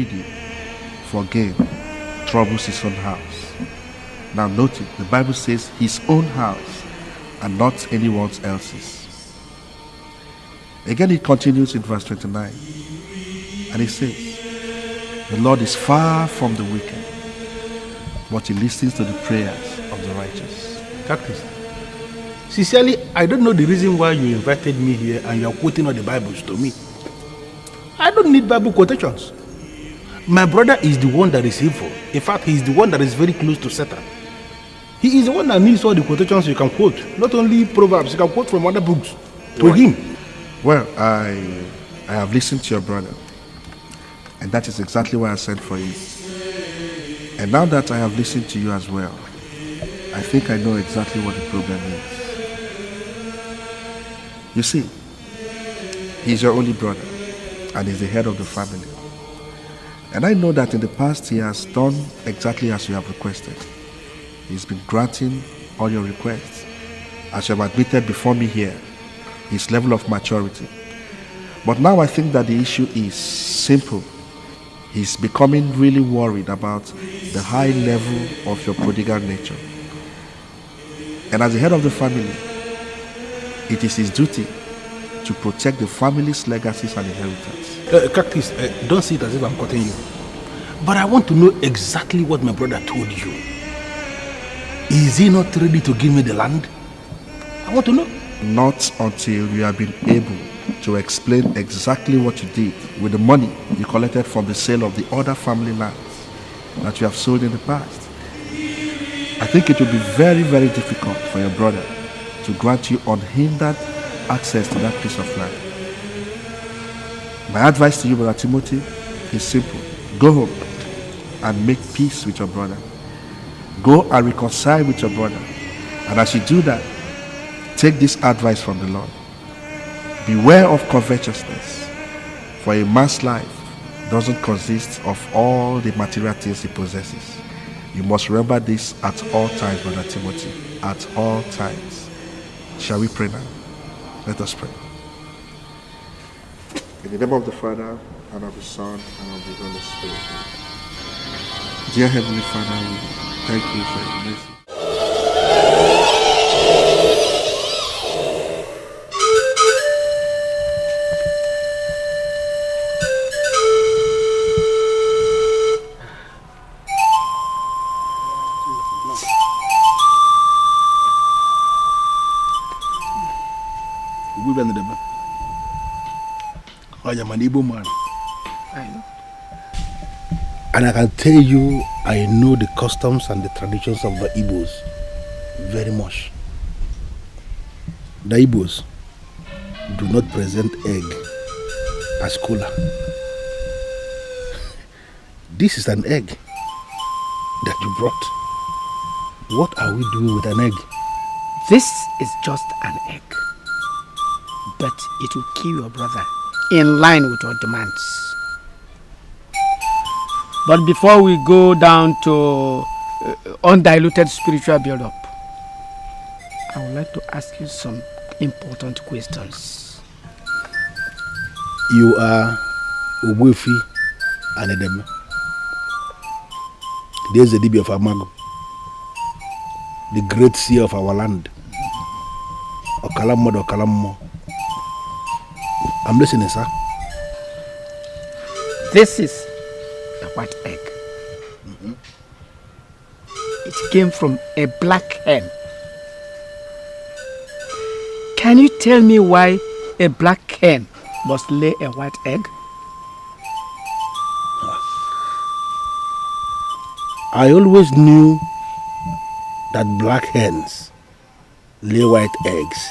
greedy for gain troubles his own house. Now note it, the Bible says his own house and not anyone else's. Again it continues in verse 29. And it says, the Lord is far from the wicked, but he listens to the prayers of the righteous. Cactus. Sincerely, I don't know the reason why you invited me here and you're quoting all the Bibles to me. I don't need Bible quotations. My brother is the one that is evil. In fact, he is the one that is very close to Satan. He is the one that needs all the quotations you can quote. Not only Proverbs, you can quote from other books to him. Well, I have listened to your brother, and that is exactly why I sent for you. And now that I have listened to you as well, I think I know exactly what the problem is. You see, he's your only brother, and he's the head of the family. And I know that in the past he has done exactly as you have requested. He's been granting all your requests, as you have admitted before me here, his level of maturity. But now I think that the issue is simple. He's becoming really worried about the high level of your prodigal nature. And as the head of the family, it is his duty to protect the family's legacies and inheritance. Cactus, don't see it as if I'm cutting you. But I want to know exactly what my brother told you. Is he not ready to give me the land? I want to know. Not until you have been able to explain exactly what you did with the money you collected from the sale of the other family lands that you have sold in the past. I think it will be very, very difficult for your brother to grant you unhindered access to that piece of land. My advice to you, Brother Timothy, is simple. Go home and make peace with your brother. Go and reconcile with your brother. And as you do that, take this advice from the Lord. Beware of covetousness, for a man's life doesn't consist of all the material things he possesses. You must remember this at all times, Brother Timothy, at all times. Shall we pray now? Let us pray. In the name of the Father, and of the Son, and of the Holy Spirit. Dear Heavenly Father, we thank you for your mercy. I am an Igbo man. I know. And I can tell you, I know the customs and the traditions of the Igbos very much. The Igbos do not present egg as cola. This is an egg that you brought. What are we doing with an egg? This is just an egg. But it will kill your brother in line with your demands. But before we go down to undiluted spiritual build-up, I would like to ask you some important questions. You are Ogbuefi and Edem. There's the Dibi of Amago, the great seer of our land. Okalamo. I'm listening, sir. This is a white egg. It came from a black hen. Can you tell me why a black hen must lay a white egg? I always knew that black hens lay white eggs.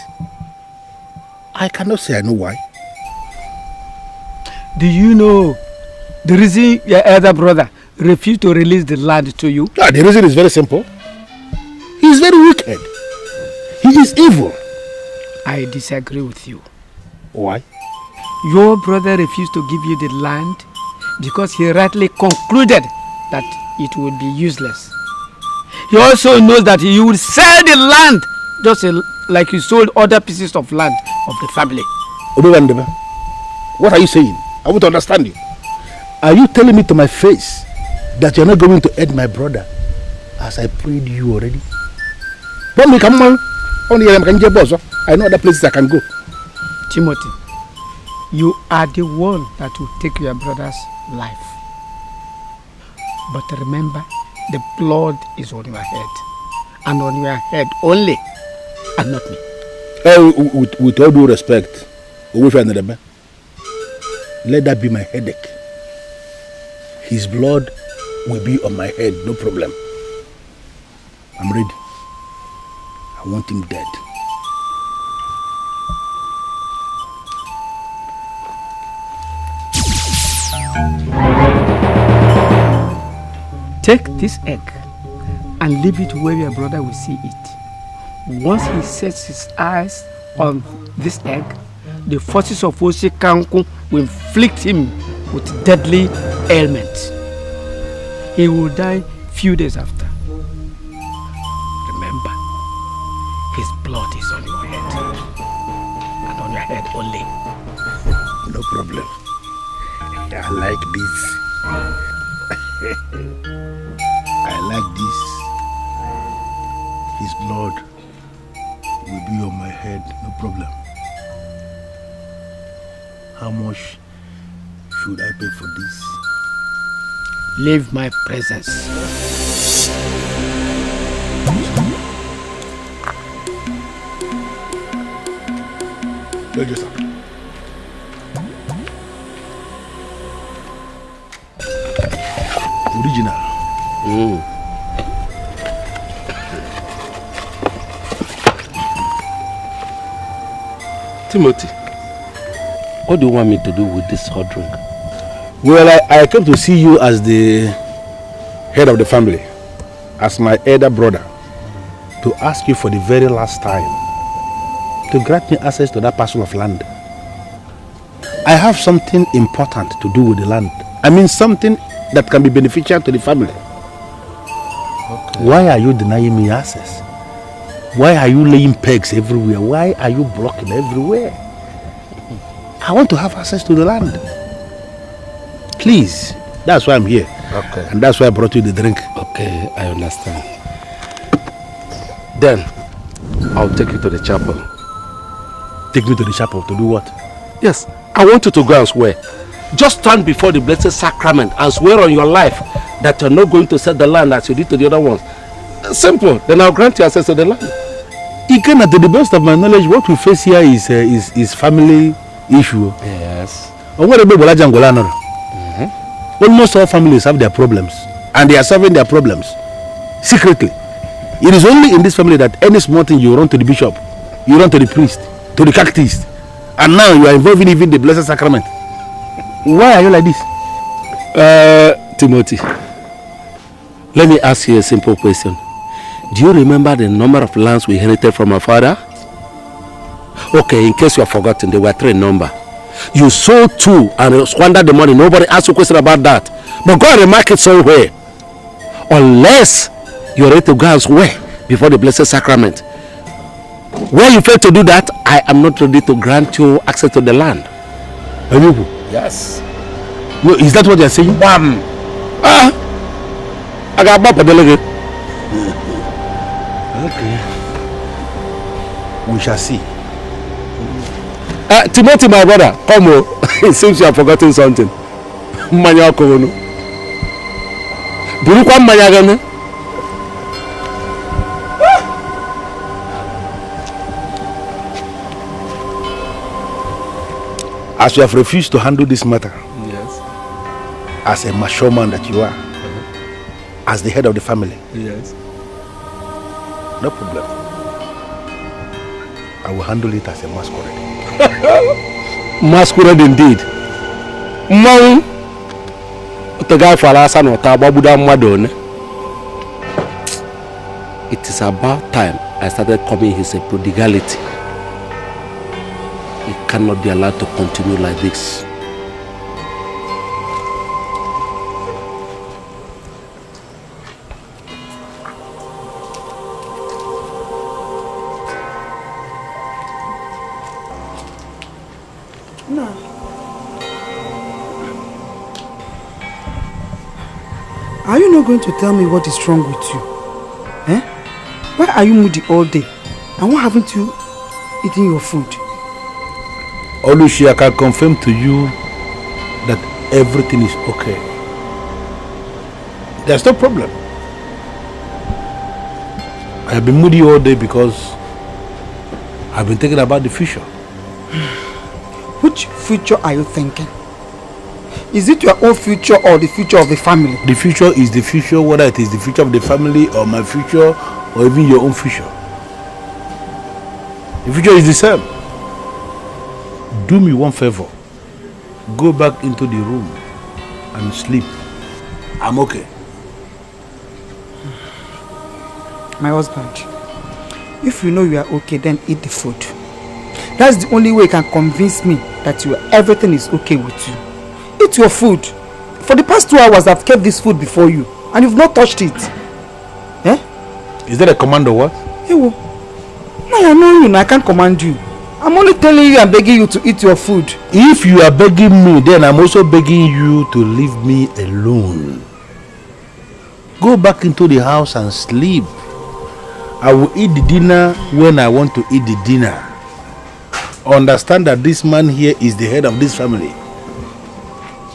I cannot say I know why. Do you know the reason your elder brother refused to release the land to you? The reason is very simple. He is very wicked. He is evil. I disagree with you. Why? Your brother refused to give you the land because he rightly concluded that it would be useless. He also knows that he would sell the land just like he sold other pieces of land of the family. What are you saying? I want to understand you. Are you telling me to my face that you're not going to aid my brother as I prayed you already? But me come on. Only I know other places I can go. Timothy, you are the one that will take your brother's life. But remember, the blood is on your head. And on your head only, and not me. With all due respect, let that be my headache. His blood will be on my head, no problem. I'm ready. I want him dead. Take this egg and leave it where your brother will see it. Once he sets his eyes on this egg, the forces of Oshikanku will inflict him with deadly ailment. He will die few days after. Remember, his blood is on your head, and on your head only. No problem. I like this. I like this. His blood will be on my head, no problem. How much should I pay for this? Leave my presence. Yes, sir. Original. Timothy, what do you want me to do with this hot drink? Well, I came to see you as the head of the family, as my elder brother, to ask you for the very last time to grant me access to that parcel of land. I have something important to do with the land. I mean something that can be beneficial to the family. Okay. Why are you denying me access? Why are you laying pegs everywhere? Why are you blocking everywhere? I want to have access to the land. Please. That's why I'm here. Okay. And that's why I brought you the drink. Okay, I understand. Then, I'll take you to the chapel. Take me to the chapel to do what? Yes, I want you to go and swear. Just stand before the blessed sacrament and swear on your life that you're not going to sell the land as you did to the other ones. Simple. Then I'll grant you access to the land. Again, to the best of my knowledge, what we face here is family issue. Yes. Almost all families have their problems, and they are solving their problems secretly. It is only in this family that any small thing you run to the bishop, you run to the priest, to the catechist, and now you are involving even the blessed sacrament. Why are you like this? Timothy, let me ask you a simple question. Do you remember the number of lands we inherited from our father? Okay, in case you have forgotten, there were 3 in number. You sold 2 and squandered the money. Nobody asked you a question about that. But go and remark it somewhere. Unless you're ready to go and swear before the blessed sacrament. Where you fail to do that, I am not ready to grant you access to the land. Ebube? Yes. No, is that what you're saying? Bam! I got bump a delegate. Okay. We shall see. Timothy, my brother, come on. It seems you have forgotten something. Manya kono. Burukwa manya gane. As you have refused to handle this matter, Yes. as a mature man that you are, as the head of the family, Yes. no problem. I will handle it as a masquerade. Masquerade indeed. Mmanwụ otoga afọ asa na ọta agbabuda mmadụ one. It is about time I started coming his prodigality. It cannot be allowed to continue like this. Are you not going to tell me what is wrong with you? Eh? Why are you moody all day? And why haven't you eaten your food? Olushi, I can confirm to you that everything is okay. There's no problem. I have been moody all day because I've been thinking about the future. Which future are you thinking? Is it your own future or the future of the family? The future is the future, whether it is the future of the family or my future or even your own future. The future is the same. Do me one favor. Go back into the room and sleep. I'm okay. My husband, if you know you are okay, then eat the food. That's the only way you can convince me that everything is okay with you. Eat your food. For the past 2 hours, I've kept this food before you, and you've not touched it. Eh? Is that a command or what? Hey, well, now I know you, and I can't command you. I'm only telling you and begging you to eat your food. If you are begging me, then I'm also begging you to leave me alone. Go back into the house and sleep. I will eat the dinner when I want to eat the dinner. Understand that this man here is the head of this family.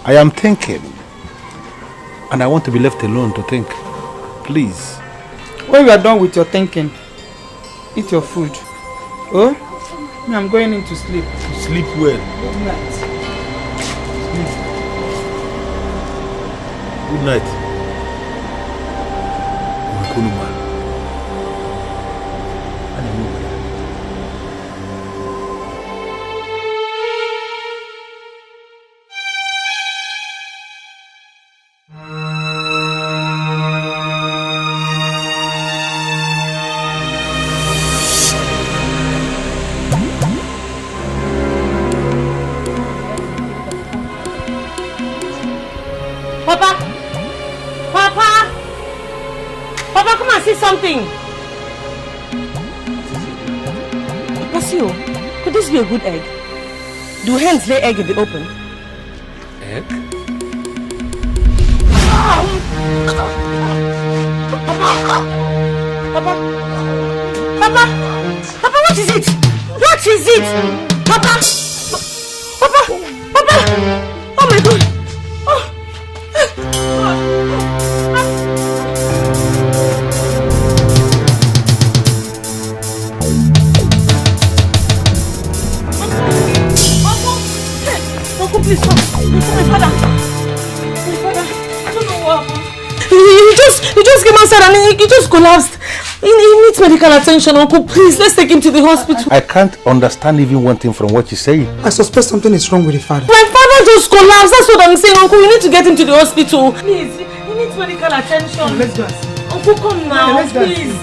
I am thinking, and I want to be left alone to think. Please. When you are done with your thinking, eat your food. Oh, I'm going in to sleep. Sleep well. Good night. Good night. Something. Pasio, could this be a good egg? Do hens lay egg in the open? Egg? Papa, what is it? What is it? Papa, oh my God. Please, my father. I don't know what happened. He just came outside and he just collapsed. He needs medical attention, Uncle. Please, let's take him to the hospital. I can't understand even one thing from what you're saying. I suspect something is wrong with the father. My father just collapsed. That's what I'm saying, Uncle. We need to get him to the hospital. Please, he needs medical attention. Let's go. Uncle, come now, let's go. please.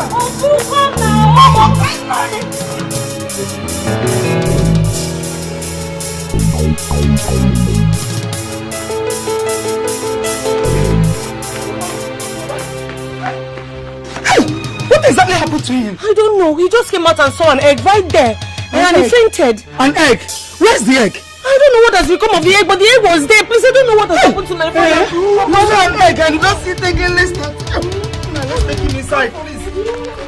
Uncle, come now. What exactly happened to him? I don't know. He just came out and saw an egg right there. And he fainted. An egg? Where's the egg? I don't know what has become of the egg, but the egg was there. Please, I don't know what has happened to my father. An egg and just sit again. Let's take him inside, please.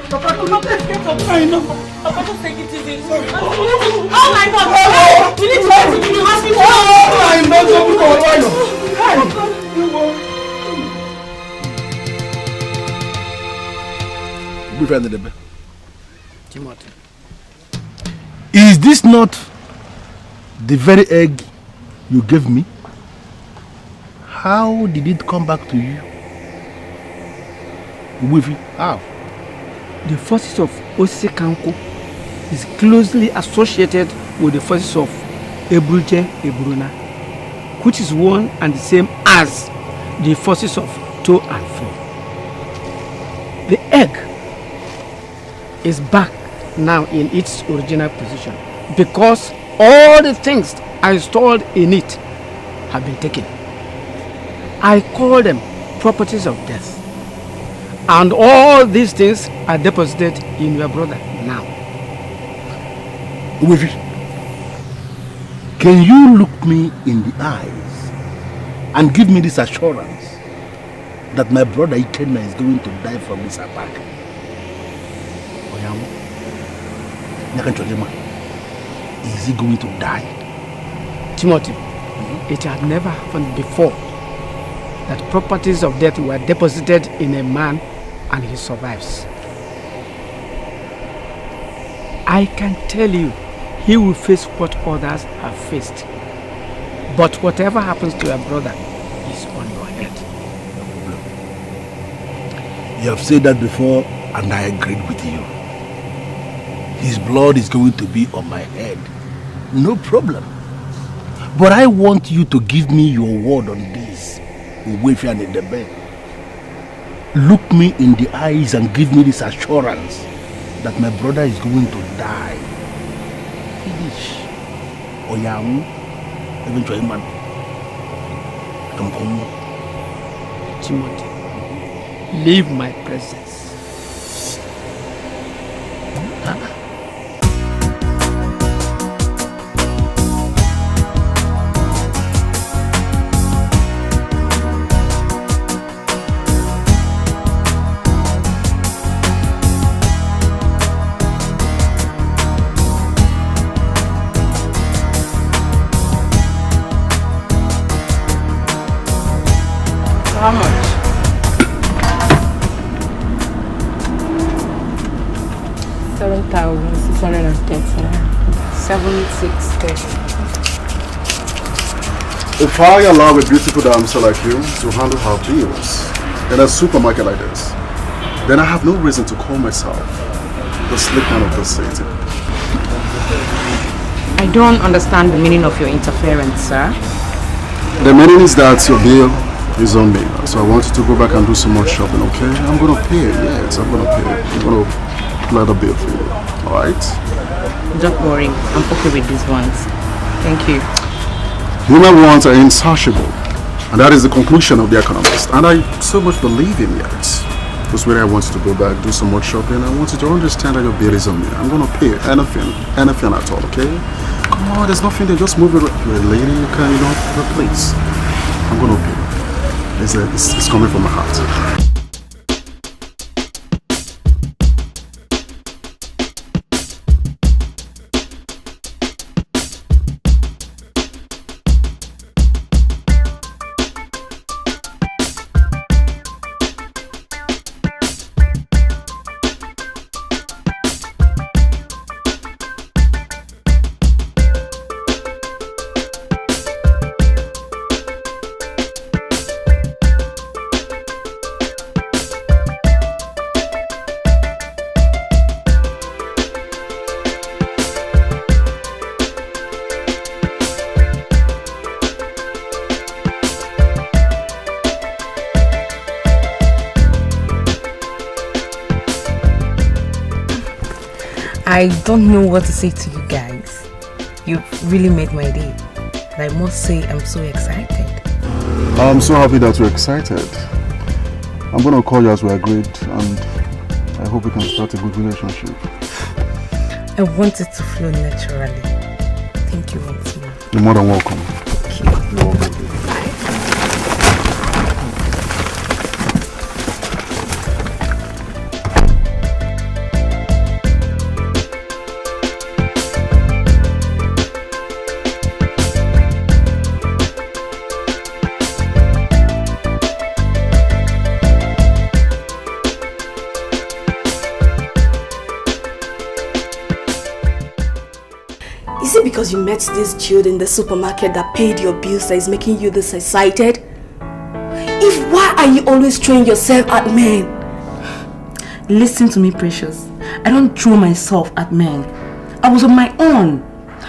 Papa, please get up. I know. Papa, just take it easy. Oh my God! We need to get him to the hospital. I'm not going to Is this not the very egg you gave me? How did it come back to you? How? The forces of Osikanko is closely associated with the forces of Ebruje Ebruna, which is one and the same as the forces of To and Fro. The egg is back now in its original position because all the things I stored in it have been taken. I call them properties of death. And all these things are deposited in your brother now. Can you look me in the eyes and give me this assurance that my brother Ikenna is going to die from this attack? Is he going to die? Timothy, it had never happened before that properties of death were deposited in a man and he survives. I can tell you, he will face what others have faced. But whatever happens to your brother is on your head. You have said that before and I agreed with you. His blood is going to be on my head. No problem. But I want you to give me your word on this. Look me in the eyes and give me this assurance that my brother is going to die. Finish. Oyamu, eventually man. Come home. Timothy, leave my presence. How much? 7,630. 7,630. If I allow a beautiful damsel like you to handle her bills in a supermarket like this, then I have no reason to call myself the slick man of the city. I don't understand the meaning of your interference, sir. The meaning is that your bill is on me, so I want you to go back and do some more shopping, okay? I'm gonna pay, yes, I'm gonna pay. I'm gonna clear the bill for you, alright? Don't worry, I'm okay with these ones. Thank you. Human wants are insatiable, and that is the conclusion of the economist, and I so much believe him yet. Because when I want you to go back, do some more shopping, I want you to understand that your bill is on me. I'm gonna pay anything at all, okay? Come on, there's nothing there, just move it. You're a lady, you can, please. I'm gonna pay. It's coming from my heart. I don't know what to say to you guys. You really made my day. And I must say I'm so excited. I'm so happy that you're excited. I'm going to call you as we agreed, and I hope we can start a good relationship. I want it to flow naturally. Thank you once more. You're more than welcome. Okay. You're welcome. Is it because you met this dude in the supermarket that paid your bills that is making you this excited? If why are you always throwing yourself at men? Listen to me, Precious. I don't throw myself at men. I was on my own.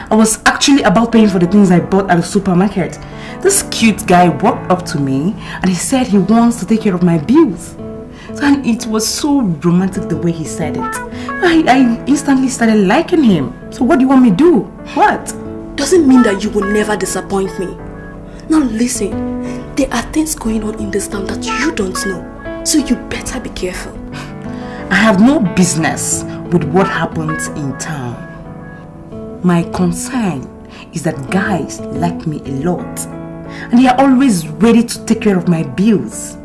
I was actually about paying for the things I bought at the supermarket. This cute guy walked up to me and he said he wants to take care of my bills. And it was so romantic the way he said it. I instantly started liking him. So what do you want me to do? What? Doesn't mean that you will never disappoint me. Now listen, there are things going on in this town that you don't know. So you better be careful. I have no business with what happens in town. My concern is that guys like me a lot. And they are always ready to take care of my bills.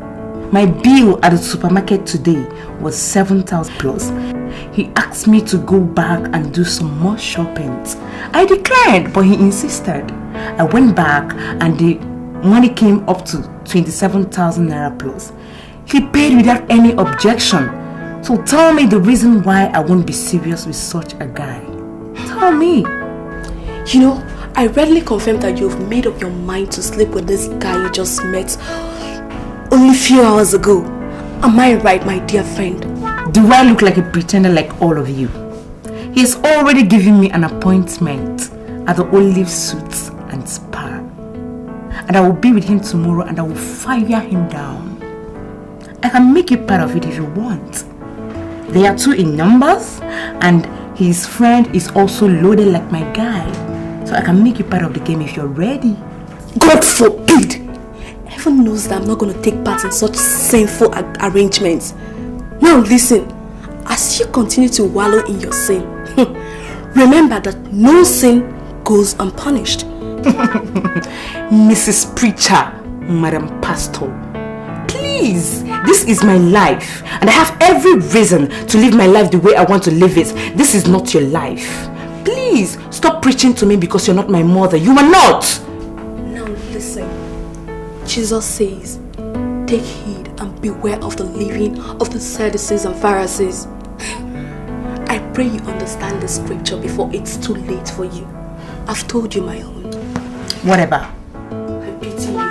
My bill at the supermarket today was 7,000 plus. He asked me to go back and do some more shopping. I declined, but he insisted. I went back and the money came up to 27,000 naira plus. He paid without any objection. So tell me the reason why I won't be serious with such a guy. Tell me. You know, I readily confirm that you've made up your mind to sleep with this guy you just met only a few hours ago. Am I right, my dear friend? Do I look like a pretender like all of you? He has already given me an appointment at the Olive Suits and Spa. And I will be with him tomorrow and I will fire him down. I can make you part of it if you want. They are 2 in numbers and his friend is also loaded like my guy. So I can make you part of the game if you're ready. God forbid! Heaven knows that I'm not going to take part in such sinful arrangements. Now listen, as you continue to wallow in your sin, remember that no sin goes unpunished. Mrs. Preacher, Madam Pastor, please, this is my life and I have every reason to live my life the way I want to live it. This is not your life. Please, stop preaching to me because you're not my mother. You are not. Now listen, Jesus says, take heed and beware of the leaven of the Sadducees and Pharisees. I pray you understand the scripture before it's too late for you. I've told you my own. Whatever. I pity you.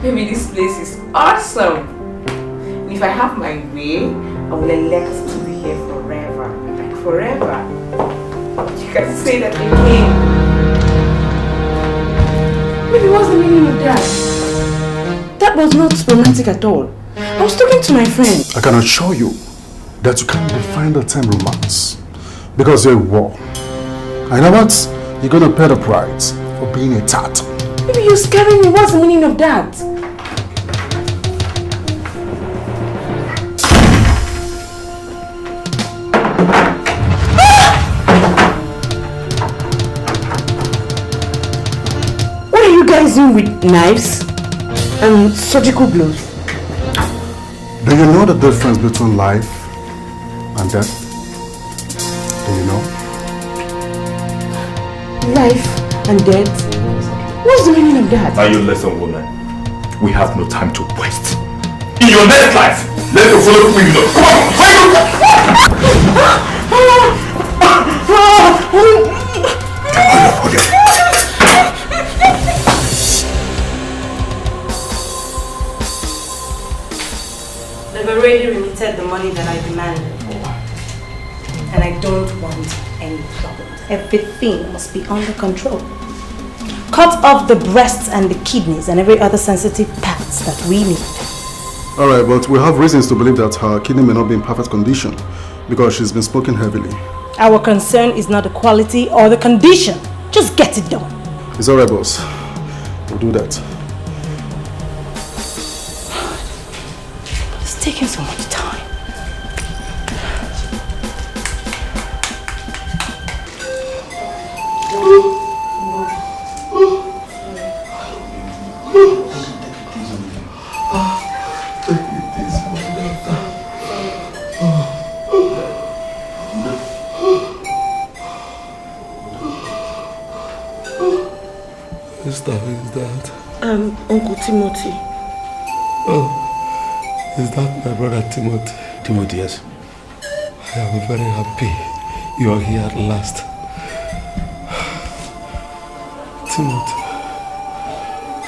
Baby, this place is awesome. And if I have my way, I will elect to be here forever. Like forever. You can say that again. Baby, what's the meaning of that? That was not romantic at all. I was talking to my friend. I can assure you that you can't define the term romance because you're a war. I know what? You're gonna pay the price for being a tat. Baby, you're scaring me. What's the meaning of that? What are you guys doing with knives and surgical gloves? Do you know the difference between life and death? Do you know? Life and death? What's the meaning of that? Now you listen, woman. We have no time to waste. In your next life, let the follow me. They've already remitted the money that I demanded for. And I don't want any trouble. Everything must be under control. Cut off the breasts and the kidneys and every other sensitive parts that we need. Alright, but we have reasons to believe that her kidney may not be in perfect condition because she's been smoking heavily. Our concern is not the quality or the condition. Just get it done. It's alright, boss. We'll do that. It's taking so much time. Esther, who is that? Uncle Timothy. Oh, is that my brother Timothy? Timothy, yes. I am very happy you are here at last. Timothy,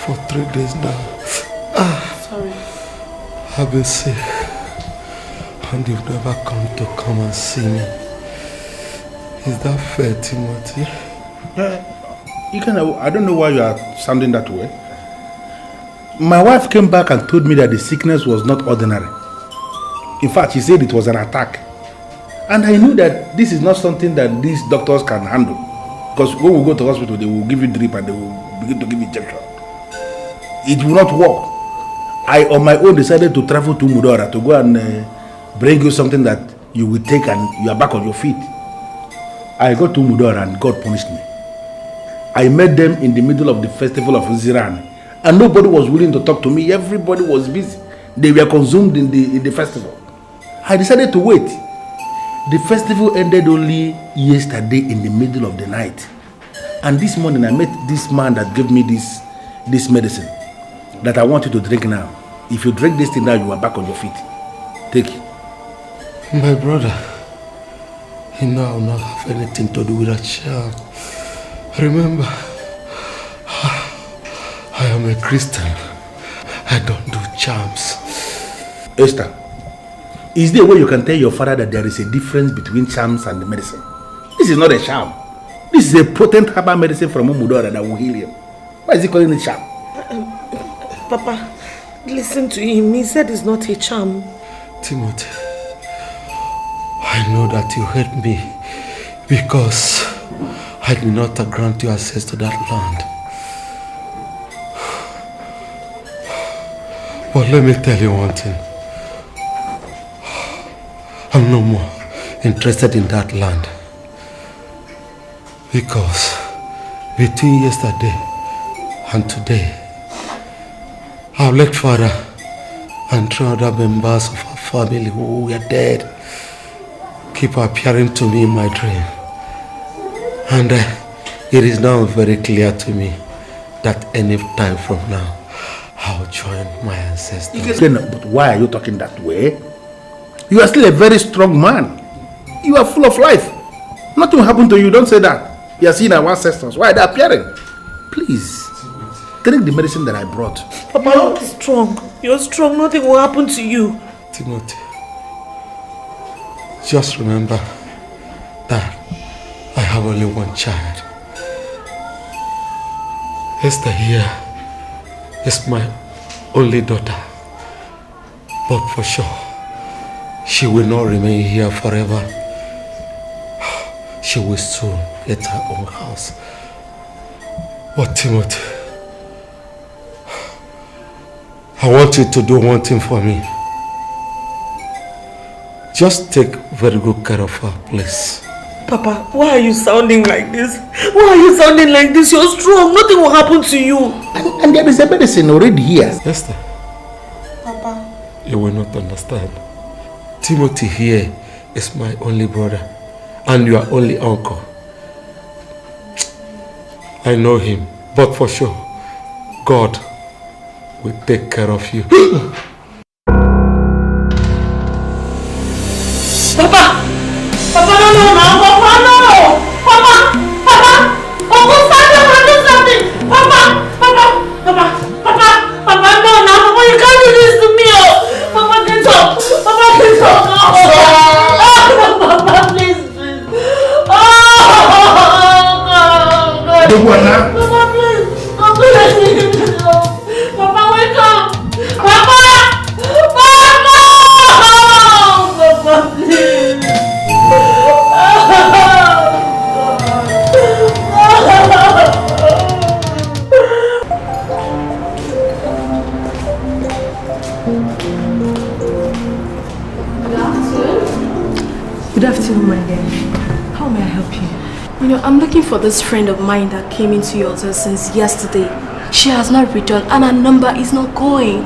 for 3 days now. Sorry. I've been sick. And you've never come and see me. Is that fair, Timothy? I don't know why you are sounding that way. My wife came back and told me that the sickness was not ordinary. In fact, she said it was an attack. And I knew that this is not something that these doctors can handle. Because when we go to hospital, they will give you drip and they will begin to give you injection. It will not work. I, on my own, decided to travel to Mudora to go and bring you something that you will take and you are back on your feet. I got to Mudora and God punished me. I met them in the middle of the festival of Ziran. And nobody was willing to talk to me. Everybody was busy. They were consumed in the festival. I decided to wait. The festival ended only yesterday in the middle of the night. And this morning I met this man that gave me this medicine that I want you to drink now. If you drink this thing now, you are back on your feet. Take it. My brother, you know I will not have anything to do with that charm. Remember, I am a Christian. I don't do charms. Esther, is there a way you can tell your father that there is a difference between charms and the medicine? This is not a charm. This is a potent herbal medicine from Umudora that will heal him. Why is he calling it charm? Papa, listen to him. He said it's not a charm. Timothy, I know that you hate me because I did not grant you access to that land. But let me tell you one thing. I'm no more interested in that land. Because between yesterday and today, our late father and 3 other members of our family who were dead keep appearing to me in my dream. And it is now very clear to me that any time from now, I'll join my ancestors. But why are you talking that way? You are still a very strong man. You are full of life. Nothing will happen to you. Don't say that. You are seeing our ancestors. Why are they appearing? Please, drink the medicine that I brought. Papa, you're strong. You're strong. Nothing will happen to you. Timothy, just remember that I have only one child. Esther here is my only daughter. But for sure, she will not remain here forever. She will soon get her own house. But Timothy, I want you to do one thing for me. Just take very good care of her, please. Papa, why are you sounding like this? Why are you sounding like this? You're strong. Nothing will happen to you. And there is a medicine already here. Esther, Papa, you will not understand. Timothy here is my only brother and your only uncle. I know him, but for sure, God will take care of you. Papa! Papa, no, Papa, no! Papa! Uncle Samuel, do something! Papa, no, Papa, you can't do this to me, oh! Papa, get up! Papa, get up! Papa, please. Oh, God. Papa, please. Uncle, let me go. Papa, wake up! Papa, please. Good afternoon, my dear. How may I help you? You know, I'm looking for this friend of mine that came into your hotel since yesterday. She has not returned and her number is not going.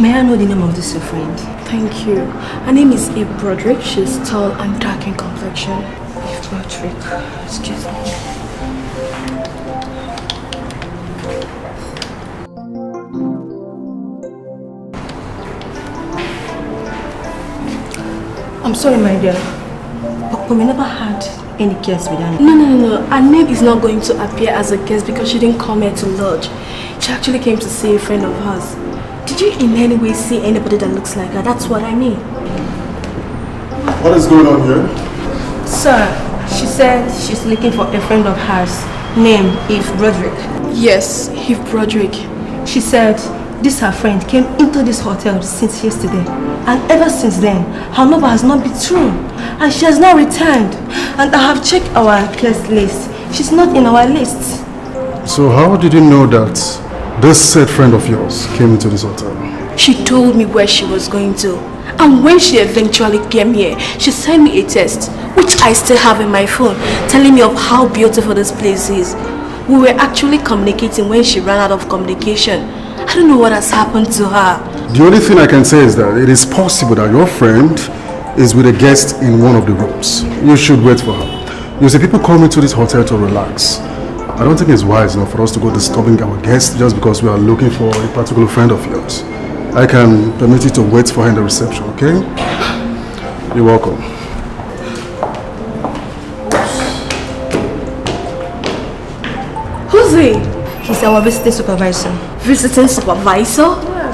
May I know the name of this your friend? Thank you. Her name is Ebrodrick. She's tall and dark in complexion. Ebrodrick. Excuse me. I'm sorry, my dear. But we never had any guests with her. No. Her name is not going to appear as a guest because she didn't come here to lodge. She actually came to see a friend of hers. Did you in any way see anybody that looks like her? That's what I mean. What is going on here? Sir, she said she's looking for a friend of hers. Name Eve Broderick. Yes, Eve Broderick. She said this her friend came into this hotel since yesterday. And ever since then, her number has not been true. And she has not returned. And I have checked our guest list. She's not in our list. So how did you know that this said friend of yours came into this hotel? She told me where she was going to. And when she eventually came here, she sent me a text, which I still have in my phone, telling me of how beautiful this place is. We were actually communicating when she ran out of communication. I don't know what has happened to her. The only thing I can say is that it is possible that your friend is with a guest in one of the rooms. You should wait for her. You see, people come into this hotel to relax. I don't think it's wise enough for us to go disturbing our guests just because we are looking for a particular friend of yours. I can permit you to wait for her in the reception, okay? You're welcome. Who's he? He's our visiting supervisor. Visiting supervisor? Yeah.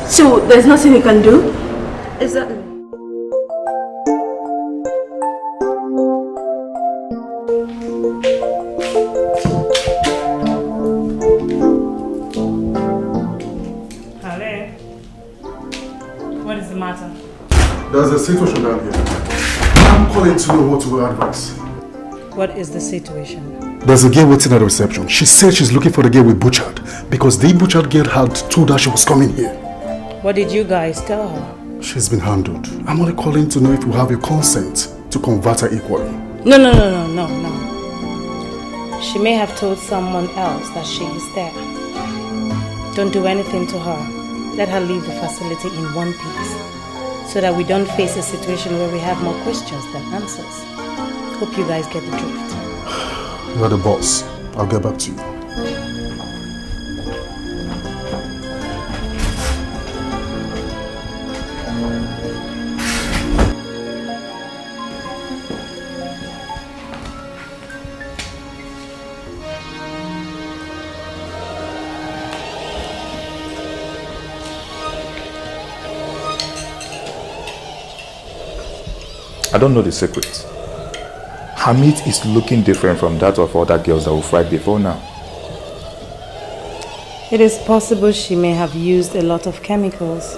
So there's nothing you can do? Exactly. There's a situation down here. I'm calling to know what to advise. What is the situation? There's a girl waiting at the reception. She said she's looking for the girl we butchered because the butchered girl had told her she was coming here. What did you guys tell her? She's been handled. I'm only calling to know if you have your consent to convert her equally. No. She may have told someone else that she is there. Don't do anything to her. Let her leave the facility in one piece, so that we don't face a situation where we have more questions than answers. Hope you guys get the drift. You're the boss. I'll get back to you. I don't know the secret. Her meat is looking different from that of other girls that we fried before now. It is possible she may have used a lot of chemicals.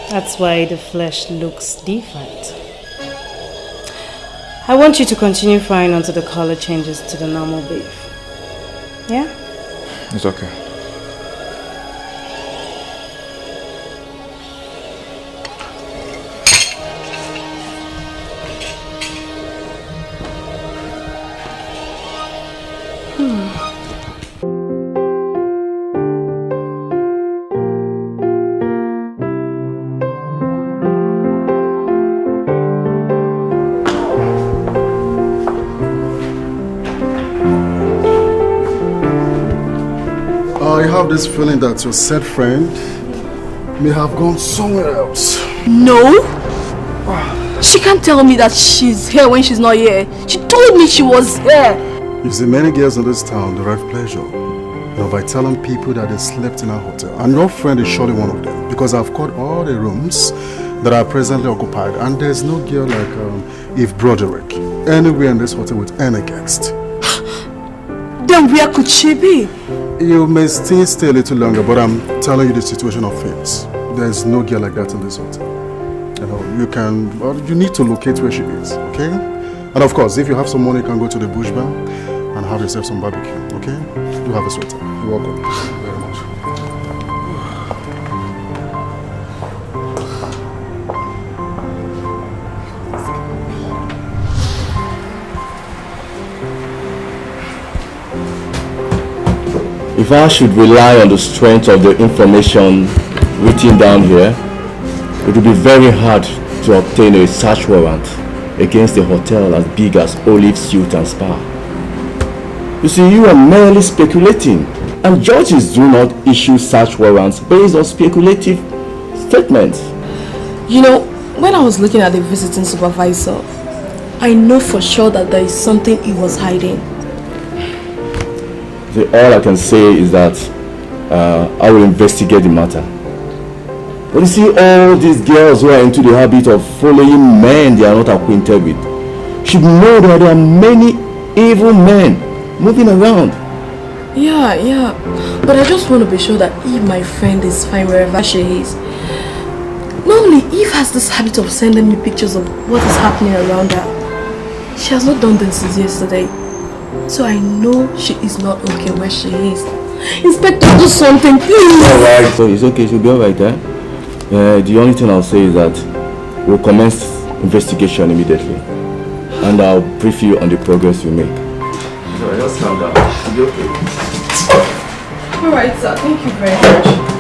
That's why the flesh looks different. I want you to continue frying until the color changes to the normal beef. Yeah? It's okay. I have this feeling that your said friend may have gone somewhere else. No. She can't tell me that she's here when she's not here. She told me she was here. You see, many girls in this town derive pleasure by telling people that they slept in a hotel. And your friend is surely one of them, because I've called all the rooms that are presently occupied, and there's no girl like Eve Broderick anywhere in this hotel with any guest. Then where could she be? You may still stay a little longer, but I'm telling you the situation of things. There's no girl like that in this hotel. You need to locate where she is, okay? And of course, if you have some money, you can go to the bush bar and have yourself some barbecue, okay? Do have a sweater. You're welcome. Thank you very much. If I should rely on the strength of the information written down here, it would be very hard to obtain a search warrant against a hotel as big as Olive Suite and Spa. You see, you are merely speculating, and judges do not issue search warrants based on speculative statements. You know, when I was looking at the visiting supervisor, I know for sure that there is something he was hiding. All I can say is that I will investigate the matter. But you see, all these girls who are into the habit of following men they are not acquainted with should know that there are many evil men moving around. Yeah. But I just want to be sure that Eve, my friend, is fine wherever she is. Normally, Eve has this habit of sending me pictures of what is happening around her. She has not done this since yesterday. So I know she is not okay where she is. Inspector, do something, please. Alright, so it's okay, she'll be alright, eh? The only thing I'll say is that we'll commence investigation immediately. And I'll brief you on the progress we make. Alright, just calm down. It'll be okay. Alright, sir. Thank you very much.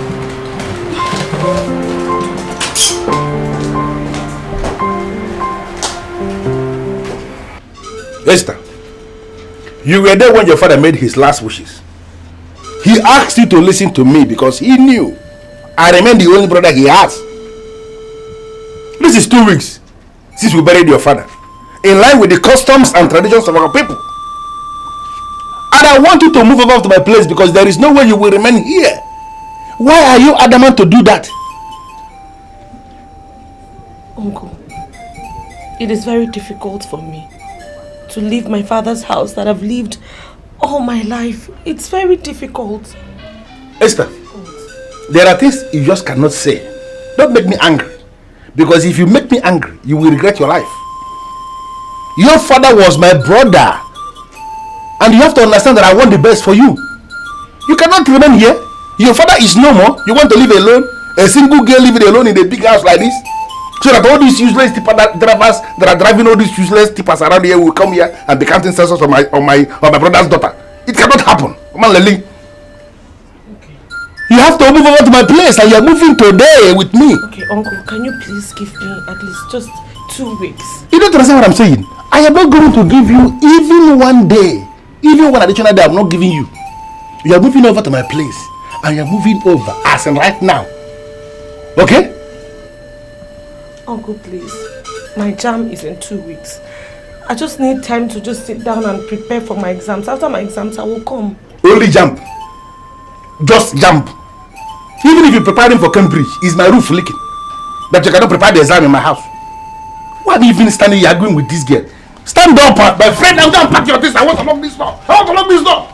Esther, you were there when your father made his last wishes. He asked you to listen to me because he knew I remain the only brother he has. This is 2 weeks since we buried your father, in line with the customs and traditions of our people. And I want you to move over to my place because there is no way you will remain here. Why are you adamant to do that? Uncle, it is very difficult for me to leave my father's house that I've lived all my life. It's very difficult. Esther, there are things you just cannot say. Don't make me angry. Because if you make me angry, you will regret your life. Your father was my brother. And you have to understand that I want the best for you. You cannot remain here. Your father is no more. You want to live alone? A single girl living alone in a big house like this? So that all these useless tipper drivers that are driving all these useless tippers around here will come here and be counting census on my brother's daughter. It cannot happen. Okay. You have to move over to my place and you're moving today with me. Okay, Uncle, can you please give me at least just 2 weeks? You don't understand what I'm saying? I am not going to give you even 1 day. Even one additional day I'm not giving you. You are moving over to my place and you're moving over as in right now. Okay? Uncle, please. My jam is in 2 weeks. I just need time to just sit down and prepare for my exams. After my exams, I will come. Only jump. Just jump. Even if you're preparing for Cambridge, is my roof leaking? That you cannot prepare the exam in my house. Why are you even standing here arguing with this girl? Stand up, my friend. I'm going to pack your things. I want to lock this door. I want to lock this door.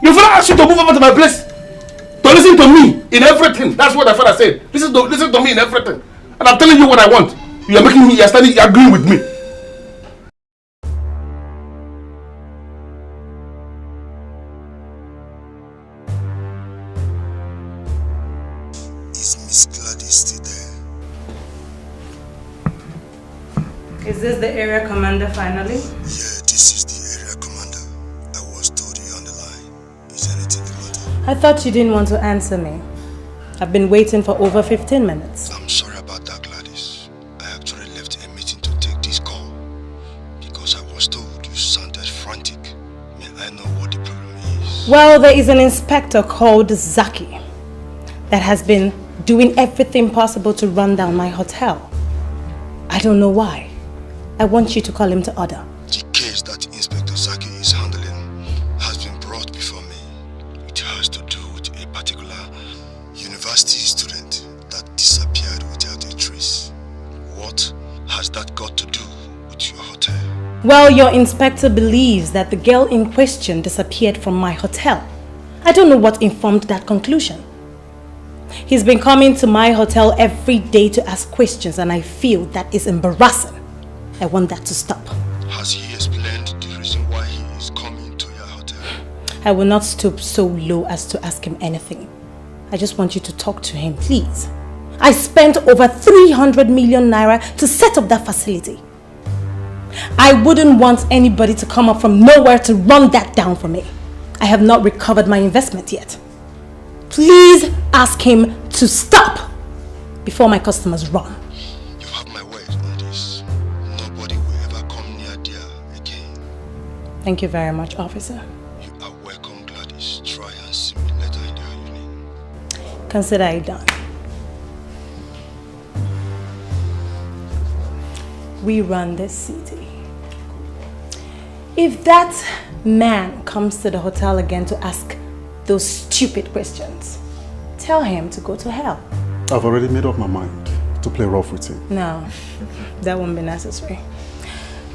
Your father asked you to move over to my place. To listen to me in everything. That's what my father said. Listen to me in everything. And I'm telling you what I want. You are making me, you're standing, you're agreeing with me. Is Miss Gladys still there? Is this the area commander finally? Yeah, this is the area commander. I was told you're on the line. Is anything the matter? I thought you didn't want to answer me. I've been waiting for over 15 minutes. I'm sorry about that, Gladys. I actually left a meeting to take this call because I was told you sounded frantic. May I know what the problem is? Well, there is an inspector called Zaki that has been doing everything possible to run down my hotel. I don't know why. I want you to call him to order. The case that Inspector Zaki is handling has been brought before me. It has to do with a particular university student that disappeared without a trace. What has that got to do with your hotel? Well, your inspector believes that the girl in question disappeared from my hotel. I don't know what informed that conclusion. He's been coming to my hotel every day to ask questions and I feel that is embarrassing. I want that to stop. Has he explained the reason why he is coming to your hotel? I will not stoop so low as to ask him anything. I just want you to talk to him, please. I spent over 300 million naira to set up that facility. I wouldn't want anybody to come up from nowhere to run that down for me. I have not recovered my investment yet. Please ask him to stop before my customers run. You have my word on this. Nobody will ever come near there again. Thank you very much, officer. You are welcome, Gladys. Try and see me later in the evening. Consider it done. We run this city. If that man comes to the hotel again to ask those stupid questions, tell him to go to hell. I've already made up my mind to play rough with him. No, that won't be necessary.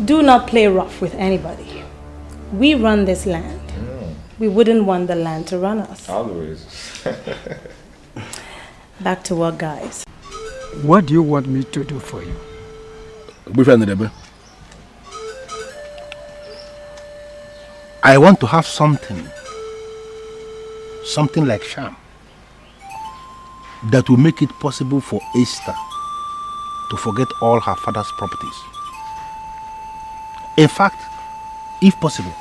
Do not play rough with anybody. We run this land. We wouldn't want the land to run us. Always. Back to work, guys. What do you want me to do for you? I want to have something like sham, that will make it possible for Esther to forget all her father's properties. In fact, if possible,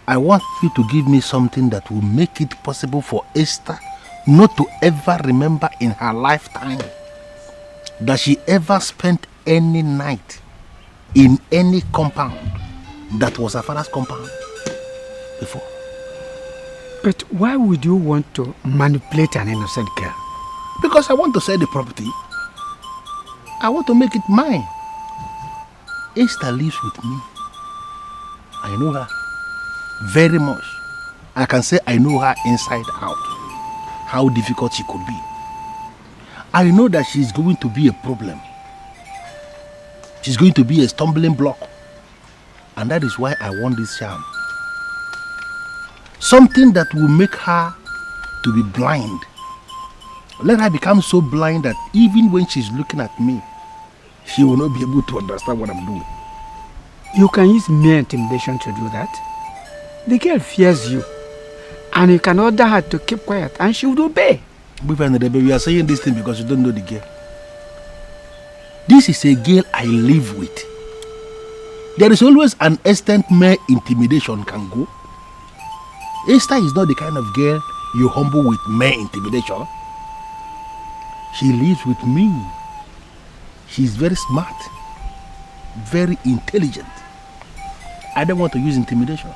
I want you to give me something that will make it possible for Esther not to ever remember in her lifetime that she ever spent any night in any compound that was her father's compound before. But why would you want to manipulate an innocent girl? Because I want to sell the property. I want to make it mine. Esther lives with me. I know her very much. I can say I know her inside out. How difficult she could be. I know that she's going to be a problem. She's going to be a stumbling block. And that is why I want this charm. Something that will make her to be blind. Let her become so blind that even when she's looking at me, she will not be able to understand what I'm doing. You can use mere intimidation to do that. The girl fears you. And you can order her to keep quiet and she would obey. We are saying this thing because you don't know the girl. This is a girl I live with. There is always an extent mere intimidation can go. Esther is not the kind of girl you humble with mere intimidation. She lives with me. She's very smart, very intelligent. I don't want to use intimidation.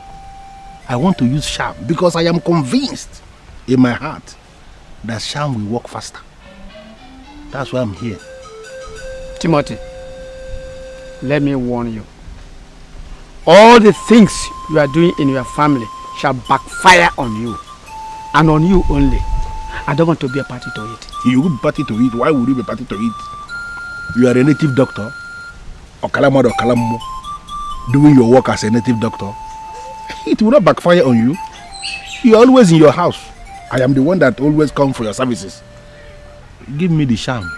I want to use charm because I am convinced in my heart that charm will work faster. That's why I'm here. Timothy, let me warn you. All the things you are doing in your family shall backfire on you. And on you only. I don't want to be a party to it. You will be party to it. Why would you be party to it? You are a native doctor. Okalamo, doing your work as a native doctor. It will not backfire on you. You are always in your house. I am the one that always comes for your services. Give me the sham.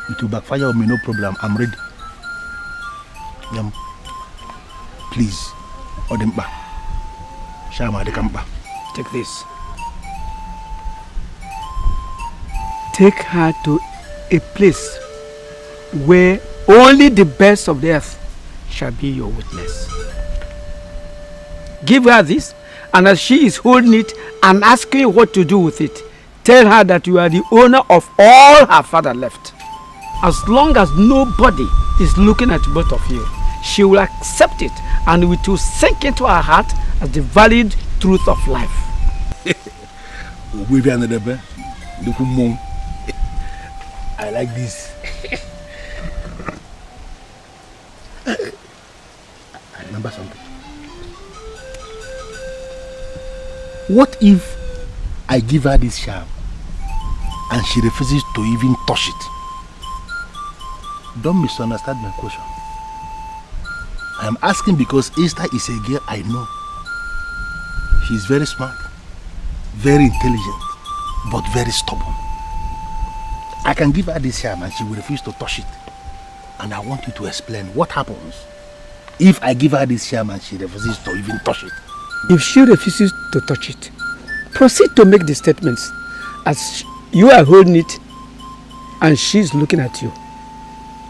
It will backfire on me, no problem. I'm ready. Please. Odemba. Shama de Kampa. Take this. Take her to a place where only the best of the earth shall be your witness. Give her this, and as she is holding it and asking you what to do with it, tell her that you are the owner of all her father left. As long as nobody is looking at both of you, she will accept it and it will sink into her heart as the valid truth of life. I like this. I remember something. What if I give her this charm and she refuses to even touch it? Don't misunderstand my question. I am asking because Esther is a girl I know. She is very smart, very intelligent, but very stubborn. I can give her this charm and she will refuse to touch it. And I want you to explain what happens if I give her this charm and she refuses to even touch it. If she refuses to touch it, proceed to make the statements as you are holding it and she's looking at you.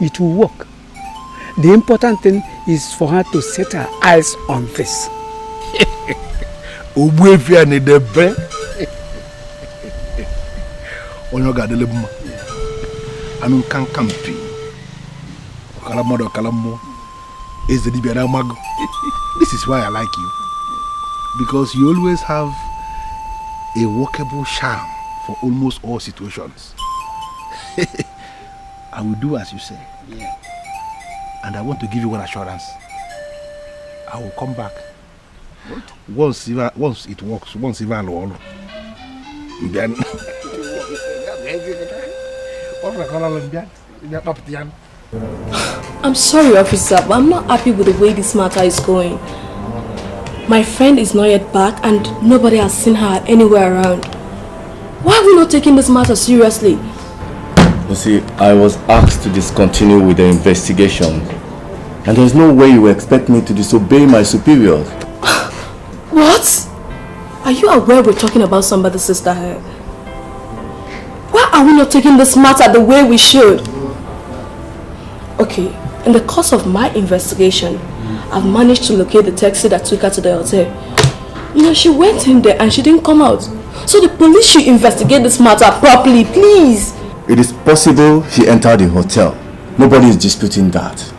It will work. The important thing is for her to set her eyes on this. This is why I like you. Because you always have a workable charm for almost all situations. I will do as you say. Yeah. And I want to give you one assurance. I will come back. What? Once it works, once even all. Then I'm sorry, officer, but I'm not happy with the way this matter is going. My friend is not yet back and nobody has seen her anywhere around. Why are we not taking this matter seriously? You see, I was asked to discontinue with the investigation. And there's no way you expect me to disobey my superiors. What? Are you aware we're talking about somebody's sister here? Why are we not taking this matter the way we should? Okay, in the course of my investigation, I've managed to locate the taxi that took her to the hotel. You know, she went in there and she didn't come out. So the police should investigate this matter properly, please. It is possible she entered the hotel. Nobody is disputing that.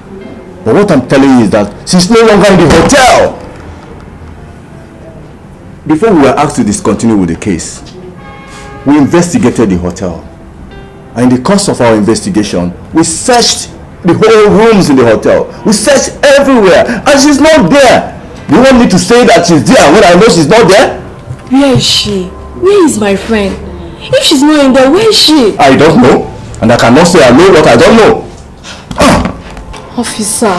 But what I'm telling you is that she's no longer in the hotel. Before we were asked to discontinue with the case, we investigated the hotel. And in the course of our investigation, we searched the whole rooms in the hotel. We searched everywhere and she's not there. You want me to say that she's there when I know she's not there? Where is she? Where is my friend? If she's not in there, where is she? I don't know. And I cannot say I know what I don't know. Officer,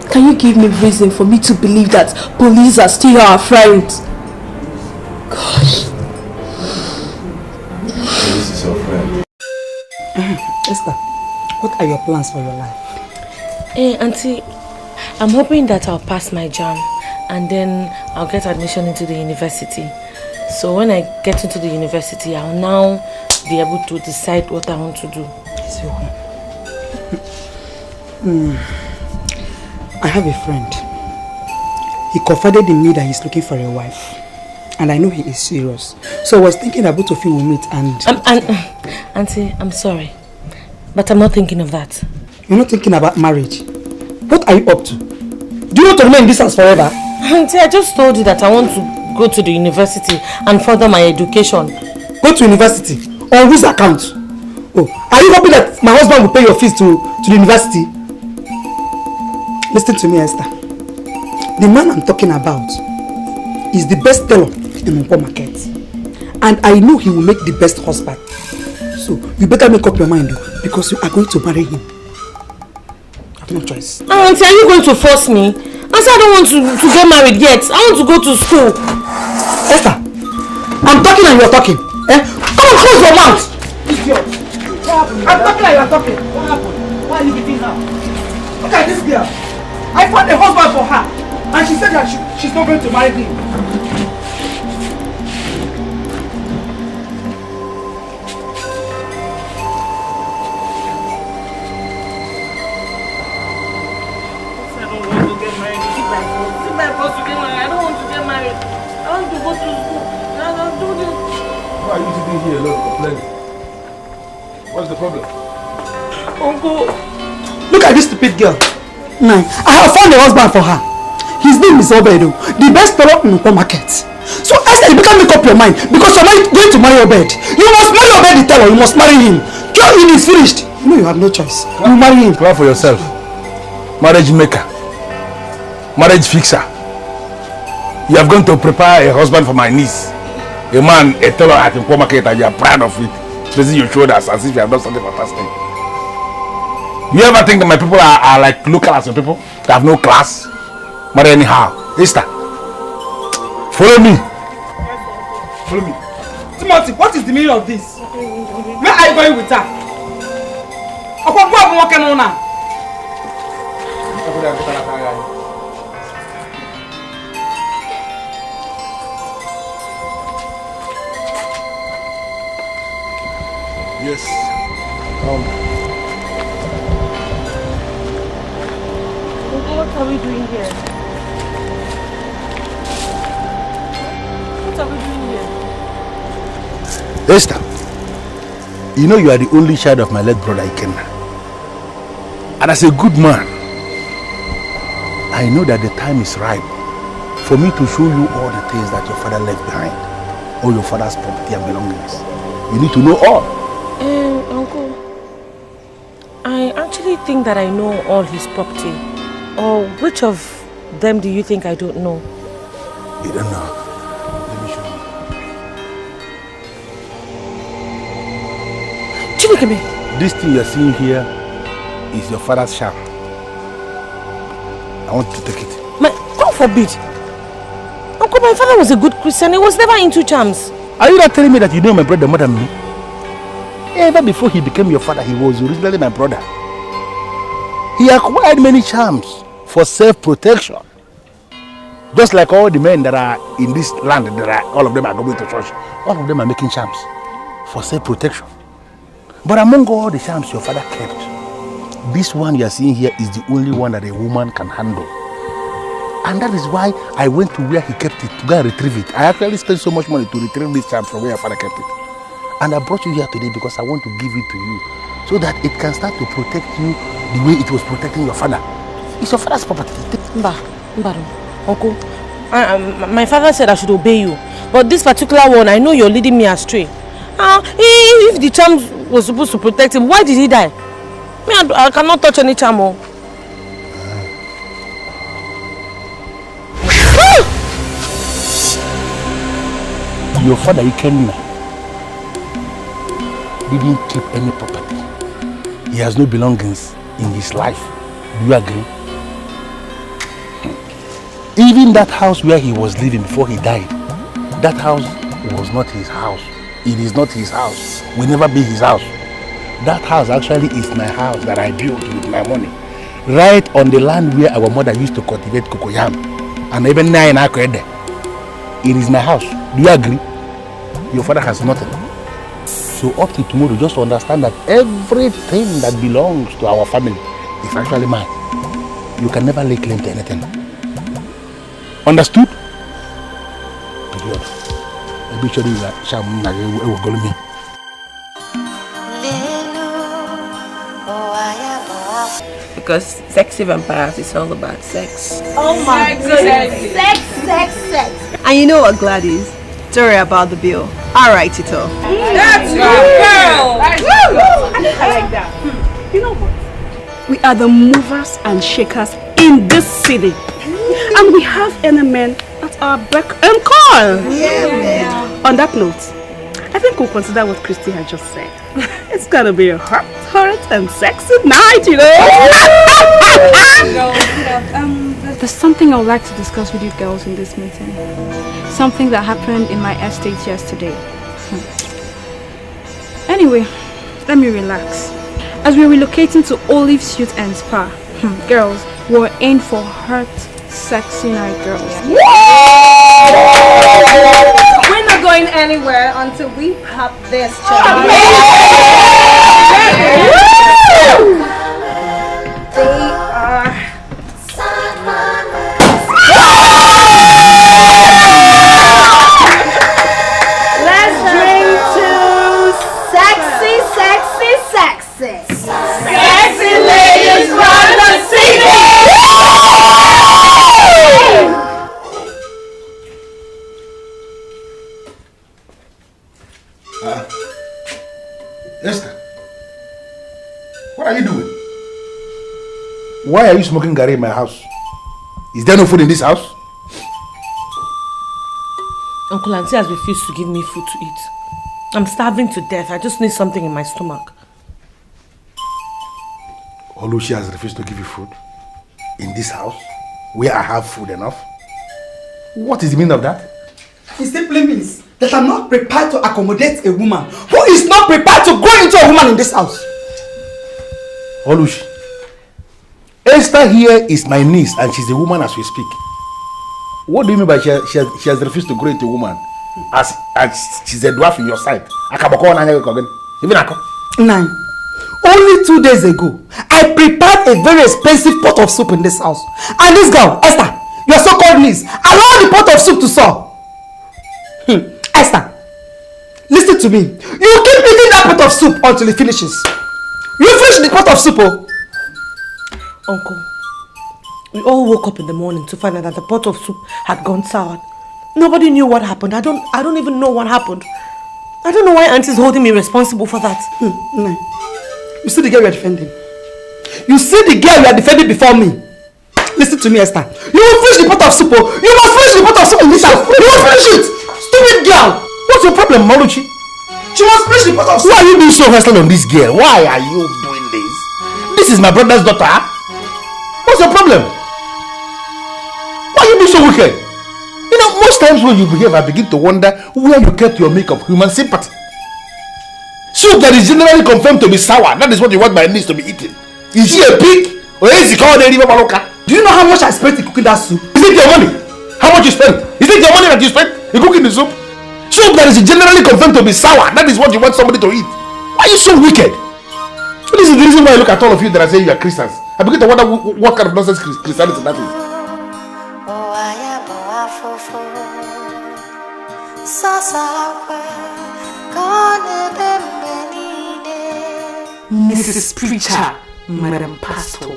can you give me reason for me to believe that police are still our friends? Gosh. This is your friend. Esther, what are your plans for your life? Hey, Auntie, I'm hoping that I'll pass my JAM and then I'll get admission into the university. So when I get into the university, I'll now be able to decide what I want to do. I have a friend. He confided in me that he's looking for a wife. And I know he is serious. So I was thinking about if we will meet and... Auntie, I'm sorry. But I'm not thinking of that. You're not thinking about marriage? What are you up to? Do you want to remain in this house forever? Auntie, I just told you that I want to go to the university and further my education. Go to university? On whose account? Oh, are you hoping that my husband will pay your fees to the university? Listen to me, Esther. The man I'm talking about is the best tailor in Mpo Market. And I know he will make the best husband. So, you better make up your mind because you are going to marry him. I have no choice. Auntie, are you going to force me? I said I don't want to get married yet. I want to go to school. Esther, I'm talking and you're talking. Eh? Come on, close your mouth! Idiot. I'm talking and you're talking. What happened? Why are you beating her? Look at this girl. I found a husband for her. And she said that she's not going to marry him. Here alone complaining. What's the problem? Uncle, look at this stupid girl. I have found a husband for her. His name is Obedo, the best fellow in the market. So Esther, you better make up your mind because you're not going to marry Obed. You must marry Obed the teller. You must marry him. Your in is finished. No, you have no choice. You marry him. Clap for yourself. Marriage maker. Marriage fixer. You have gone to prepare a husband for my niece. A man, a teller at the market, and you are proud of it. Raising your shoulders as if you have done something fantastic. You ever think that my people are like local as your people? They have no class? Marry anyhow. Esther, follow me. Follow me. Timothy, what is the meaning of this? Where are you going with her? Yes. What are we doing here? What are we doing here? Esther, you know you are the only child of my late brother Ikenna. And as a good man, I know that the time is ripe for me to show you all the things that your father left behind. All your father's property and belongings. You need to know all. Uncle, think that I know all his property? Or which of them do you think I don't know? You don't know. Let me show you. Chinekeme! This thing you're seeing here is your father's charm. I want you to take it. God forbid. Uncle, my father was a good Christian. He was never into charms. Are you not telling me that you know my brother more than me? Even before he became your father, he was originally my brother. He acquired many charms for self-protection. Just like all the men that are in this land, all of them are going to church. All of them are making charms for self-protection. But among all the charms your father kept, this one you are seeing here is the only one that a woman can handle. And that is why I went to where he kept it to go and retrieve it. I actually spent so much money to retrieve this charm from where your father kept it. And I brought you here today because I want to give it to you so that it can start to protect you the way it was protecting your father. It's your father's property. Uncle, my father said I should obey you. But this particular one, I know you're leading me astray. If the charm was supposed to protect him, why did he die? Me, I cannot touch any charm. Your father, Ikenna, didn't keep any property. He has no belongings in his life. Do you agree? Even that house where he was living before he died, that house was not his house. It is not his house. Will never be his house. That house actually is my house that I built with my money. Right on the land where our mother used to cultivate cocoyam. And even now in Akwede. It is my house. Do you agree? Your father has nothing. So up to tomorrow, just understand that everything that belongs to our family is actually mine. You can never lay claim to anything. Understood? Good. I'll be sure you will call me. Because sexy vampires is all about sex. Oh my goodness. Sex, sex, sex. And you know what, Gladys? Don't worry about the bill. I'll write it all. That's good, girl. I like that. You know what? We are the movers and shakers in this city. And we have any men at our beck and call. Yeah. On that note, I think we'll consider what Christy had just said. It's gonna be a hot and sexy night, you know. There's something I would like to discuss with you girls in this meeting. Something that happened in my estate yesterday. Anyway, let me relax. As we're relocating to Olive's Youth and Spa, girls, we're in for hot, sexy night, girls. We're not going anywhere until we pop this challenge. They are. Let's drink to sexy, sexy, sexy. Sexy ladies from the city. Esther, what are you doing? Why are you smoking Gary in my house? Is there no food in this house? Uncle Auntie has refused to give me food to eat. I'm starving to death. I just need something in my stomach. Oluchi has refused to give you food in this house where I have food enough. What is the meaning of that? It simply means that I'm not prepared to accommodate a woman who is not prepared to grow into a woman in this house. Oluchi, Esther here is my niece and she's a woman as we speak. What do you mean by she has refused to grow into a woman as she's a dwarf in your sight? Nine. Only 2 days ago, I prepared a very expensive pot of soup in this house. And this girl, Esther, your so-called niece, allowed the pot of soup to sour. Esther, listen to me. You keep eating that pot of soup until it finishes. You finish the pot of soup, oh. Uncle, we all woke up in the morning to find out that the pot of soup had gone sour. Nobody knew what happened. I don't even know what happened. I don't know why Auntie's holding me responsible for that. No. You see the girl you're defending. You see the girl you are defending before me. Listen to me, Esther. You will finish the pot of soup. You must finish the pot of soup in this house. You will finish it. Stupid girl. What's your problem, Maruchi? She must finish the pot of soup. Why are you being so hostile on this girl? Why are you doing this? This is my brother's daughter. What's your problem? Why are you being so wicked? You know, most times when you behave, I begin to wonder where you kept your make of human sympathy. Soup that is generally confirmed to be sour, that is what you want my niece to be eating. Is she a pig? Or is he called a river Maroka? Do you know how much I spent in cooking that soup? Is it your money? How much you spent? Is it your money that you spent in cooking the soup? Soup that is generally confirmed to be sour, that is what you want somebody to eat. Why are you so wicked? This is the reason why I look at all of you that I say you are Christians. I begin to wonder what kind of nonsense Christianity that is. Mrs. Preacher, Madam Pastor,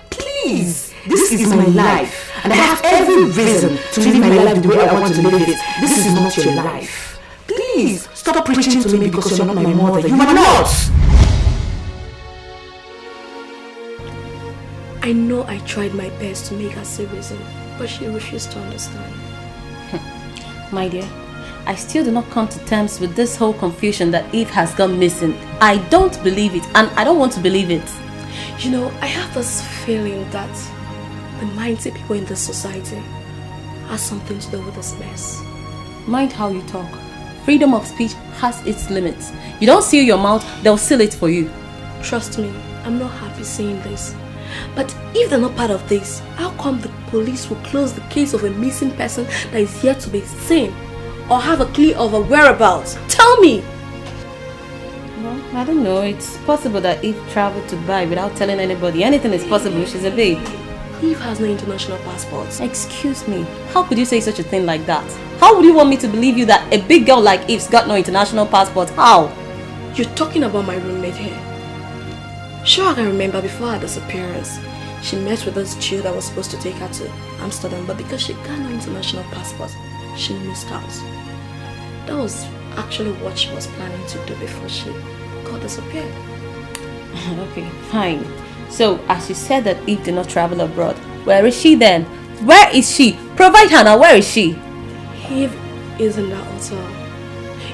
please, this is my life, and I have every reason to live my life the way I want to live it. This is not your life. Please, stop preaching to me because you're not my mother. You are not! I know I tried my best to make her see reason, but she refused to understand. My dear, I still do not come to terms with this whole confusion that Eve has gone missing. I don't believe it, and I don't want to believe it. You know, I have this feeling that the mindset people in this society has something to do with this mess. Mind how you talk. Freedom of speech has its limits. You don't seal your mouth, they'll seal it for you. Trust me, I'm not happy saying this. But if they're not part of this, how come the police will close the case of a missing person that is yet to be seen? Or have a clue of her whereabouts? Tell me! Well, I don't know. It's possible that Eve traveled to Dubai without telling anybody. Anything is possible. She's a babe. Eve has no international passports. Excuse me. How could you say such a thing like that? How would you want me to believe you that a big girl like Eve's got no international passport? How? You're talking about my roommate here. Sure, I can remember before her disappearance, she met with this Jew that was supposed to take her to Amsterdam, but because she got no international passport, she missed out. That was actually what she was planning to do before she got disappeared. Okay, fine. So, as you said that Eve did not travel abroad, where is she then? Where is she? Provide her now, where is she? Eve is in that hotel.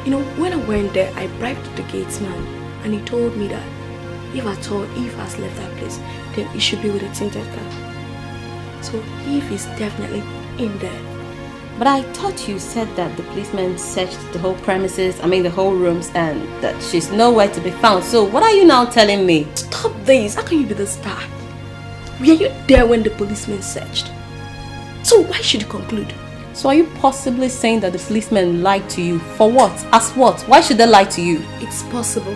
You know, when I went there, I bribed the gatesman and he told me that if at all Eve has left that place, then it should be with a tinted car. So Eve is definitely in there. But I thought you said that the policemen searched the whole premises, the whole rooms, and that she's nowhere to be found. So what are you now telling me? Stop this! How can you be this dark? Were you there when the policemen searched? So why should you conclude? So are you possibly saying that the policemen lied to you? For what? As what? Why should they lie to you? It's possible.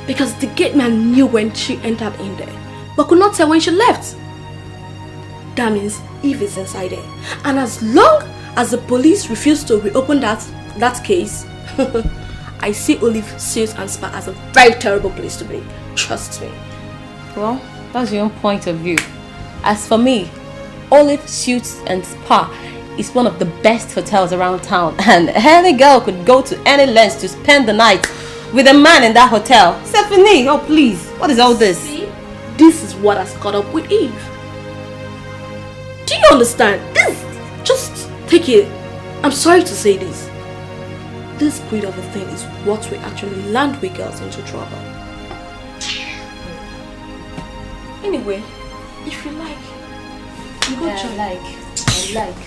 Because the gate man knew when she entered in there, but could not tell when she left. That means Eve is inside there. And as long as the police refuse to reopen that case, I see Olive Suits and Spa as a very terrible place to be. Trust me. Well, that's your own point of view. As for me, Olive Suits and Spa is one of the best hotels around town, and any girl could go to any lengths to spend the night with a man in that hotel. Stephanie, oh please, what is all this? See? This is what has caught up with Eve. Do you understand? This, just take it. I'm sorry to say this. This greed of a thing is what will actually land we girls into trouble. Anyway, if you like, you go join. I like.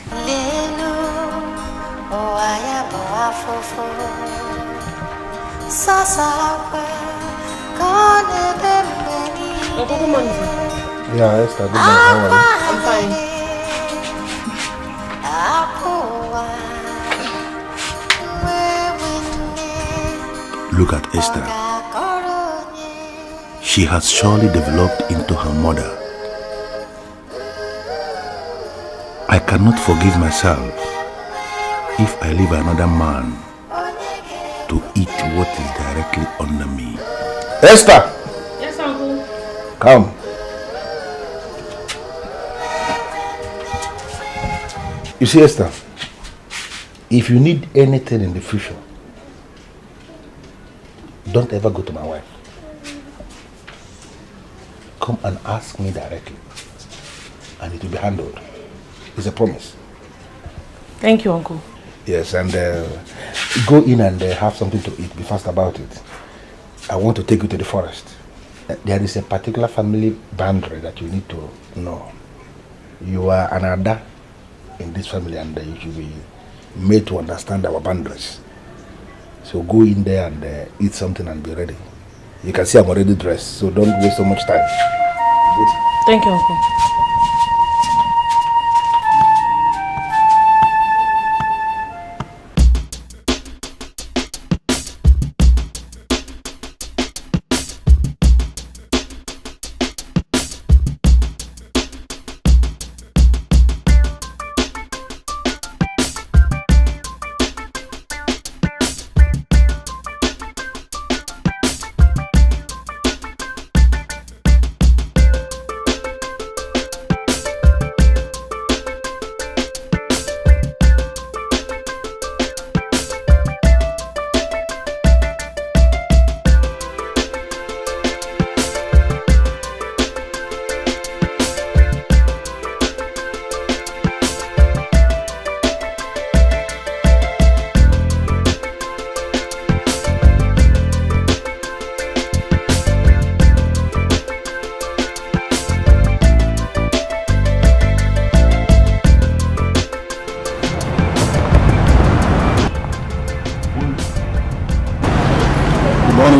Yeah, Esther, good night. How are you? I'm fine. Look at Esther. She has surely developed into her mother. I cannot forgive myself if I leave another man to eat what is directly under me. Esther! Yes, Uncle. Come. You see, Esther, if you need anything in the future, don't ever go to my wife. come and ask me directly. And it will be handled. It's a promise. Thank you, Uncle. Yes, and go in and have something to eat. Be fast about it. I want to take you to the forest. There is a particular family boundary that you need to know. You are an Ada in this family, and you should be made to understand our boundaries. So go in there and eat something and be ready. You can see I'm already dressed, so don't waste so much time. Good. Thank you, Uncle.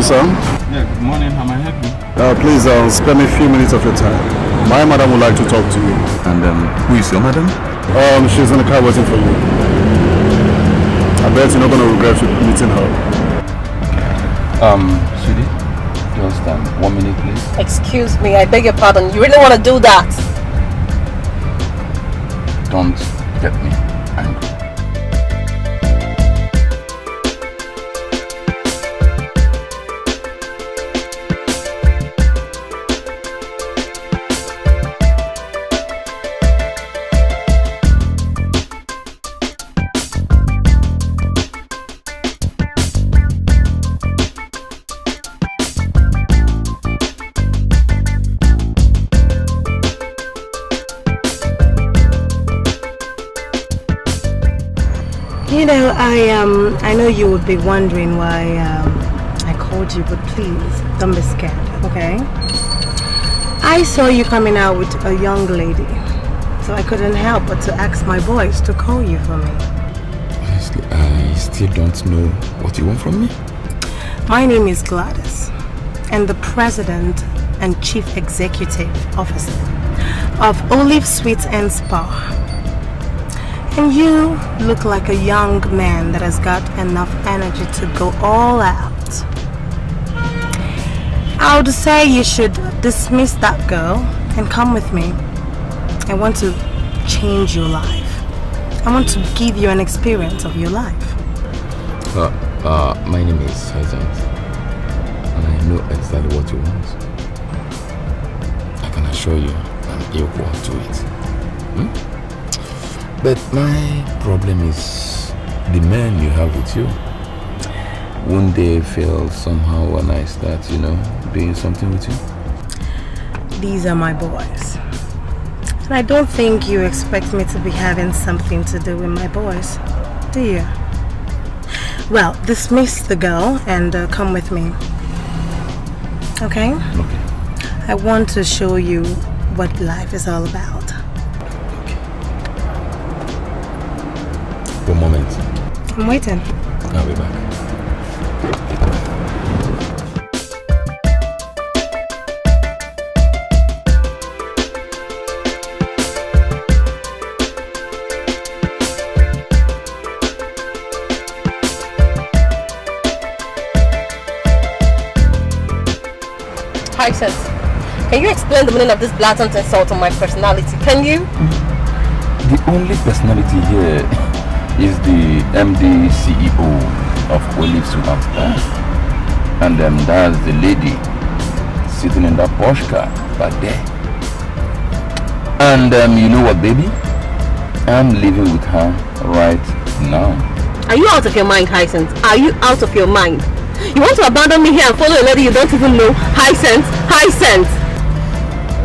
Sir? Yeah, good morning. How may I help you? Please spare me a few minutes of your time. My madam would like to talk to you. And who is your madam? She's in the car waiting for you. I bet you're not going to regret meeting her. Sweetie, just 1 minute, please. Excuse me, I beg your pardon. You really want to do that? Don't get me angry. You know, I know you would be wondering why I called you, but please, don't be scared, okay? I saw you coming out with a young lady, so I couldn't help but to ask my boys to call you for me. Honestly, I still don't know what you want from me. My name is Gladys, and the President and Chief Executive Officer of Olive Sweets and Spa. And you look like a young man that has got enough energy to go all out. I would say you should dismiss that girl and come with me. I want to change your life. I want to give you an experience of your life. My name is Sergeant, and I know exactly what you want. I can assure you I'm equal to it. But my problem is the men you have with you. Won't they feel somehow when I start, doing something with you? These are my boys. And I don't think you expect me to be having something to do with my boys, do you? Well, dismiss the girl and come with me. Okay? Okay. I want to show you what life is all about. 1 moment. I'm waiting. I'll be back. Hi, Sense. Can you explain the meaning of this blatant insult on my personality? Can you? The only personality here is the MD CEO of Olive Sweets and Spa. And that's the lady sitting in that Porsche car back there. And you know what, baby? I'm living with her right now. Are you out of your mind, Hyacinth? Are you out of your mind? You want to abandon me here and follow a lady you don't even know? Hyacinth! Hyacinth!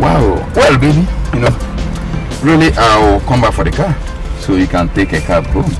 Wow. Well, baby, you know, really, I'll come back for the car so you can take a cab home.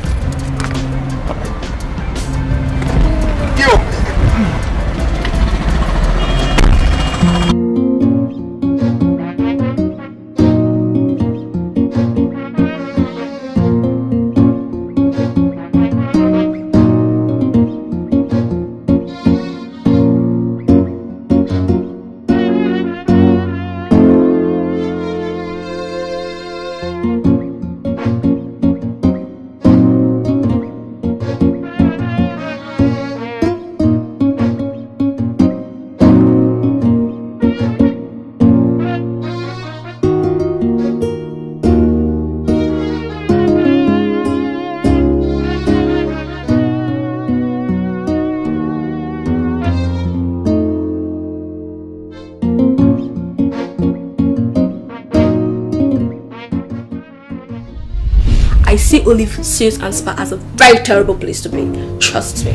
I see Olive Suits and Spa as a very terrible place to be. Trust me.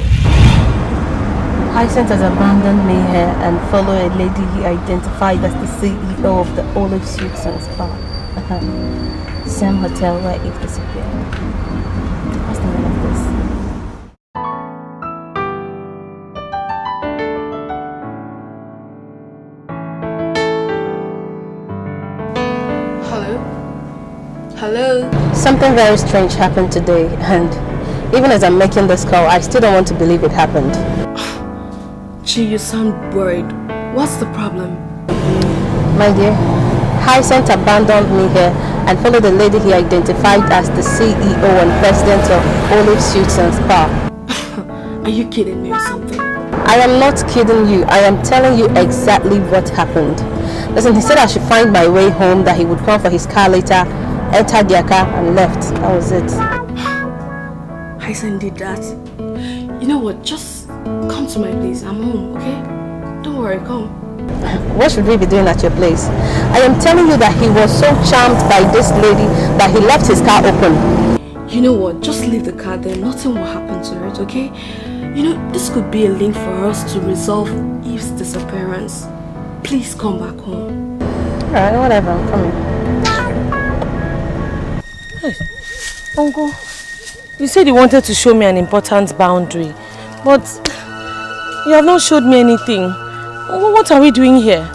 Hyacinth has abandoned me here and followed a lady he identified as the CEO of the Olive Suits and Spa. Same hotel where Eve disappeared. What's the meaning of this? Hello? Something very strange happened today, and even as I'm making this call, I still don't want to believe it happened. Gee, you sound worried. What's the problem? My dear, Hyacinth abandoned me here and followed the lady he identified as the CEO and president of Olive Suits and Spa. Are you kidding me or something? I am not kidding you. I am telling you exactly what happened. Listen, he said I should find my way home, that he would come for his car later, entered their car and left. That was it. Hyacinth did that. You know what? Just come to my place. I'm home, okay? Don't worry, come. What should we be doing at your place? I am telling you that he was so charmed by this lady that he left his car open. You know what? Just leave the car there. Nothing will happen to it, okay? You know, this could be a link for us to resolve Eve's disappearance. Please come back home. Alright, whatever. I'm coming. Hey, Uncle, you said you wanted to show me an important boundary, but you have not showed me anything. What are we doing here?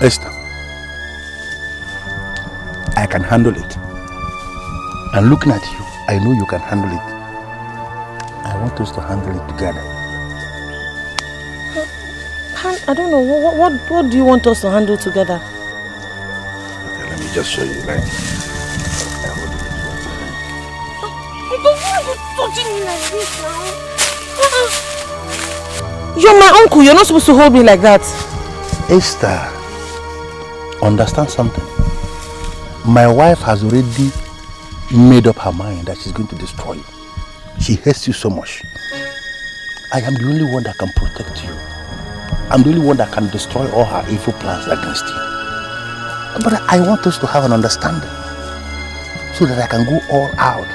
Esther, I can handle it. And looking at you, I know you can handle it. I want us to handle it together. I don't know. What do you want us to handle together? Okay, let me just show you. Like, Why are you touching me like this now? You're my uncle. You're not supposed to hold me like that. Esther, understand something. My wife has already made up her mind that she's going to destroy you. She hates you so much. I am the only one that can protect you. I'm the only one that can destroy all her evil plans against you. But I want us to have an understanding so that I can go all out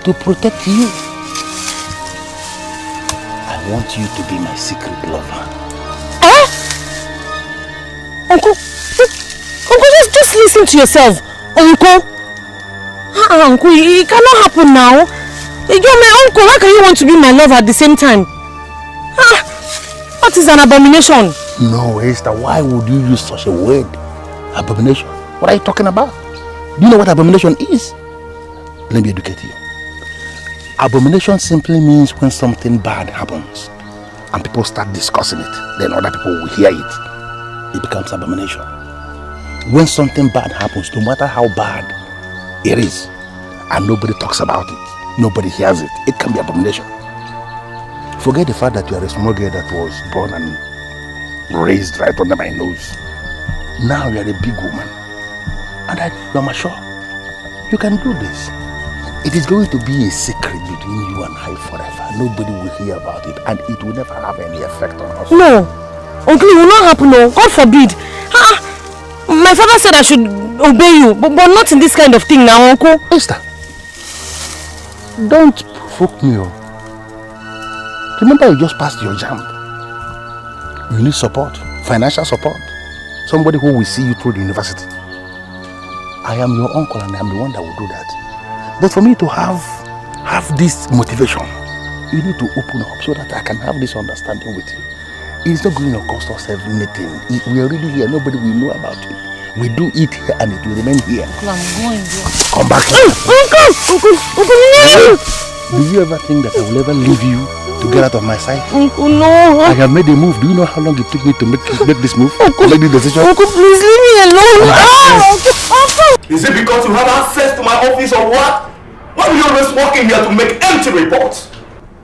to protect you. I want you to be my secret lover. Uncle, just listen to yourself. Uncle, Uncle, it cannot happen now. You're my uncle. How can you want to be my lover at the same time? What is an abomination? No, Esther, why would you use such a word? Abomination? What are you talking about? Do you know what abomination is? Let me educate you. Abomination simply means when something bad happens and people start discussing it, then other people will hear it. It becomes abomination. When something bad happens, no matter how bad it is, and nobody talks about it, nobody hears it, it can be abomination. Forget the fact that you are a small girl that was born and raised right under my nose. Now you are a big woman, and you are mature. You can do this. It is going to be a secret between you and I forever. Nobody will hear about it, and it will never have any effect on us. No, Uncle, it will not happen. No, God forbid. My father said I should obey you, but not in this kind of thing now, Uncle. Esther, don't provoke me. Remember, you just passed your jam. You need support, financial support. somebody who will see you through the university. I am your uncle and I am the one that will do that. But for me to have this motivation, you need to open up so that I can have this understanding with you. It's not going to cost us anything. We are really here. Nobody will know about it. We do it here and it will remain here. Uncle, I'm going. Come back here. Uncle, no! Do you ever think that I will ever leave you to get out of my sight? Uncle, no! I have made a move. Do you know how long it took me to make this move? Uncle, make this decision? Uncle, please leave me alone! Uncle! Is it because you have access to my office or what? Why do you always walk in here to make empty reports?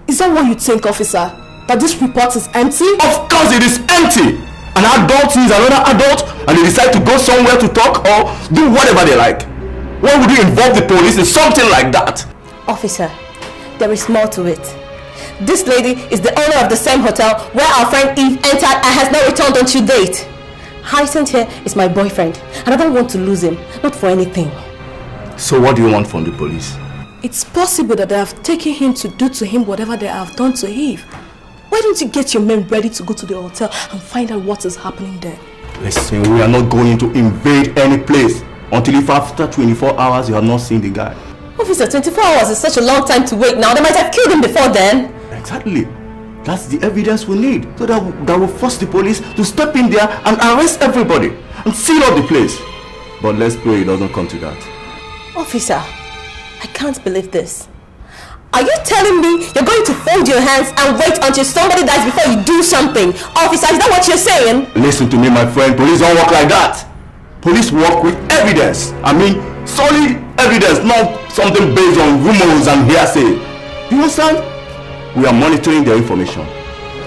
Is that what you think, officer? That this report is empty? Of course it is empty! An adult sees another adult and they decide to go somewhere to talk or do whatever they like. Why would you involve the police in something like that? Officer, there is more to it. This lady is the owner of the same hotel where our friend Eve entered and has not returned until date. Hyacinth here is my boyfriend and I don't want to lose him, not for anything. So what do you want from the police? It's possible that they have taken him to do to him whatever they have done to Eve. Why don't you get your men ready to go to the hotel and find out what is happening there? Listen, we are not going to invade any place until if after 24 hours you have not seen the guy. Officer, 24 hours is such a long time to wait now. They might have killed him before then. Exactly. That's the evidence we need. So that will force the police to step in there and arrest everybody and seal up the place. But let's pray it doesn't come to that. Officer, I can't believe this. Are you telling me you're going to fold your hands and wait until somebody dies before you do something? Officer, is that what you're saying? Listen to me, my friend. Police don't work like that. Police work with evidence. I mean, solid evidence, not something based on rumors and hearsay. You understand? We are monitoring their information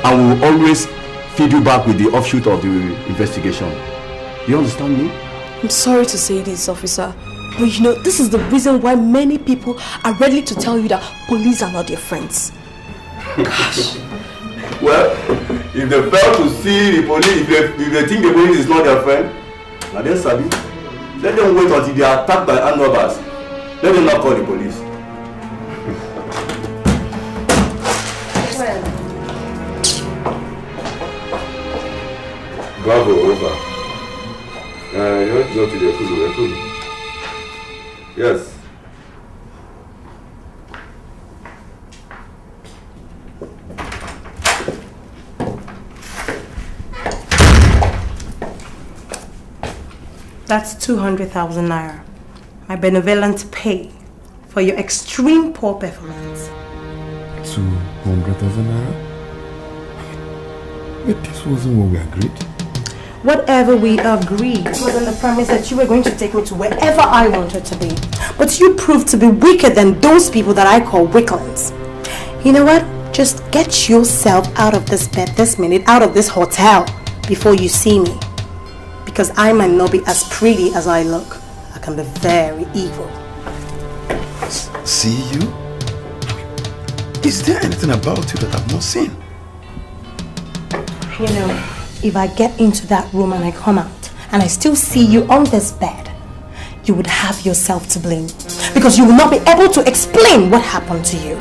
and we will always feed you back with the offshoot of the investigation. You understand me? I'm sorry to say this, officer. But you know, this is the reason why many people are ready to tell you that police are not your friends. Gosh. Well, if they fail to see the police, if they think the police is not their friend, now then, Sabi, let them wait until they are attacked by armed robbers. Let them not call the police. Bravo, over. You want to go to the food? Yes. That's 200,000 naira. My benevolent pay for your extreme poor performance. 200,000 naira? But this wasn't what we agreed. Whatever we agreed was on the premise that you were going to take me to wherever I wanted to be. But you proved to be weaker than those people that I call weaklings. You know what? Just get yourself out of this bed this minute, out of this hotel, before you see me. Because I might not be as pretty as I look. I can be very evil. See you? Is there anything about you that I've not seen? You know, if I get into that room and I come out and I still see you on this bed, you would have yourself to blame because you will not be able to explain what happened to you.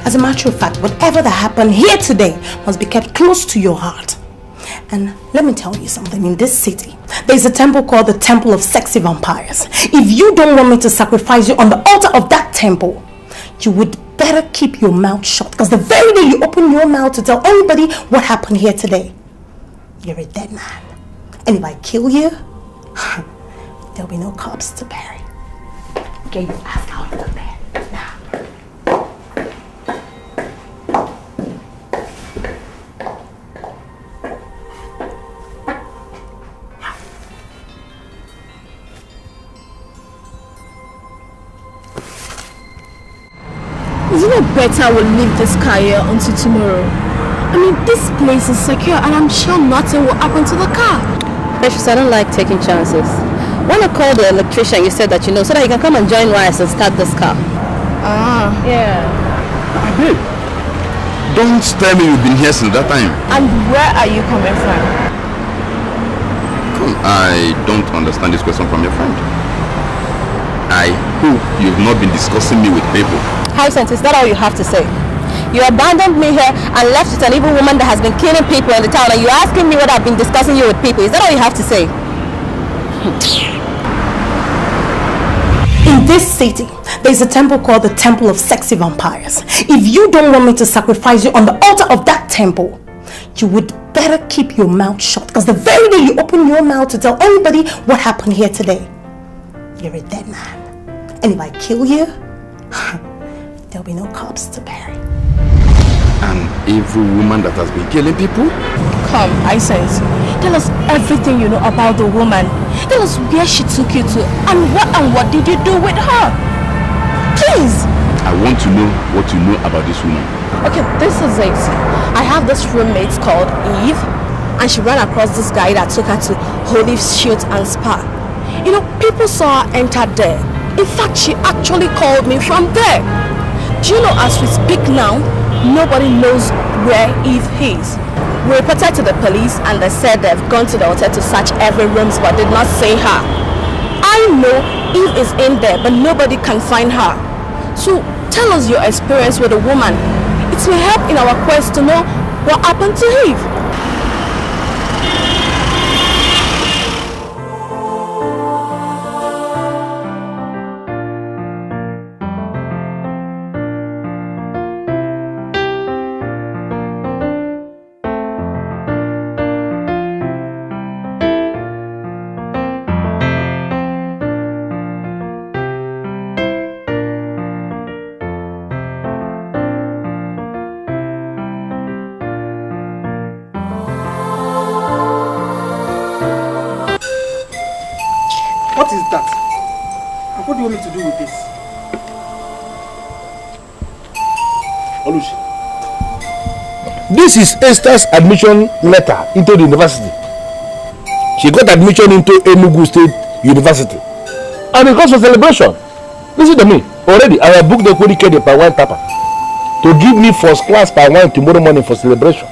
As a matter of fact, whatever that happened here today must be kept close to your heart. And let me tell you something, in this city, there is a temple called the Temple of Sexy Vampires. If you don't want me to sacrifice you on the altar of that temple, you would better keep your mouth shut because the very day you open your mouth to tell anybody what happened here today, you're a dead man. And if I kill you, there'll be no corpse to bury. Get your ass out of the bed now. Isn't it better we leave this car here until tomorrow? I mean, this place is secure and I'm sure nothing will happen to the car. Precious, I don't like taking chances. When I called the electrician, you said that you know, so that you can come and join Rice and start this car. Ah. Yeah. Babe, don't tell me you've been here since that time. And where are you coming from? I don't understand this question from your friend. I hope you've not been discussing me with people. Hyacinth, is that all you have to say? You abandoned me here and left with an evil woman that has been killing people in the town and you're asking me what I've been discussing you with people. Is that all you have to say? In this city, there's a temple called the Temple of Sexy Vampires. If you don't want me to sacrifice you on the altar of that temple, you would better keep your mouth shut, because the very day you open your mouth to tell anybody what happened here today, you're a dead man. And if I kill you, there'll be no corpse to bury. An evil woman that has been killing people? Come, Isense. Tell us everything you know about the woman. Tell us where she took you to and what did you do with her? Please! I want to know what you know about this woman. Okay, this is it. I have this roommate called Eve, and she ran across this guy that took her to Holy Shoot and Spa. You know, people saw her enter there. In fact, she actually called me from there. Do you know, as we speak now, nobody knows where Eve is. We reported to the police and they said they've gone to the hotel to search every room but did not see her. I know Eve is in there, but nobody can find her. So tell us your experience with the woman. It will help in our quest to know what happened to Eve. What is that? And what do you want me to do with this? Olushi. This is Esther's admission letter into the university. She got admission into Enugu State University. And it comes for celebration. Listen to me. Already, I have booked the Kodikede per one tapa to give me first class per one tomorrow morning for celebration.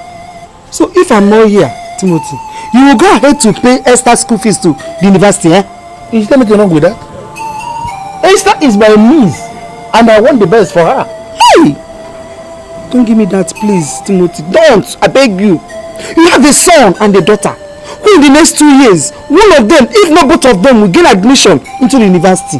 So if I'm not here, Timothy, you will go ahead to pay Esther's school fees to the university, eh? Is there anything wrong with that? Esther is my niece and I want the best for her. Hey! Don't give me that, please, Timothy. Don't! I beg you. You have a son and a daughter who in the next 2 years, one of them, if not both of them, will gain admission into the university.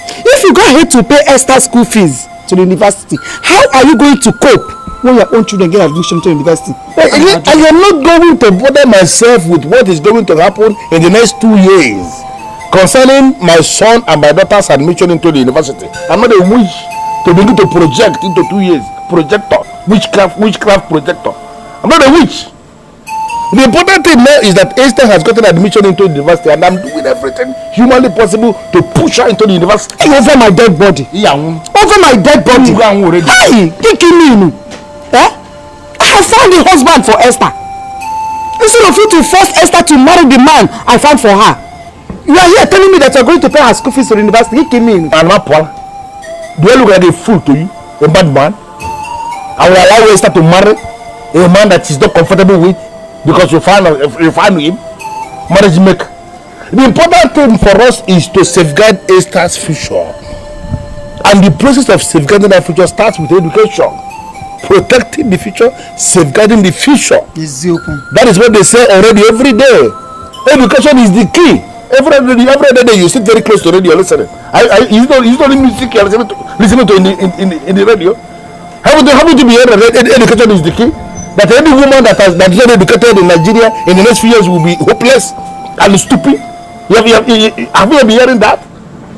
If you go ahead to pay Esther's school fees to the university, how are you going to cope when your own children get admission to the university? I am not going to bother myself with what is going to happen in the next 2 years concerning my son and my daughter's admission into the university. I'm not a wish to begin to project into 2 years. Projector, witchcraft projector. I'm not a witch. The important thing now is that Esther has gotten admission into the university and I'm doing everything humanly possible to push her into the university. Hey, over my dead body. Yeah. Over my dead body. Hey, kicking me. Eh? I have found a husband for Esther. Instead of you to force Esther to marry the man I found for her, you are here telling me that you are going to pay her school fees to the university. Kicking me. And my Paul, do I look like a fool to you? A bad man? I will allow Esther to marry a man that she's not comfortable with because you find him marriage maker. The important thing for us is to safeguard Esther's future, and the process of safeguarding that future starts with education. Protecting the future, safeguarding the future. That is what they say already every day. Education is the key. Every day you sit very close to radio listening. Is not music you are listening to in the radio. Haven't you be heard that education is the key? That any woman that is not educated in Nigeria in the next few years will be hopeless and stupid. Have you been hearing that?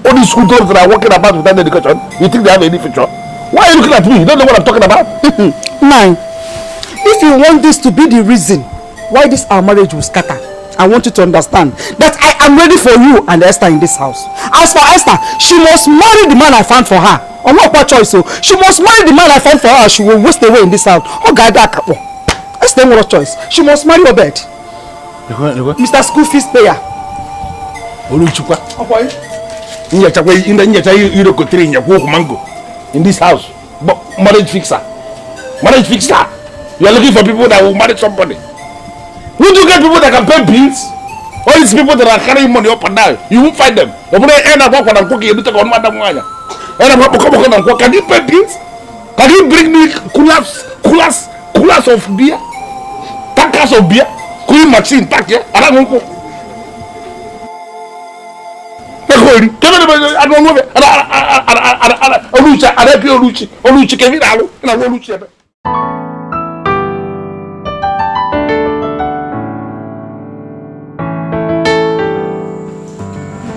All these schoolgirls that are walking about without education, you think they have any future? Why are you looking at me? You don't know what I'm talking about? Man, if you want this to be the reason why this our marriage will scatter, I want you to understand that I am ready for you and Esther in this house. As for Esther, she must marry the man I found for her. I'm not what choice, so she must marry the man I found for her. She will waste away in this house. Oh God, Esther, what choice? She must marry Obed. Mr. School fees payer. In this house, but marriage fixer. Marriage fixer. You are looking for people that will marry somebody. Who do you get people that can pay bills? All these people that are carrying money up and down, you won't find them. Can you pay bills? Can you bring me coolers of beer? Tankers of beer? Cooling machine, tank, yeah?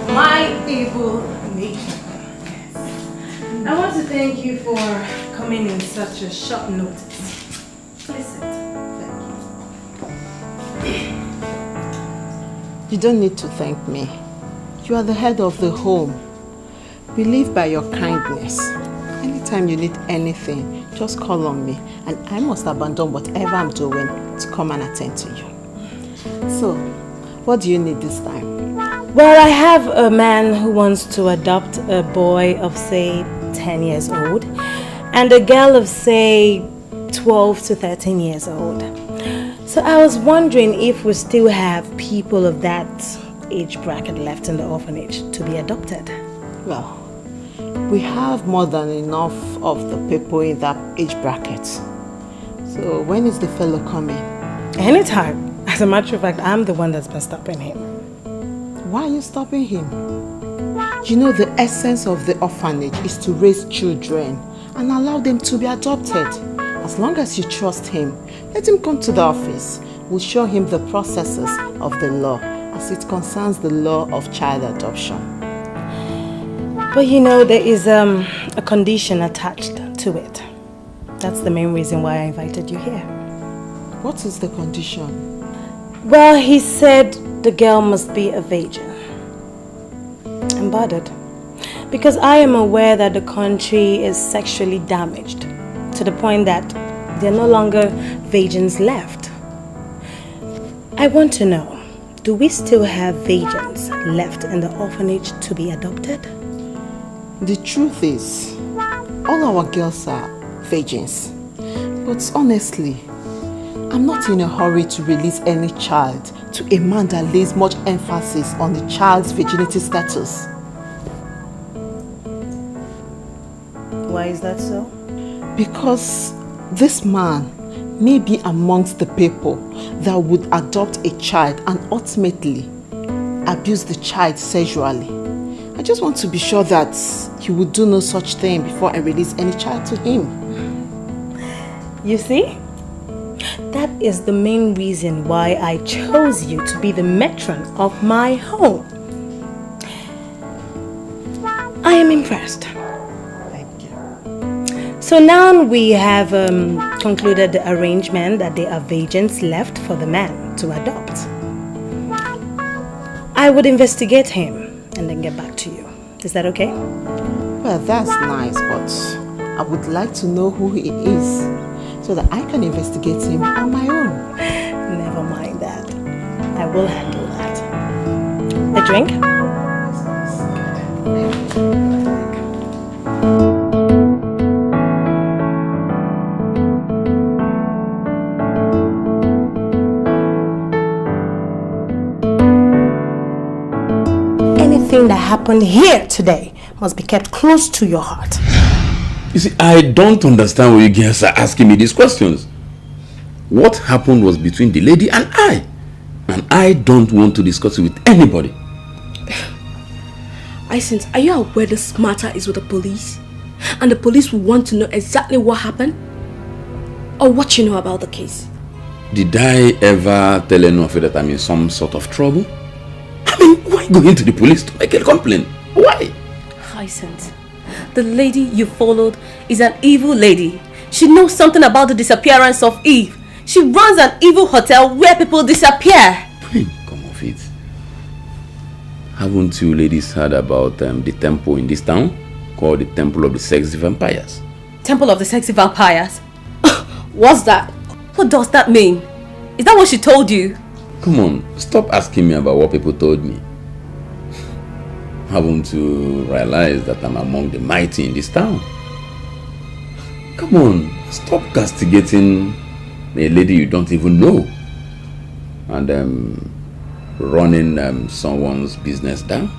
My able nature. I want to thank you for coming in such a short notice. Please sit. You don't need to thank me. You are the head of the home. We live by your kindness. Anytime you need anything, just call on me and I must abandon whatever I'm doing to come and attend to you. So, what do you need this time? Well, I have a man who wants to adopt a boy of, say, 10 years old and a girl of, say, 12 to 13 years old. So I was wondering if we still have people of that age bracket left in the orphanage to be adopted. Well, we have more than enough of the people in that age bracket. So when is the fellow coming? Anytime. As a matter of fact, I'm the one that's been stopping him. Why are you stopping him? You know, the essence of the orphanage is to raise children and allow them to be adopted. As long as you trust him, let him come to the office. We'll show him the processes of the law as it concerns the law of child adoption. But you know, there is a condition attached to it. That's the main reason why I invited you here. What is the condition? Well, he said the girl must be a virgin. I'm bothered. Because I am aware that the country is sexually damaged to the point that there are no longer virgins left. I want to know, do we still have virgins left in the orphanage to be adopted? The truth is, all our girls are virgins. But honestly, I'm not in a hurry to release any child to a man that lays much emphasis on the child's virginity status. Why is that so? Because this man may be amongst the people that would adopt a child and ultimately abuse the child sexually. I just want to be sure that he would do no such thing before I release any child to him. You see? That is the main reason why I chose you to be the matron of my home. I am impressed. Thank you. So now we have concluded the arrangement that there are virgins left for the man to adopt. I would investigate him and then get back to you. Is that okay? Well, that's nice, but I would like to know who he is so that I can investigate him on my own. Never mind that. I will handle that. A drink? Anything that happened here today must be kept close to your heart. You see, I don't understand why you girls are asking me these questions. What happened was between the lady and I don't want to discuss it with anybody. Isent, are you aware this matter is with the police? And the police will want to know exactly what happened? Or what you know about the case? Did I ever tell any of you that I'm in some sort of trouble? I mean, why go into the police to make a complaint? Why? Isent, the lady you followed is an evil lady. She knows something about the disappearance of Eve. She runs an evil hotel where people disappear. Come off it. Haven't you ladies heard about the temple in this town called the Temple of the Sexy Vampires? Temple of the Sexy Vampires? What's that? What does that mean? Is that what she told you? Come on, stop asking me about what people told me. Haven't you realized that I'm among the mighty in this town? Come on, stop castigating a lady you don't even know and running someone's business down.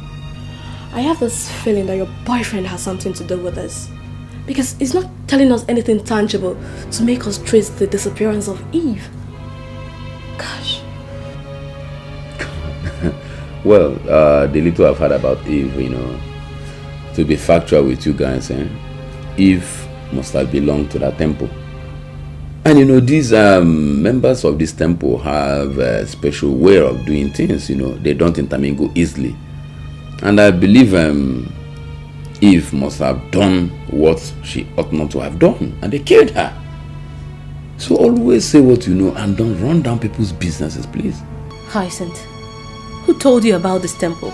I have this feeling that your boyfriend has something to do with this. Because he's not telling us anything tangible to make us trace the disappearance of Eve. Gosh. Well, the little I've heard about Eve, you know, to be factual with you guys, Eve must have belonged to that temple. And you know, these members of this temple have a special way of doing things, you know. They don't intermingle easily. And I believe Eve must have done what she ought not to have done. And they killed her. So always say what you know and don't run down people's businesses, please. Hyacinth, who told you about this temple?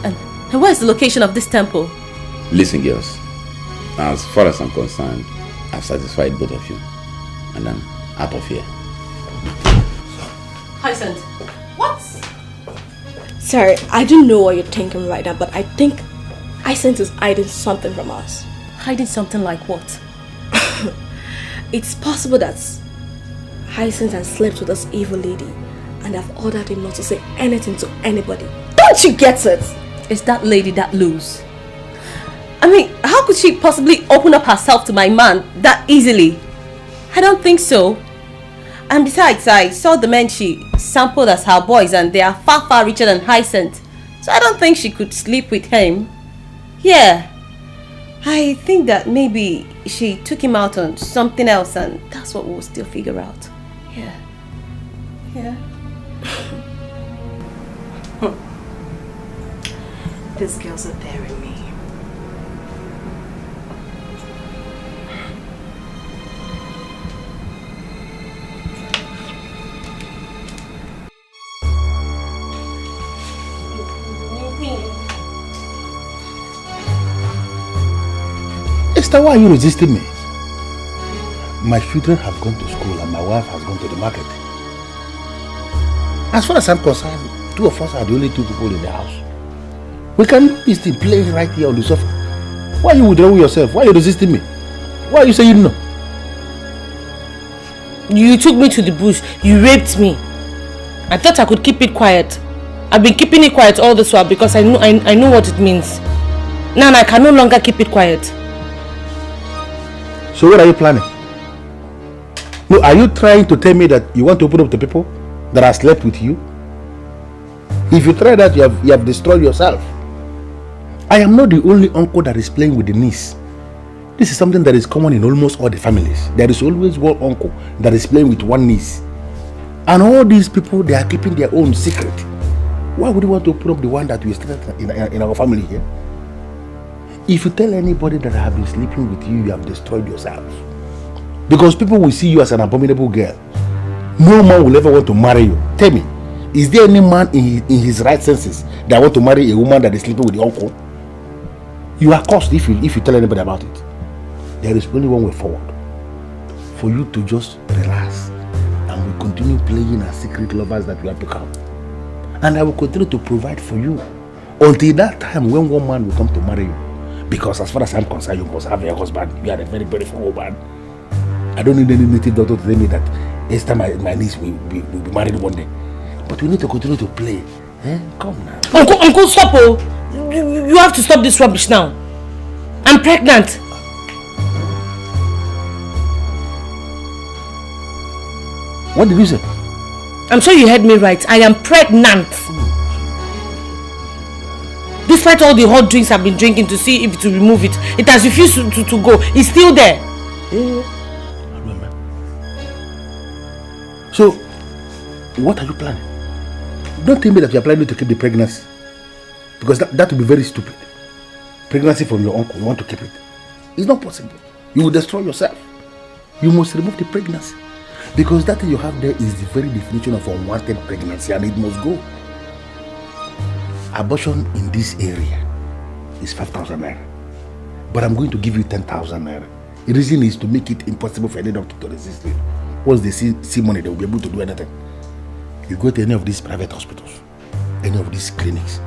And where's the location of this temple? Listen, girls. As far as I'm concerned, I've satisfied both of you. And I'm out of here. Hyacinth, what? Sorry, I don't know what you're thinking right now, but I think Hyacinth is hiding something from us. Hiding something like what? It's possible that Hyacinth has slept with this evil lady and have ordered him not to say anything to anybody. Don't you get it? Is that lady that loose? I mean, how could she possibly open up herself to my man that easily? I don't think so. And besides, I saw the men she sampled as her boys and they are far, far richer than Hyacinth. So I don't think she could sleep with him. Yeah. I think that maybe she took him out on something else and that's what we'll still figure out. Yeah. Yeah. These girls are daring me. Esther, why are you resisting me? My children have gone to school and my wife has gone to the market. As far as I'm concerned, two of us are the only two people in the house. We can do this thing playing right here on the sofa. Why are you withdrawing yourself? Why are you resisting me? Why are you saying no? You took me to the bush. You raped me. I thought I could keep it quiet. I've been keeping it quiet all this while because I know what it means. Now I can no longer keep it quiet. So what are you planning? No, are you trying to tell me that you want to open up to people that have slept with you? If you try that, you have destroyed yourself. I am not the only uncle that is playing with the niece. This is something that is common in almost all the families. There is always one uncle that is playing with one niece. And all these people, they are keeping their own secret. Why would you want to open up the one that we started in our family here? If you tell anybody that I have been sleeping with you, you have destroyed yourself. Because people will see you as an abominable girl. No man will ever want to marry you. Tell me, is there any man in his right senses that want to marry a woman that is sleeping with the uncle? You are cursed if you tell anybody about it. There is only one way forward. For you to just relax and we continue playing as secret lovers that we have become. And I will continue to provide for you until that time when one man will come to marry you. Because as far as I'm concerned, you must have a husband. You are a very beautiful woman. I don't need any native doctor to tell me that Esther, my niece, will be married one day. But we need to continue to play. Come now. Uncle, stop! You have to stop this rubbish now. I'm pregnant. What did you say? I'm sure you heard me right. I am pregnant. Despite all the hot drinks I've been drinking to see if to remove it, it has refused to go. It's still there. So, what are you planning? Don't tell me that you are planning to keep the pregnancy. Because that would be very stupid. Pregnancy from your uncle, you want to keep it. It's not possible. You will destroy yourself. You must remove the pregnancy. Because that thing you have there is the very definition of unwanted pregnancy and it must go. Abortion in this area is 5,000 naira. But I'm going to give you 10,000 naira. The reason is to make it impossible for any doctor to resist it. Once they see money, they will be able to do anything. You go to any of these private hospitals, any of these clinics.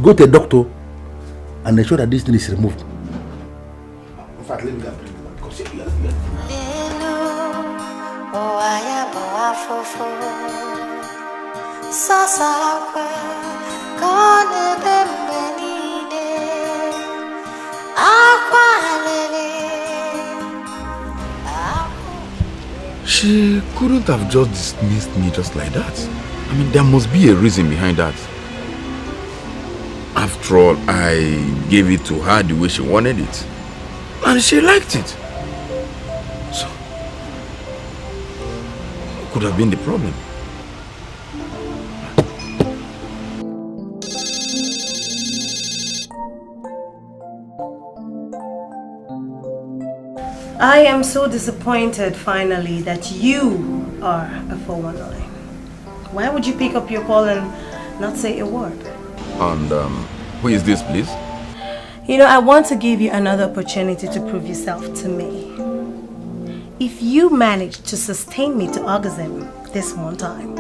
Go to a doctor and ensure that this thing is removed. In fact, let me go because you are She couldn't have just dismissed me just like that. I mean, there must be a reason behind that. After all, I gave it to her the way she wanted it. And she liked it. So, what could have been the problem? I am so disappointed finally that you are a 419. Why would you pick up your call and not say a word? And who is this, please? You know, I want to give you another opportunity to prove yourself to me. If you manage to sustain me to orgasm this one time,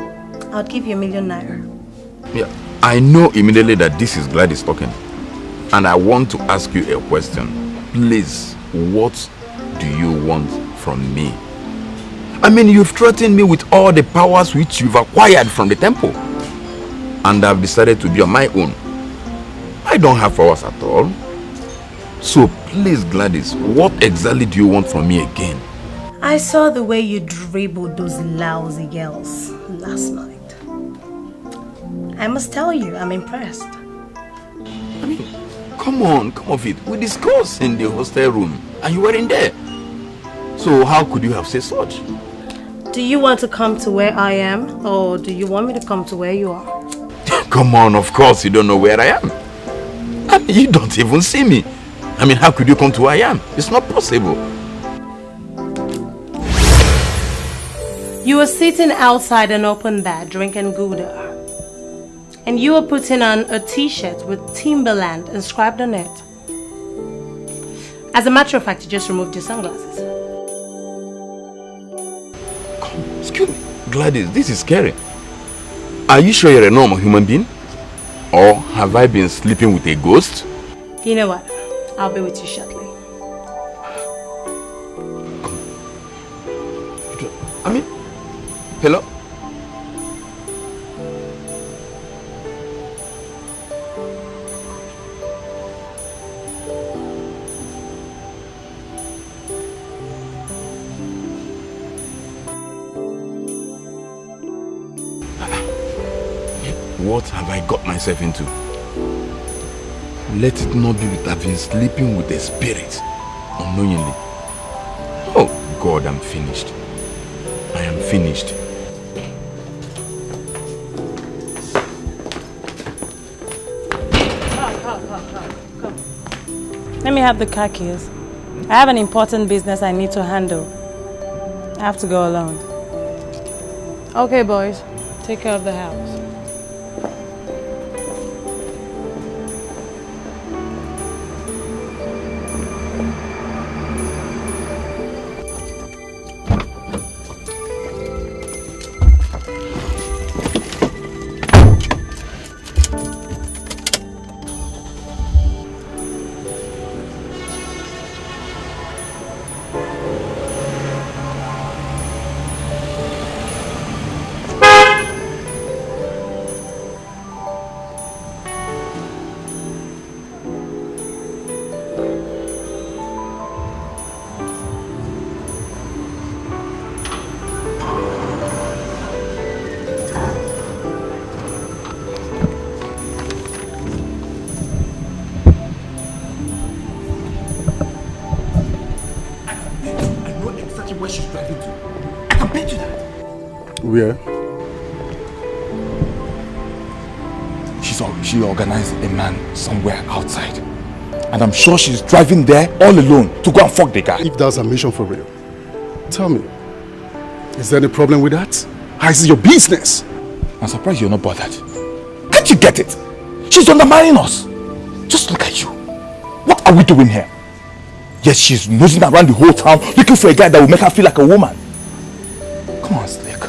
I'll give you ₦1,000,000 naira. Yeah, I know immediately that this is Gladys talking. And I want to ask you a question. Please, what do you want from me? I mean, you've threatened me with all the powers which you've acquired from the temple. And I've decided to be on my own. I don't have powers at all. So please, Gladys, what exactly do you want from me again? I saw the way you dribbled those lousy girls last night. I must tell you, I'm impressed. I mean, come on, Vit. We discussed in the hostel room and you weren't there. So how could you have said such? Do you want to come to where I am, or do you want me to come to where you are? Come on, of course you don't know where I am. I mean, you don't even see me. I mean, how could you come to where I am? It's not possible. You were sitting outside an open bar drinking Gouda. And you were putting on a t-shirt with Timberland inscribed on it. As a matter of fact, you just removed your sunglasses. Excuse me, Gladys, this is scary. Are you sure you're a normal human being? Or have I been sleeping with a ghost? You know what? I'll be with you shortly. I mean, hello? What have I got myself into? Let it not be that I've been sleeping with a spirit unknowingly. Oh God, I'm finished. I am finished. Come. Let me have the car keys. I have an important business I need to handle. I have to go alone. Okay, boys. Take care of the house. Where? She organized a man somewhere outside. And I'm sure she's driving there all alone to go and fuck the guy. If that's a mission for real, tell me, is there any problem with that? How is it your business? I'm surprised you're not bothered. Can't you get it? She's undermining us. Just look at you. What are we doing here? Yes, she's nosing around the whole town looking for a guy that will make her feel like a woman. Come on, Slick.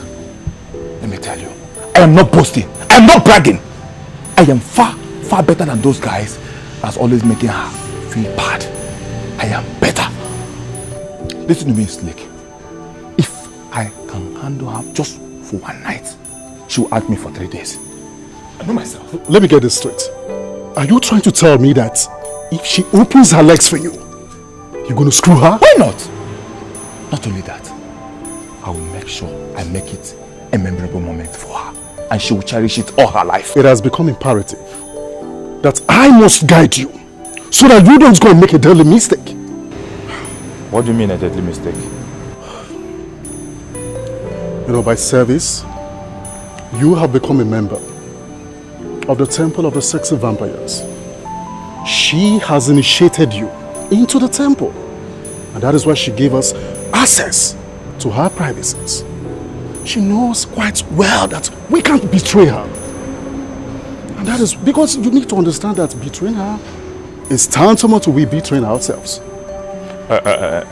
Let me tell you, I am not boasting. I am not bragging. I am far, far better than those guys that's always making her feel bad. I am better. Listen to me, Slick. If I can handle her just for one night, she will ask me for 3 days. I know myself. Let me get this straight. Are you trying to tell me that if she opens her legs for you, you're going to screw her? Why not? Not only that, I will make sure I make it a memorable moment for her. And she will cherish it all her life. It has become imperative that I must guide you so that you don't go and make a deadly mistake. What do you mean a deadly mistake? You know, by service, you have become a member of the temple of the sexy vampires. She has initiated you into the temple, and that is why she gave us access to her privacies. She knows quite well that we can't betray her. And that is because you need to understand that betraying her is tantamount to we betraying ourselves.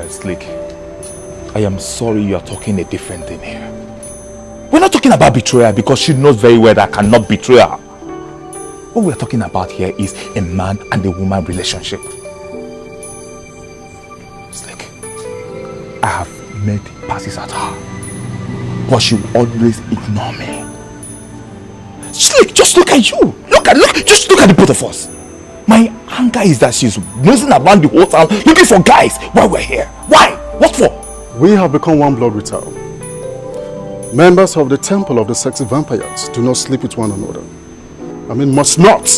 Slick, I am sorry you are talking a different thing here. We're not talking about betrayal because she knows very well that I cannot betray her. What we're talking about here is a man and a woman relationship. Slick, I have made passes at her, but she will always ignore me. Slick, just look at you. Just look at the both of us. My anger is that she's nosing around the whole town looking for guys while we're here. Why? What for? We have become one blood with her. Members of the temple of the sexy vampires do not sleep with one another. I mean, must not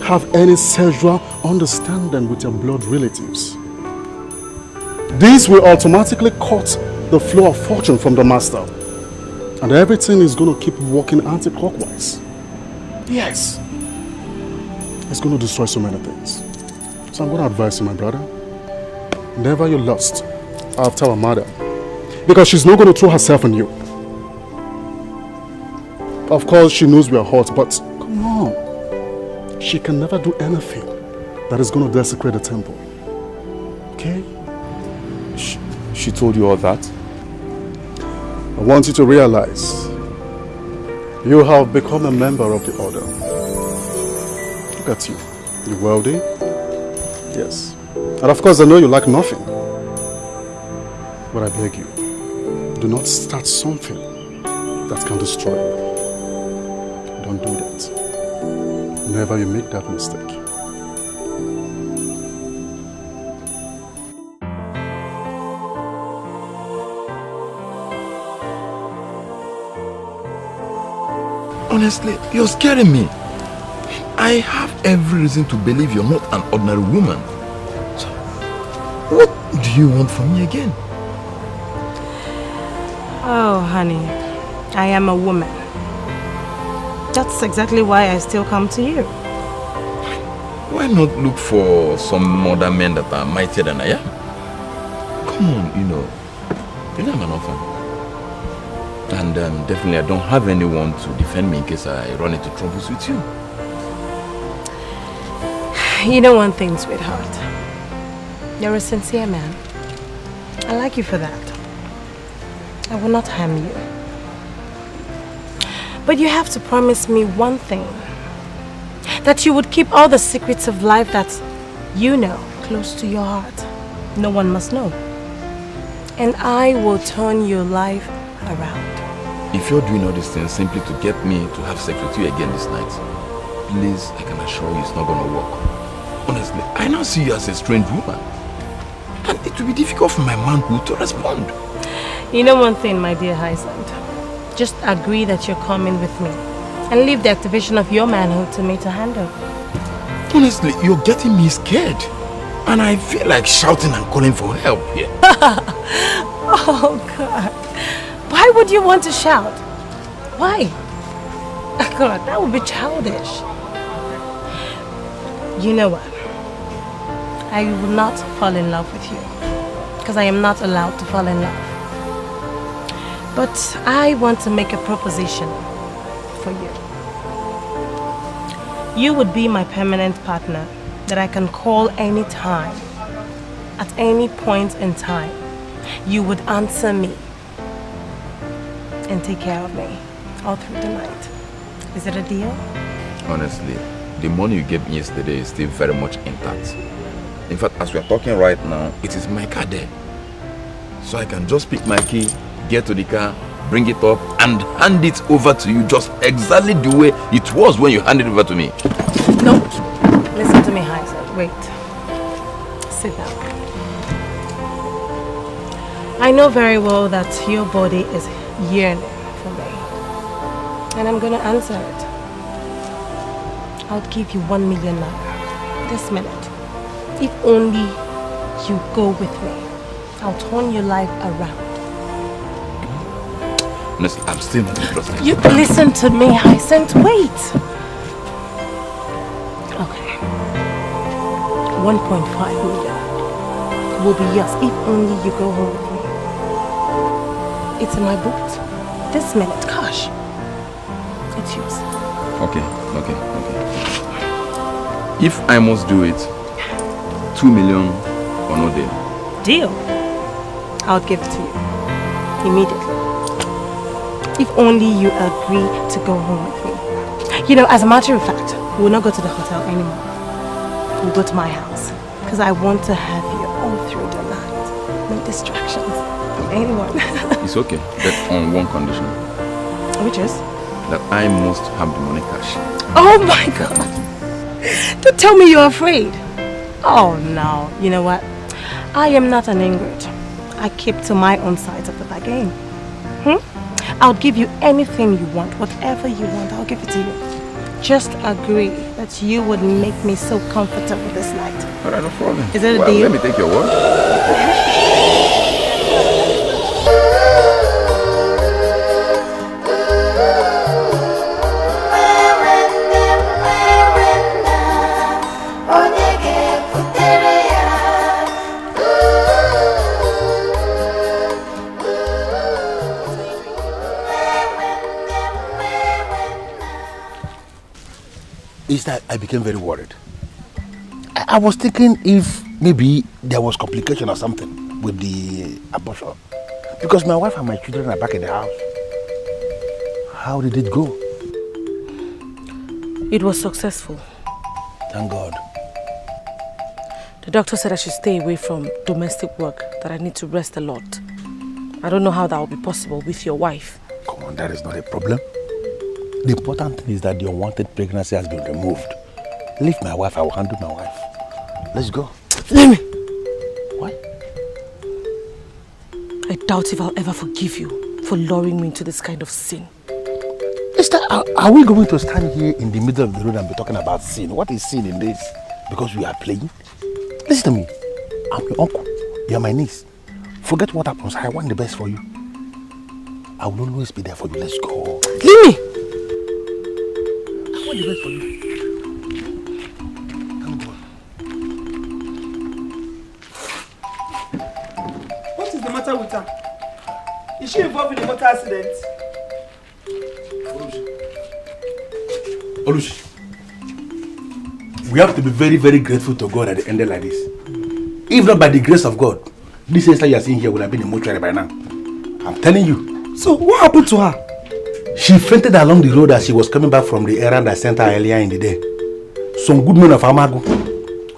have any sexual understanding with your blood relatives. This will automatically cut the flow of fortune from the master, and everything is going to keep working anti-clockwise. Yes. It's going to destroy so many things. So I'm going to advise you, my brother, never you lust after our mother, because she's not going to throw herself on you. Of course, she knows we are hot, but come on. She can never do anything that is going to desecrate the temple. Okay? She told you all that? I want you to realize you have become a member of the order. Look at you. You're wealthy. Yes. And of course, I know you lack nothing. But I beg you, do not start something that can destroy you. Don't do that. Never you make that mistake. Honestly, you're scaring me. I have every reason to believe you're not an ordinary woman. So, what do you want from me again? Oh, honey, I am a woman. That's exactly why I still come to you. Why not look for some other men that are mightier than I am? Come on, you know I'm an orphan. And definitely I don't have anyone to defend me in case I run into troubles with you. You know one thing, sweetheart. You're a sincere man. I like you for that. I will not harm you. But you have to promise me one thing. That you would keep all the secrets of life that you know close to your heart. No one must know. And I will turn your life around. If you're doing all these things simply to get me to have sex with you again this night, please, I can assure you it's not going to work. Honestly, I now see you as a strange woman. And it will be difficult for my manhood to respond. You know one thing, my dear Hyacinth. Just agree that you're coming with me. And leave the activation of your manhood to me to handle. Honestly, you're getting me scared. And I feel like shouting and calling for help here. Oh, God. Why would you want to shout? Why? God, that would be childish. You know what? I will not fall in love with you. Because I am not allowed to fall in love. But I want to make a proposition for you. You would be my permanent partner that I can call any time. At any point in time. You would answer me. And take care of me all through the night. Is it a deal? Honestly, the money you gave me yesterday is still very much intact. In fact, as we are talking right now, it is my car there. So I can just pick my key, get to the car, bring it up, and hand it over to you just exactly the way it was when you handed it over to me. No. Listen to me, Hyacinth. Wait. Sit down. I know very well that your body is yearning for me. And I'm gonna answer it. I'll give you 1 million naira this minute. If only you go with me, I'll turn your life around. Honestly, I'm still not interested. You listen to me, Hyacinth. Wait. Okay. 1.5 million will be yours if only you go home with me. It's in my boot. This minute, cash. It's yours. Okay. If I must do it, 2 million or no deal. Deal. I'll give it to you immediately. If only you agree to go home with me. You know, as a matter of fact, we will not go to the hotel anymore. We'll go to my house. Because I want to have you all through the night. No distractions from anyone. It's okay, but on one condition. Which is? That I must have the money cash. Oh my God. Don't tell me you're afraid. Oh no. You know what? I am not an ingrate. I keep to my own side of the bargain. I'll give you anything you want, whatever you want, I'll give it to you. Just agree that you would make me so comfortable this night. Alright, no problem. Is that a deal? Let me take your word. Is that I became very worried. I was thinking if maybe there was complication or something with the abortion. Because my wife and my children are back in the house. How did it go? It was successful. Thank God. The doctor said I should stay away from domestic work, that I need to rest a lot. I don't know how that will be possible with your wife. Come on, that is not a problem. The important thing is that the unwanted pregnancy has been removed. Leave my wife, I will handle my wife. Let's go. Leave me! What? I doubt if I'll ever forgive you for luring me into this kind of sin. Esther, are we going to stand here in the middle of the road and be talking about sin? What is sin in this? Because we are playing? Listen to me. I'm your uncle. You're my niece. Forget what happens. I want the best for you. I will always be there for you. Let's go. Leave me! I want the best for you. What is the matter with her? Is she involved in a motor accident? Olushi, we have to be very, very grateful to God at the end like this. If not by the grace of God, this Esther you are seeing here would have been in mortuary by now. I'm telling you. So what happened to her? She fainted along the road as she was coming back from the errand I sent her earlier in the day. Some good men of Amago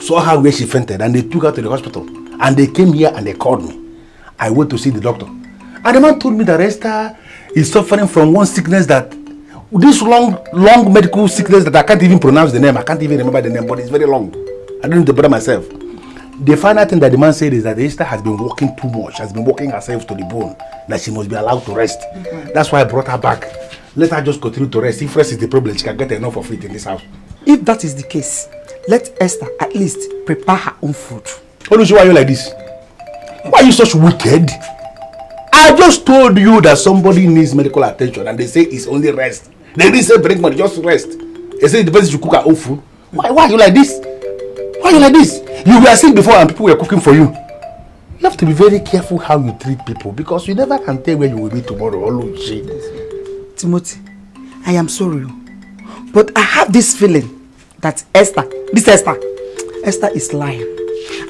saw her where she fainted and they took her to the hospital. And they came here and they called me. I went to see the doctor. And the man told me that Esther is suffering from one sickness that, this long medical sickness that I can't even pronounce the name. I can't even remember the name, but it's very long. I don't need to bother myself. The final thing that the man said is that Esther has been working too much, has been working herself to the bone, that she must be allowed to rest. That's why I brought her back. Let her just continue to rest. If rest is the problem, she can get enough of it in this house. If that is the case, let Esther at least prepare her own food. Olushi, why are you like this? Why are you such wicked? I just told you that somebody needs medical attention and they say it's only rest. They didn't say bring money, just rest. They say the person should cook her own food. Why are you like this? Why are you like this? You were sick before and people were cooking for you. You have to be very careful how you treat people because you never can tell where you will be tomorrow. Olushi. Timothy, I am sorry, but I have this feeling that Esther is lying.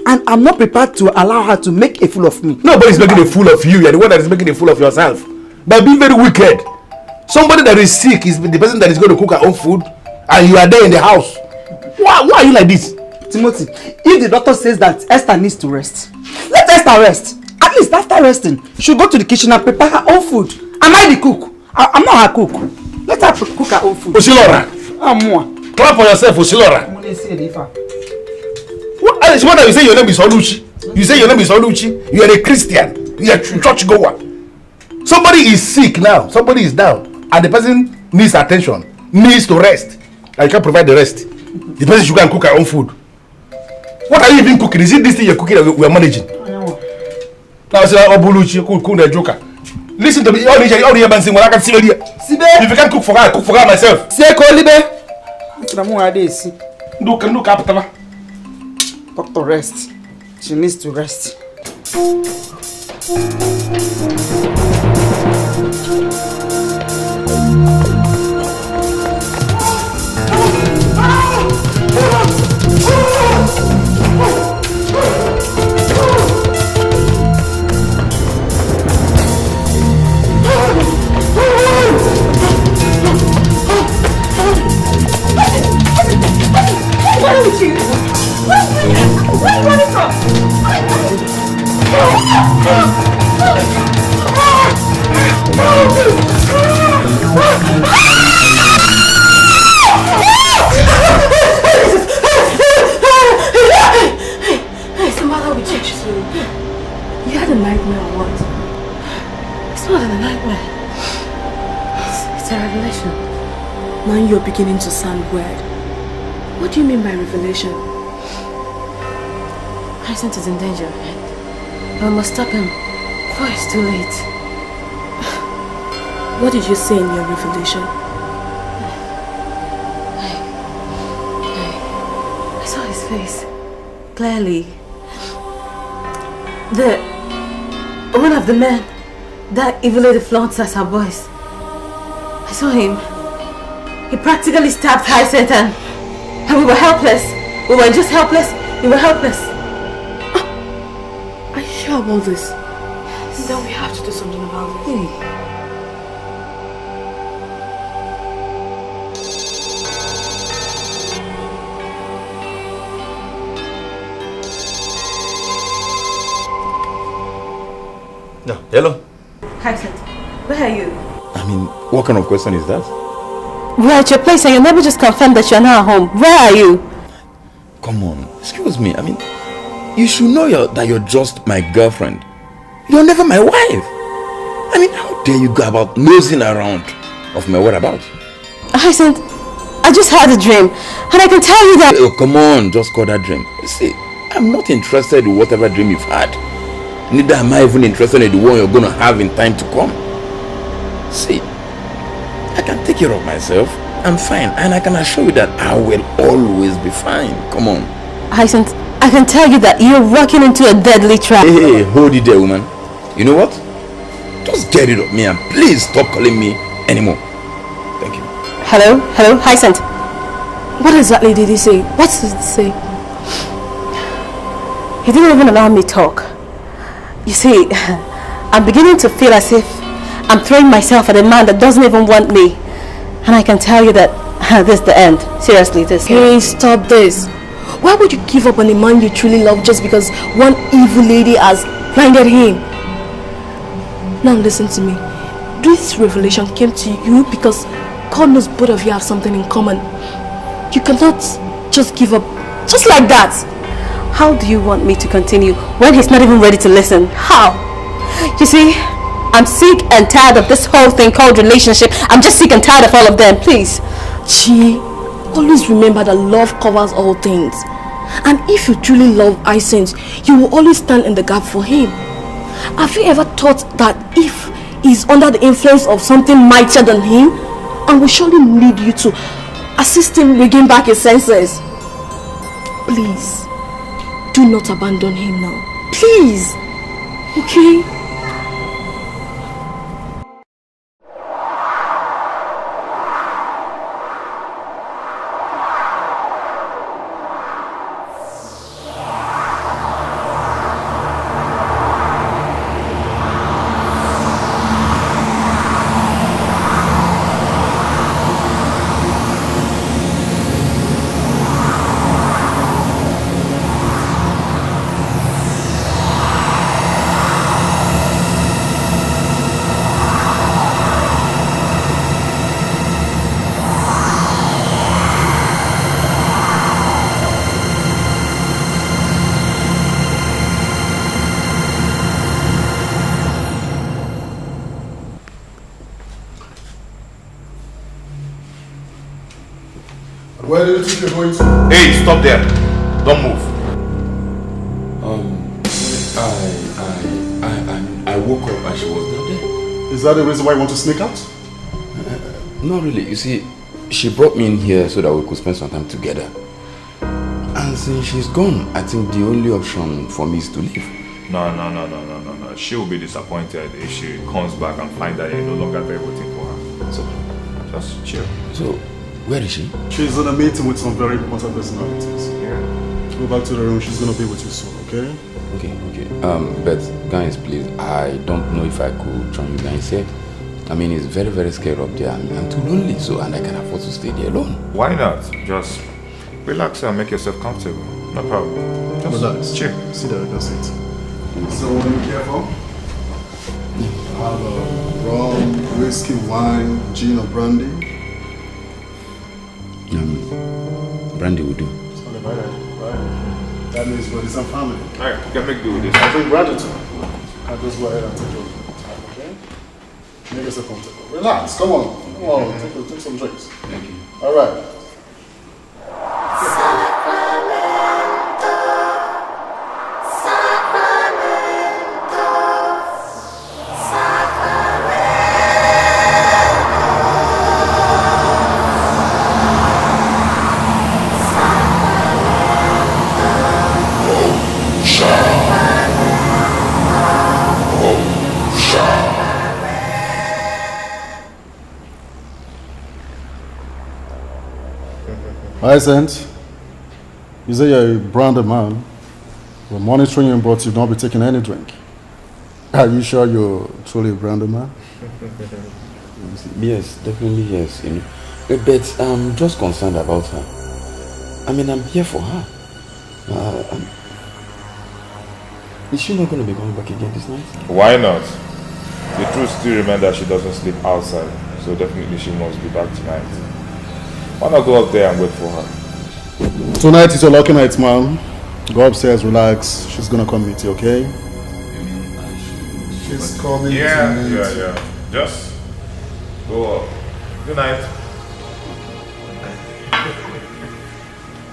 And I'm not prepared to allow her to make a fool of me. Nobody's making a fool of you. You're the one that is making a fool of yourself. By being very wicked. Somebody that is sick is the person that is going to cook her own food and you are there in the house. Why are you like this? Timothy, if the doctor says that Esther needs to rest, let Esther rest. At least after resting, she'll go to the kitchen and prepare her own food. Am I the cook? I'm not her cook. Let her cook her own food. Osilora. Clap for yourself, Osilora. What you say your name is Oluchi? You say your name is Oluchi? You are a Christian. You are a church goer. Somebody is sick now. Somebody is down. And the person needs attention. Needs to rest. And you can't provide the rest. The person should go and cook her own food. What are you even cooking? Is it this thing you're cooking that we are managing? Now say Obuluchi cook the joker. Listen to me, all the man saying when I can see here. If you can't cook for her, I cook for her myself. Say Kolibe. Look up. Doctor, rest. She needs to rest. Where are you? Where are you running from? What's the matter with you? You had a nightmare or what? It's not a nightmare. It's a revelation. Now you're beginning to sound weird. What do you mean by revelation? Hyacinth is in danger. I must stop him before it's too late. What did you say in your revelation? I saw his face clearly. One of the men that evil lady flaunts as her voice. I saw him. He practically stabbed Hyacinth and we were helpless. We were just helpless. We were helpless. Are you sure about this? Then we have to do something about it. No, hello. Hyacinth, where are you? I mean, what kind of question is that? We're at your place and your neighbor just confirmed that you're now at home. Where are you? Come on, excuse me. I mean, you should know that you're just my girlfriend. You're never my wife. I mean, how dare you go about nosing around of my whereabouts? Hyacinth, I just had a dream and I can tell you that... Oh, come on, just call that dream. See, I'm not interested in whatever dream you've had. Neither am I even interested in the one you're going to have in time to come. See, I can take care of myself. I'm fine, and I can assure you that I will always be fine. Come on. Hyacinth, I can tell you that you're walking into a deadly trap. Hey, hold it there, woman. You know what? Just get rid of me and please stop calling me anymore. Thank you. Hello, Hyacinth. What exactly did he say? What did he say? He didn't even allow me to talk. You see, I'm beginning to feel as if I'm throwing myself at a man that doesn't even want me. And I can tell you that this is the end. Seriously, this. Hey, stop this. Why would you give up on a man you truly love just because one evil lady has blinded him? Now listen to me. This revelation came to you because God knows both of you have something in common. You cannot just give up just like that. How do you want me to continue when he's not even ready to listen? How? You see, I'm sick and tired of this whole thing called relationship. I'm just sick and tired of all of them, please. Chi, always remember that love covers all things. And if you truly love Hyacinth, you will always stand in the gap for him. Have you ever thought that if he's under the influence of something mightier than him, and will surely need you to assist him regain back his senses? Please, do not abandon him now. Please. Okay? Where do you think you're going to? Hey, stop there. Don't move. I woke up and she was not there. Is that the reason why you want to sneak out? Not really. You see, she brought me in here so that we could spend some time together. And since she's gone, I think the only option for me is to leave. No. She will be disappointed if she comes back and finds that you're no longer there waiting for her. So, just chill. So, where is she? She's in a meeting with some very important personalities. Yeah. Go back to the room. She's going to be with you soon, okay? Okay. But guys, please, I don't know if I could join you guys here. I mean, it's very, very scary up there. I'm too lonely, and I can afford to stay there alone. Why not? Just relax and make yourself comfortable. No problem. Just relax. Chill. Sit there, that's it. So, what are you careful? I have rum, whiskey, wine, gin or brandy. Brandy will do. That means we're some family. Alright, you can make do with this. I think gratitude. I'll just go ahead and take your time, okay? Make yourself comfortable. Relax, come on. Take some drinks. Thank you. Alright. Hyacinth, you say you're a branded man. We're monitoring you, but you've not be taking any drink. Are you sure you're truly a branded man? Yes, definitely yes. You know, but I'm just concerned about her. I mean, I'm here for her. Is she not going to be coming back again this night? Why not? The truth still remains that she doesn't sleep outside, so definitely she must be back tonight. Why not go up there and wait for her? Tonight is your lucky night, man. Go upstairs, relax. She's gonna come meet you, okay? She's coming. Yeah. Just go up. Good night.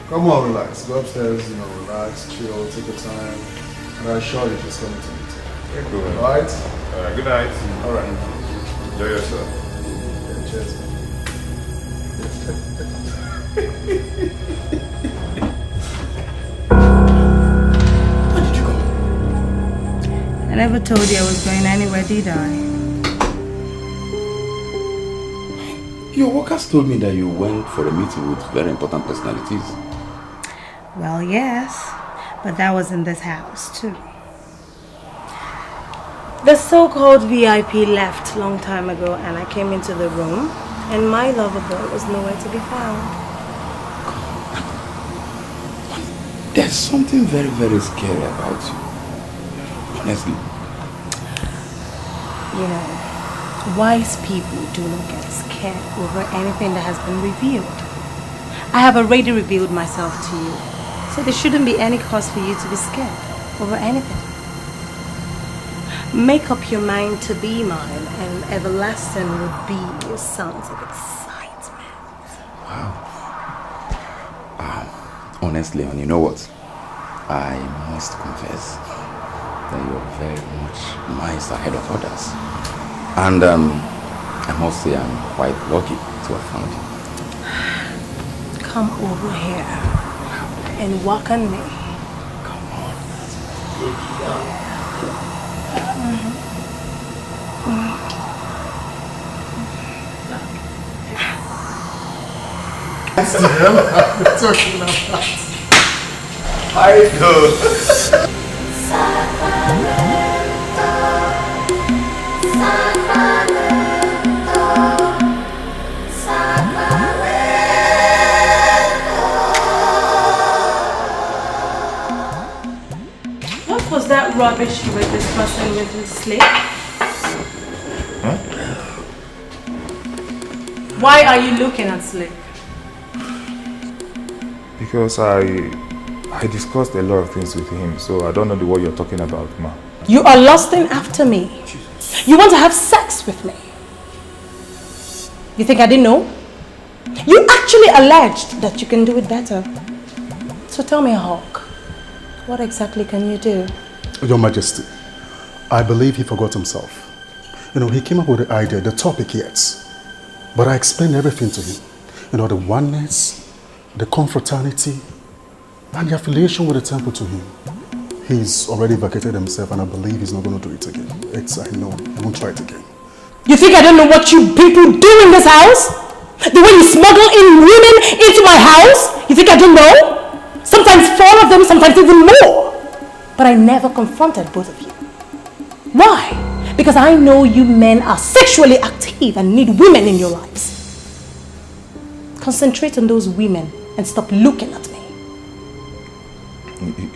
Come on, relax. Go upstairs, relax, chill, take your time. And I assure you she's coming to meet you. Good. Alright? Good night. Alright. Enjoy yourself. Yeah, cheers. Where did you go? I never told you I was going anywhere, did I? Your workers told me that you went for a meeting with very important personalities. Well, yes, but that was in this house too. The so-called VIP left long time ago, and I came into the room, and my lover boy was nowhere to be found. There's something very, very scary about you. Honestly. You know, wise people do not get scared over anything that has been revealed. I have already revealed myself to you, so there shouldn't be any cause for you to be scared over anything. Make up your mind to be mine, and everlasting will be your sounds of excitement. Wow. Honestly, and you know what? I must confess that you're very much miles ahead of others. And I must say I'm quite lucky to have found you. Come over here and walk on me. Come on. That's the hell I'm talking about. I know. What was that rubbish you were discussing with Slip? Huh? Why are you looking at Slip? Because I discussed a lot of things with him, so I don't know what you're talking about, ma. You are lusting after me. You want to have sex with me. You think I didn't know? You actually alleged that you can do it better. So tell me, Hawk, what exactly can you do? Your Majesty, I believe he forgot himself. You know, he came up with the idea, the topic, yes. But I explained everything to him. You know, the oneness, the confraternity, and the affiliation with the temple to him. He's already vacated himself and I believe he's not going to do it again. I know, he won't try it again. You think I don't know what you people do in this house? The way you smuggle in women into my house? You think I don't know? Sometimes 4 of them, sometimes even more. But I never confronted both of you. Why? Because I know you men are sexually active and need women in your lives. Concentrate on those women and stop looking at me.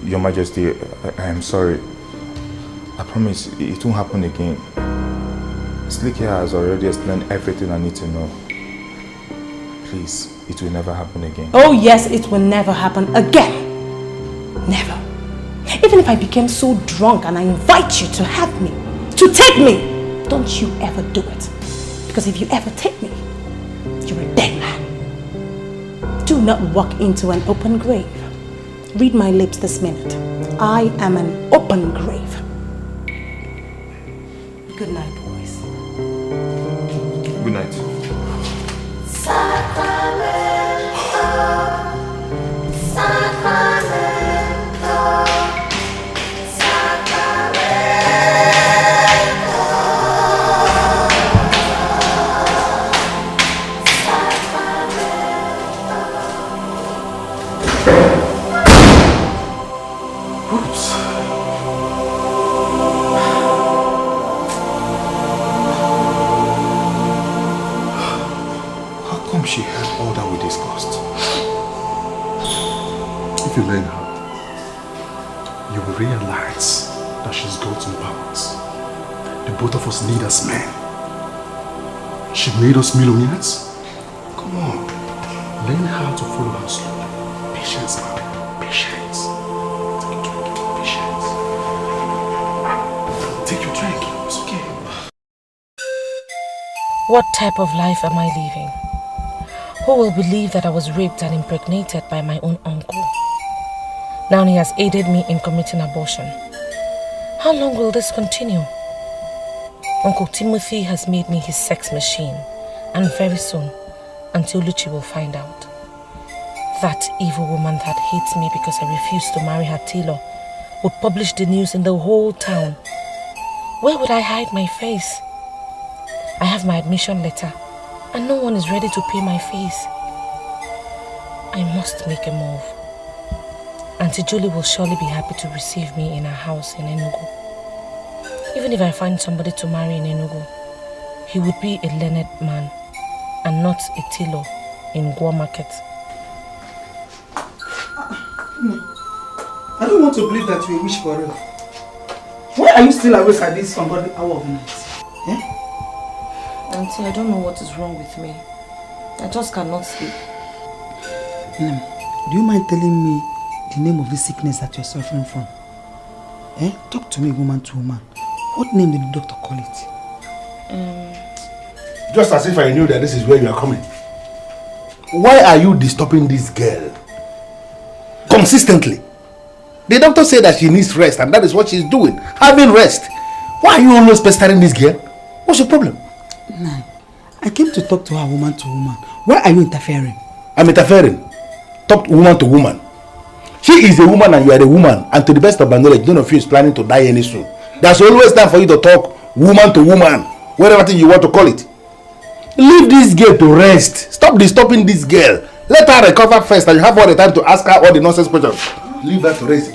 Your Majesty, I am sorry. I promise it won't happen again. Slick here has already explained everything I need to know. Please, it will never happen again. Oh yes, it will never happen again. Never. Even if I became so drunk and I invite you to have me, to take me, don't you ever do it. Because if you ever take me, you're a dead man. Do not walk into an open grave. Read my lips this minute. I am an open grave. Good night, boys. Good night. She heard all that we discussed. If you learn her, you will realize that she's got some powers. The both of us need as men. She made us millionaires. Come on, learn how to follow her slowly. Patience, man. Patience. Take your drink. Patience. Take your drink. It's okay. What type of life am I living? Who will believe that I was raped and impregnated by my own uncle? Now he has aided me in committing abortion. How long will this continue? Uncle Timothy has made me his sex machine, and very soon, Auntie Oluchi will find out. That evil woman that hates me because I refused to marry her tailor would publish the news in the whole town. Where would I hide my face? I have my admission letter, and no one is ready to pay my fees. I must make a move. Auntie Julie will surely be happy to receive me in her house in Enugu. Even if I find somebody to marry in Enugu, he would be a learned man and not a tailor in Gwa Market. No. I don't want to believe that you wish for real. Why are you still awake at this ungodly hour of the night? Eh? Auntie, I don't know what is wrong with me. I just cannot sleep. Do you mind telling me the name of this sickness that you're suffering from? Eh? Talk to me woman to woman. What name did the doctor call it? Just as if I knew that this is where you are coming. Why are you disturbing this girl? Consistently. The doctor said that she needs rest and that is what she's doing. Having rest. Why are you always pestering this girl? What's your problem? Nah, I came to talk to her woman to woman. Why are you interfering? I'm interfering. Talk woman to woman. She is a woman and you are a woman, and to the best of my knowledge, none of you is planning to die any soon. There's always time for you to talk woman to woman, whatever thing you want to call it. Leave this girl to rest. Stop disturbing this girl. Let her recover first and you have all the time to ask her all the nonsense questions. Leave her to rest.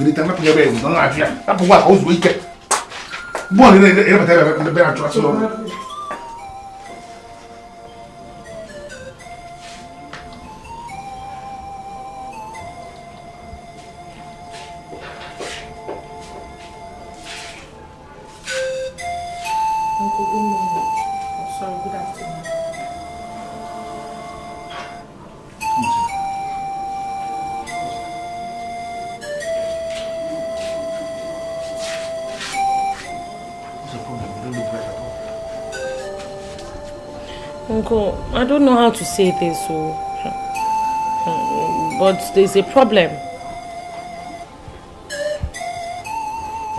Uncle, I don't know how to say this, so but there's a problem.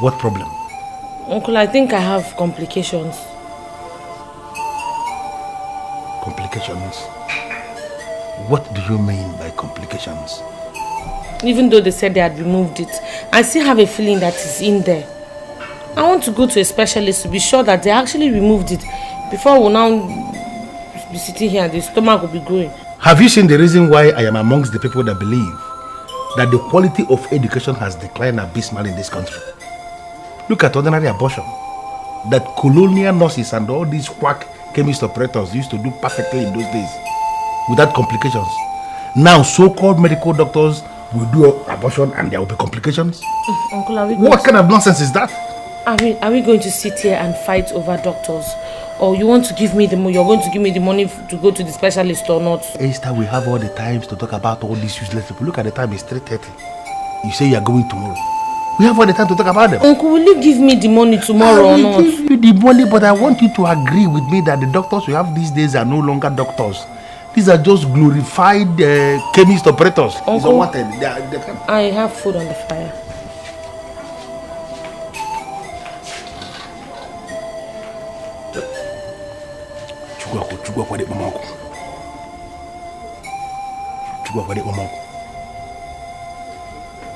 What problem? Uncle, I think I have complications. Complications? What do you mean by complications? Even though they said they had removed it, I still have a feeling that it's in there. I want to go to a specialist to be sure that they actually removed it before we'll now be sitting here and the stomach will be growing. Have you seen the reason why I am amongst the people that believe that the quality of education has declined abysmally in this country? Look at ordinary abortion that colonial nurses and all these quack chemist operators used to do perfectly in those days without complications. Now so-called medical doctors will do abortion and there will be complications. Uncle, are we what kind of nonsense is that? Are we going to sit here and fight over doctors? Or you want to give me the money? You're going to give me the money to go to the specialist or not? Esther, we have all the times to talk about all these useless people. Look at the time, it's 3:30. You say you are going tomorrow. We have all the time to talk about them. Uncle, will you give me the money tomorrow or not? I will give you the money, but I want you to agree with me that the doctors we have these days are no longer doctors. These are just glorified chemist operators. Uncle, I have food on the fire.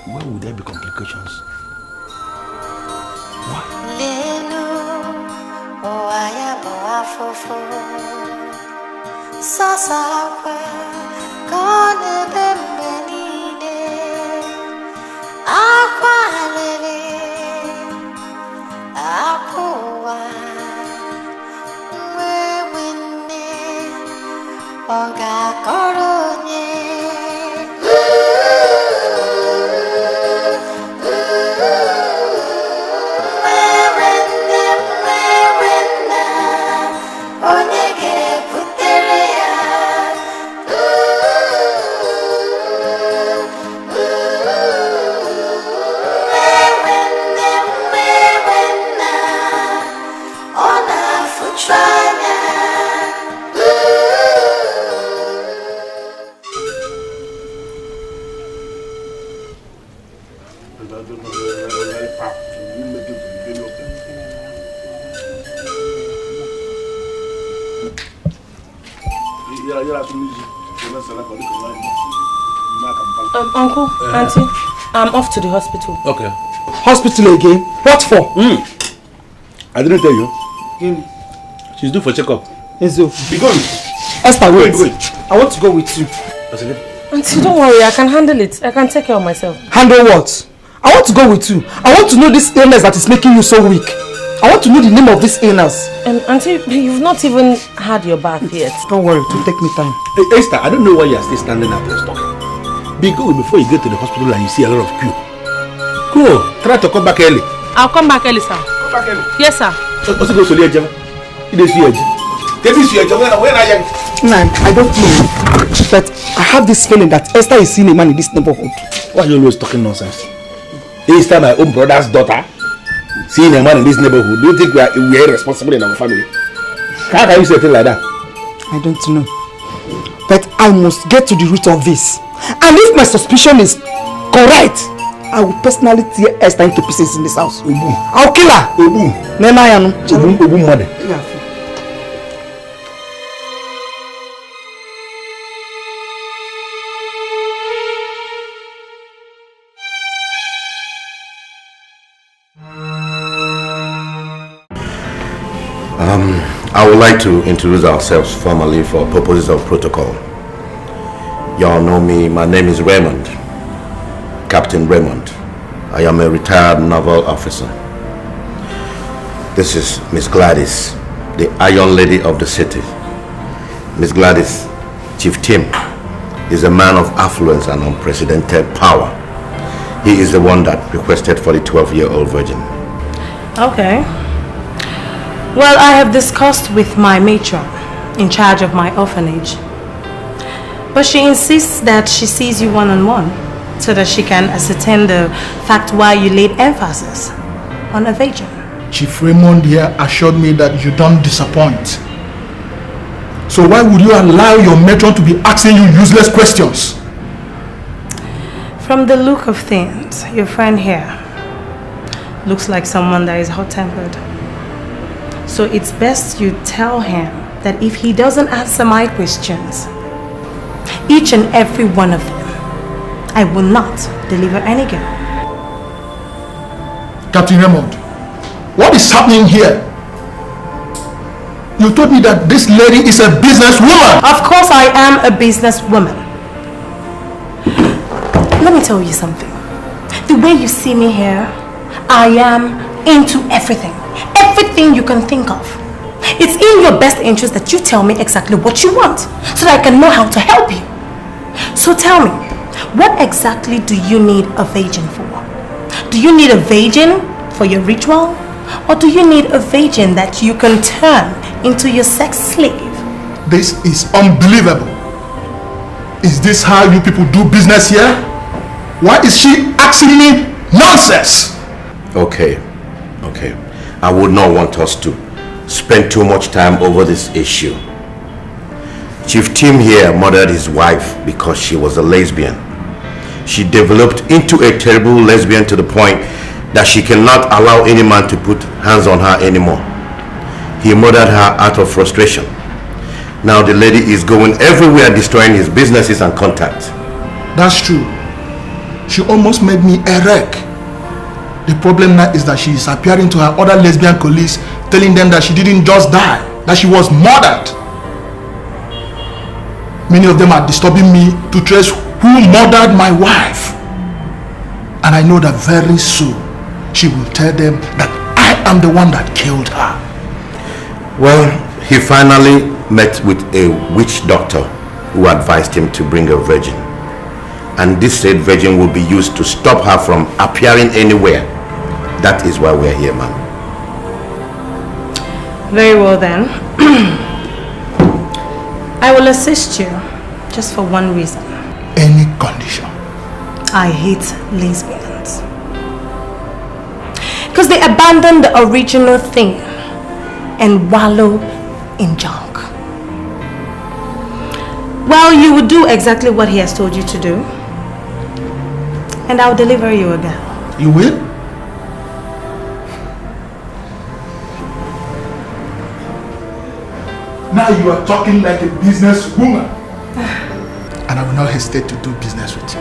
Where would there be complications? Uncle, Auntie, I'm off to the hospital. Okay. Hospital again? What for? I didn't tell you. She's due for checkup. Enzo. Be going. Esther, wait. Go. I want to go with you. Auntie, don't worry, I can handle it. I can take care of myself. Handle what? I want to go with you. I want to know this illness that is making you so weak. I want to know the name of this illness. Auntie, you've not even had your bath yet. Don't worry, it will take me time. Hey, Esther, I don't know why you're still standing up there talking. Be good before you get to the hospital and you see a lot of queue. Go, try to come back early. I'll come back early, sir. Come back early. Yes, sir. What's it going to do? I don't know. But I have this feeling that Esther is seeing a man in this neighborhood. Why are you always talking nonsense? Esther, my own brother's daughter, seeing a man in this neighborhood. Do you think we are irresponsible in our family? How can you say things like that? I don't know. But I must get to the root of this. And if my suspicion is correct, I will personally tear Esther into pieces in this house. I'll kill her. Mother. I would like to introduce ourselves formally for purposes of protocol. Y'all know me, my name is Raymond, Captain Raymond. I am a retired naval officer. This is Miss Gladys, the Iron Lady of the city. Miss Gladys, Chief Tim, is a man of affluence and unprecedented power. He is the one that requested for the 12-year-old virgin. Okay. Well, I have discussed with my matron in charge of my orphanage. But she insists that she sees you one-on-one so that she can ascertain the fact why you laid emphasis on a virgin. Chief Raymond here assured me that you don't disappoint. So why would you allow your matron to be asking you useless questions? From the look of things, your friend here looks like someone that is hot-tempered. So it's best you tell him that if he doesn't answer my questions, each and every one of them, I will not deliver any girl. Captain Raymond, what is happening here? You told me that this lady is a businesswoman. Of course I am a businesswoman. Let me tell you something. The way you see me here, I am into everything. Everything you can think of. It's in your best interest that you tell me exactly what you want so that I can know how to help you. So tell me, what exactly do you need a virgin for? Do you need a virgin for your ritual? Or do you need a virgin that you can turn into your sex slave? This is unbelievable. Is this how you people do business here? Why is she asking me nonsense? Okay. I would not want us to spend too much time over this issue. Chief Tim here murdered his wife because she was a lesbian. She developed into a terrible lesbian to the point that she cannot allow any man to put hands on her anymore. He murdered her out of frustration. Now the lady is going everywhere destroying his businesses and contacts. That's true. She almost made me a wreck. The problem now is that she is appearing to her other lesbian colleagues, telling them that she didn't just die, that she was murdered. Many of them are disturbing me to trace who murdered my wife. And I know that very soon she will tell them that I am the one that killed her. Well, he finally met with a witch doctor who advised him to bring a virgin. And this said virgin will be used to stop her from appearing anywhere. That is why we're here, ma'am. Very well then. I will assist you just for one reason. Any condition? I hate lesbians. Because they abandon the original thing and wallow in junk. Well, you will do exactly what he has told you to do. And I'll deliver you a girl. You will? Now you are talking like a businesswoman. And I will not hesitate to do business with you.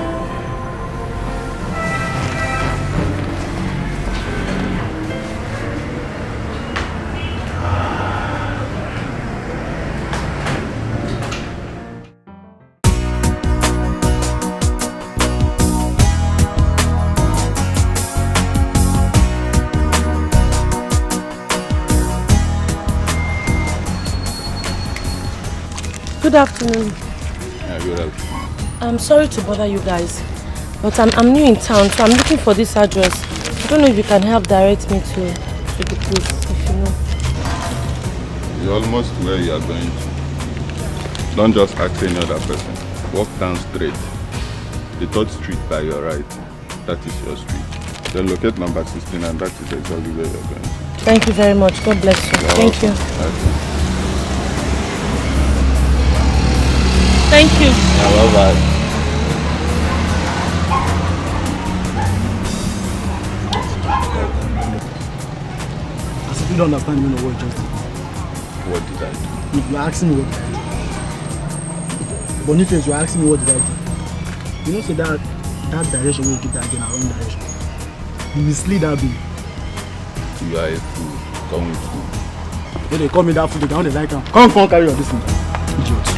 Good afternoon. Yeah, good afternoon. I'm sorry to bother you guys, but I'm new in town, so I'm looking for this address. I don't know if you can help direct me to the place, if you know. You're almost where you are going to. Don't just ask any other person. Walk down straight. The 3rd street by your right. That is your street. Then locate number 16 and that is exactly where you're going to. Thank you very much. God bless you. Thank you. Okay. Thank you. Yeah, bye-bye. As if you don't understand, you know what just did. What did I do? You're asking me what did I do. Boniface, you're asking me what did I do. You know, so that direction will give that again, wrong direction. You mislead that bee. You are a fool. Come with me. When they call me that fool, they don't like him. Come carry on this thing. Idiot.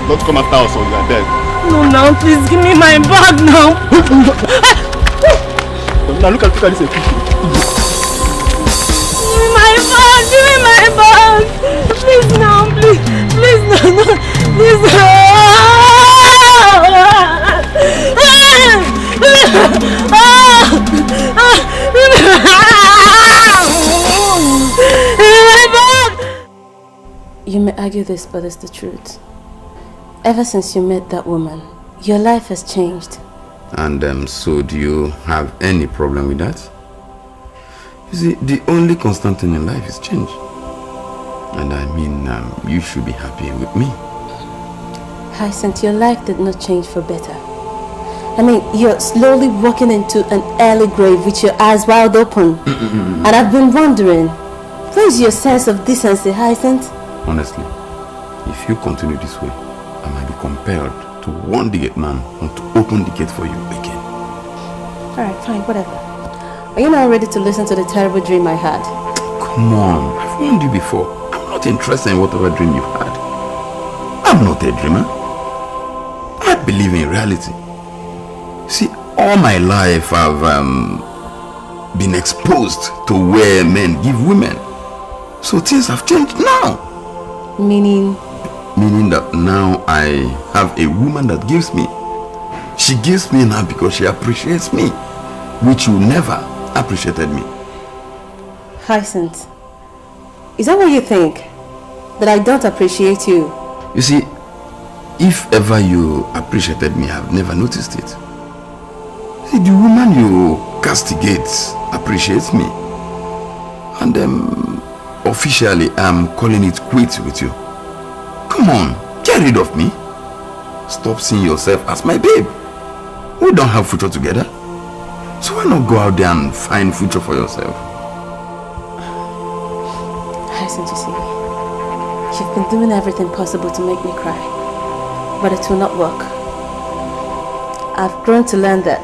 Don't come after us or you are dead. No, now please give me my bag now. Now look at this. Give me my bag. Give me my bag. Please now, please. Please no. Please You may argue this, but it's the truth. Ever since you met that woman, your life has changed. And so do you have any problem with that? You see, the only constant thing in life is change. And I mean, you should be happy with me. Hyacinth, your life did not change for better. I mean, you're slowly walking into an early grave with your eyes wide open. And I've been wondering, where's your sense of decency, Hyacinth? Honestly, if you continue this way, I might be compelled to warn the gate man not to open the gate for you again. Alright, fine, whatever. Are you now ready to listen to the terrible dream I had? Come on, I've warned you before. I'm not interested in whatever dream you've had. I'm not a dreamer. I believe in reality. See, all my life I've been exposed to where men give women. So things have changed now. Meaning? Meaning that now I have a woman that gives me. She gives me now because she appreciates me, which you never appreciated me. Hyacinth, is that what you think? That I don't appreciate you? You see, if ever you appreciated me, I've never noticed it. See, the woman you castigate appreciates me. And officially, I'm calling it quits with you. Come on, get rid of me. Stop seeing yourself as my babe. We don't have future together. So why not go out there and find future for yourself? Hyacinth, you see, you've been doing everything possible to make me cry. But it will not work. I've grown to learn that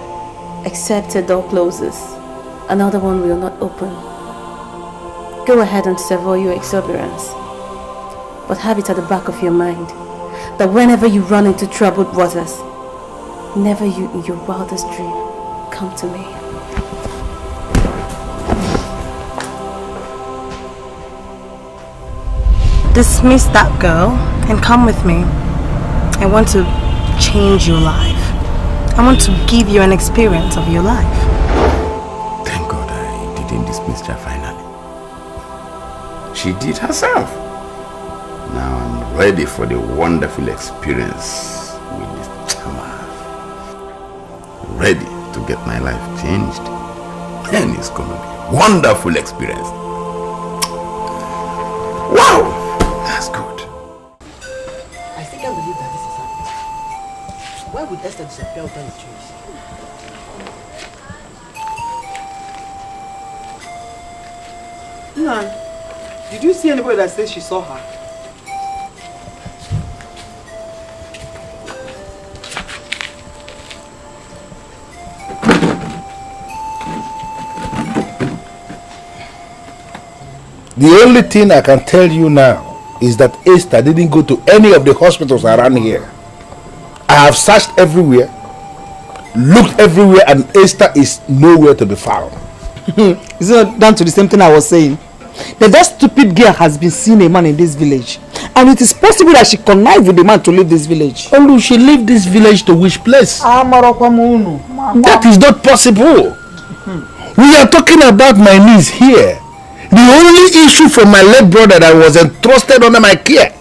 except a door closes, another one will not open. Go ahead and savour your exuberance, but have it at the back of your mind that whenever you run into troubled waters, never you in your wildest dream come to me. Dismiss that girl and come with me. I want to change your life. I want to give you an experience of your life. Thank God I didn't dismiss her finally. She did herself. Now I'm ready for the wonderful experience with this charmer. Ready to get my life changed. And it's gonna be a wonderful experience. Wow! That's good. I still can't believe that this is happening. Why would Esther disappear without a trace? Nan, did you see anybody that says she saw her? The only thing I can tell you now is that Esther didn't go to any of the hospitals around here. I have searched everywhere, looked everywhere, and Esther is nowhere to be found. Is it not down to the same thing I was saying? That stupid girl has been seeing a man in this village, and it is possible that she connived with the man to leave this village. Olu, she left this village to which place? That is not possible. We are talking about my niece here. The only issue from my late brother that was entrusted under my care.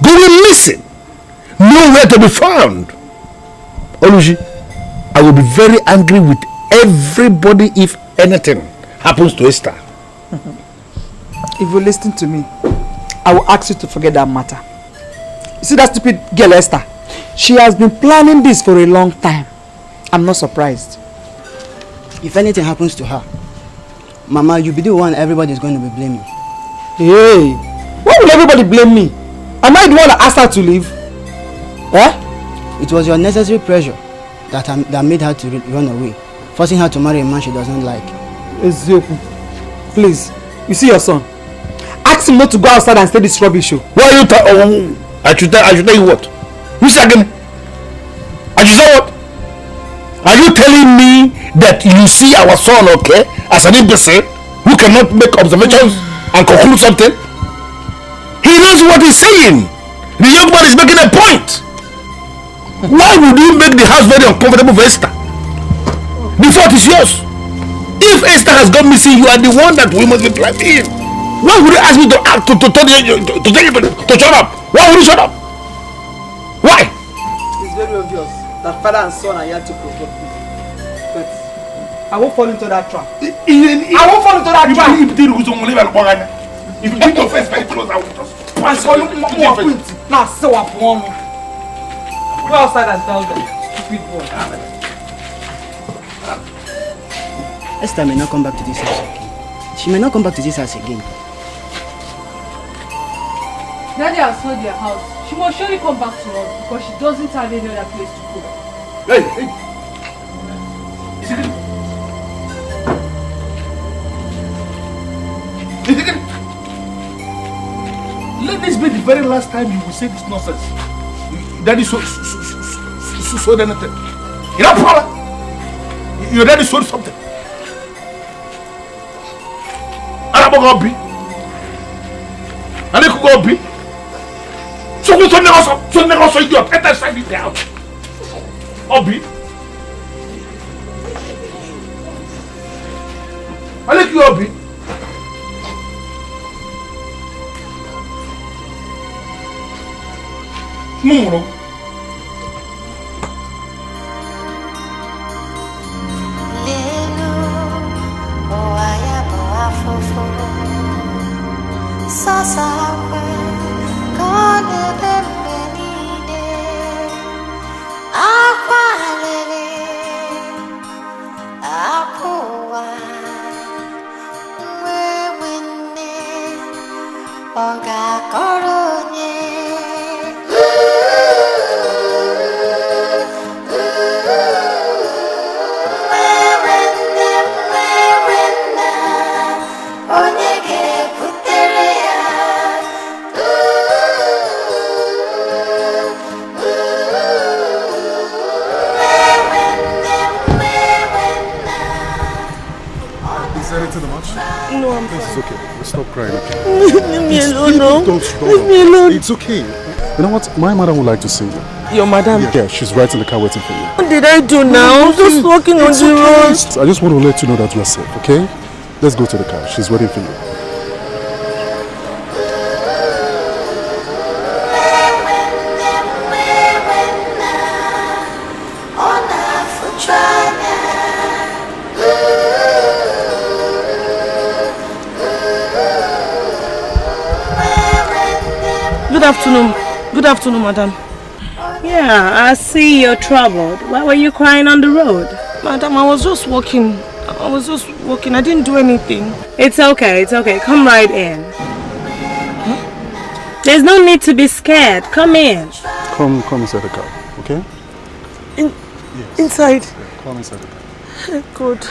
Going missing. Nowhere to be found. Oluji, I will be very angry with everybody if anything happens to Esther. If you listen to me, I will ask you to forget that matter. You see that stupid girl Esther? She has been planning this for a long time. I'm not surprised. If anything happens to her, Mama, you'll be the one everybody is going to be blaming. Hey, why will everybody blame me? Am I the one that asked her to leave? Eh? It was your necessary pressure that made her to run away, forcing her to marry a man she doesn't like. Ezioku, please, you see your son. Ask him not to go outside and say this rubbish show. Why are you I should tell you what? You say again? I should say what? Are you telling me that you see our son, okay, as an imbecile who cannot make observations and conclude something? He knows what he's saying. The young man is making a point. Why would you make the house very uncomfortable for Esther? The fault is yours. If Esther has gone missing, you are the one that we must be blaming. Why would you ask me to shut up? Why would you shut up? Why? It's very obvious. that father and son are here to provoke me. But I won't fall into that trap. I won't fall into that trap. If you keep your face very close, I will just pass you. Now, so up one. Go outside and tell them. Stupid boy. Esther may not come back to this house again. She may not come back to this house again. Daddy has sold their house. She must surely come back to us because she doesn't have any other place to go. Hey! Let this be the very last time you will say this nonsense. Daddy sold anything. You know, Paula? Your daddy sold something. Arabo Gobi. Aleku Gobi. So idiot. Get that side down. Obi. Aleku Obi. Muro. It's okay. You know what? My mother would like to see you. Your madam? Yeah, she's right in the car waiting for you. What did I do now? I'm just walking on the road. I just want to let you know that you're safe, okay? Let's go to the car. She's waiting for you. Good afternoon, madam. Yeah, I see you're troubled. Why were you crying on the road? Madam, I was just walking. I didn't do anything. It's okay. Come right in. Huh? There's no need to be scared. Come in. Come inside the car, okay? Yes. Inside? Yeah, come inside the car. Good.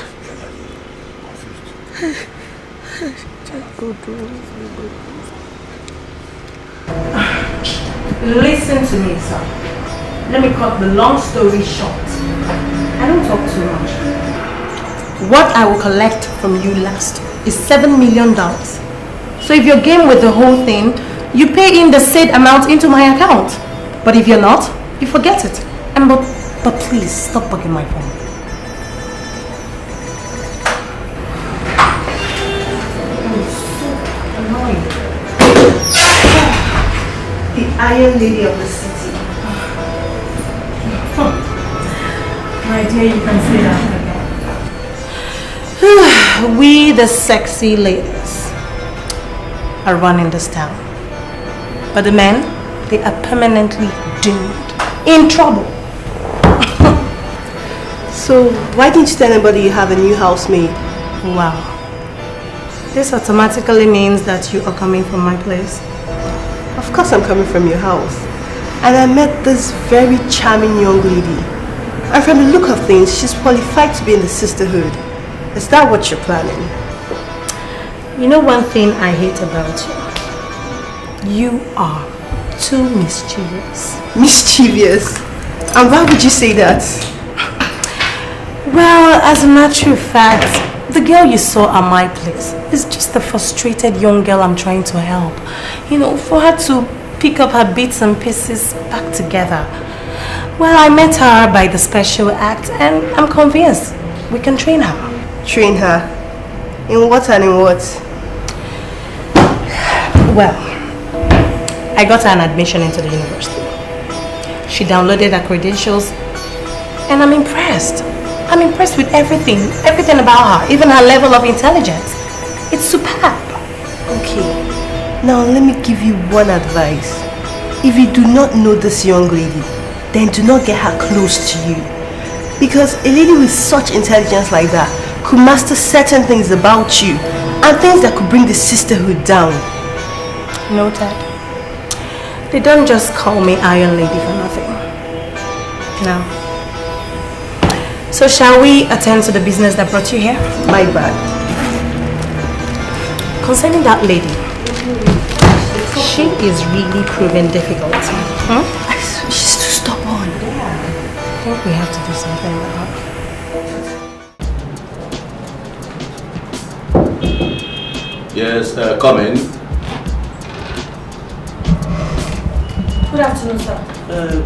Listen to me, sir. Let me cut the long story short. I don't talk too much. What I will collect from you last is $7 million. So if you're game with the whole thing, you pay in the said amount into my account. But if you're not, you forget it. And but please stop bugging my phone. The Iron Lady of the city. My dear, you can say that again. We, the sexy ladies, are running this town. But the men, they are permanently doomed. In trouble. So, why didn't you tell anybody you have a new housemaid? Wow. This automatically means that you are coming from my place. Of course I'm coming from your house. And I met this very charming young lady. And from the look of things, she's qualified to be in the sisterhood. Is that what you're planning? You know one thing I hate about you? You are too mischievous. Mischievous? And why would you say that? Well, as a matter of fact, the girl you saw at my place is just a frustrated young girl I'm trying to help. You know, for her to pick up her bits and pieces back together. Well, I met her by the special act and I'm convinced we can train her. Train her? In what and in what? Well, I got her an admission into the university. She downloaded her credentials And I'm impressed. I'm impressed with everything about her, even her level of intelligence. It's superb. Okay, now let me give you one advice. If you do not know this young lady, then do not get her close to you. Because a lady with such intelligence like that could master certain things about you and things that could bring the sisterhood down. Noted. They don't just call me Iron Lady for nothing. Now, so shall we attend to the business that brought you here? My bad. Concerning that lady, she is really proving difficult. She's too stubborn. I think we have to do something with her. Yes, come in. Good afternoon, sir.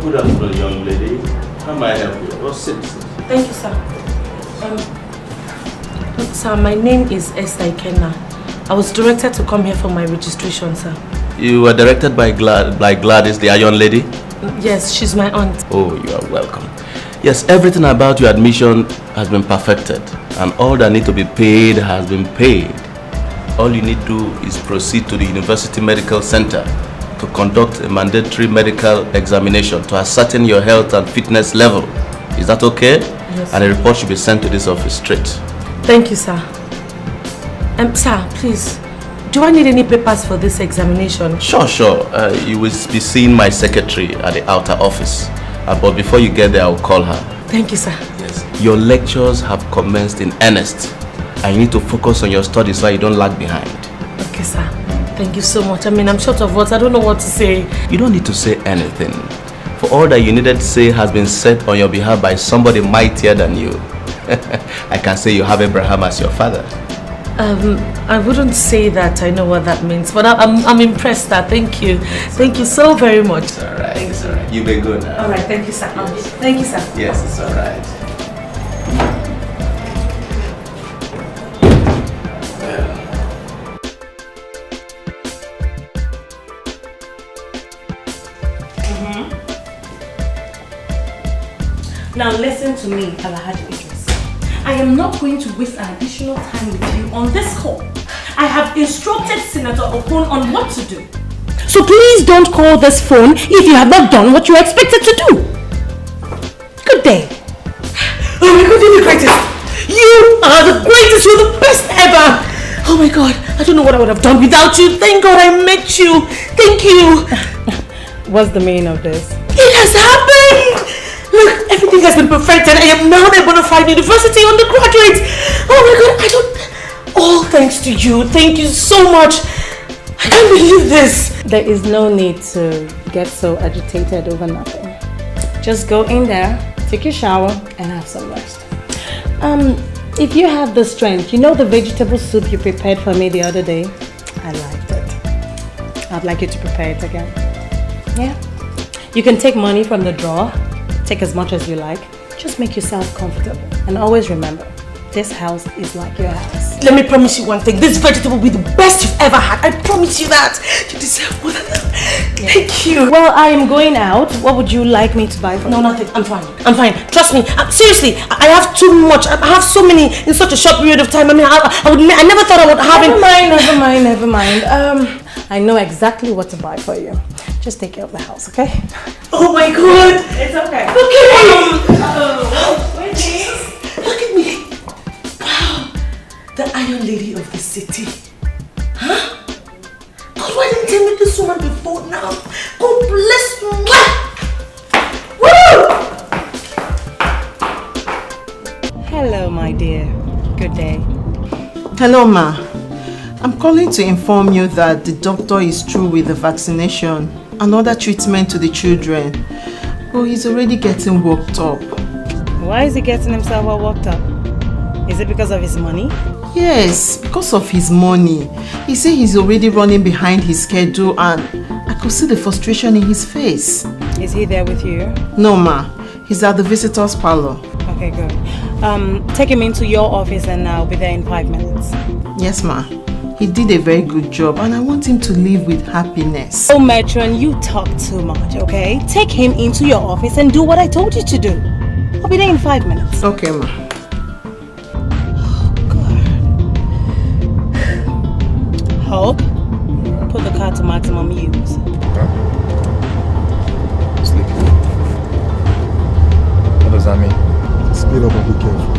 Good afternoon, young lady. How may I help you? Well, sit. Thank you, sir. Sir, my name is Esther Ikenna. I was directed to come here for my registration, sir. You were directed by Gladys, the Iron Lady? Yes, she's my aunt. Oh, you are welcome. Yes, everything about your admission has been perfected, and all that need to be paid has been paid. All you need to do is proceed to the University Medical Center to conduct a mandatory medical examination to ascertain your health and fitness level. Is that okay? Yes. And a report should be sent to this office straight. Thank you, sir. Sir, please, do I need any papers for this examination? Sure. You will be seeing my secretary at the outer office. But before you get there, I'll call her. Thank you, sir. Yes. Your lectures have commenced in earnest. And you need to focus on your studies so you don't lag behind. Okay, sir. Thank you so much. I mean, I'm short of words. I don't know what to say. You don't need to say anything. For all that you needed to say has been said on your behalf by somebody mightier than you. I can say you have Abraham as your father. I wouldn't say that I know what that means, but I'm impressed, sir. Thank you. Thank you so very much. It's alright, it's alright. You be good now. Alright, thank you, sir. Yes. Thank you, sir. Yes, it's alright. Now listen to me, Alhaji Idris. I am not going to waste an additional time with you on this call. I have instructed Senator Okon on what to do. So please don't call this phone if you have not done what you are expected to do. Good day. Oh my God, you're the greatest. You are the greatest. You're the best ever. Oh my God, I don't know what I would have done without you. Thank God I met you. Thank you. What's the meaning of this? It has happened. Look, everything has been perfected. I am now a bona fide university undergraduate. Oh my God, all thanks to you. Thank you so much. I can't believe this. There is no need to get so agitated over nothing. Just go in there, take your shower, and have some rest. If you have the strength, you know the vegetable soup you prepared for me the other day? I liked it. I'd like you to prepare it again. Yeah? You can take money from the drawer. Take as much as you like. Just make yourself comfortable. And always remember, this house is like your house. Let me promise you one thing. This vegetable will be the best you've ever had. I promise you that. You deserve more than that. Thank you. Well, I am going out. What would you like me to buy for you? No, nothing. I'm fine. I'm fine. Trust me. Seriously, I have too much. I have so many in such a short period of time. I mean, I never thought I would have Never mind. I know exactly what to buy for you. Just take care of the house, okay? Oh my God! It's okay. Look at me! Wow! The Iron Lady of the city. Huh? God, why didn't you tell me this woman before now? God bless you! Woo! Hello, my dear. Good day. Hello, ma. I'm calling to inform you that the doctor is through with the vaccination and other treatment to the children. Oh, he's already getting worked up. Why is he getting himself all worked up? Is it because of his money? Yes, because of his money. He said he's already running behind his schedule and I could see the frustration in his face. Is he there with you? No, ma. He's at the visitor's parlor. Okay, good. Take him into your office and I'll be there in 5 minutes. Yes, ma. He did a very good job and I want him to live with happiness. Oh, Matron, you talk too much, okay? Take him into your office and do what I told you to do. I'll be there in 5 minutes. Okay, ma. Hope, put the car to maximum use. Sleeping. What does that mean? Speed up and be careful.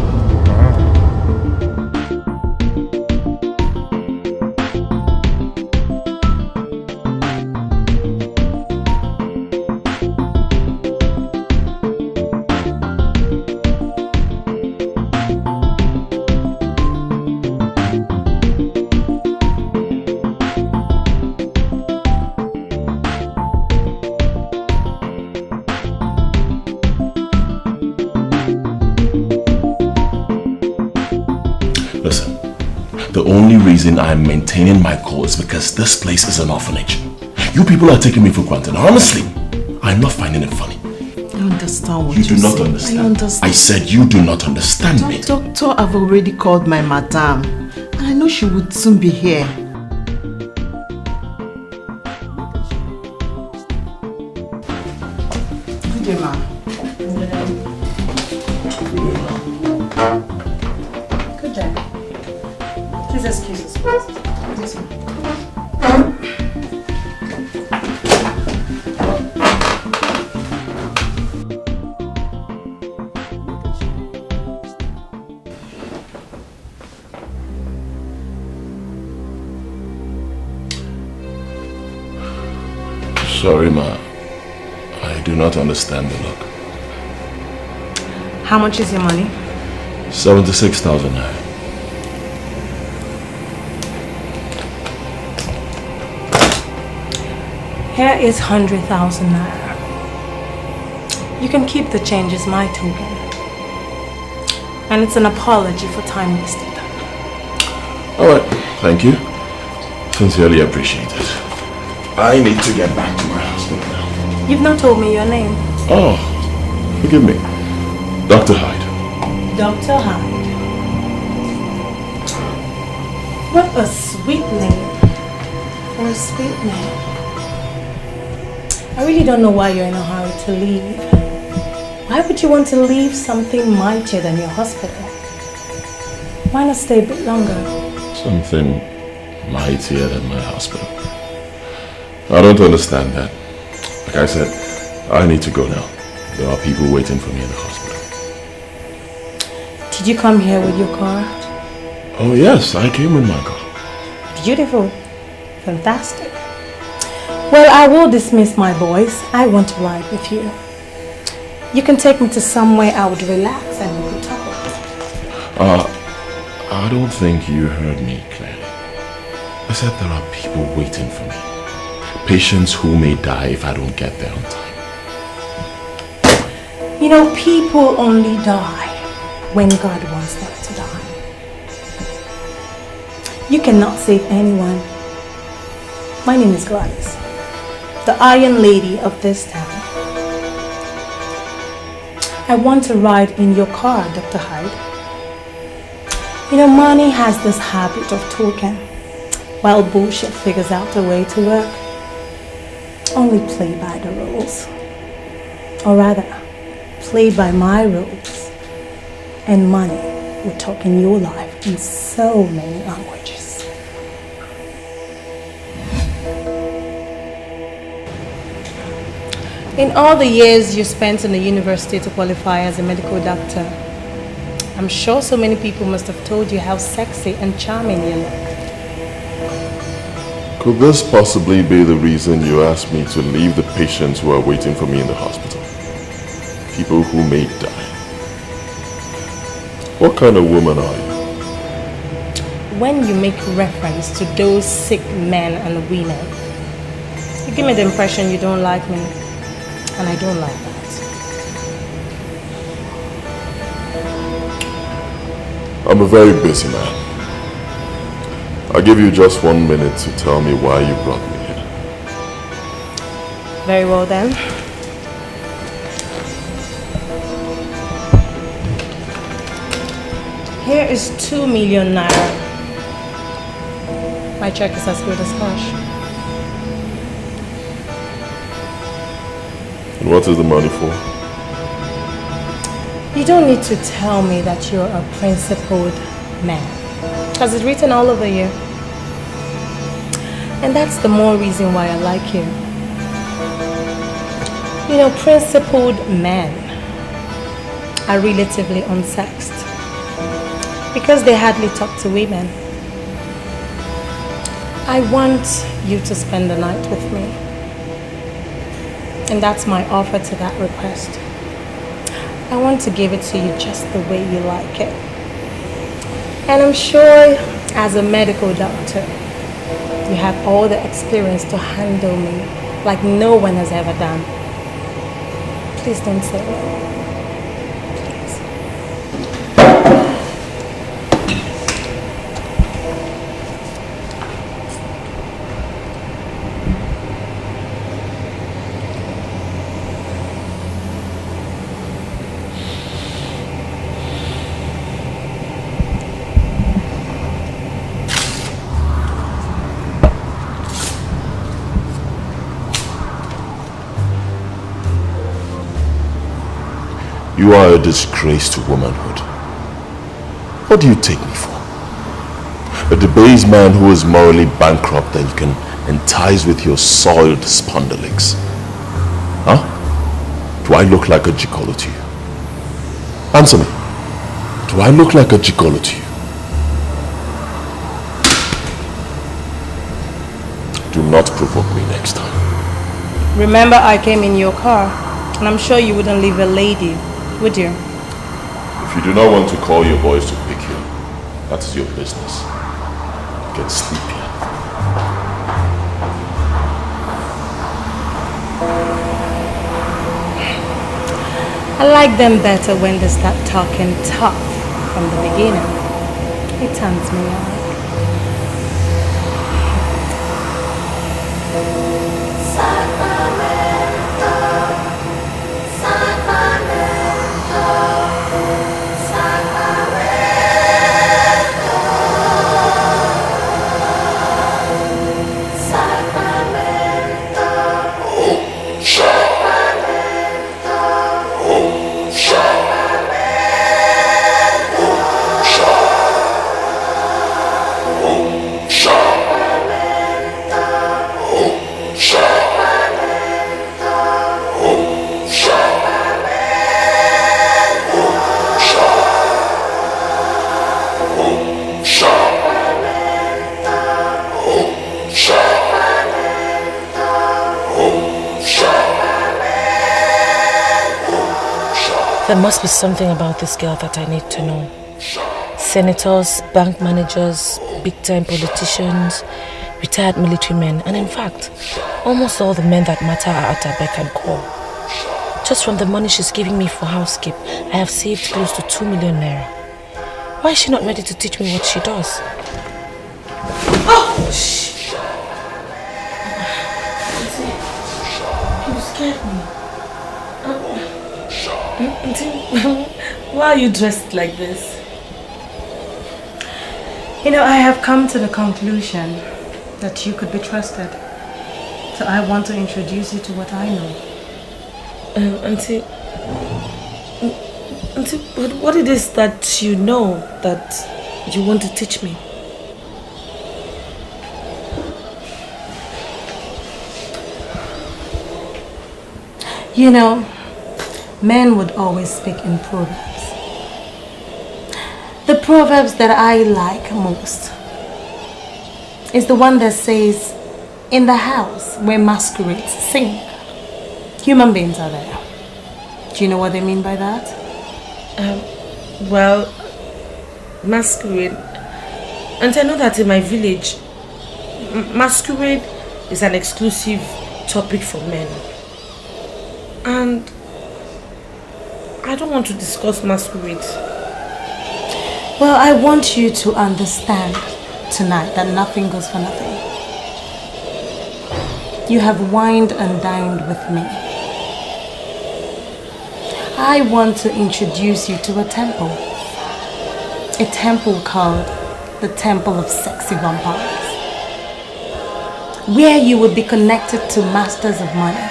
The only reason I'm maintaining my cool is because this place is an orphanage. You people are taking me for granted. Honestly, I'm not finding it funny. I understand what you do not understand. I understand. I said you do not understand me. Doctor, I've already called my madam. And I know she would soon be here. Good day, ma. Good day. Please excuse us, please. Yes, ma'am. Sorry, ma. I do not understand the look. How much is your money? 76,000 naira. Here is 100,000 naira. You can keep the change as my token. And it's an apology for time wasted. Alright, thank you. Sincerely appreciate it. I need to get back to my hospital now. You've not told me your name. Oh, forgive me. Dr. Hyde. Dr. Hyde. What a sweet name. For a sweet name. I really don't know why you're in a hurry to leave. Why would you want to leave something mightier than your hospital? Why not stay a bit longer? Something mightier than my hospital. I don't understand that. Like I said, I need to go now. There are people waiting for me in the hospital. Did you come here with your car? Oh yes, I came with my car. Beautiful. Fantastic. Well, I will dismiss my boys. I want to ride with you. You can take me to somewhere I would relax and we could talk. I don't think you heard me clearly. I said there are people waiting for me. Patients who may die if I don't get there on time. You know, people only die when God wants them to die. You cannot save anyone. My name is Gladys, the Iron Lady of this town. I want to ride in your car, Dr. Hyde. You know, money has this habit of talking, while bullshit figures out a way to work. Only play by the rules. Or rather, play by my rules. And money will talk in your life in so many languages. In all the years you spent in the university to qualify as a medical doctor, I'm sure so many people must have told you how sexy and charming you look. Could this possibly be the reason you asked me to leave the patients who are waiting for me in the hospital? People who may die. What kind of woman are you? When you make reference to those sick men and women, you give me the impression you don't like me, and I don't like that. I'm a very busy man. I'll give you just 1 minute to tell me why you brought me here. Very well then. Here is 2 million naira. My check is as good as cash. And what is the money for? You don't need to tell me that you're a principled man, because it's written all over you. And that's the more reason why I like you. You know, principled men are relatively unsexed because they hardly talk to women. I want you to spend the night with me. And that's my offer to that request. I want to give it to you just the way you like it. And I'm sure as a medical doctor, you have all the experience to handle me like no one has ever done. Please don't say no. You are a disgrace to womanhood. What do you take me for? A debased man who is morally bankrupt that you can entice with your soiled spondylics. Huh? Do I look like a gigolo to you? Answer me. Do I look like a gigolo to you? Do not provoke me next time. Remember, I came in your car, and I'm sure you wouldn't leave a lady, would you? If you do not want to call your boys to pick you, that is your business. Get sleepy. I like them better when they start talking tough from the beginning. It turns me on. There must be something about this girl that I need to know. Senators, bank managers, big-time politicians, retired military men, and in fact, almost all the men that matter are at her beck and call. Just from the money she's giving me for housekeep, I have saved close to 2 million naira. Why is she not ready to teach me what she does? Oh! Shh! You scared me. Why are you dressed like this? You know, I have come to the conclusion that you could be trusted. So I want to introduce you to what I know. Auntie, what it is that you know that you want to teach me? You know, men would always speak in proverbs. The proverbs that I like most is the one that says, in the house where masquerades sing, human beings are there. Do you know what they mean by that? Well, masquerade. And I know that in my village, masquerade is an exclusive topic for men. And I don't want to discuss masquerade. Well, I want you to understand tonight that nothing goes for nothing. You have wined and dined with me. I want to introduce you to a temple. A temple called the Temple of Sexy Vampires. Where you will be connected to masters of money.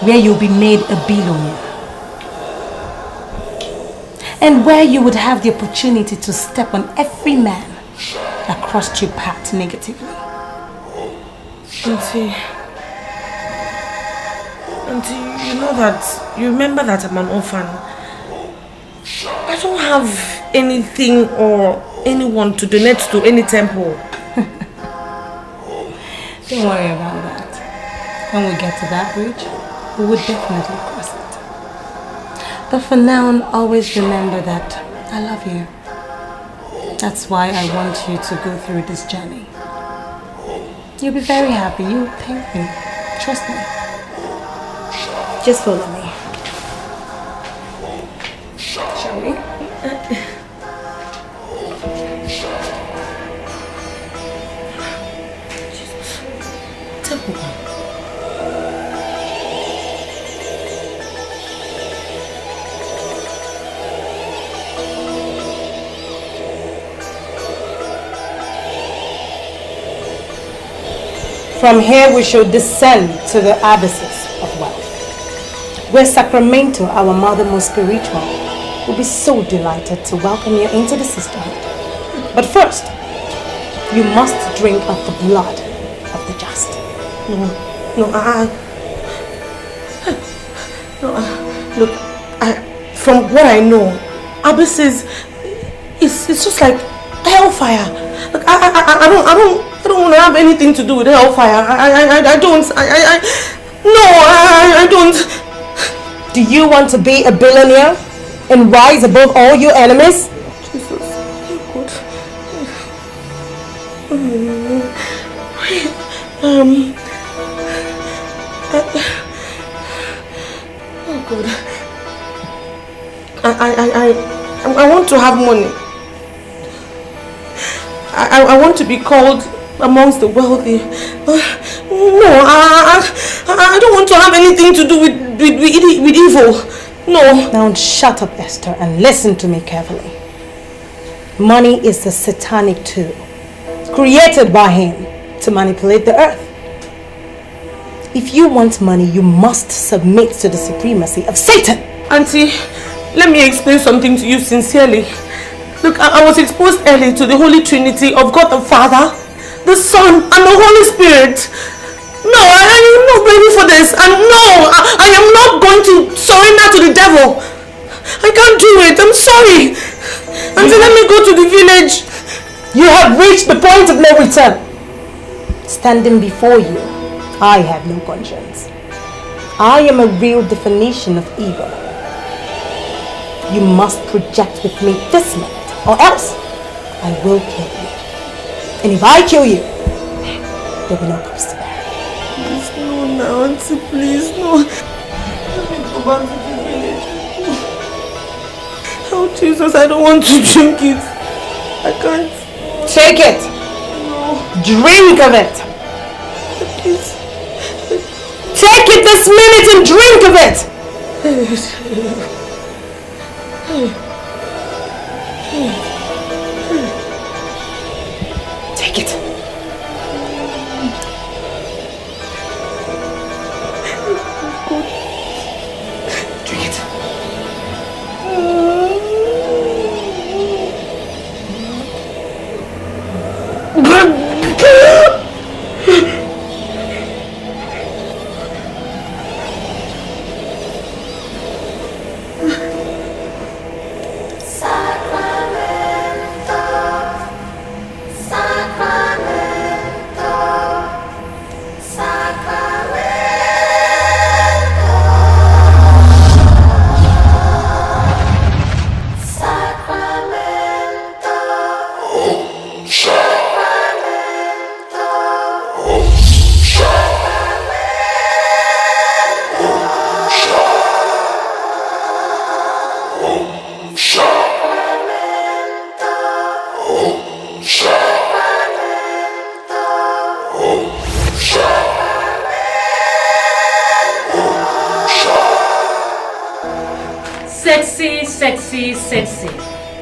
Where you'll be made a billionaire. and where you would have the opportunity to step on every man that crossed your path negatively. Auntie, you remember that I'm an orphan. I don't have anything or anyone to donate to any temple. Don't worry about that. When we get to that bridge, we would definitely cross it. But for now, always remember that I love you. That's why I want you to go through this journey. You'll be very happy. You'll thank me. Trust me. Just follow me. Shall we? From here we shall descend to the abysses of wealth, where Sacramento, our mother most spiritual, will be so delighted to welcome you into the sisterhood. But first, you must drink of the blood of the just. Look, from what I know, abysses it's just like hellfire. Look, I don't want to have anything to do with hellfire. I don't. Do you want to be a billionaire and rise above all your enemies? Jesus, God. I want to have money. I want to be called amongst the wealthy. No, I don't want to have anything to do with evil. No. Now shut up, Esther, and listen to me carefully. Money is a satanic tool created by him to manipulate the earth. If you want money, you must submit to the supremacy of Satan. Auntie, let me explain something to you sincerely. Look, I was exposed early to the Holy Trinity of God the Father, the Son, and the Holy Spirit. No, I am not ready for this. And no, I am not going to surrender to the devil. I can't do it. I'm sorry. Auntie, let me go to the village. You have reached the point of no return. Standing before you, I have no conscience. I am a real definition of evil. You must project with me this minute, or else I will kill you. And if I kill you, there will be no corpse to bury. Please, no, now, Auntie, please, no. Let me go back to the village. Oh, Jesus, I don't want to drink it. I can't. Take it. No. Drink of it. Please. Take it this minute and drink of it. Take it. Drink it.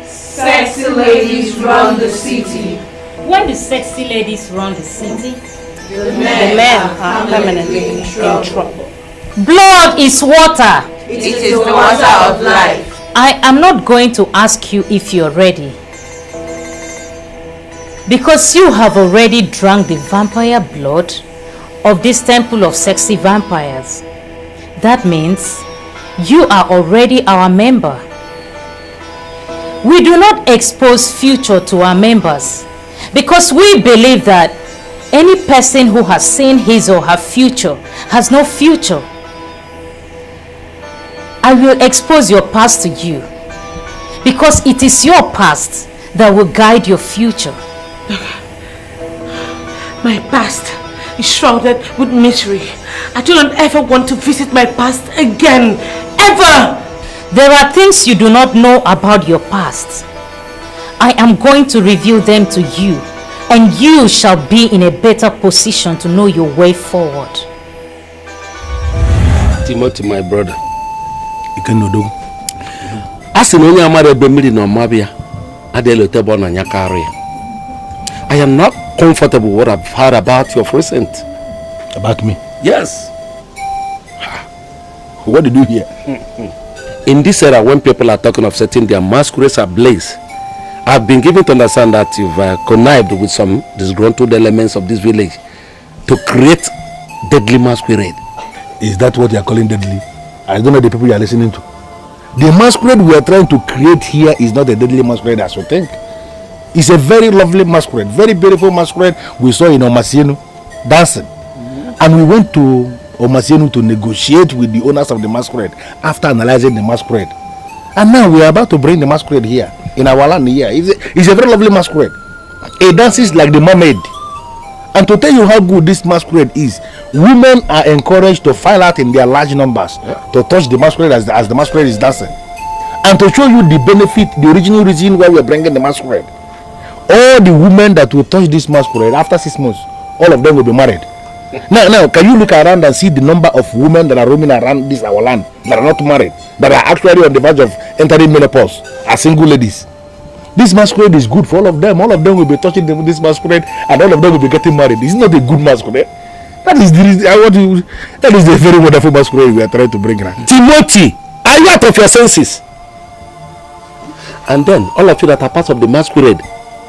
Sexy ladies run the city. When the sexy ladies run the city, the men are permanently in trouble. Blood is water. It is the water of life. I am not going to ask you if you're ready. Because you have already drunk the vampire blood of this temple of sexy vampires. That means you are already our member. We do not expose future to our members because we believe that any person who has seen his or her future has no future. I will expose your past to you because it is your past that will guide your future. My past is shrouded with misery. I do not ever want to visit my past again. Ever! There are things you do not know about your past. I am going to reveal them to you, and you shall be in a better position to know your way forward. Timothy, my brother. You can do. As in only amare bemiri no mabia, adelo tebo na nyakari. I am not comfortable with what I've heard about your present. About me? Yes. What did you hear? In this era, when people are talking of setting their masquerades ablaze, I've been given to understand that you've connived with some disgruntled elements of this village to create deadly masquerade. Is that what you are calling deadly? I don't know the people you are listening to. The masquerade we are trying to create here is not a deadly masquerade as you think. It's a very lovely masquerade, very beautiful masquerade we saw in Omasienu dancing. And we went to Omasienu to negotiate with the owners of the masquerade after analyzing the masquerade. And now we are about to bring the masquerade here, in our land here. It's a very lovely masquerade. It dances like the mermaid. And to tell you how good this masquerade is, women are encouraged to file out in their large numbers to touch the masquerade as the masquerade is dancing. And to show you the benefit, the original reason why we are bringing the masquerade. All the women that will touch this masquerade after 6 months, all of them will be married. Now, can you look around and see the number of women that are roaming around this our land that are not married, that are actually on the verge of entering menopause as single ladies? This masquerade is good for all of them. All of them will be touching this masquerade, and all of them will be getting married. It's not a good masquerade. That is the very wonderful masquerade we are trying to bring around. Timothy, are you out of your senses? And then all of you that are part of the masquerade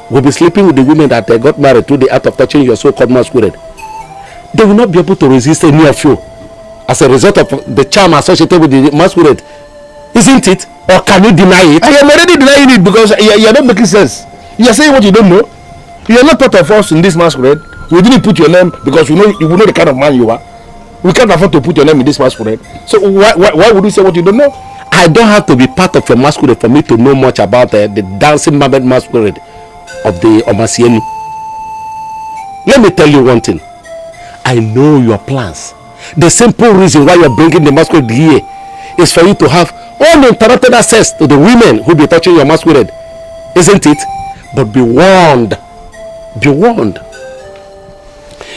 will be sleeping with the women that got married through the act of touching your so-called masquerade. They will not be able to resist any of you as a result of the charm associated with the masquerade. Isn't it? Or can you deny it? I am already denying it because you are not making sense. You are saying what you don't know. You are not part of us in this masquerade. We didn't put your name because you know the kind of man you are. We can't afford to put your name in this masquerade. So why would you say what you don't know? I don't have to be part of your masquerade for me to know much about the dancing mermaid masquerade of the Omasienu. Let me tell you one thing. I know your plans. The simple reason why you're bringing the masquerade here is for you to have uninterrupted access to the women who be touching your masquerade. Isn't it? But be warned. Be warned.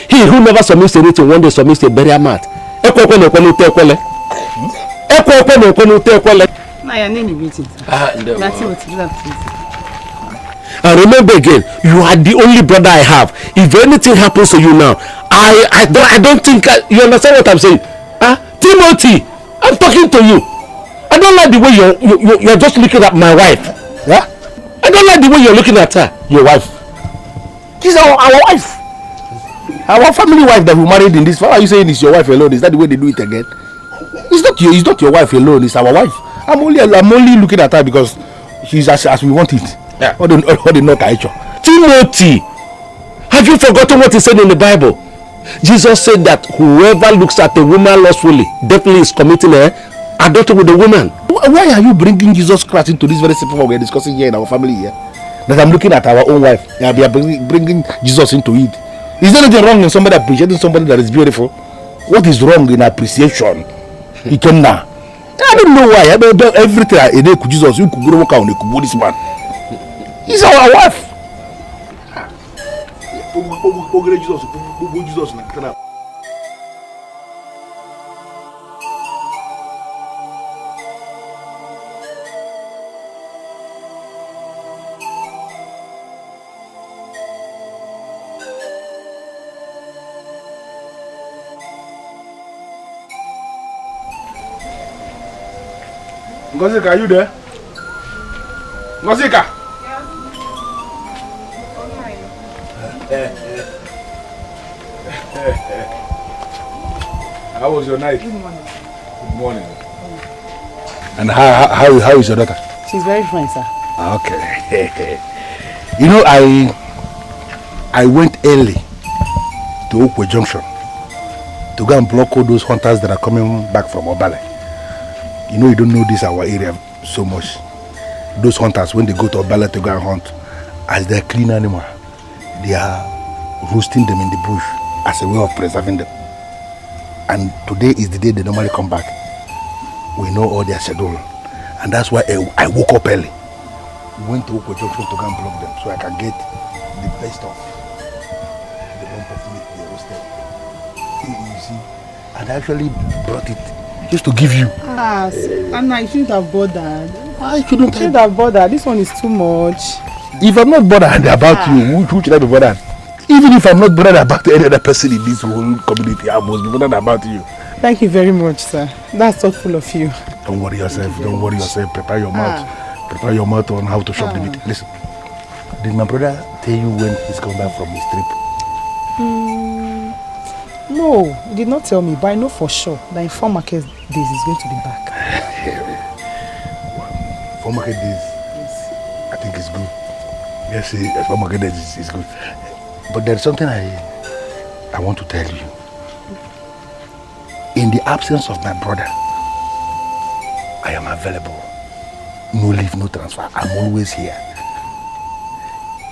He who never submits to anything one day submits to a burial mat. And remember again, you are the only brother I have. If anything happens to you now, I don't think you understand what I'm saying. Timothy, I'm talking to you. I don't like the way you're just looking at my wife. Yeah? I don't like the way you're looking at her. Your wife. She's our wife. Our family wife that we married in this. Why are you saying it's your wife alone? Is that the way they do it again? It's not your wife alone. It's our wife. I'm only looking at her because she's as we want it. Yeah. What the not Timothy, have you forgotten what he said in the Bible? Jesus said that whoever looks at a woman lustfully definitely is committing adultery with the woman. Why are you bringing Jesus Christ into this very simple one we are discussing here in our family here? That I'm looking at our own wife and we are bringing Jesus into it. Is there anything wrong in somebody appreciating somebody that is beautiful? What is wrong in appreciation? He came now. I don't know why. Everything I do Jesus, you could work on this man. He's our wife. Ngozi, are you there? Nosika! How was your night? Good morning. Good morning. And how is your daughter? She's very fine, sir. Okay. You know, I went early to Okwe Junction to go and block all those hunters that are coming back from Obale. You know, you don't know this our area so much. Those hunters, when they go to Obale to go and hunt, as they're clean animal, they are roasting them in the bush as a way of preserving them. And today is the day they normally come back. We know all their schedule. And that's why I woke up early. Went to Okwe Junction to go and block them so I can get the best of the lump of meat they roasted. You see, and I actually brought it just to give you. And I shouldn't have bothered. I shouldn't have bothered. This one is too much. If I'm not bothered about you, who should I be bothered? Even if I'm not bothered about any other person in this whole community, I must be bothered about you. Thank you very much, sir. That's thoughtful of you. Don't worry yourself. Don't worry yourself. Prepare your mouth. Prepare your mouth on how to chop the meat. Listen, did my brother tell you when he's coming back from his trip? No, he did not tell me, but I know for sure that in 4 market days he's going to be back. 4 market days? I think it's good. Yes, 4 market days is good. But there's something I want to tell you. In the absence of my brother, I am available. No leave, no transfer. I'm always here.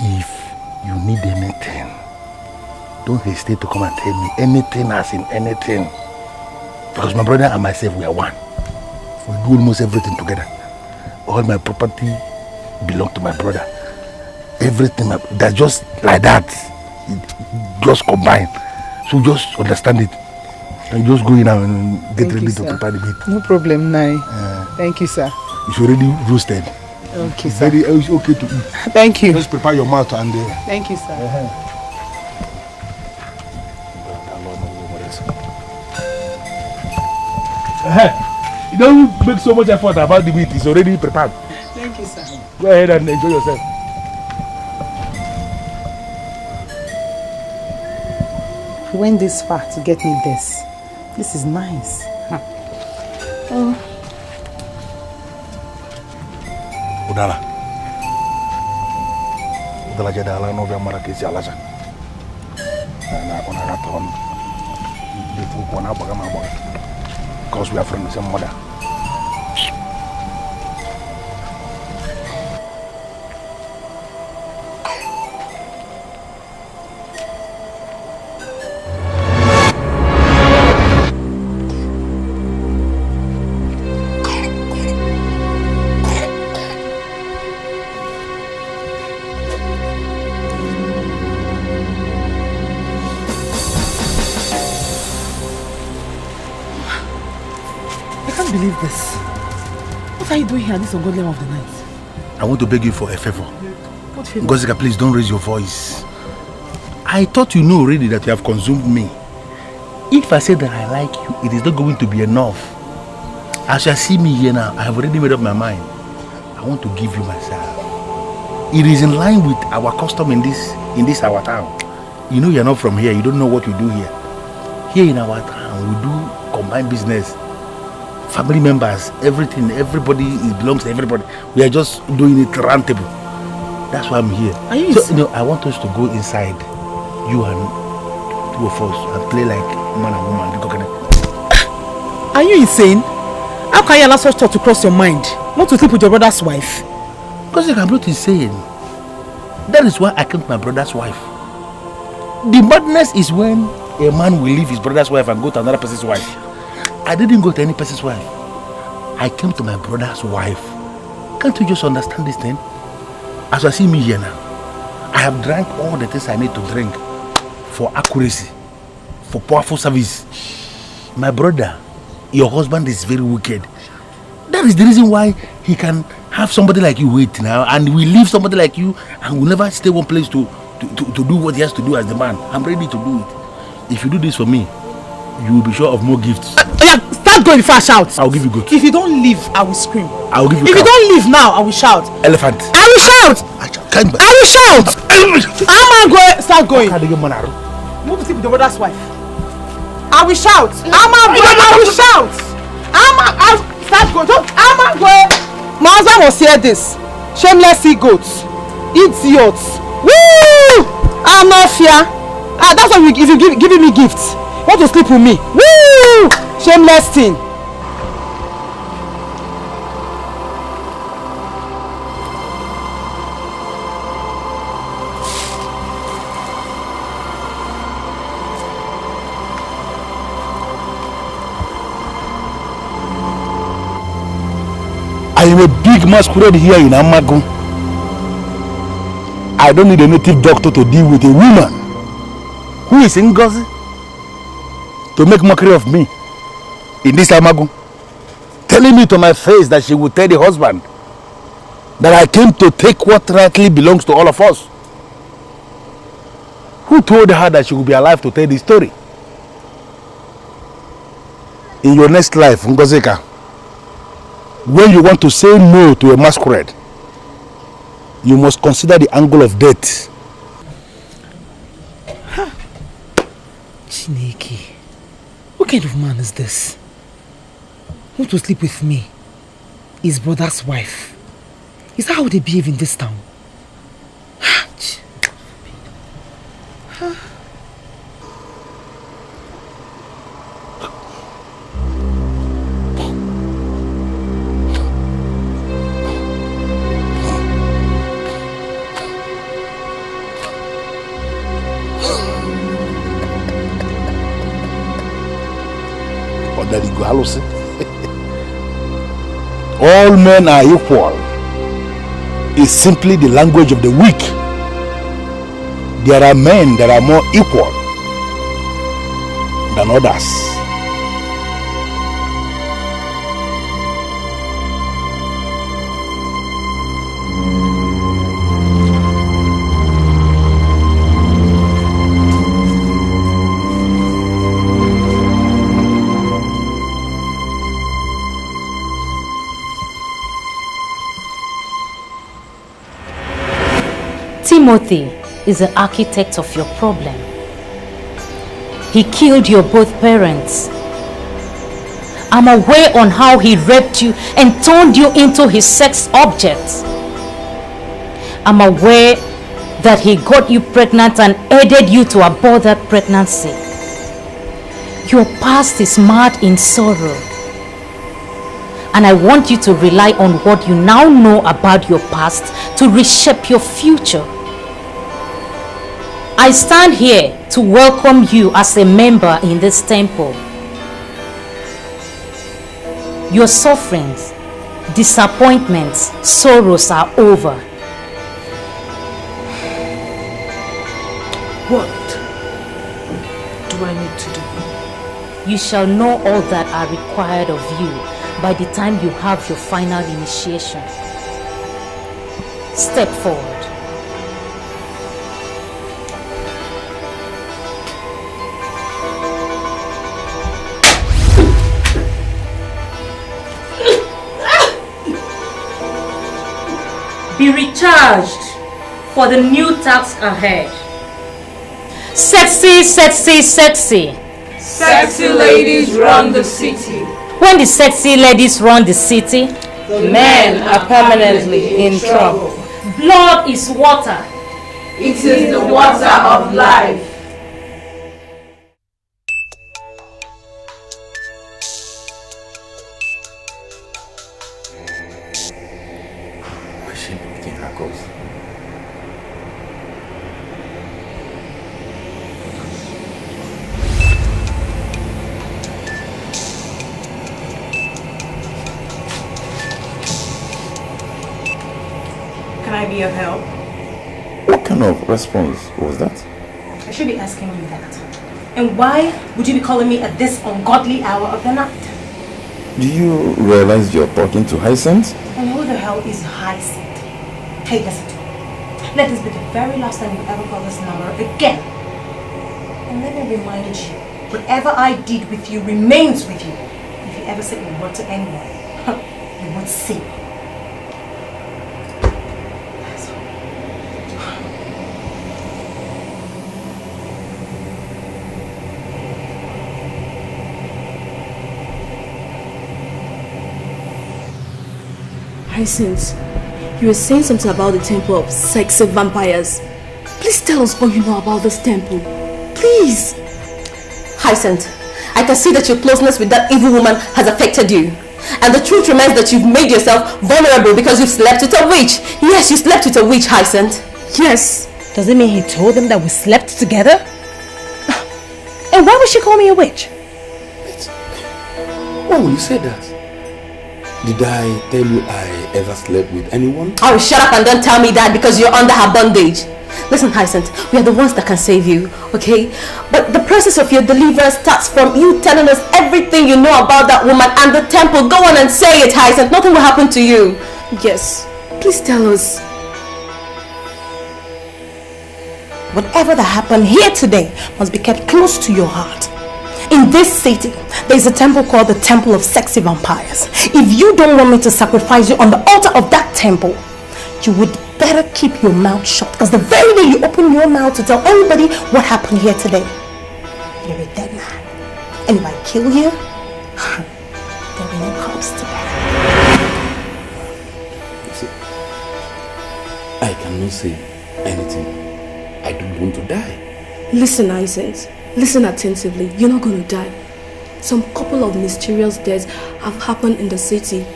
If you need anything, don't hesitate to come and tell me anything as in anything. Because my brother and myself, we are one. We do almost everything together. All my property belongs to my brother. Everything, that's just like that. It just combined. So just understand it. And just go in and get ready to prepare the meat. No problem, Nai. Thank you, sir. It's already roasted. Okay, it's sir. It's okay to eat. Thank you. Just prepare your mouth and... Thank you, sir. You don't make so much effort about the meat. It's already prepared. Thank you, sir. Go ahead and enjoy yourself. He went this far to get me this. This is nice. Oh. Udala. Udala jadi ala no biar marah kisi alasan. Nah, aku nak katakan di fuku na baga ma baga. Because we are friends with mother. Believe this. What are you doing here at this ungodly hour of the night? I want to beg you for a favor. What favor? Gozika, please don't raise your voice. I thought you know already that you have consumed me. If I say that I like you, it is not going to be enough. As you see me here now, I have already made up my mind. I want to give you myself. It is in line with our custom in this our town. You know you're not from here. You don't know what we do here. Here in our town, we do combined business. Family members, everything, everybody, it belongs to everybody. We are just doing it roundtable. That's why I'm here. Are you so, I want us to go inside, you and 2 of us, and play like man and woman. Are you insane? How can you allow such thought to cross your mind? Not to sleep with your brother's wife? Because I'm not insane. That is why I killed my brother's wife. The madness is when a man will leave his brother's wife and go to another person's wife. I didn't go to any person's wife. I came to my brother's wife. Can't you just understand this thing? As you see me here now, I have drank all the things I need to drink for accuracy, for powerful service. My brother, your husband is very wicked. That is the reason why he can have somebody like you wait now, and we leave somebody like you and will never stay one place to do what he has to do as the man. I'm ready to do it. If you do this for me, you will be sure of more gifts. Yeah, start not go before I shout. I'll give you goat. If you don't leave, I will scream. I'll give you If cow. you don't leave now, I will shout. Elephant. I will shout. I will shout. I'm going. Start going. You want to sleep with your brother's wife? I will shout. I will shout. I'll start going. I'm going. My husband must hear this. Shameless goats. Idiots. Woo! I'm not fear. That's why if you giving me gifts. Want to sleep with me? Woo! Shameless thing. I am a big masquerade here in Amagun. I don't need a native doctor to deal with a woman who is Ngozi to make mockery of me in this Amagun, telling me to my face that she will tell the husband that I came to take what rightly belongs to all of us. Who told her that she will be alive to tell the story? In your next life, Ngozika, when you want to say no to a masquerade, you must consider the angle of death. Chineke, what kind of man is this? Want to sleep with me? His brother's wife. Is that how they behave in this town? All men are equal. It's simply the language of the weak. There are men that are more equal than others. Timothy is the architect of your problem. He killed your both parents. I'm aware on how he raped you and turned you into his sex object. I'm aware that he got you pregnant and aided you to abort that pregnancy. Your past is marred in sorrow. And I want you to rely on what you now know about your past to reshape your future. I stand here to welcome you as a member in this temple. Your sufferings, disappointments, sorrows are over. What do I need to do? You shall know all that are required of you by the time you have your final initiation. Step forward. Be recharged for the new task ahead. Sexy, sexy, sexy. Sexy ladies run the city. When the sexy ladies run the city, The men are permanently in trouble. Blood is water. It is the water of life. Can I be of help? What kind of response was that? I should be asking you that. And why would you be calling me at this ungodly hour of the night? Do you realize you're talking to Hyacinth? And who the hell is Hyacinth? Hey, listen to me. Let this be the very last time you ever call this number again. And let me remind you, whatever I did with you remains with you. If you ever say a word to anyone, you would see. Hyacinth, you were saying something about the temple of sexy vampires. Please tell us all you know about this temple. Please. Hyacinth, I can see that your closeness with that evil woman has affected you. And the truth remains that you've made yourself vulnerable because you've slept with a witch. Yes, you slept with a witch, Hyacinth. Yes. Does it mean he told them that we slept together? And why would she call me a witch? Why would you say that? Did I tell you I ever slept with anyone? Oh, shut up and don't tell me that because you're under her bondage. Listen, Hyacinth, we are the ones that can save you, okay? But the process of your deliverance starts from you telling us everything you know about that woman and the temple. Go on and say it, Hyacinth. Nothing will happen to you. Yes. Please tell us. Whatever that happened here today must be kept close to your heart. In this city, there is a temple called the Temple of Sexy Vampires. If you don't want me to sacrifice you on the altar of that temple, you would better keep your mouth shut. Because the very day you open your mouth to tell everybody what happened here today, you're a dead man. And if I kill you, there'll be no cops to bear. See, I cannot say anything. I don't want to die. Listen, Hyacinth. Listen attentively. You're not going to die. Some couple of mysterious deaths have happened in the city.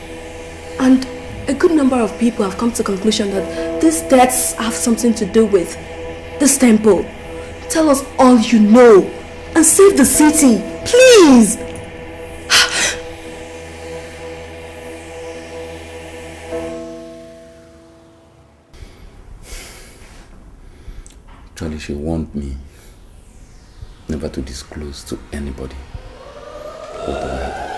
And a good number of people have come to the conclusion that these deaths have something to do with this temple. Tell us all you know and save the city. Please! Actually, she warned me never to disclose to anybody whatever happened.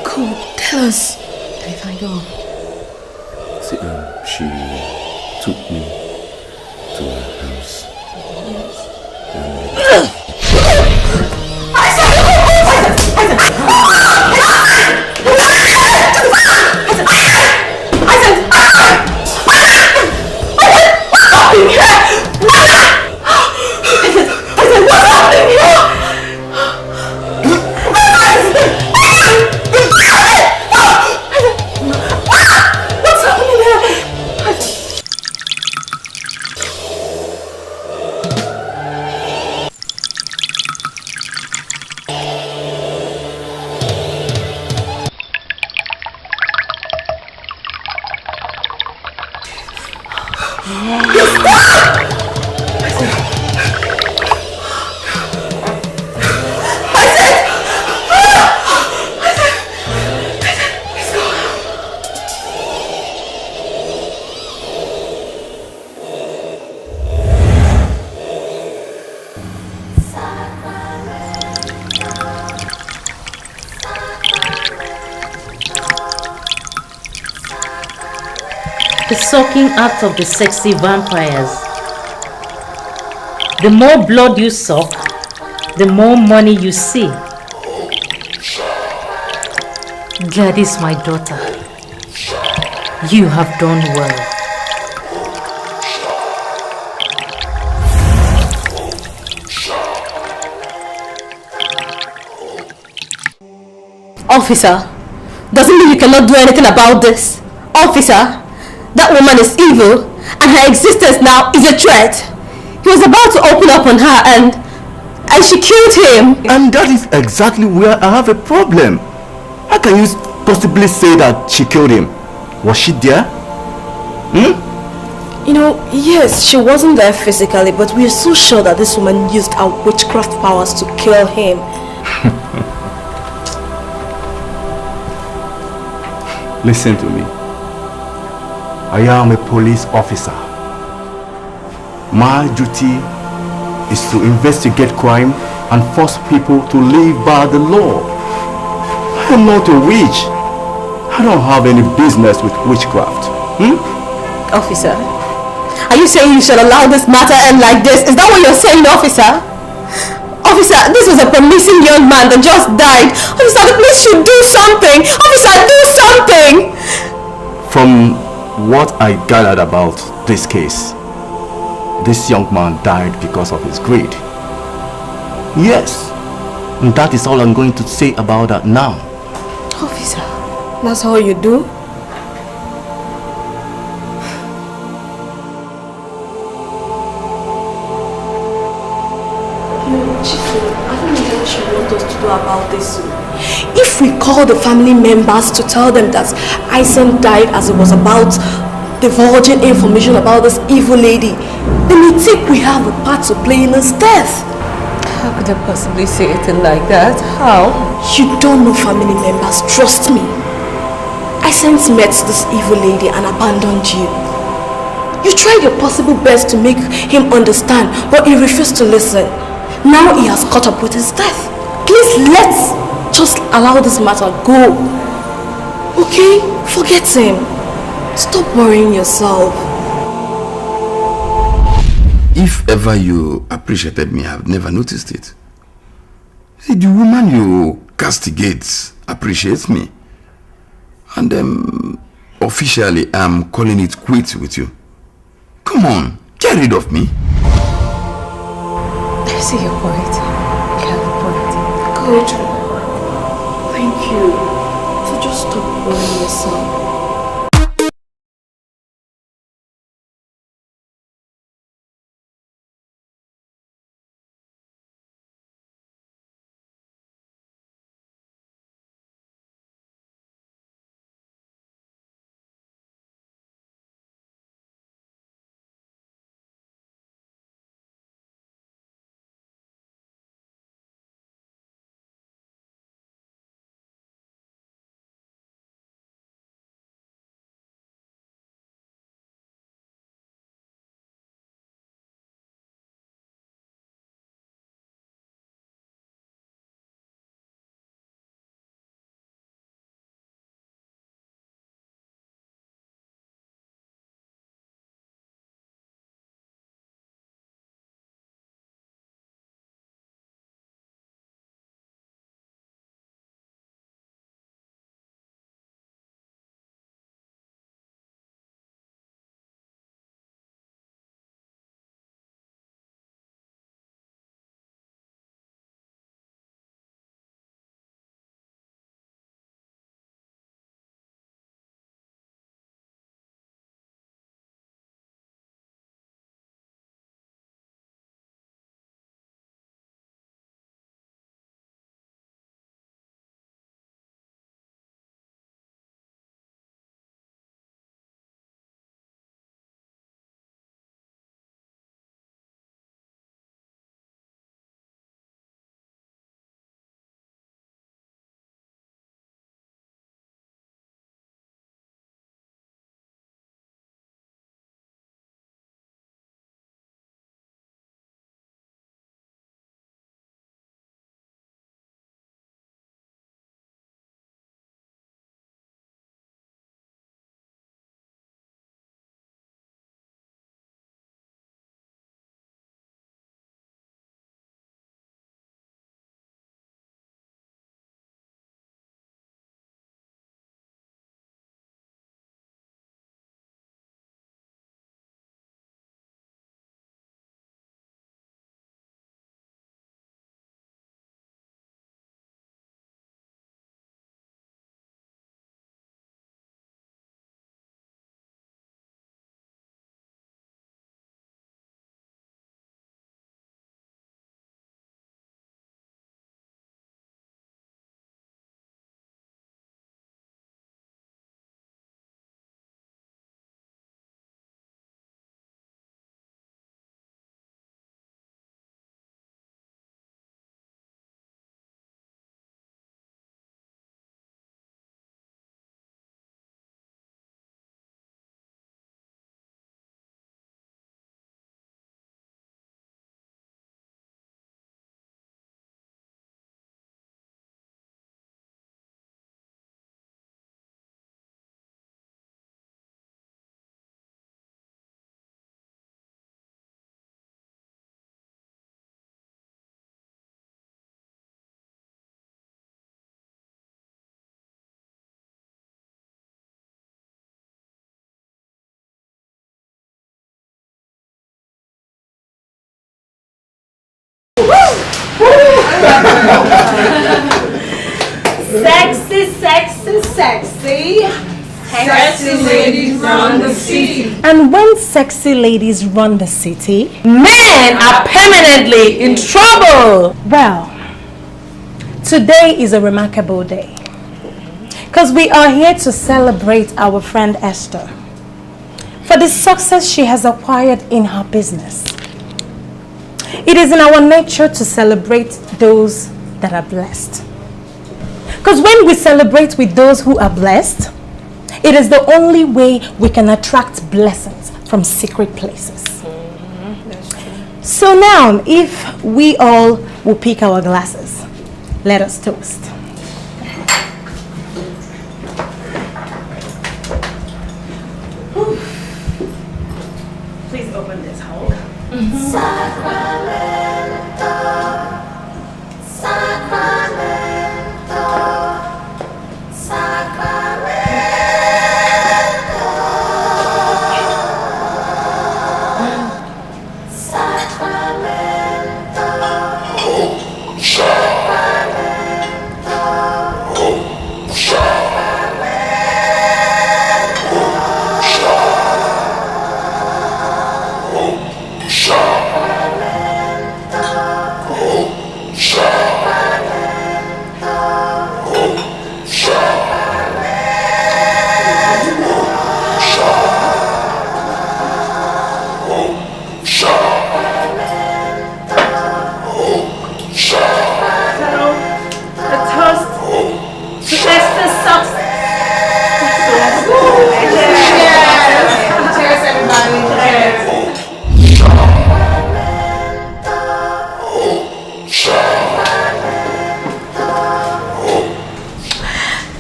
Cool, tell us. If I go. See, she took me to her house. The sucking act of the sexy vampires. The more blood you suck, the more money you see. Gladys, my daughter, you have done well. Officer, doesn't mean you cannot do anything about this. Officer, that woman is evil and her existence now is a threat. He was about to open up on her and she killed him. And that is exactly where I have a problem. How can you possibly say that she killed him? Was she there? You know, yes, she wasn't there physically, but we are so sure that this woman used her witchcraft powers to kill him. Listen to me. I am a police officer. My duty is to investigate crime and force people to live by the law. I am not a witch. I don't have any business with witchcraft. Officer, are you saying you should allow this matter end like this? Is that what you're saying, officer? Officer, this was a promising young man that just died. Officer, the police should do something. Officer, do something. From what I gathered about this case, this young man died because of his greed. Yes, and that is all I'm going to say about that now. Officer, that's all you do? About this. If we call the family members to tell them that Ison died as it was about divulging information about this evil lady, then we think we have a part to play in his death. How could I possibly say anything like that? How? You don't know family members, trust me. Ison met this evil lady and abandoned you. You tried your possible best to make him understand, but he refused to listen. Now he has caught up with his death. Please, let's just allow this matter go. Okay? Forget him. Stop worrying yourself. If ever you appreciated me, I've never noticed it. See, the woman you castigate appreciates me. And officially, I'm calling it quits with you. Come on, get rid of me. I see your point. You have a point. Good. Thank you. So just stop worrying yourself. when sexy ladies run the city. And when sexy ladies run the city, men are permanently in trouble. Well, today is a remarkable day. Because we are here to celebrate our friend Esther for the success she has acquired in her business. It is in our nature to celebrate those that are blessed. Because when we celebrate with those who are blessed, it is the only way we can attract blessings from secret places. So now, if we all will pick our glasses, let us toast. Please open this hole. Sacramento, Sacramento, Sacramento, Sacramento,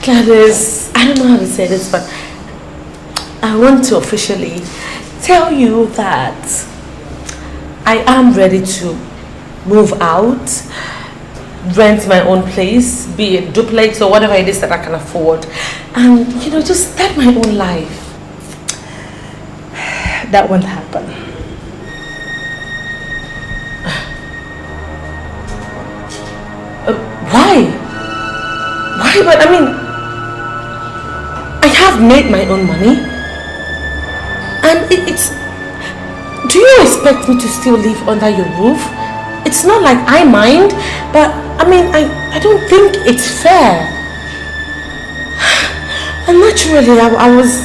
Gladys, I don't know how to say this, but I want to officially tell you that I am ready to move out, rent my own place, be it duplex or whatever it is that I can afford, and just start my own life. That won't happen. Why? Why? But I mean, I have made my own money, and it's. Do you expect me to still live under your roof? It's not like I mind, but I mean, I don't think it's fair. And naturally, I was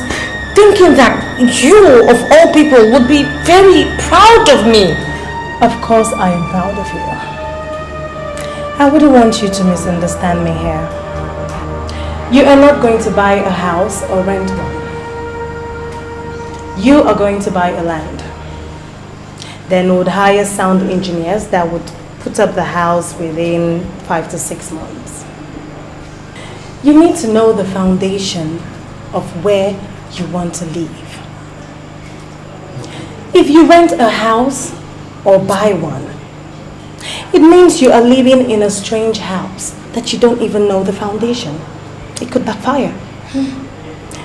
thinking that you, of all people, would be very proud of me. Of course, I am proud of you. I wouldn't want you to misunderstand me here. You are not going to buy a house or rent one. You are going to buy a land. Then we would hire sound engineers that would put up the house within 5 to 6 months. You need to know the foundation of where you want to live. If you rent a house or buy one, it means you are living in a strange house that you don't even know the foundation. It could backfire.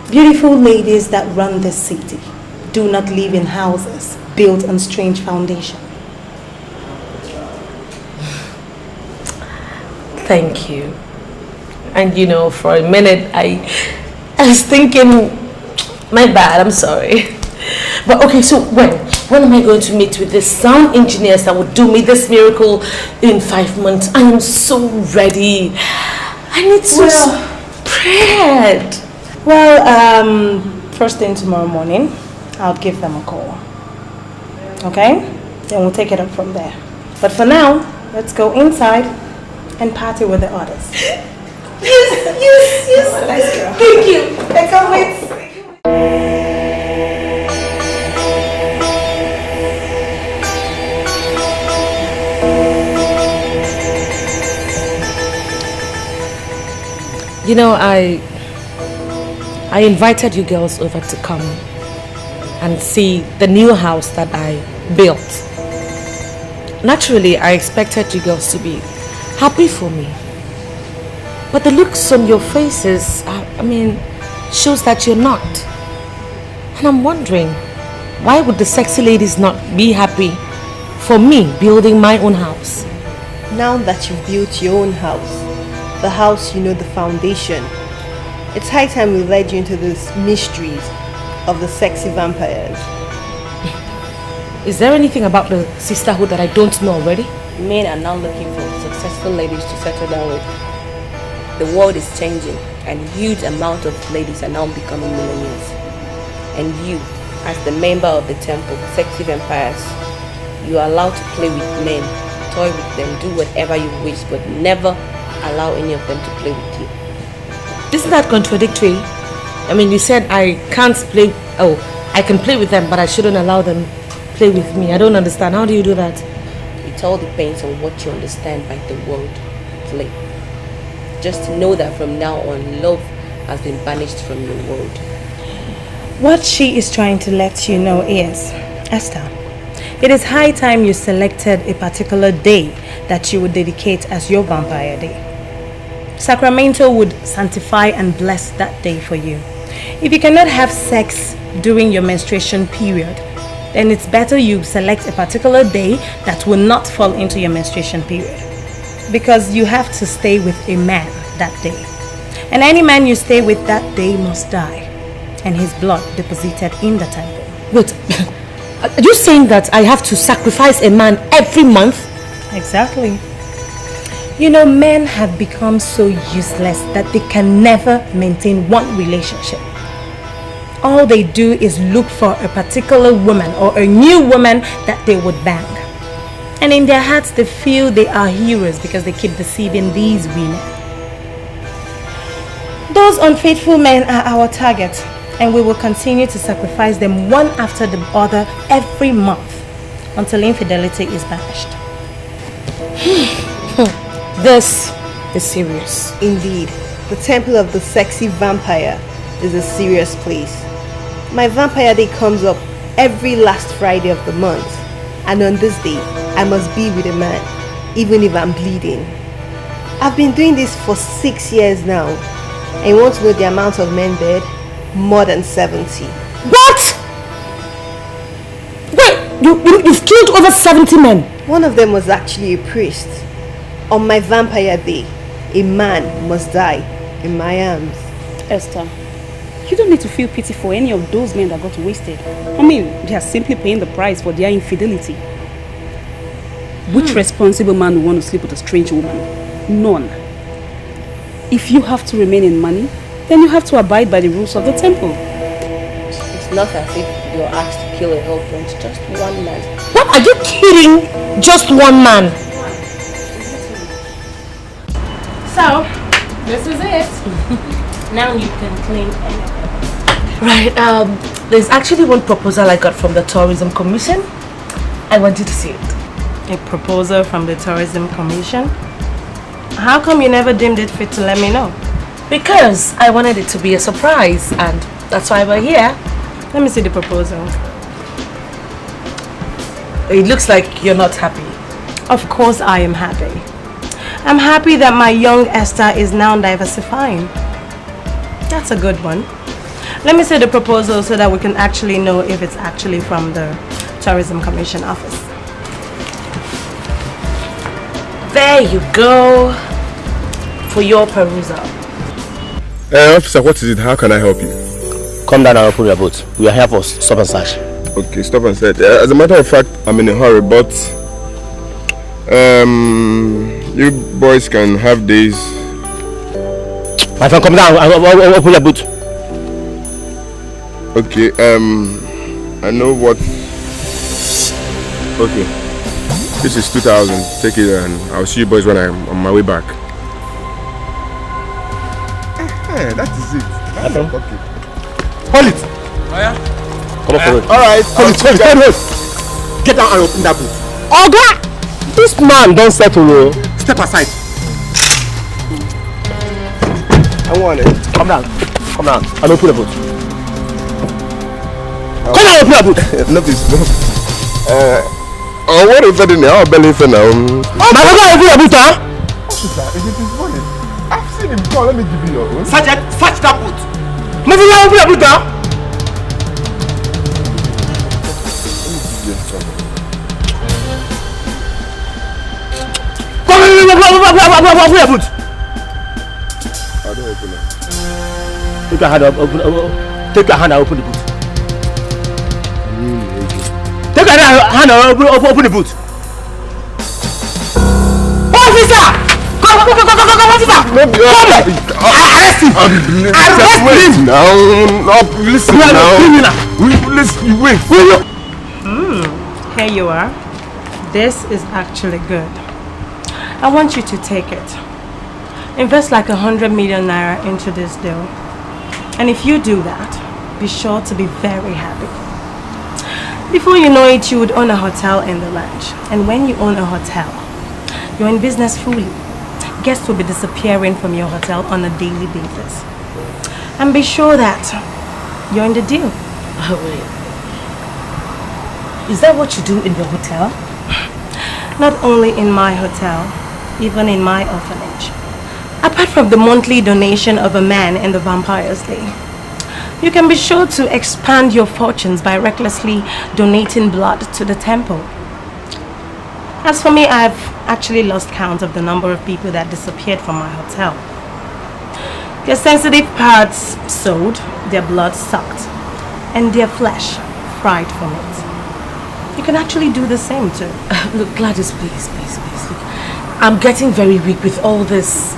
Beautiful ladies that run this city do not live in houses built on strange foundation. Thank you. And for a minute I was thinking, my bad, I'm sorry. But okay, so when am I going to meet with the sound engineers that would do me this miracle in 5 months? I am so ready. I need to spread. Well, first thing tomorrow morning, I'll give them a call. Okay? Then we'll take it up from there. But for now, let's go inside and party with the others. Yes. Let's go. Thank you. I can't wait. I invited you girls over to come and see the new house that I built. Naturally, I expected you girls to be happy for me. But the looks on your faces, shows that you're not. And I'm wondering, why would the sexy ladies not be happy for me building my own house? Now that you've built your own house, the house you know the foundation, It's high time we led you into the mysteries of the sexy vampires. Is there anything about the sisterhood that I don't know already? Men are now looking for successful ladies to settle down with. The world is changing and huge amount of ladies are now becoming millionaires. And you, as the member of the temple, sexy vampires, you are allowed to play with men, toy with them, do whatever you wish, but never allow any of them to play with you. Isn't that contradictory? I mean, you said I can't play, I can play with them, but I shouldn't allow them play with me. I don't understand. How do you do that? It all depends on what you understand by the word play. Just know that from now on, love has been banished from your world. What she is trying to let you know is, Esther, it is high time you selected a particular day that you would dedicate as your vampire day. Sacramento would sanctify and bless that day for you. If you cannot have sex during your menstruation period, then it's better you select a particular day that will not fall into your menstruation period. Because you have to stay with a man that day. And any man you stay with that day must die. And his blood deposited in the temple. Wait, are you saying that I have to sacrifice a man every month? Exactly. You know, men have become so useless that they can never maintain one relationship. All they do is look for a particular woman or a new woman that they would bang. And in their hearts they feel they are heroes because they keep deceiving these women. Those unfaithful men are our target, and we will continue to sacrifice them one after the other every month until infidelity is banished. This is serious. Indeed, the temple of the sexy vampire is a serious place. My vampire day comes up every last Friday of the month, and on this day, I must be with a man, even if I'm bleeding. I've been doing this for 6 years now, and you want to know the amount of men dead? More than 70. What? Wait, you've killed over 70 men? One of them was actually a priest. On my vampire day, a man must die in my arms. Esther, you don't need to feel pity for any of those men that got wasted. I mean, they are simply paying the price for their infidelity. Which responsible man would want to sleep with a strange woman? None. If you have to remain in money, then you have to abide by the rules of the temple. It's not as if you're asked to kill a whole bunch, just one man. What? Are you kidding? Just one man? So, this is it. Now you can claim anything. Right, there's actually one proposal I got from the Tourism Commission. I want you to see it. A proposal from the Tourism Commission? How come you never deemed it fit to let me know? Because I wanted it to be a surprise, and that's why we're here. Let me see the proposal. It looks like you're not happy. Of course I am happy. I'm happy that my young Esther is now diversifying. That's a good one. Let me see the proposal so that we can actually know if it's actually from the Tourism Commission office. There you go. For your perusal. Officer, what is it? How can I help you? Come down and open your boot. We are here for stop and search. Okay, stop and search. As a matter of fact, I'm in a hurry, but you boys can have days. My friend, come down. Open your boot. Okay. I know what. Okay. This is 2,000. Take it, and I'll see you boys when I'm on my way back. That is it. That's okay. Hold it. Oh, yeah? Come on, forward. Alright. Hold it. Get down and open that boot. Oga! This man don't settle. Step aside. I want it. Come down. Come down. And open the boot. Come down and open the boot. No, please. No. What is that in there? Belly for now. My brother, open the boot, huh? Officer, is it his money? I've seen him. Come on, let me give you your own. Sergeant, search that boot. My brother, open the boot, huh? Come on, open the boot. I don't open it. your hand and open the boot. Take your hand and open the boot. Officer! Come, officer! Arrest him! Arrest him! Now, listen now. Listen, wait. Here you are. This is actually good. I want you to take it. Invest like 100 million naira into this deal. And if you do that, be sure to be very happy. Before you know it, you would own a hotel in the land. And when you own a hotel, you're in business fully. Guests will be disappearing from your hotel on a daily basis. And be sure that you're in the deal. Oh, wait. Is that what you do in your hotel? Not only in my hotel, even in my orphanage. Apart from the monthly donation of a man in the Vampires League, you can be sure to expand your fortunes by recklessly donating blood to the temple. As for me, I've actually lost count of the number of people that disappeared from my hotel. Their sensitive parts sold, their blood sucked, and their flesh fried for meat. You can actually do the same too. Look, Gladys, please. Look, I'm getting very weak with all this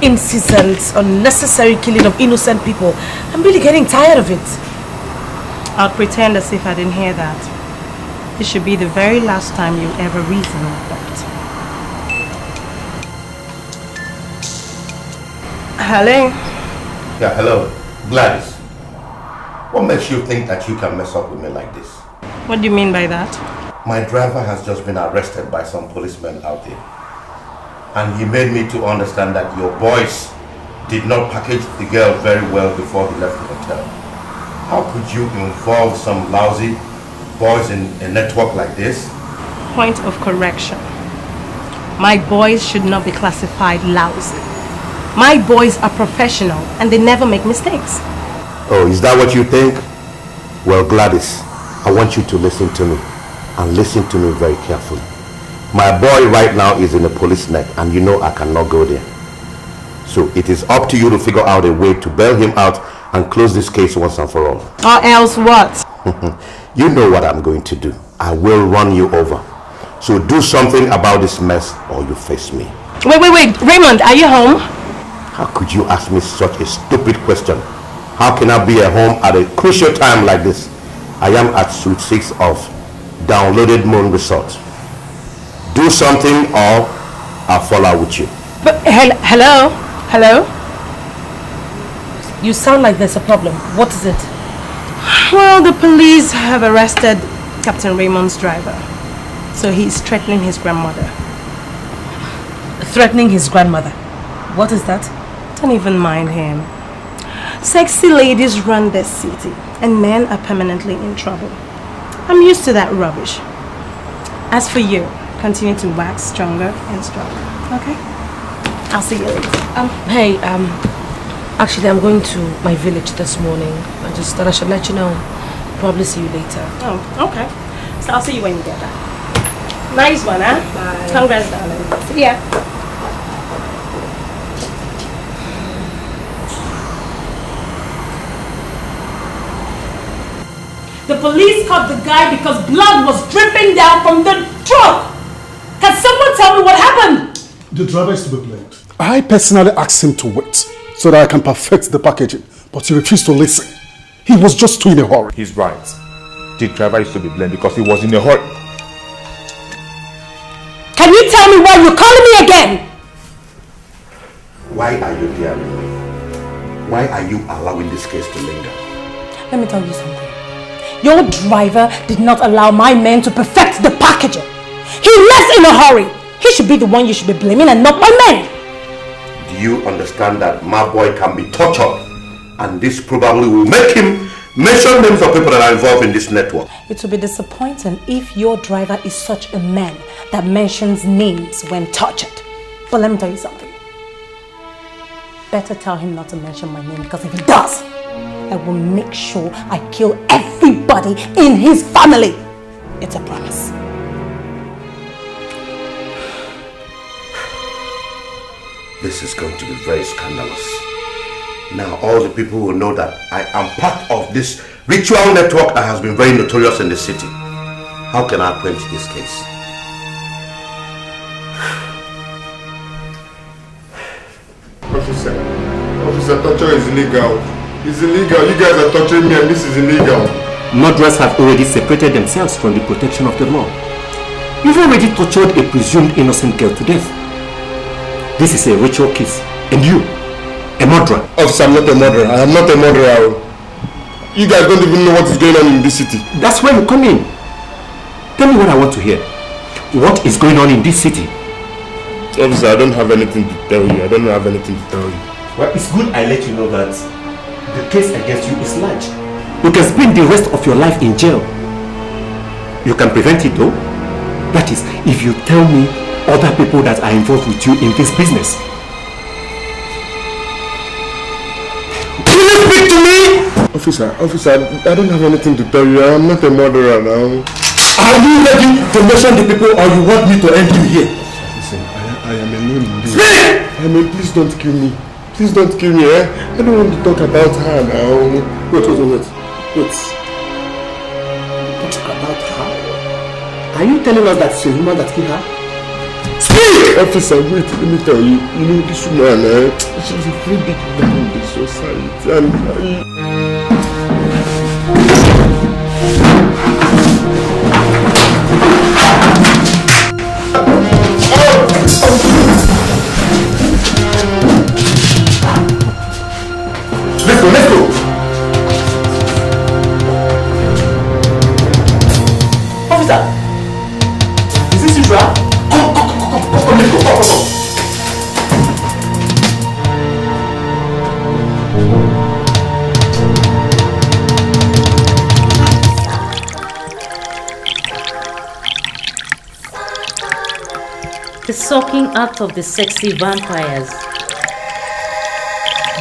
incessant, unnecessary killing of innocent people. I'm really getting tired of it. I'll pretend as if I didn't hear that. This should be the very last time you ever reason like that. Hello? Yeah, hello. Gladys. What makes you think that you can mess up with me like this? What do you mean by that? My driver has just been arrested by some policemen out there. And he made me to understand that your boys did not package the girl very well before he left the hotel. How could you involve some lousy boys in a network like this? Point of correction. My boys should not be classified lousy. My boys are professional and they never make mistakes. Oh, is that what you think? Well, Gladys, I want you to listen to me, and listen to me very carefully. My boy right now is in a police net, and you know I cannot go there. So it is up to you to figure out a way to bail him out and close this case once and for all. Or else what? You know what I'm going to do. I will run you over. So do something about this mess or you face me. Wait. Raymond, are you home? How could you ask me such a stupid question? How can I be at home at a crucial time like this? I am at Suite 6 of Downloaded Moon Resort. Do something or I'll fall out with you. But hello? You sound like there's a problem. What is it? Well, the police have arrested Captain Raymond's driver. So he's threatening his grandmother. Threatening his grandmother? What is that? Don't even mind him. Sexy ladies run this city and men are permanently in trouble. I'm used to that rubbish. As for you, continue to wax stronger and stronger, okay? I'll see you later. Hey, actually I'm going to my village this morning. I just thought I should let you know. Probably see you later. Oh, okay. So I'll see you when you get back. Nice one, huh? Bye. Congrats, darling. See ya. The police caught the guy because blood was dripping down from the truck. Can someone tell me what happened? The driver is to be blamed. I personally asked him to wait so that I can perfect the packaging, but he refused to listen. He was just too in a hurry. He's right. The driver is to be blamed because he was in a hurry. Can you tell me why you're calling me again? Why are you there with me? Why are you allowing this case to linger? Let me tell you something. Your driver did not allow my men to perfect the packaging. He left in a hurry. He should be the one you should be blaming and not my men. Do you understand that my boy can be tortured? And this probably will make him mention names of people that are involved in this network. It will be disappointing if your driver is such a man that mentions names when tortured. But let me tell you something. Better tell him not to mention my name, because if he does, I will make sure I kill everybody in his family. It's a promise. This is going to be very scandalous. Now all the people will know that I am part of this ritual network that has been very notorious in the city. How can I quench this case? Officer, torture is illegal. It's illegal. You guys are torturing me and this is illegal. Murderers have already separated themselves from the protection of the law. You've already tortured a presumed innocent girl to death. This is a ritual case. And you, a murderer. Officer, I'm not a murderer. I am not a murderer. You guys don't even know what is going on in this city. That's where you come in. Tell me what I want to hear. What is going on in this city? Officer, I don't have anything to tell you. I don't have anything to tell you. Well, it's good I let you know that the case against you is large. You can spend the rest of your life in jail. You can prevent it though. That is, if you tell me other people that are involved with you in this business. Will you speak to me? Officer, I don't have anything to tell you. I am not a murderer now. Are you ready to mention the people or you want me to end you here? Listen, I am alone in this. I mean, please don't kill me. Please don't kill me, eh? I don't want to talk about her now. Wait. Talk about her? Are you telling us that it's a woman that killed her? Speak! Officer, wait, let me tell you. You know, this woman, she's a very big woman in this society. And Let's go. Officer, is this usual? Come, let's go, come. The sucking out of the sexy vampires.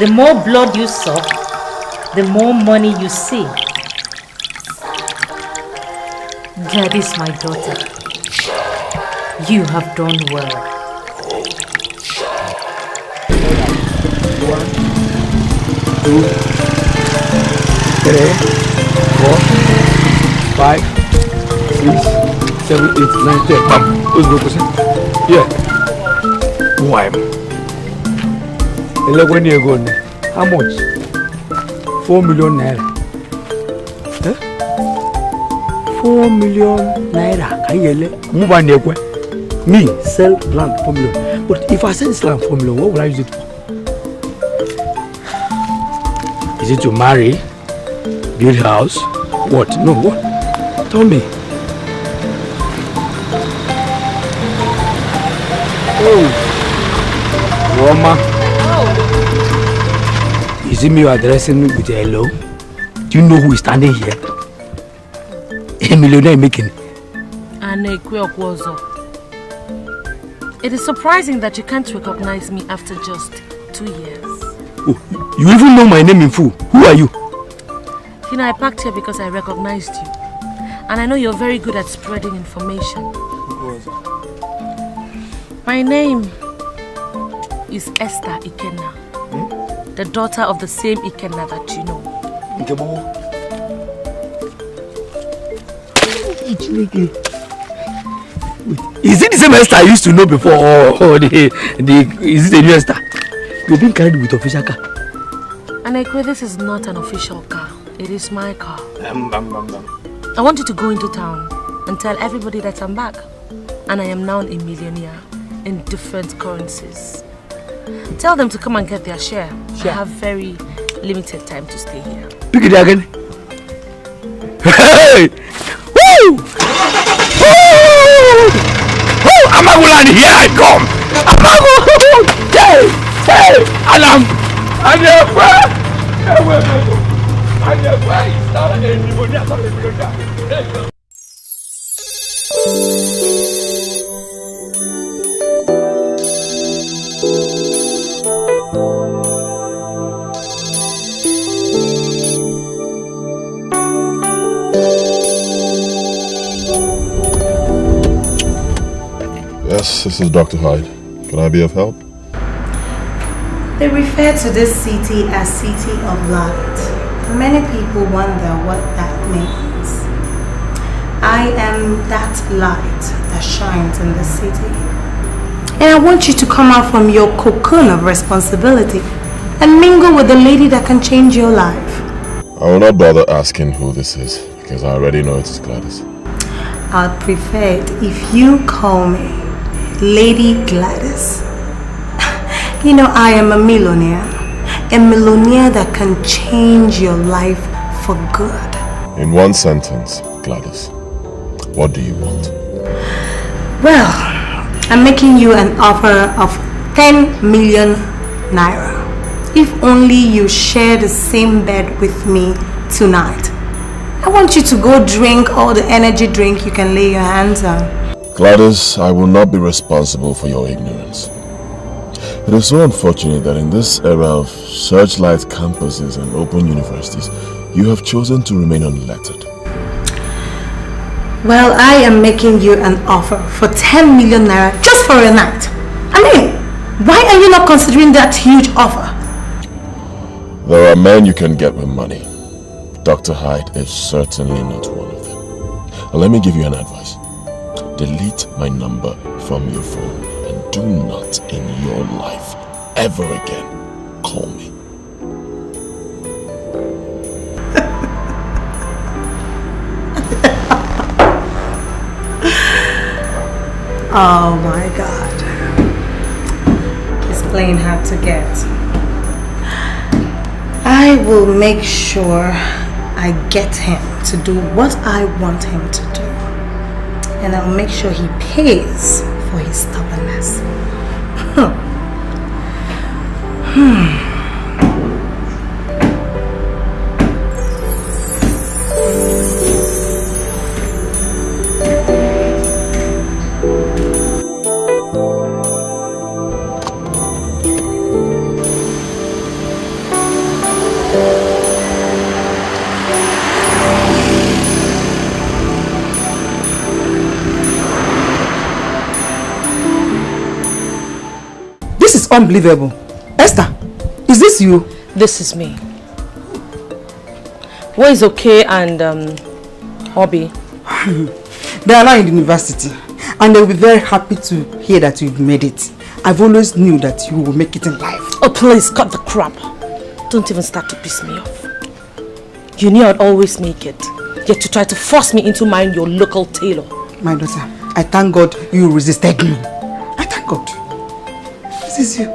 The more blood you suck, the more money you see. Gladys, my daughter, you have done well. 1, 2, 3, 4, 5, 6, 7, 8, 9, 10. Bam. Let's go, person. Yeah. Who I am? How much? 4 million naira. 4 million naira. Can you move on? Me sell land 4 million. But if I sell this land 4 million, what will I use it for? Is it to marry, build a house? What? No, what? Tell me. Oh, Roma. You see me addressing me with a hello? Do you know who is standing here? A millionaire making. It is surprising that you can't recognize me after just 2 years. Oh, you even know my name in full. Who are you? You know, I packed here because I recognized you. And I know you're very good at spreading information. My name is Esther Ikenna. The daughter of the same Ikenna that you know. Is it the same Esther I used to know before, or is it a new Esther? You've been carried with official car. Anekwe, this is not an official car. It is my car. I want you to go into town and tell everybody that I'm back. And I am now a millionaire in different currencies. Tell them to come and get their share. I have very limited time to stay here. Pick it again. Hey! Woo! Woo! Woo! Amagulan, here I come! Amagulan! Hey! Alam! Yes, this is Dr. Hyde. Can I be of help? They refer to this city as City of Light. Many people wonder what that means. I am that light that shines in the city. And I want you to come out from your cocoon of responsibility and mingle with the lady that can change your life. I will not bother asking who this is, because I already know it is Gladys. I'd prefer it if you call me Lady Gladys. You know, I am a millionaire that can change your life for good. In one sentence, Gladys, what do you want? Well, I'm making you an offer of 10 million naira. If only you share the same bed with me tonight. I want you to go drink all the energy drink you can lay your hands on. Gladys, I will not be responsible for your ignorance. It is so unfortunate that in this era of searchlight campuses and open universities, you have chosen to remain unlettered. Well, I am making you an offer for 10 million naira just for a night. I mean, why are you not considering that huge offer? There are men you can get with money. Dr. Hyde is certainly not one of them. Now, let me give you an advice. Delete my number from your phone and do not in your life ever again call me. Oh my God. It's plain hard to get. I will make sure I get him to do what I want him to do. And I'll make sure he pays for his stubbornness. Unbelievable. Esther, is this you? This is me. Where is Okay and Obi? They are now in the university and they will be very happy to hear that you've made it. I've always knew that you will make it in life. Oh please, cut the crap. Don't even start to piss me off. You knew I'd always make it, yet you try to force me into marrying your local tailor. My daughter, I thank God you resisted me. I thank God. This is you.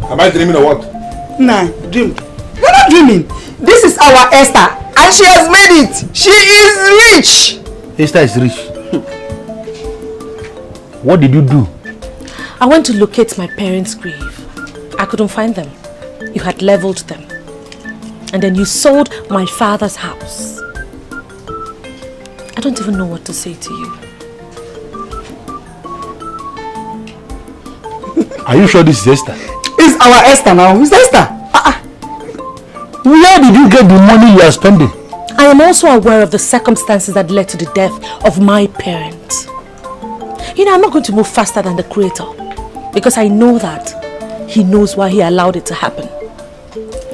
Am I dreaming or what? Nah, dream. You're not dreaming. This is our Esther and she has made it. She is rich. Esther is rich. What did you do? I went to locate my parents' grave. I couldn't find them. You had leveled them. And then you sold my father's house. I don't even know what to say to you. Are you sure this is Esther? It's our Esther now. It's Esther. Where did you get the money you are spending? I am also aware of the circumstances that led to the death of my parents. You know, I'm not going to move faster than the Creator. Because I know that He knows why He allowed it to happen.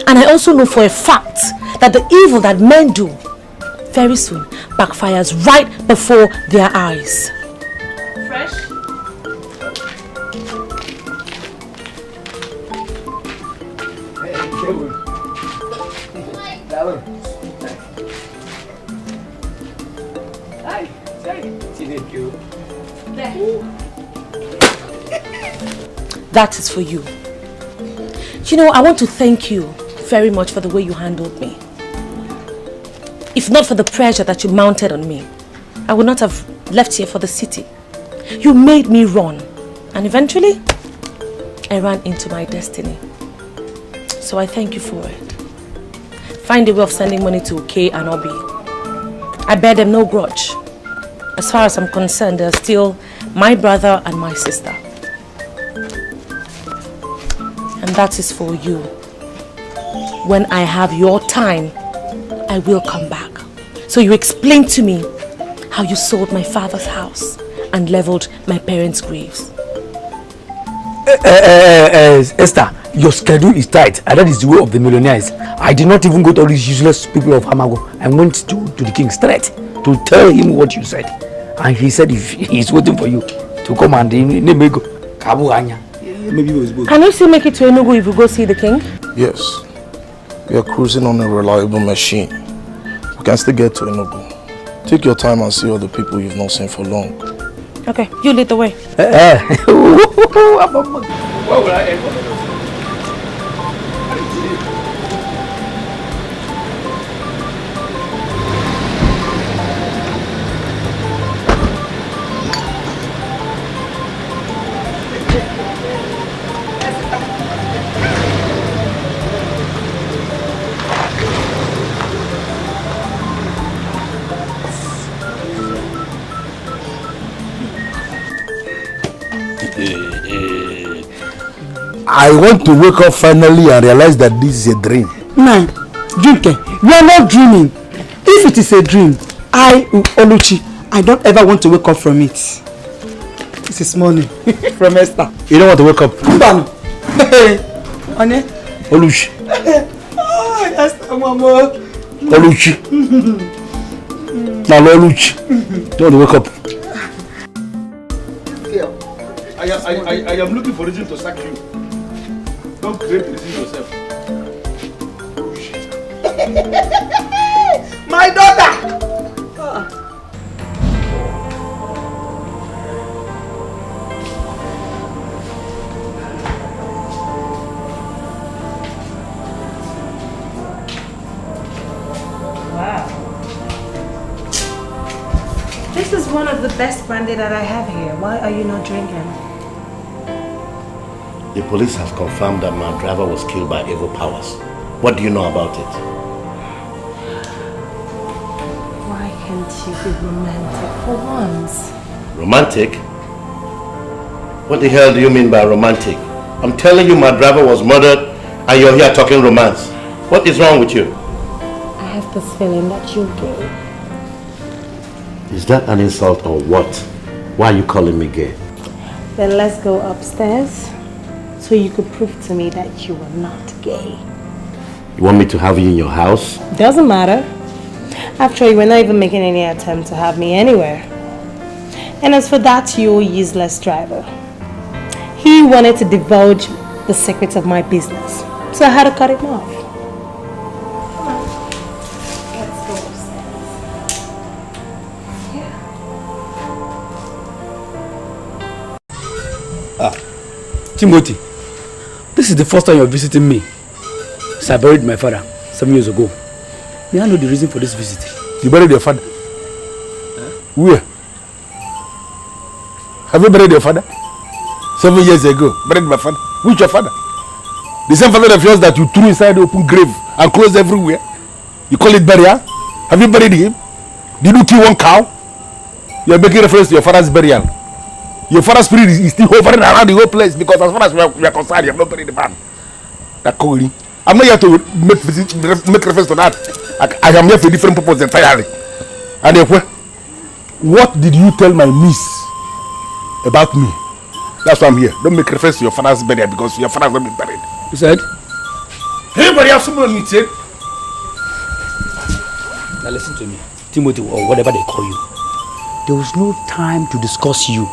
And I also know for a fact that the evil that men do very soon backfires right before their eyes. Fresh? That is for you. You know, I want to thank you very much for the way you handled me. If not for the pressure that you mounted on me, I would not have left here for the city. You made me run, and eventually, I ran into my destiny. So I thank you for it. Find a way of sending money to Kay and Obi. I bear them no grudge. As far as I'm concerned, they're still my brother and my sister. And that is for you. When I have your time I will come back. So you explain to me how you sold my father's house and leveled my parents' graves. Esther, your schedule is tight, and that is the way of the millionaires. I did not even go to all these useless people of Hamago. I went to the king straight to tell him what you said. And he said if he's waiting for you to come and maybe go. Can you still make it to Enugu if you go see the king? Yes. We are cruising on a reliable machine. We can still get to Enugu. Take your time and see all the people you've not seen for long. Okay, you lead the way. What will I ever? I want to wake up finally and realize that this is a dream. Man, Junke, you are not dreaming. If it is a dream, Oluchi, I don't ever want to wake up from it. This is morning from Esther. You don't want to wake up? Mbano. Oluchi. Oh, Esther, Mama. Oluchi. Now, Oluchi. Don't wake up. I am looking for reason to sack you. Don't create reason yourself. My daughter! Wow. This is one of the best brandy that I have here. Why are you not drinking? The police have confirmed that my driver was killed by evil powers. What do you know about it? Why can't you be romantic for once? Romantic? What the hell do you mean by romantic? I'm telling you my driver was murdered and you're here talking romance. What is wrong with you? I have this feeling that you're gay. Is that an insult or what? Why are you calling me gay? Then let's go upstairs so you could prove to me that you are not gay. You want me to have you in your house? Doesn't matter. After all, you were not even making any attempt to have me anywhere. And as for that, you useless driver. He wanted to divulge the secrets of my business. So I had to cut him off. Come on. Let's go upstairs. Timothy, this is the first time you're visiting me. So I buried my father 7 years ago. May I know the reason for this visit? You buried your father? Where? Have you buried your father? 7 years ago, buried my father. Which your father? The same father of yours that you threw inside the open grave and closed everywhere. You call it burial? Have you buried him? Did you kill one cow? You are making reference to your father's burial. Your father's spirit is still hovering around the whole place because as far as we are concerned, you have not buried the man. That calling. I'm not here to make reference to that. I am here for a different purpose entirely. And what did you tell my niece about me? That's why I'm here. Don't make reference to your father's burial because your father has not been buried. You said? Anybody have someone on it? Now listen to me, Timothy, or whatever they call you. There was no time to discuss you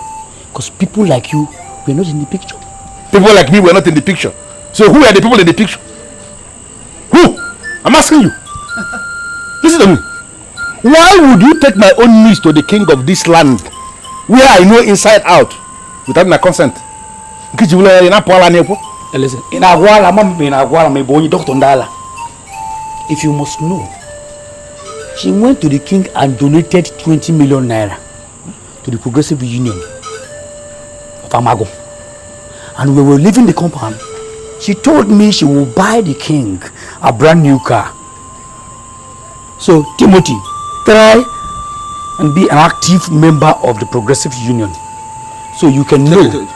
because people like you were not in the picture. People like me were not in the picture. So who are the people in the picture? Who? I'm asking you. Listen to me. Why would you take my own niece to the king of this land where I know inside out without my consent? Listen, if you must know, she went to the king and donated 20 million naira to the Progressive Union of Amago. And when we were leaving the compound, she told me she will buy the king a brand new car. So, Timothy, try and be an active member of the Progressive Union. So you can know.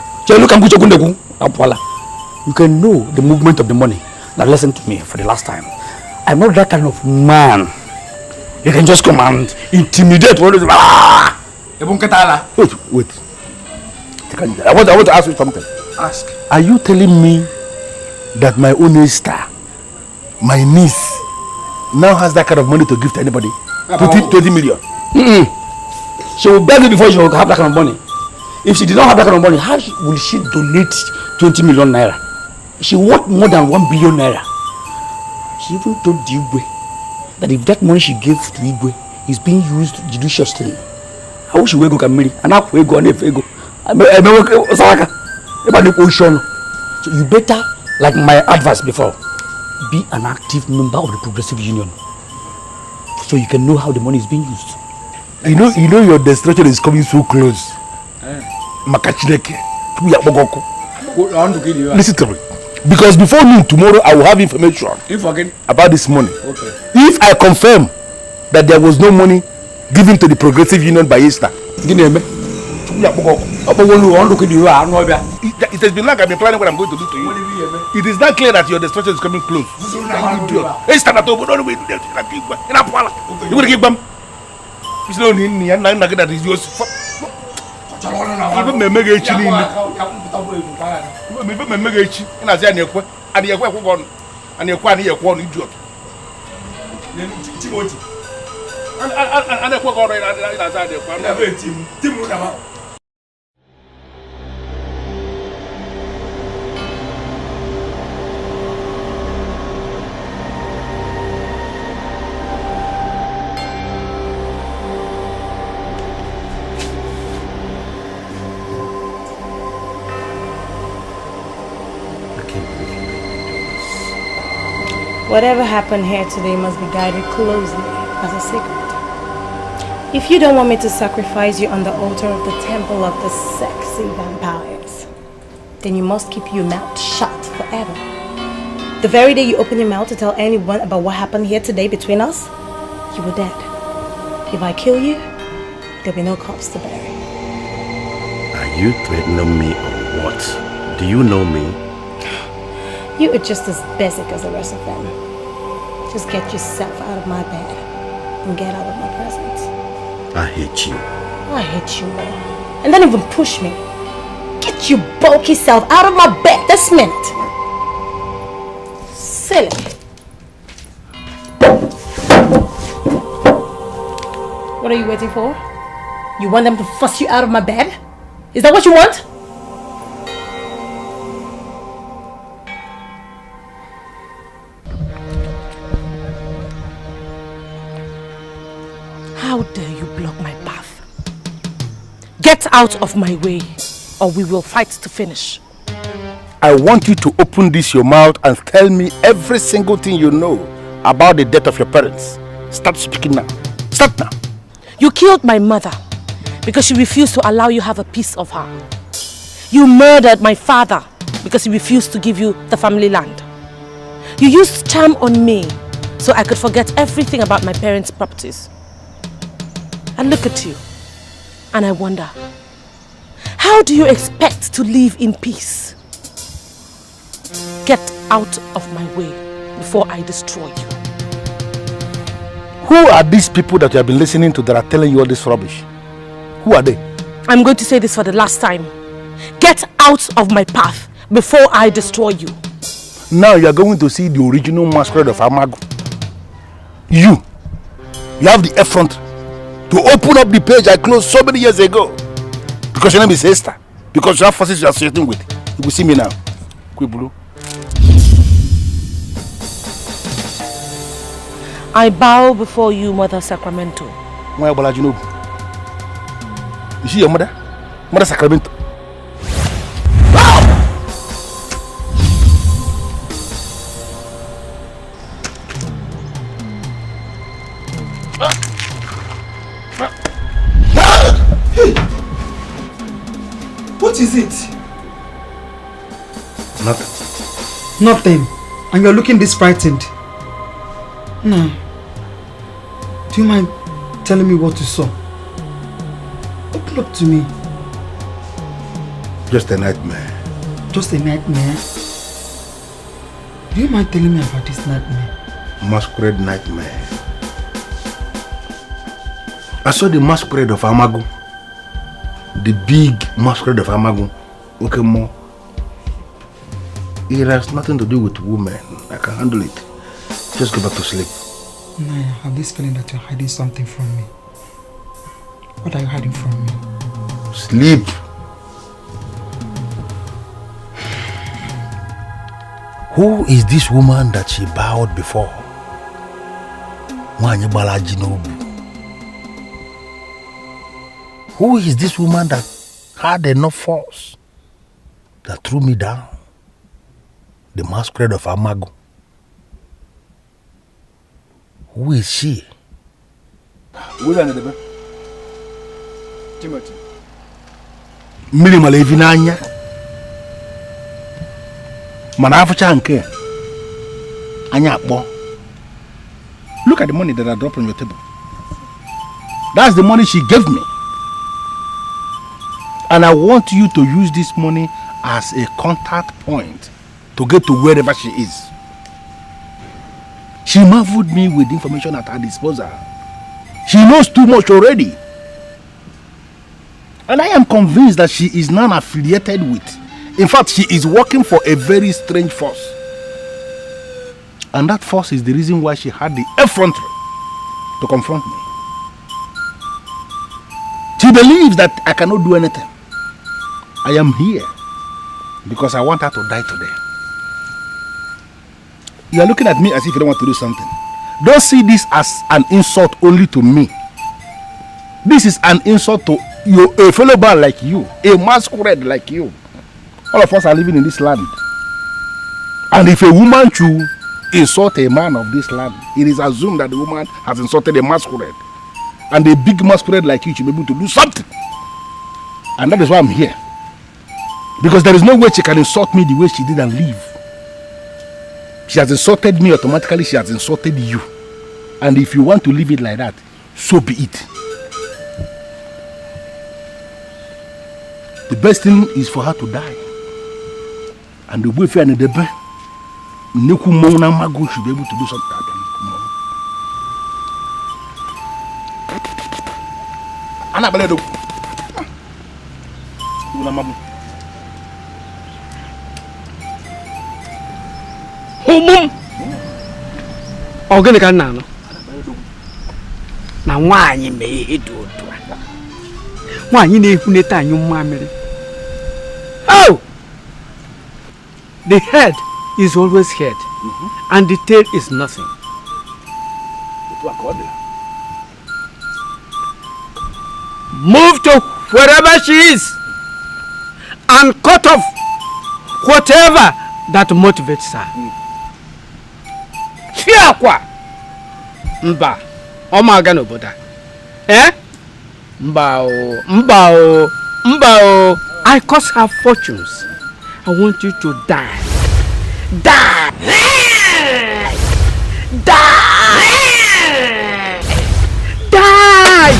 You can know the movement of the money. Now listen to me for the last time. I'm not that kind of man You can just come and intimidate one of them. Wait. I want to ask you something. Ask. Are you telling me that my own Esther, my niece, now has that kind of money to give to anybody? 20 million. She will beg you before she will have that kind of money. If she did not have that kind of money, how will she donate 20 million naira? She worth more than 1 billion naira. She even told the Igwe that if that money she gave to Igwe is being used judiciously, I wish we go can marry. And now we go and if we go. So you better, like my advice before, be an active member of the Progressive Union, so you can know how the money is being used. You know your destruction is coming so close. Listen to me. Because before noon tomorrow I will have information about this money. Okay. If I confirm that there was no money given to the Progressive Union by Esther, it has been like I've been planning what I'm going to do to you. It is not clear that your destruction is coming close. Esther, you going to give them? It's not that is yours. Even my mega chili. Even my mega chili. And I say, and you're one, and you're one idiot. Timothy. And I work all right outside the Whatever happened here today must be guided closely as a secret. If you don't want me to sacrifice you on the altar of the temple of the sexy vampires, then you must keep your mouth shut forever. The very day you open your mouth to tell anyone about what happened here today between us, you were dead. If I kill you, there'll be no corpse to bury. Are you threatening me or what? Do you know me? You are just as basic as the rest of them. Just get yourself out of my bed and get out of my presence. I hate you. I hate you more. And don't even push me. Get your bulky self out of my bed this minute. Silly. What are you waiting for? You want them to fuss you out of my bed? Is that what you want? How dare you block my path? Get out of my way, or we will fight to finish. I want you to open this your mouth and tell me every single thing you know about the death of your parents. Start speaking now. Start now. You killed my mother because she refused to allow you have a piece of her. You murdered my father because he refused to give you the family land. You used charm on me so I could forget everything about my parents' properties. I look at you and I wonder, how do you expect to live in peace? Get out of my way before I destroy you. Who are these people that you have been listening to that are telling you all this rubbish? Who are they? I'm going to say this for the last time. Get out of my path before I destroy you. Now you are going to see the original masquerade of Amago. You have the effort to open up the page I closed so many years ago. Because your name is Esther. Because you have forces you are associating with. You will see me now. Kwibulu. I bow before you, Mother Sacramento. You see your mother? Mother Sacramento. What is it? Nothing. Nothing. And you're looking this frightened. No. Do you mind telling me what you saw? Open up to me. Just a nightmare. Just a nightmare? Do you mind telling me about this nightmare? Masquerade nightmare. I saw the masquerade of Amagu. The big masquerade of Amagu. Okay, more. It has nothing to do with women. I can handle it. Just go back to sleep. No, I have this feeling that you're hiding something from me. What are you hiding from me? Sleep. Who is this woman that she bowed before? Who is this woman that had enough force that threw me down? The masquerade of Amagu. Who is she? Timothy. Minimal evinanya. Manafucha nke. Anya akpo. Look at the money that I dropped on your table. That's the money she gave me. And I want you to use this money as a contact point to get to wherever she is. She marveled me with information at her disposal. She knows too much already. And I am convinced that she is non-affiliated with. In fact, she is working for a very strange force. And that force is the reason why she had the effrontery to confront me. She believes that I cannot do anything. I am here because I want her to die today. You are looking at me as if you don't want to do something. Don't see this as an insult only to me. This is an insult to a fellow man like you, a masquerade like you. All of us are living in this land. And if a woman should insult a man of this land, it is assumed that the woman has insulted a masquerade. And a big masquerade like you should be able to do something. And that is why I'm here. Because there is no way she can insult me the way she did and leave. She has insulted me automatically, she has insulted you. And if you want to leave it like that, so be it. The best thing is for her to die. And the way and the best, Niku Mona Mago should be able to do something. Ana Baledo. Humum. Ogene ka nna no. Na nwaanyi me edu otu. Nwaanyi na ehuneta anyu mmamere. Oh! The head is always head, and the tail is nothing. Move to wherever she is and cut off whatever that motivates her. Fiakwa mba omaga n'obodo. Eh? Mba o. I curse her fortunes. I want you to die. Die! Die! Die!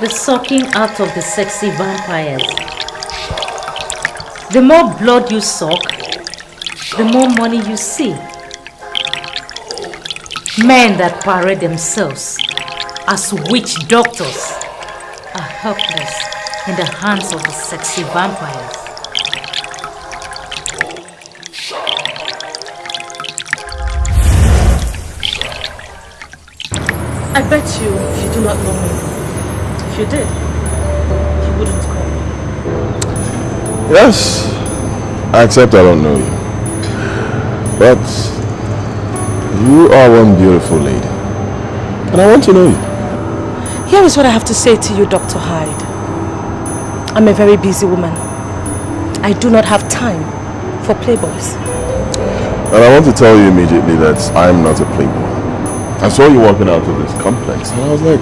The sucking out of the sexy vampires. The more blood you suck, the more money you see. Men that parade themselves as witch doctors are helpless in the hands of the sexy vampires. I bet you do not know me. If you did, you wouldn't call me. Yes, I accept I don't know you. But you are one beautiful lady. And I want to know you. Here is what I have to say to you, Dr. Hyde. I'm a very busy woman. I do not have time for playboys. And I want to tell you immediately that I'm not a playboy. I saw you walking out of this complex and I was like,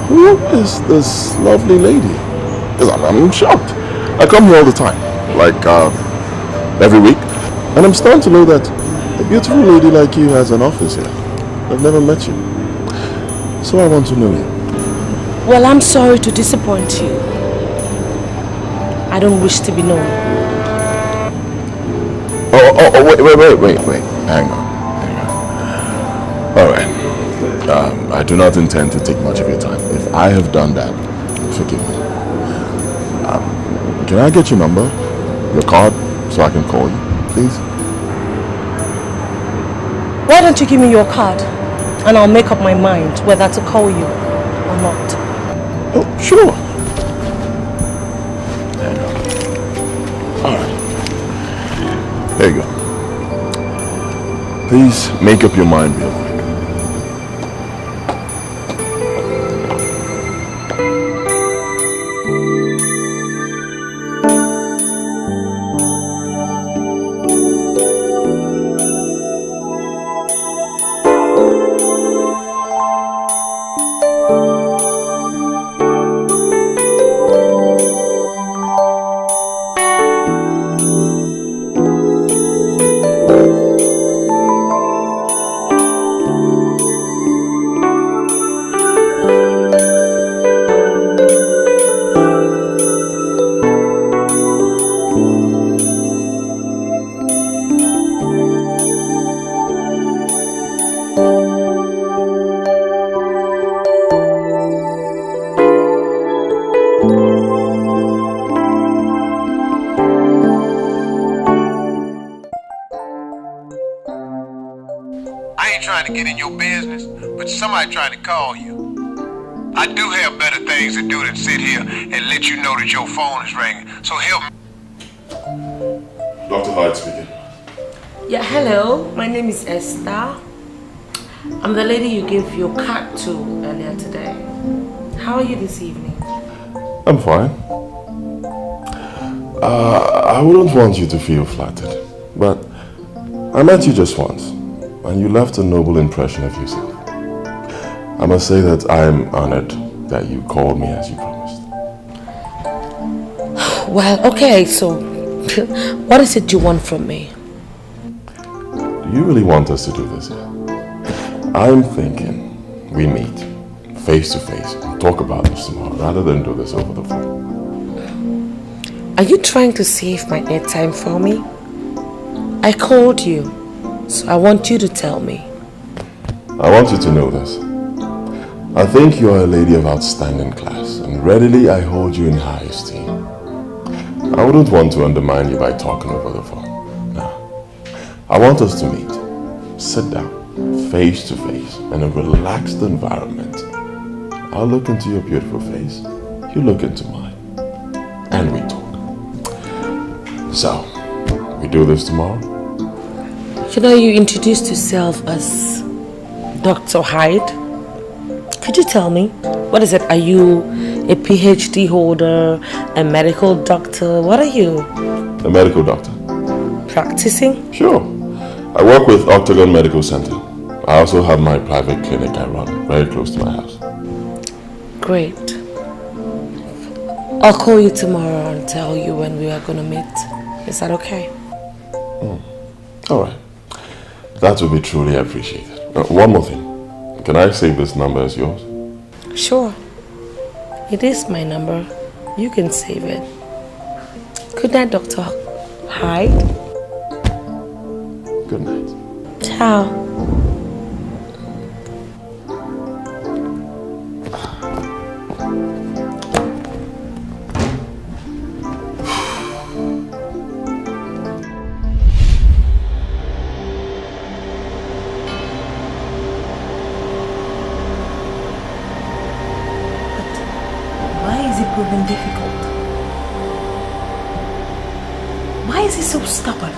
who is this lovely lady? I'm shocked. I come here all the time, like every week, and I'm starting to know that a beautiful lady like you has an office here. I've never met you. So I want to know you. Well, I'm sorry to disappoint you. I don't wish to be known. Wait. Hang on. All right. I do not intend to take much of your time. If I have done that, forgive me. Can I get your number, your card, so I can call you, please? Why don't you give me your card and I'll make up my mind whether to call you or not. Oh, sure. Hang on. All right. There you go. Please make up your mind real quick. Trying to call you. I do have better things to do than sit here and let you know that your phone is ringing. So help me. Dr. Hyde speaking. Yeah, hello. My name is Esther. I'm the lady you gave your card to earlier today. How are you this evening? I'm fine. I wouldn't want you to feel flattered, but I met you just once, and you left a noble impression of yourself. I must say that I am honored that you called me as you promised. Well, okay, so what is it you want from me? Do you really want us to do this here? I'm thinking we meet face to face and talk about this tomorrow rather than do this over the phone. Are you trying to save my airtime for me? I called you, so I want you to tell me. I want you to know this. I think you are a lady of outstanding class, and readily I hold you in high esteem. I wouldn't want to undermine you by talking over the phone. No. I want us to meet, sit down, face to face, in a relaxed environment. I'll look into your beautiful face, you look into mine, and we talk. So, we do this tomorrow? You know, you introduced yourself as Dr. Hyde. Could you tell me, what is it? Are you a PhD holder, a medical doctor? What are you? A medical doctor. Practicing? Sure. I work with AkaGod Medical Center. I also have my private clinic I run very close to my house. Great. I'll call you tomorrow and tell you when we are going to meet. Is that okay? All right. That would be truly appreciated. One more thing. Can I save this number as yours? Sure. It is my number. You can save it. Good night, Dr. Hyde. Good night. Ciao. Proven difficult? Why is he so stubborn?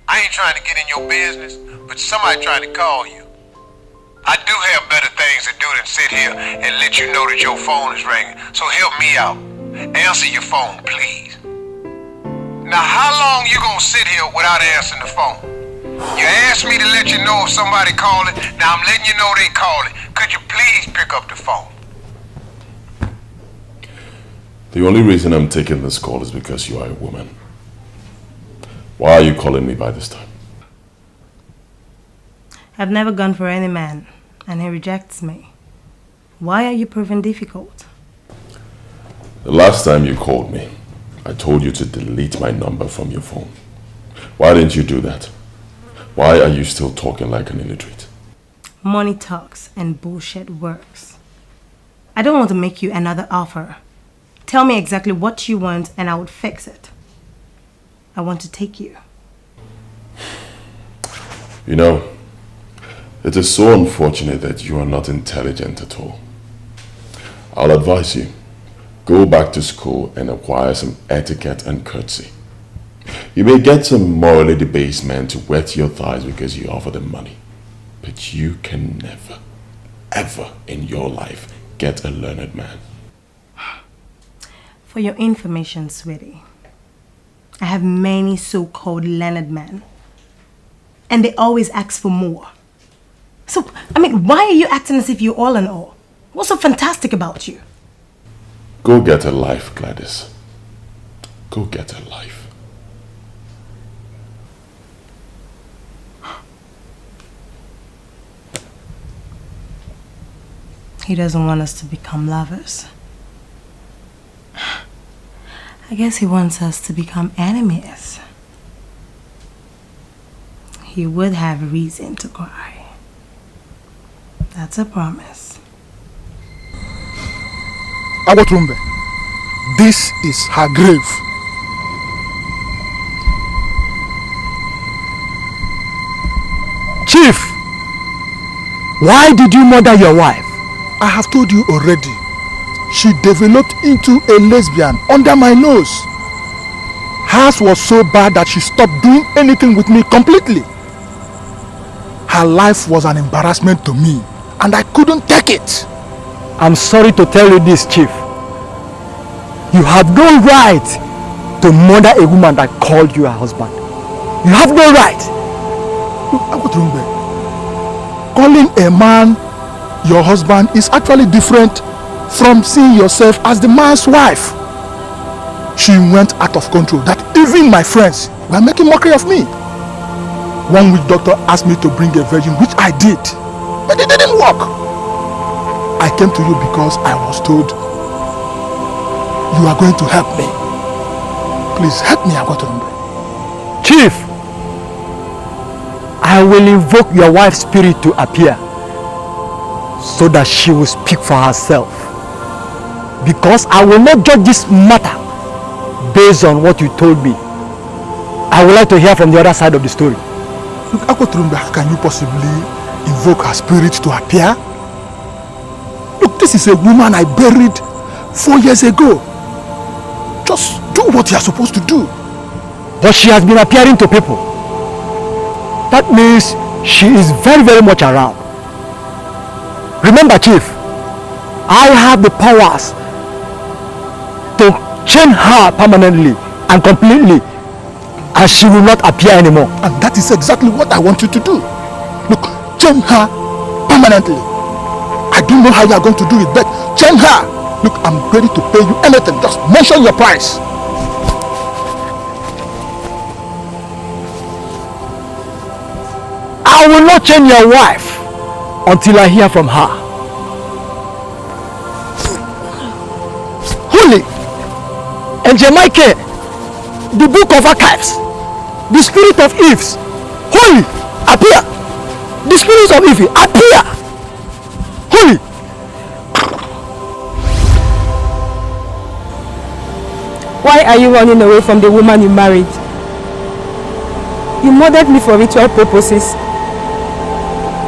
I ain't trying to get in your business, but somebody trying to call you. I do have better things to do than sit here and let you know that your phone is ringing. So help me out. Answer your phone, please. Now, how long you gonna sit here without answering the phone? You asked me to let you know if somebody calling. Now I'm letting you know they calling. Could you please pick up the phone? The only reason I'm taking this call is because you are a woman. Why are you calling me by this time? I've never gone for any man, and he rejects me. Why are you proving difficult? The last time you called me, I told you to delete my number from your phone. Why didn't you do that? Why are you still talking like an illiterate? Money talks and bullshit works. I don't want to make you another offer. Tell me exactly what you want and I would fix it. I want to take you. You know, it is so unfortunate that you are not intelligent at all. I'll advise you. Go back to school and acquire some etiquette and courtesy. You may get some morally debased men to wet your thighs because you offer them money. But you can never, ever in your life get a learned man. For your information, sweetie, I have many so-called learned men. And they always ask for more. So, I mean, why are you acting as if you're all in all? What's so fantastic about you? Go get a life, Gladys. Go get a life. He doesn't want us to become lovers. I guess he wants us to become enemies. He would have reason to cry. That's a promise. Agotrumbe, this is her grave. Chief, why did you murder your wife? I have told you already. She developed into a lesbian under my nose. Hers was so bad that she stopped doing anything with me completely. Her life was an embarrassment to me, and I couldn't take it. I'm sorry to tell you this, Chief. You have no right to murder a woman that called you her husband. You have no right. Look, Agotrumbe, calling a man your husband is actually different from seeing yourself as the man's wife. She went out of control that even my friends were making mockery of me. One witch doctor asked me to bring a virgin, which I did, but it didn't work. I came to you because I was told you are going to help me. Please help me, Agotrumbe. Chief, I will invoke your wife's spirit to appear so that she will speak for herself. Because I will not judge this matter based on what you told me. I would like to hear from the other side of the story. Look, Agotrumbe, how can you possibly invoke her spirit to appear? Look, this is a woman I buried 4 years ago. Just do what you are supposed to do. But she has been appearing to people. That means she is very, very much around. Remember, Chief, I have the powers to chain her permanently and completely, and she will not appear anymore. And that is exactly what I want you to do. Look, chain her permanently. I don't know how you are going to do it, but chain her. Look, I'm ready to pay you anything. Just mention your price. I will not chain your wife until I hear from her. and Jamaica, the book of archives, the spirit of Eves, holy, appear. The spirits of Eve, appear. Holy. Why are you running away from the woman you married? You murdered me for ritual purposes.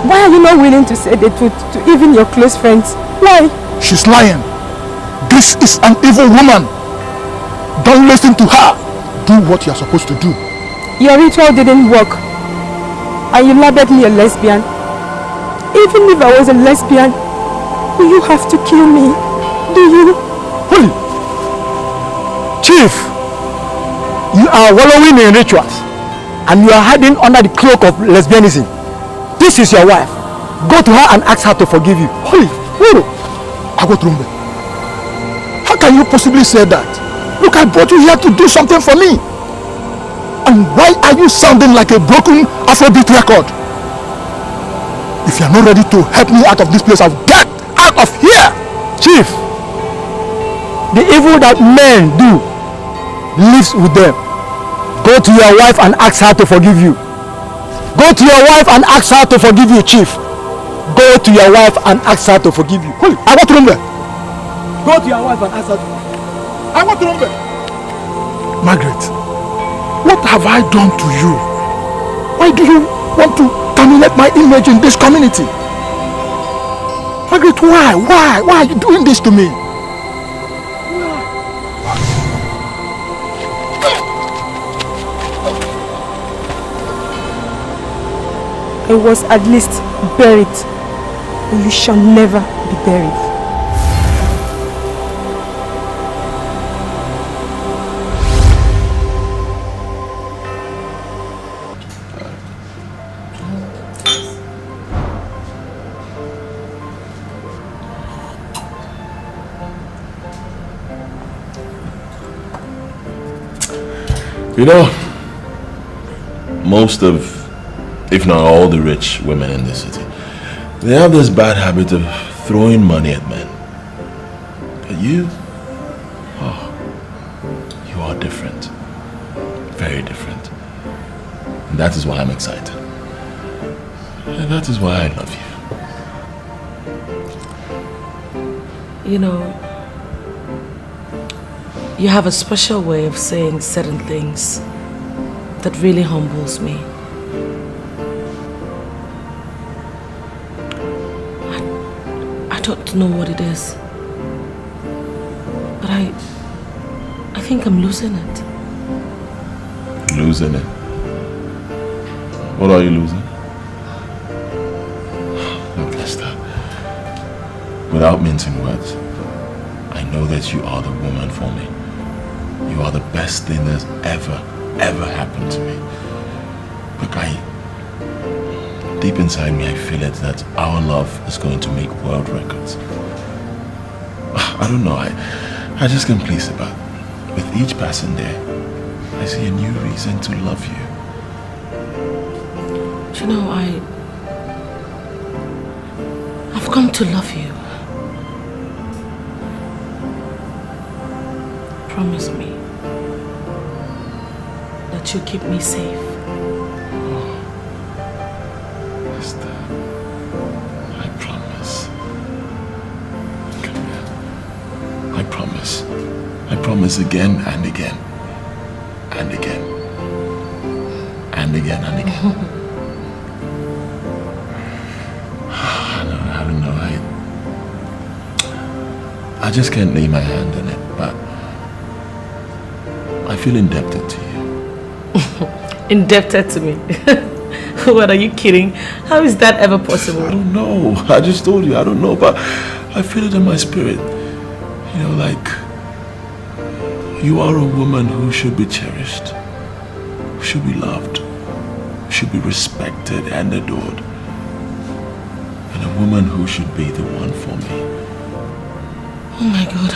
Why are you not willing to say the truth to even your close friends? Why? She's lying. This is an evil woman. Don't listen to her. Do what you're supposed to do. Your ritual didn't work. And you labeled me a lesbian. Even if I was a lesbian, will you have to kill me? Do you? Holy. Chief, you are wallowing in rituals and you are hiding under the cloak of lesbianism. This is your wife. Go to her and ask her to forgive you. Holy. Agotrumbe, how can you possibly say that? Look, I brought you here to do something for me. And why are you sounding like a broken Afrobeat record? If you are not ready to help me out of this place, I'll get out of here! Chief, the evil that men do lives with them. Go to your wife and ask her to forgive you. Go to your wife and ask her to forgive you, Chief. Go to your wife and ask her to forgive you. Holy, I want to remember. Go to your wife and ask her to forgive you. I want to remember. Margaret, what have I done to you? Why do you want to terminate my image in this community? Margaret, why? Why are you doing this to me? I was at least buried, and you shall never be buried. You know, most of, if not all the rich women in this city, they have this bad habit of throwing money at men. But you, you are different. Very different. And that is why I'm excited. And that is why I love you. You know, you have a special way of saying certain things that really humbles me. I don't know what it is, but I think I'm losing it. Losing it? What are you losing? Look, Esther, without mincing words, I know that you are the woman for me. You are the best thing that's ever happened to me. Look, deep inside me, I feel it that our love is going to make world records. I don't know, I just can't place it, but with each passing day, I see a new reason to love you. You know, I've come to love you. Promise me that you keep me safe. Esther, I promise. Come here. I promise. I promise again and again. And again. And again and again. I don't know. I just can't lay my hand on it, but I feel indebted to you. Indebted to me? What, are you kidding? How is that ever possible? I don't know. I just told you, I don't know, but I feel it in my spirit. You know, like, you are a woman who should be cherished, who should be loved, who should be respected and adored, and a woman who should be the one for me. Oh my God.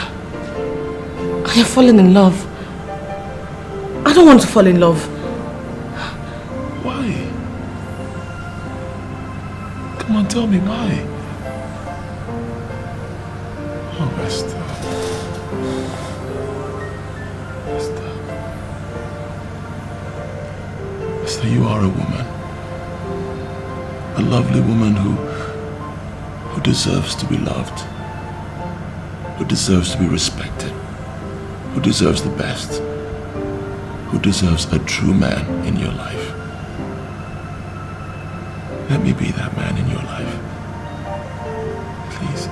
I have fallen in love. I don't want to fall in love. Why? Come on, tell me why. Oh, Esther. Esther, you are a woman. A lovely woman who deserves to be loved, who deserves to be respected, who deserves the best, who deserves a true man in your life. Let me be that man in your life. Please.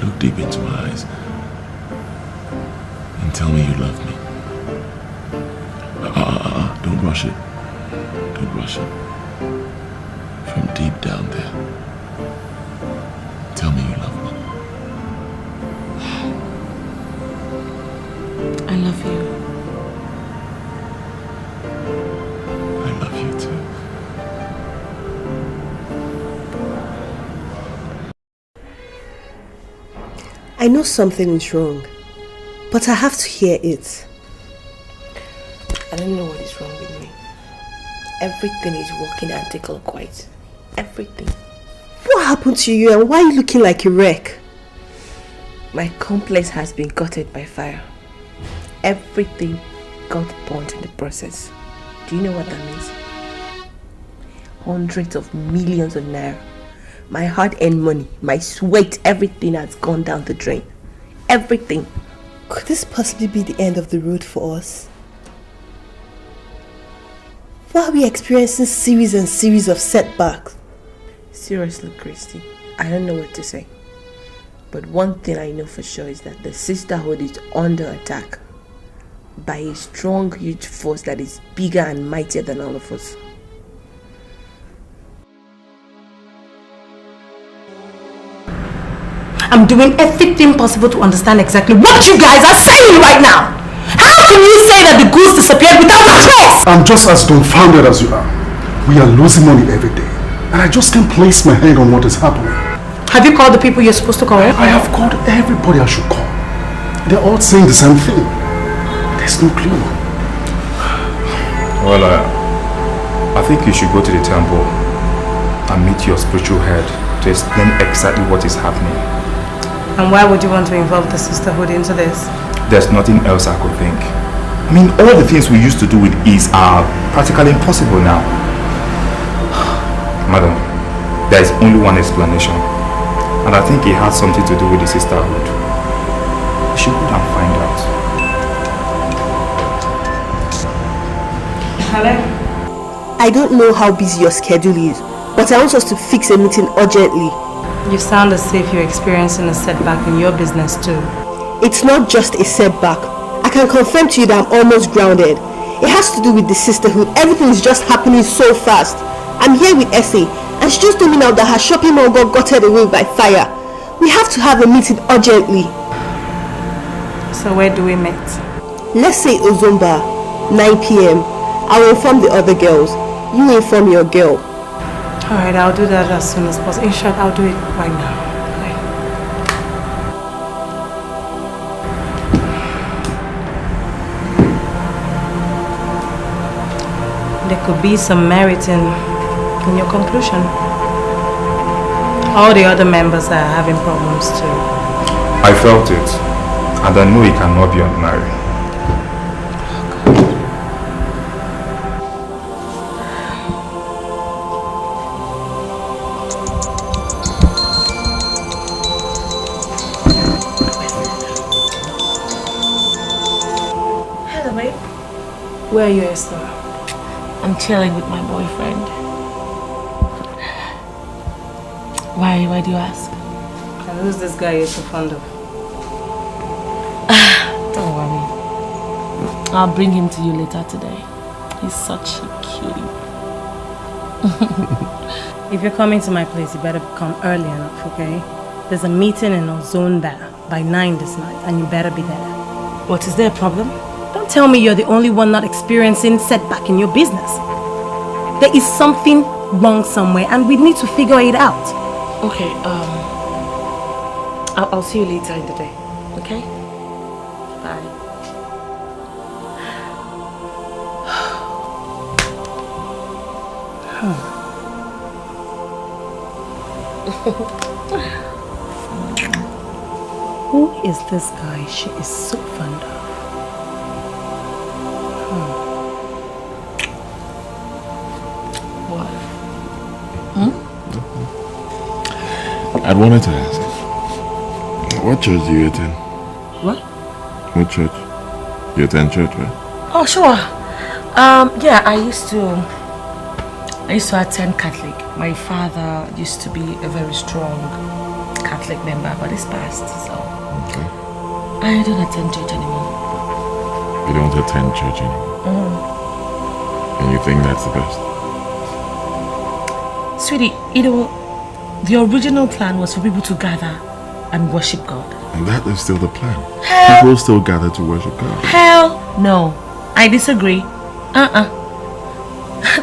Look deep into my eyes and tell me you love me. Don't rush it. Don't rush it. From deep down there, tell me you love me. I love you. I love you too. I know something is wrong, but I have to hear it. I don't know what is wrong with me. Everything is working anti-clockwise. Everything. What happened to you and why are you looking like a wreck? My complex has been gutted by fire. Everything got burnt in the process. Do you know what that means? Hundreds of millions of naira. My hard-earned money, my sweat, everything has gone down the drain. Everything. Could this possibly be the end of the road for us? Why are we experiencing series and series of setbacks? Seriously, Christy, I don't know what to say. But one thing I know for sure is that the sisterhood is under attack by a strong, huge force that is bigger and mightier than all of us. I'm doing everything possible to understand exactly what you guys are saying right now. How can you say that the goods disappeared without a trace? I'm just as dumbfounded as you are. We are losing money every day, and I just can't place my hand on what is happening. Have you called the people you're supposed to call? I have called everybody I should call. They're all saying the same thing. There's no clue. Well, I think you should go to the temple and meet your spiritual head to explain exactly what is happening. And why would you want to involve the sisterhood into this? There's nothing else I could think. I mean, all the things we used to do with ease are practically impossible now. Madam, there is only one explanation. And I think it has something to do with the sisterhood. We should go and find out. Hello? I don't know how busy your schedule is, but I want us to fix a meeting urgently. You sound as if you're experiencing a setback in your business too. It's not just a setback. I can confirm to you that I'm almost grounded. It has to do with the sisterhood. Everything is just happening so fast. I'm here with Esther, and she just told me now that her shopping mall got gutted away by fire. We have to have a meeting urgently. So where do we meet? Let's say Ozomba, 9 p.m. I will inform the other girls. You inform your girl. Alright, I'll do that as soon as possible. In short, I'll do it right now. There could be some merit in your conclusion. All the other members are having problems too. I felt it, and I know it cannot be ordinary. Hello, babe. Where are you, Esther? I'm chilling with my boyfriend. Why do you ask? And who's this guy you're so fond of? Don't worry. I'll bring him to you later today. He's such a cutie. If you're coming to my place, you better come early enough, okay? There's a meeting in Ozomba by 9 this night, and you better be there. What, is there a problem? Don't tell me you're the only one not experiencing setback in your business. There is something wrong somewhere, and we need to figure it out. Okay, I'll see you later in the day, okay? Bye. Who is this guy she is so fond of? I wanted to ask, what church do you attend? What? What church? You attend church, right? Oh, sure. Yeah, I used to attend Catholic. My father used to be a very strong Catholic member, but it's passed, so okay. I don't attend church anymore. You don't attend church anymore? And you think that's the best? Sweetie, you know, the original plan was for people to gather and worship God. And that is still the plan. Hell, people still gather to worship God. Hell no. I disagree.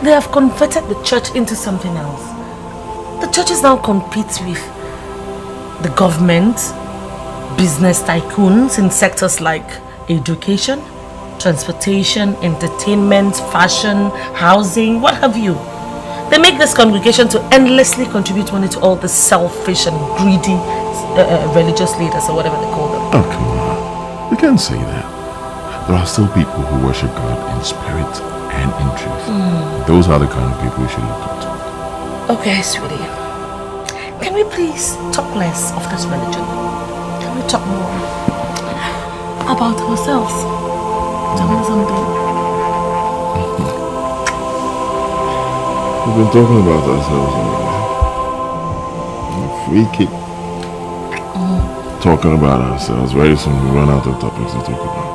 They have converted the church into something else. The churches now compete with the government, business tycoons in sectors like education, transportation, entertainment, fashion, housing, what have you. They make this congregation to endlessly contribute money to all the selfish and greedy religious leaders or whatever they call them. Oh, come on. You can't say that. There are still people who worship God in spirit and in truth. Those are the kind of people we should look up to. Okay, sweetie. Can we please talk less of this religion? Can we talk more about ourselves? Tell me something. We've been talking about ourselves already. If we keep talking about ourselves, very soon we run out of topics to talk about.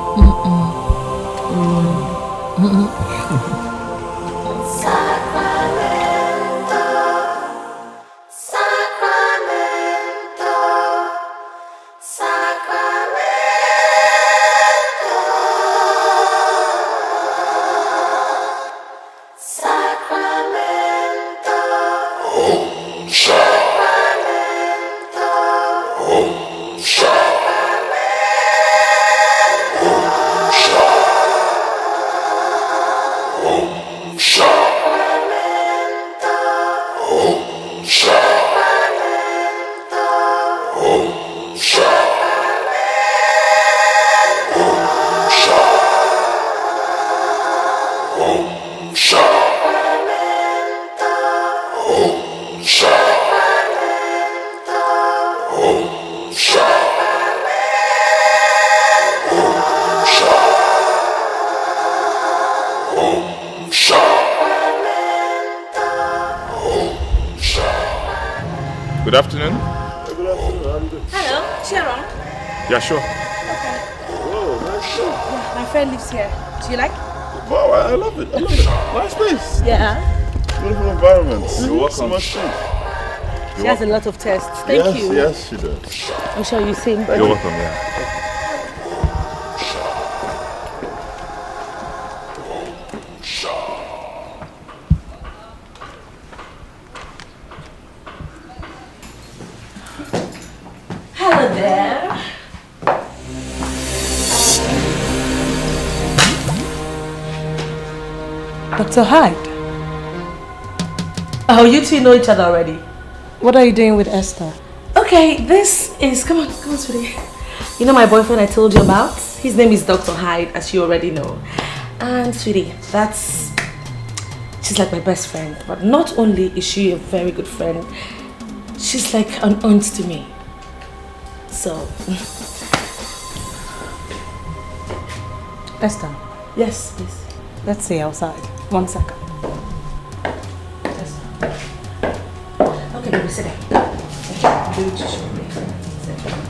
Good afternoon. Good afternoon. Hello, Sharon. Yeah, sure. Okay. Oh, nice place. Yeah, my friend lives here. Do you like? Wow, I love it. I love it. Nice place. Yeah. Beautiful environment. You're welcome. So much things. She has a lot of tests. Thank you. Yes, she does. I'm sure you sing. You're welcome, yeah. Hello there. Dr. Hyde. Oh, you two know each other already. What are you doing with Esther? Okay, this is... Come on, sweetie. You know my boyfriend I told you about? His name is Dr. Hyde, as you already know. And sweetie, she's like my best friend. But not only is she a very good friend, she's like an aunt to me. So... Esther. Yes, please. Let's see outside. 1 second. Okay, baby, sit down. Okay, do what you show me. Sit down.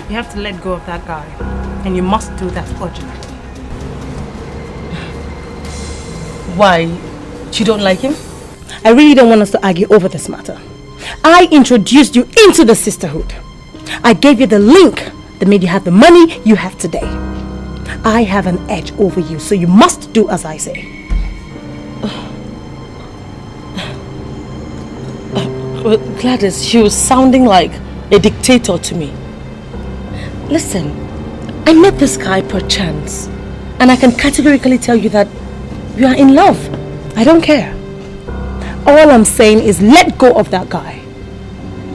You have to let go of that guy. And you must do that urgently. Why? You don't like him? I really don't want us to argue over this matter. I introduced you into the sisterhood. I gave you the link that made you have the money you have today. I have an edge over you, so you must do as I say. Gladys, you were sounding like a dictator to me. Listen, I met this guy per chance, and I can categorically tell you that we are in love. I don't care. All I'm saying is let go of that guy,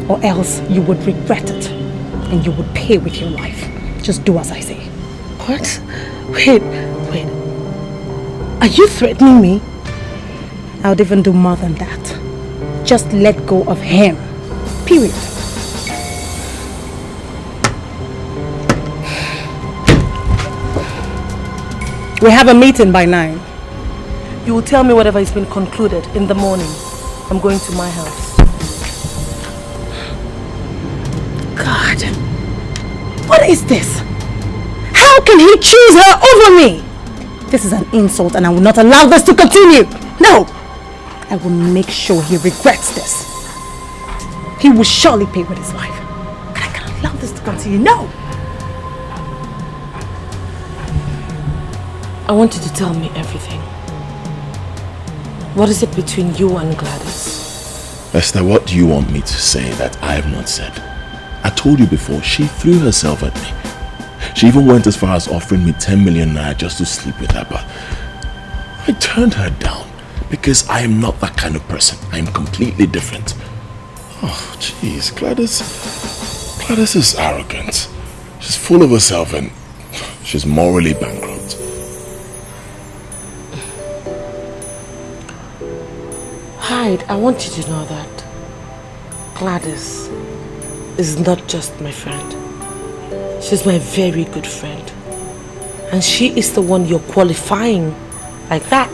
or else you would regret it, and you would pay with your life. Just do as I say. What? Wait. Are you threatening me? I would even do more than that. Just let go of him. Period. We have a meeting by 9. You will tell me whatever has been concluded in the morning. I'm going to my house. God. What is this? How can he choose her over me? This is an insult and I will not allow this to continue. No. I will make sure he regrets this. He will surely pay with his life. And I cannot allow this to continue. No. I want you to tell me everything. What is it between you and Gladys? Esther, what do you want me to say that I have not said? I told you before, she threw herself at me. She even went as far as offering me 10 million naira just to sleep with her, but I turned her down because I am not that kind of person. I am completely different. Oh, jeez, Gladys is arrogant. She's full of herself and she's morally bankrupt. Hyde, I want you to know that Gladys is not just my friend. She's my very good friend. And she is the one you're qualifying like that.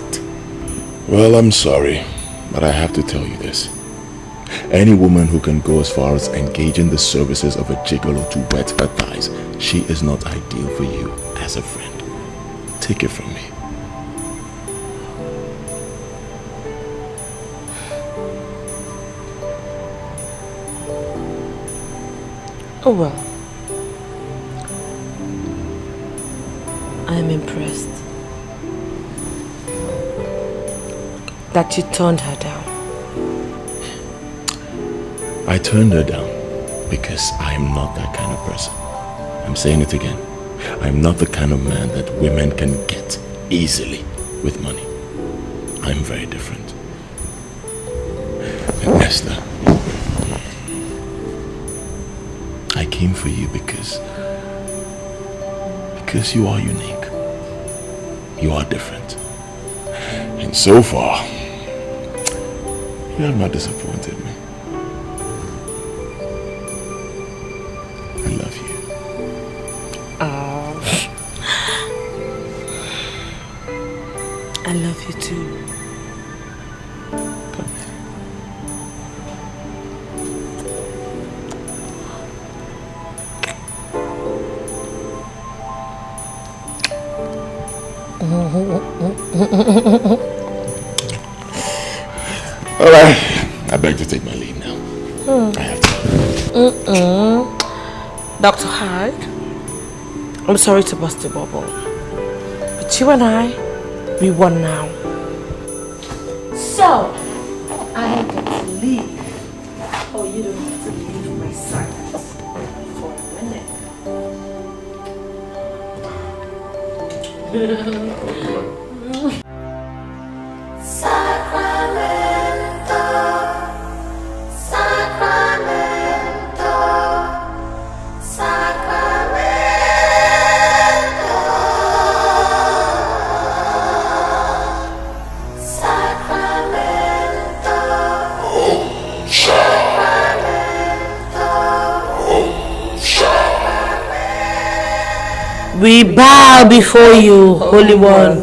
Well, I'm sorry, but I have to tell you this. Any woman who can go as far as engaging the services of a gigolo to wet her thighs, she is not ideal for you as a friend. Take it from me. Oh well. I am impressed that you turned her down. I turned her down because I am not that kind of person. I'm saying it again. I'm not the kind of man that women can get easily with money. I'm very different. And Esther, I came for you because you are unique. You are different. And so far, you have not disappointed me. I love you. I love you too. Alright, I beg to take my leave now. I have to. Dr. Hyde, I'm sorry to bust your bubble, but you and I, we won now. So, I get to leave. Oh, you don't have to leave my silence for a minute. We bow before you, Holy One.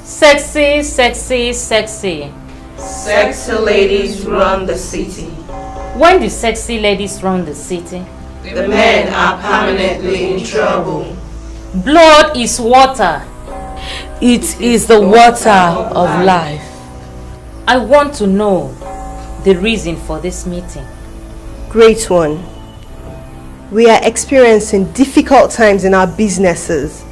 Sexy, sexy, sexy. Sexy ladies run the city. When do sexy ladies run the city? The men are permanently in trouble. Blood is water. It is the water of life. I want to know the reason for this meeting. Great one. We are experiencing difficult times in our businesses,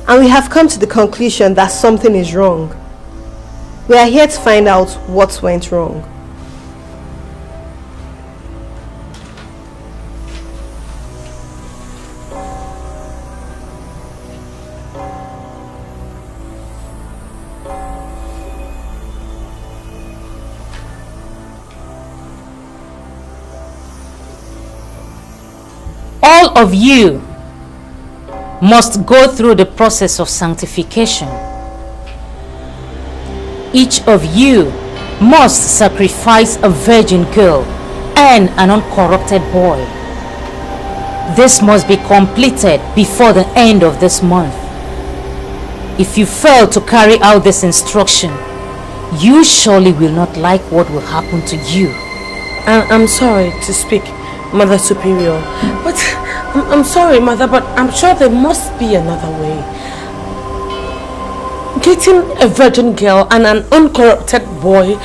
and we have come to the conclusion that something is wrong. We are here to find out what went wrong. all of you must go through the process of sanctification. Each of you must sacrifice a virgin girl and an uncorrupted boy. This must be completed before the end of this month. If you fail to carry out this instruction, you surely will not like what will happen to you. I'm sorry to speak, Mother Superior, but I'm sorry, Mother, but I'm sure there must be another way. Getting a virgin girl and an uncorrupted boy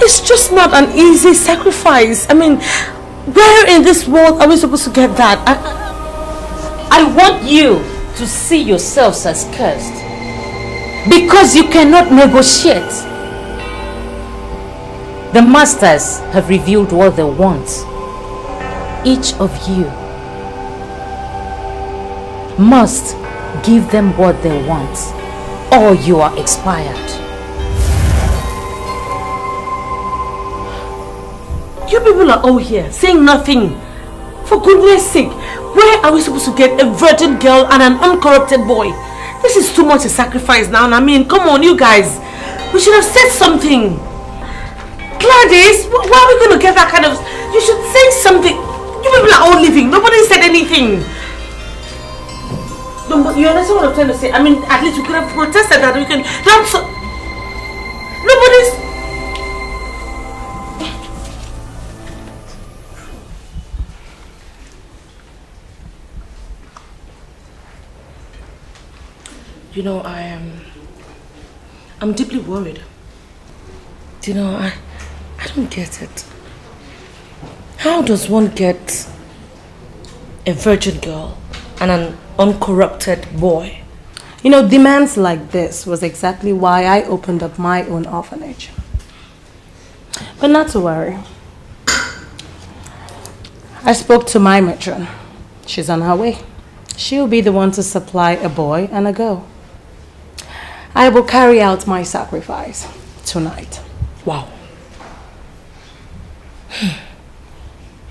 is just not an easy sacrifice. I mean, where in this world are we supposed to get that? I want you to see yourselves as cursed because you cannot negotiate. The masters have revealed what they want. Each of you must give them what they want, or you are expired. You people are all here saying nothing. For goodness sake, where are we supposed to get a virgin girl and an uncorrupted boy? This is too much a sacrifice now. I mean, come on, you guys. We should have said something. Gladys, where are we going to get that kind of... You should say something. You people are all leaving. Nobody said anything. No, but you understand what I'm trying to say? I mean, at least we could have protested that we can... Nobody's... You know, I'm deeply worried. You know, I don't get it. How does one get a virgin girl and an uncorrupted boy? You know, demands like this was exactly why I opened up my own orphanage. But not to worry. I spoke to my matron. She's on her way. She'll be the one to supply a boy and a girl. I will carry out my sacrifice tonight. Wow.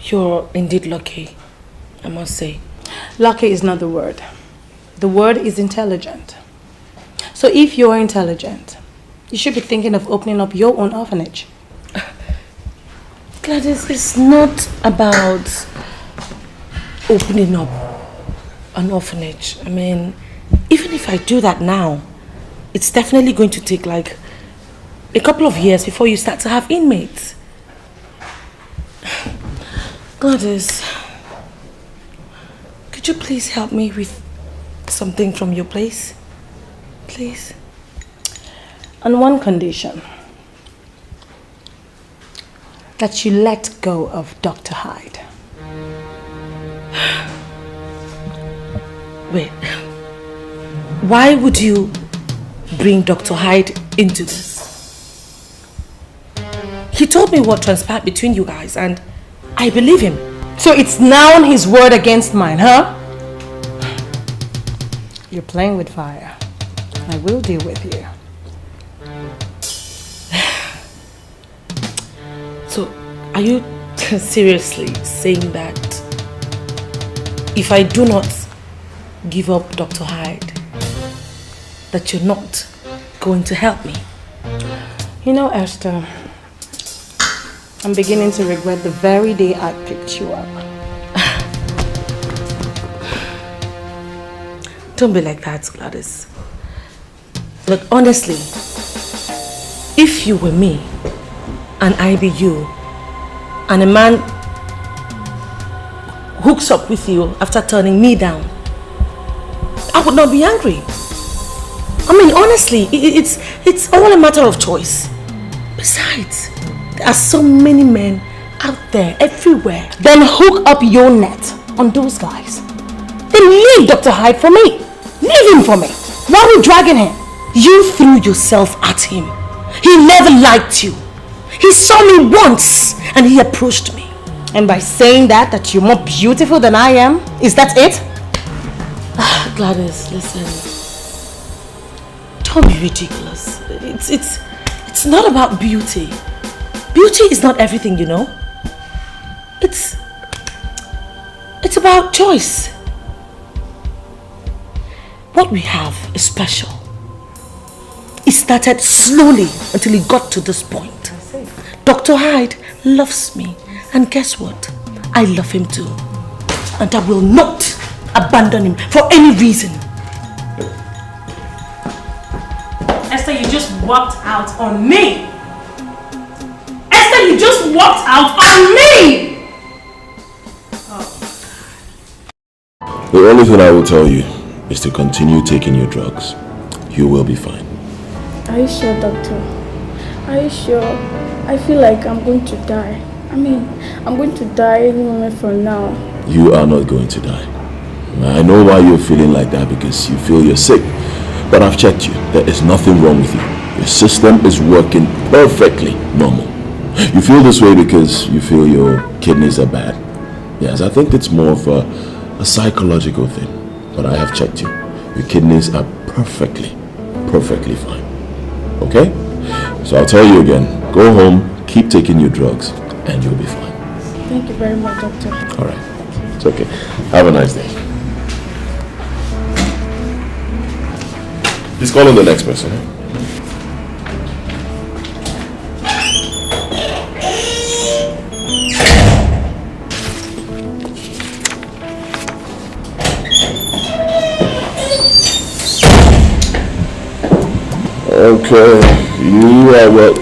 You're indeed lucky, I must say. Lucky is not the word. The word is intelligent. So if you're intelligent, you should be thinking of opening up your own orphanage. Gladys, it's not about opening up an orphanage. I mean, even if I do that now, it's definitely going to take like a couple of years before you start to have inmates. Gladys, could you please help me with something from your place? Please? On one condition. That you let go of Dr. Hyde. Wait. Why would you bring Dr. Hyde into this? He told me what transpired between you guys and I believe him. So it's now his word against mine, huh? You're playing with fire. I will deal with you. So, are you seriously saying that if I do not give up Dr. Hyde, that you're not going to help me? You know, Esther, I'm beginning to regret the very day I picked you up. Don't be like that, Gladys. Look, honestly, if you were me and I be you, and a man hooks up with you after turning me down, I would not be angry. I mean, honestly, it's all a matter of choice. Besides, there are so many men out there, everywhere. Then hook up your net on those guys. Then leave Dr. Hyde for me. Leave him for me. Why are we dragging him? You threw yourself at him. He never liked you. He saw me once and he approached me. And by saying that you're more beautiful than I am, is that it? Gladys, listen. Don't be ridiculous. It's not about beauty. Beauty is not everything, you know. It's It's about choice. What we have is special. It started slowly until it got to this point. Dr. Hyde loves me, and guess what? I love him too. And I will not abandon him for any reason. Esther, you just walked out on me! Esther, you just walked out on me! The only thing I will tell you is to continue taking your drugs. You will be fine. Are you sure, doctor? Are you sure? I feel like I'm going to die. I'm going to die any moment from now. You are not going to die. I know why you're feeling like that, because you feel you're sick. But I've checked you. There is nothing wrong with you. Your system is working perfectly normal. You feel this way because you feel your kidneys are bad. Yes, I think it's more of a psychological thing. But I have checked you. Your kidneys are perfectly fine. Okay? So I'll tell you again. Go home, keep taking your drugs, and you'll be fine. Thank you very much, doctor. Alright. It's okay. Have a nice day. Please call on the next person. Okay, you are what?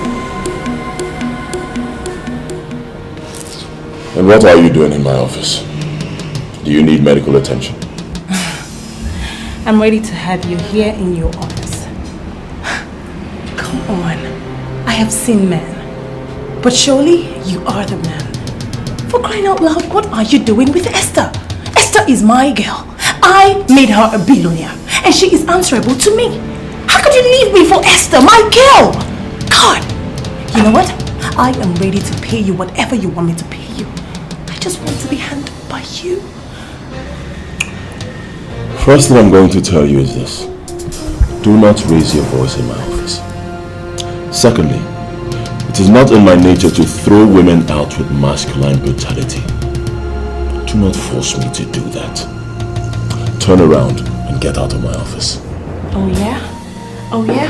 And what are you doing in my office? Do you need medical attention? I'm ready to have you here in your office. Come on. I have seen men. But surely you are the man. For crying out loud, what are you doing with Esther? Esther is my girl. I made her a billionaire. And she is answerable to me. How could you leave me for Esther, my girl? God. You know what? I am ready to pay you whatever you want me to pay you. I just want to be handled by you. First thing I'm going to tell you is this. Do not raise your voice in my office. Secondly, it is not in my nature to throw women out with masculine brutality. Do not force me to do that. Turn around and get out of my office. Oh yeah? Oh yeah?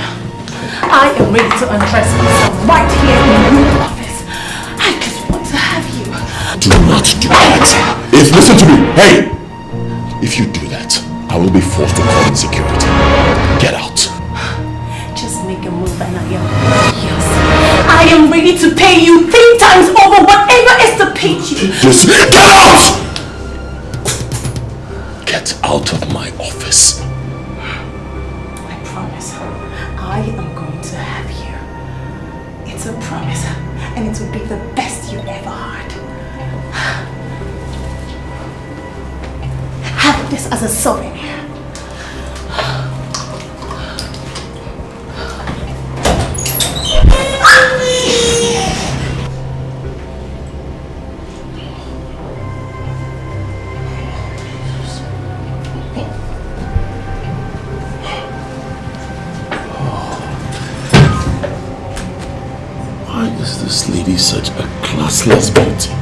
I am ready to undress myself right here in your office. I just want to have you. Do not do that. Listen to me. Hey! If you do that, I will be forced to call in security. Get out. Just make a move and I am yours. I am ready to pay you 3 times over whatever Esther paid you. Just get out! Get out of my office. I promise. I am going to have you. It's a promise. And it will be the best you ever had. Have this as a souvenir. Why is this lady such a classless beauty?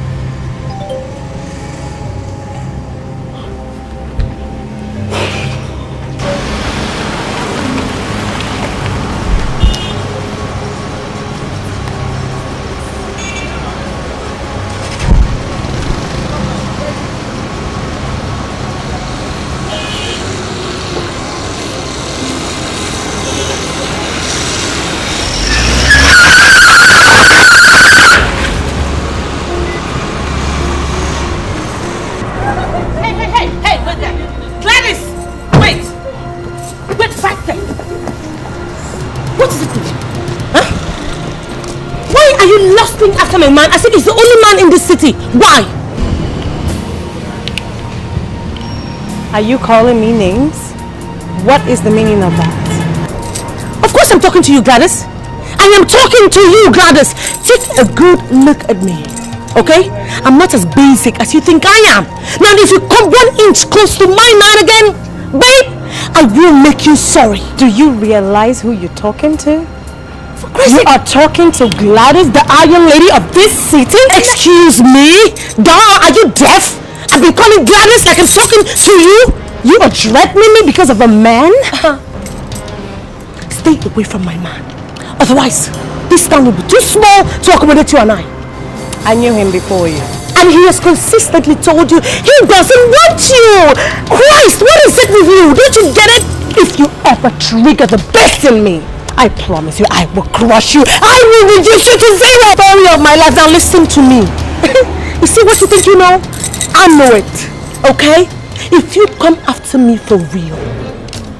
After my man, I said he's the only man in this city. Why? Are you calling me names? What is the meaning of that? Of course I'm talking to you, Gladys. I am talking to you, Gladys. Take a good look at me, okay? I'm not as basic as you think I am. Now if you come 1 inch close to my man again, babe, I will make you sorry. Do you realize who you're talking to? You are talking to Gladys, the Iron Lady of this city? Excuse me? Duh, are you deaf? I've been calling Gladys like I'm talking to you. You are threatening me because of a man? Stay away from my man. Otherwise, this town will be too small to accommodate you and I knew him before you. And he has consistently told you he doesn't want you. Christ, what is it with you? Don't you get it? If you ever trigger the best in me, I promise you I will crush you. I will reduce you to zero. Story of my life. Now listen to me. You see what you think you know? I know it. Okay? If you come after me for real,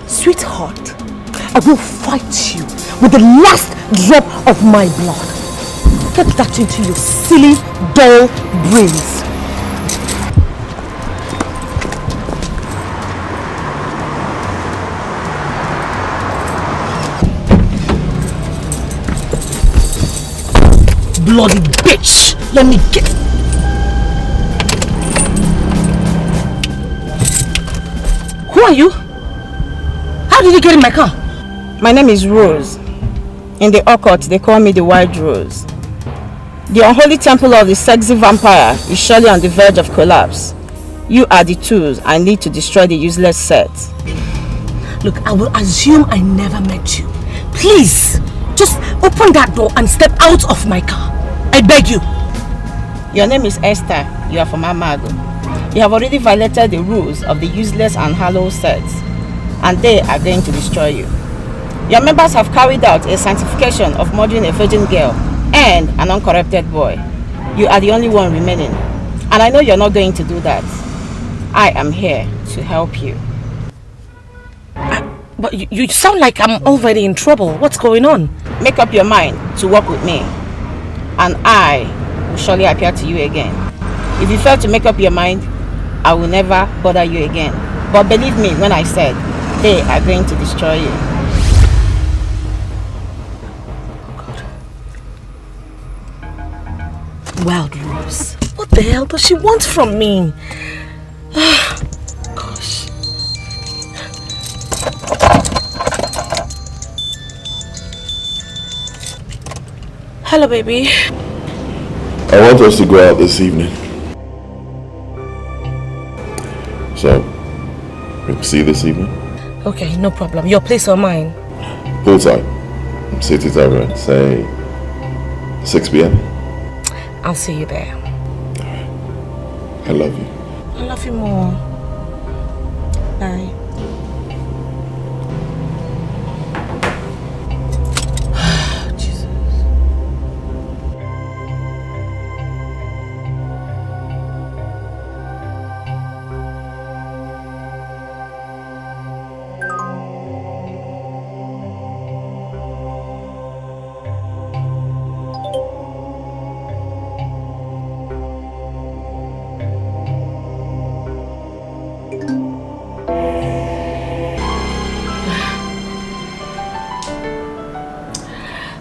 sweetheart, I will fight you with the last drop of my blood. Get that into your silly, dull brains. Bloody bitch! Let me get... Who are you? How did you get in my car? My name is Rose. In the occult, they call me the White Rose. The unholy temple of the sexy vampire is surely on the verge of collapse. You are the tools I need to destroy the useless set. Look, I will assume I never met you. Please, just open that door and step out of my car. I beg you. Your name is Esther. You are from Amago. You have already violated the rules of the useless and hollow sets, and they are going to destroy you. Your members have carried out a sanctification of murdering a virgin girl and an uncorrupted boy. You are the only one remaining, and I know you're not going to do that. I am here to help you. But you sound like I'm already in trouble. What's going on? Make up your mind to work with me, and I will surely appear to you again. If you fail to make up your mind, I will never bother you again. But believe me when I said they are going to destroy you. Wild Rose. What the hell does she want from me? Gosh. Hello, baby. I want us to go out this evening. So, we can see this evening? Okay, no problem. Your place or mine? Poolside. City Tavern. Say 6 p.m. I'll see you there. I love you. I love you more. Bye.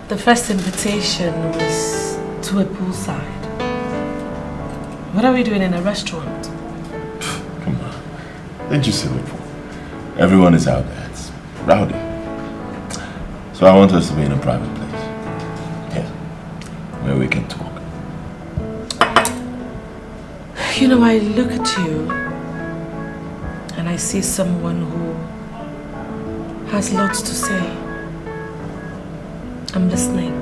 The first invitation was to a poolside. What are we doing in a restaurant? Come on. Didn't you see before? Everyone is out there. It's rowdy. So I want us to be in a private place. Yes. Where we can talk. You know, I look at you and I see someone who has lots to say. I'm listening.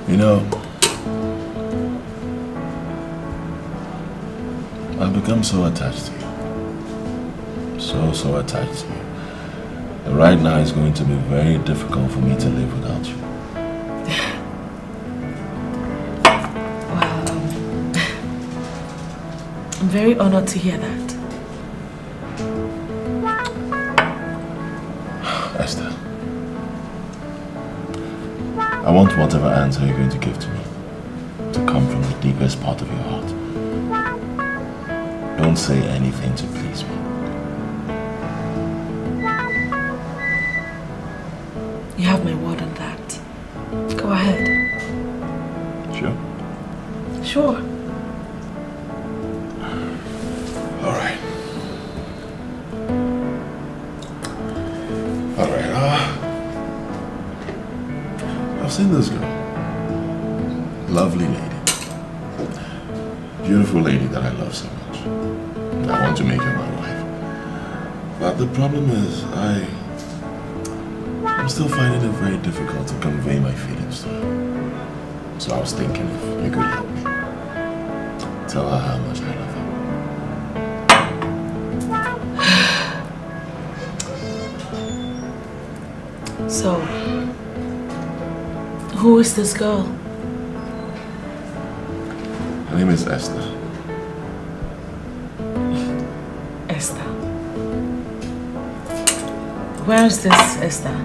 You know, I've become so attached to you. So attached to you. And right now it's going to be very difficult for me to live without you. I'm very honored to hear that. Esther, I want whatever answer you're going to give to me to come from the deepest part of your heart. Don't say anything to please me. You have my word on that. Go ahead. Sure? Sure. Alright, I've seen this girl. Lovely lady. Beautiful lady that I love so much. I want to make her my wife. But the problem is, I'm still finding it very difficult to convey my feelings to her. So I was thinking if you could help me. Tell her how much I love her. So, who is this girl? Her name is Esther. Esther. Where is this Esther?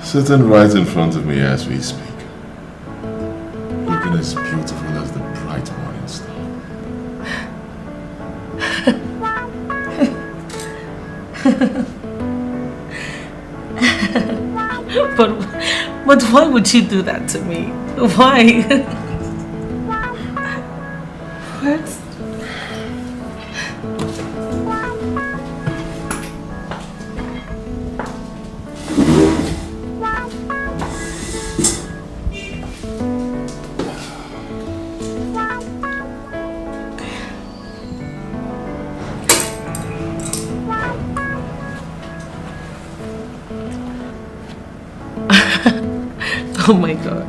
Sitting right in front of me as we speak. Looking as beautiful as the bright morning star. But why would she do that to me? Why? What? Oh my God.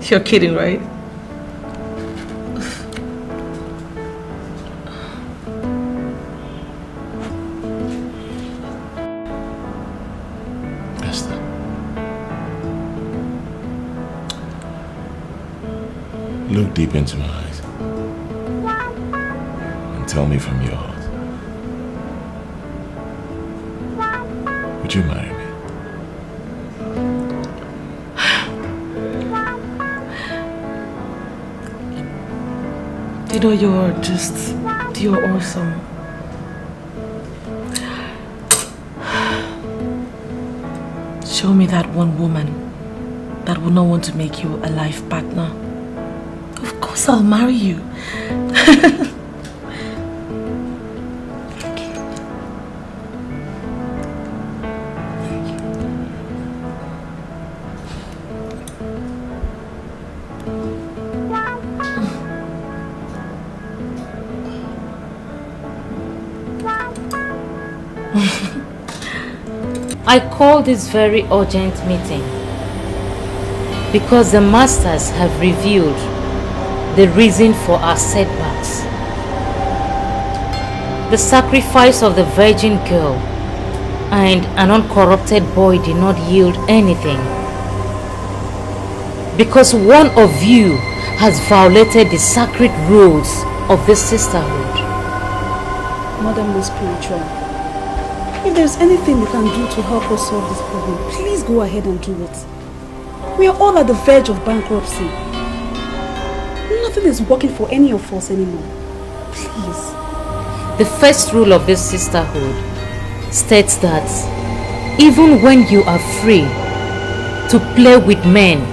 You're kidding, right? Esther. Look deep into my eyes. And tell me from your heart. Would you marry me? You know, you're awesome. Show me that one woman that will not want to make you a life partner. Of course I'll marry you. I call this very urgent meeting because the masters have revealed the reason for our setbacks. The sacrifice of the virgin girl and an uncorrupted boy did not yield anything because one of you has violated the sacred rules of this sisterhood. Madam is spiritual. If there's anything we can do to help us solve this problem, please go ahead and do it. We are all at the verge of bankruptcy. Nothing is working for any of us anymore. Please. The first rule of this sisterhood states that even when you are free to play with men,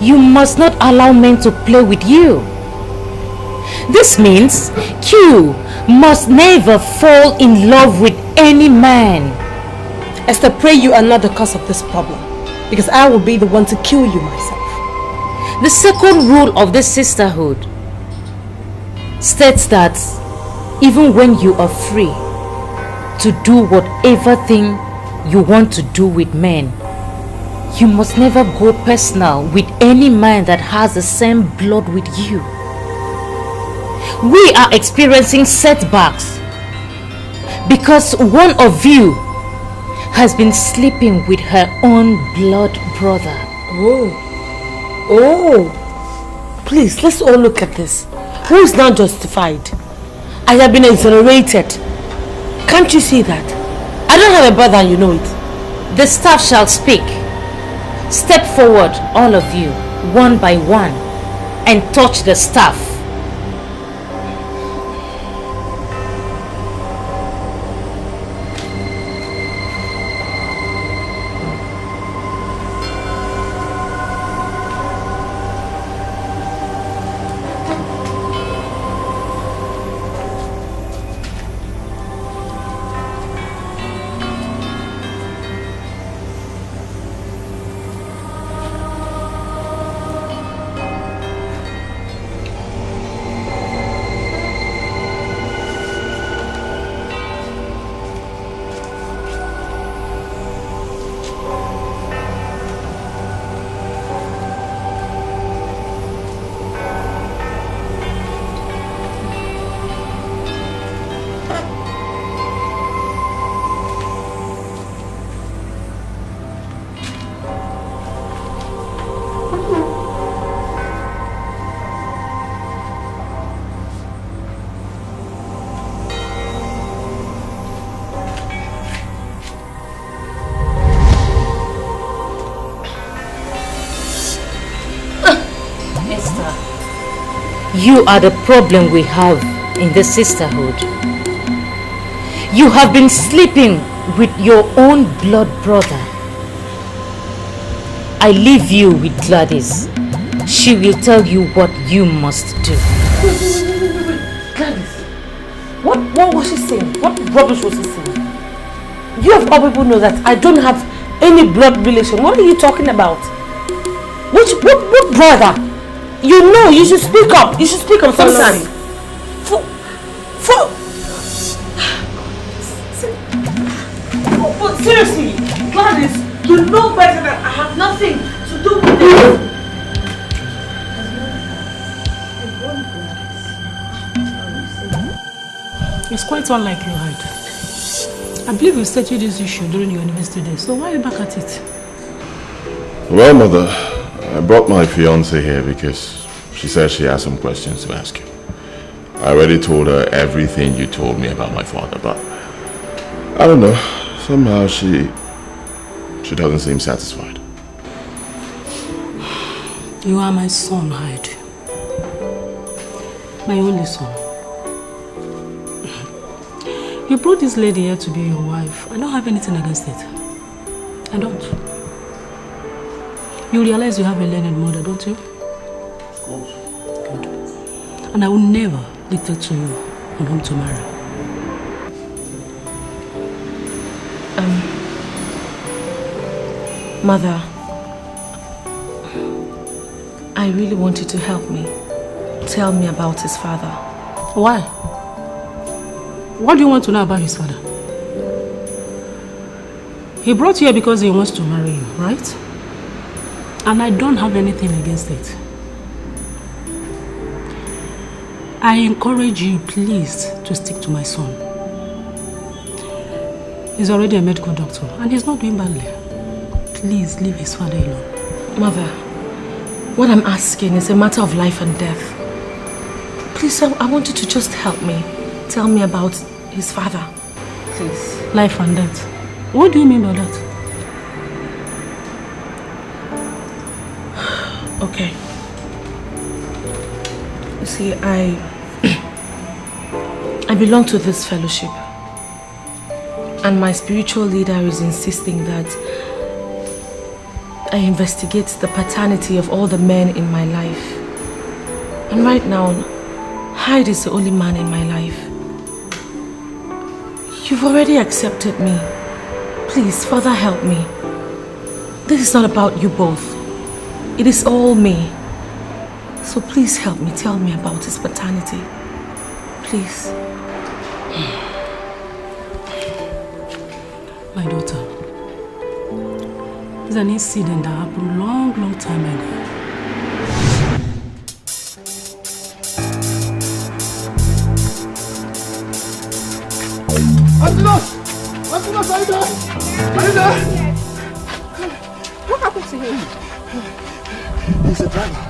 you must not allow men to play with you. This means you must never fall in love with any man. Esther, pray you are not the cause of this problem, because I will be the one to kill you myself. The second rule of this sisterhood states that even when you are free to do whatever thing you want to do with men, you must never go personal with any man that has the same blood with you. We are experiencing setbacks because one of you has been sleeping with her own blood brother. Oh, please, let's all look at this. Who is now justified? I have been exonerated. Can't you see that? I don't have a brother and you know it. The staff shall speak. Step forward, all of you, one by one, and touch the staff. You are the problem we have in the sisterhood. You have been sleeping with your own blood brother. I leave you with Gladys. She will tell you what you must do. Wait. Gladys, what was she saying? What rubbish was she saying? You of all people know that I don't have any blood relation. What are you talking about? What brother? You know, you should speak up. You should speak up sometime. But seriously, Gladys, you know better that I have nothing to do with this. It's quite unlike you, Hyde. I believe you settled this issue during your university days, so why are you back at it? Well, Mother, I brought my fiancée here because she said she has some questions to ask you. I already told her everything you told me about my father, but I don't know. Somehow she doesn't seem satisfied. You are my son, Hyde. My only son. You brought this lady here to be your wife. I don't have anything against it. I don't. You realize you have a learned mother, don't you? Of course. Good. And I will never dictate to you on whom to marry. Mother, I really want you to help me. Tell me about his father. Why? What do you want to know about his father? He brought you here because he wants to marry you, right? And I don't have anything against it. I encourage you, please, to stick to my son. He's already a medical doctor and he's not doing badly. Please leave his father alone. Mother, what I'm asking is a matter of life and death. Please, I want you to just help me. Tell me about his father. Please. Life and death. What do you mean by that? Okay. You see, I belong to this fellowship. And my spiritual leader is insisting that I investigate the paternity of all the men in my life. And right now, Hyde is the only man in my life. You've already accepted me. Please, Father, help me. This is not about you both. It is all me. So please help me. Tell me about his paternity. Please. My daughter, it's an incident that happened long time ago. Antilos, are you there? Are you there? What happened to him? He's a driver.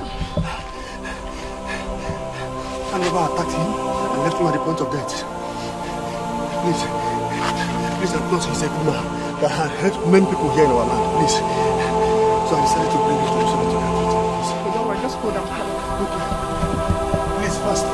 I never attacked him and left him at the point of death. Please, Antilos, he's a good man that had helped many people here in our land. Please. So I decided to bring him to the cemetery. Okay, don't worry, just hold on. Okay. Please, fast.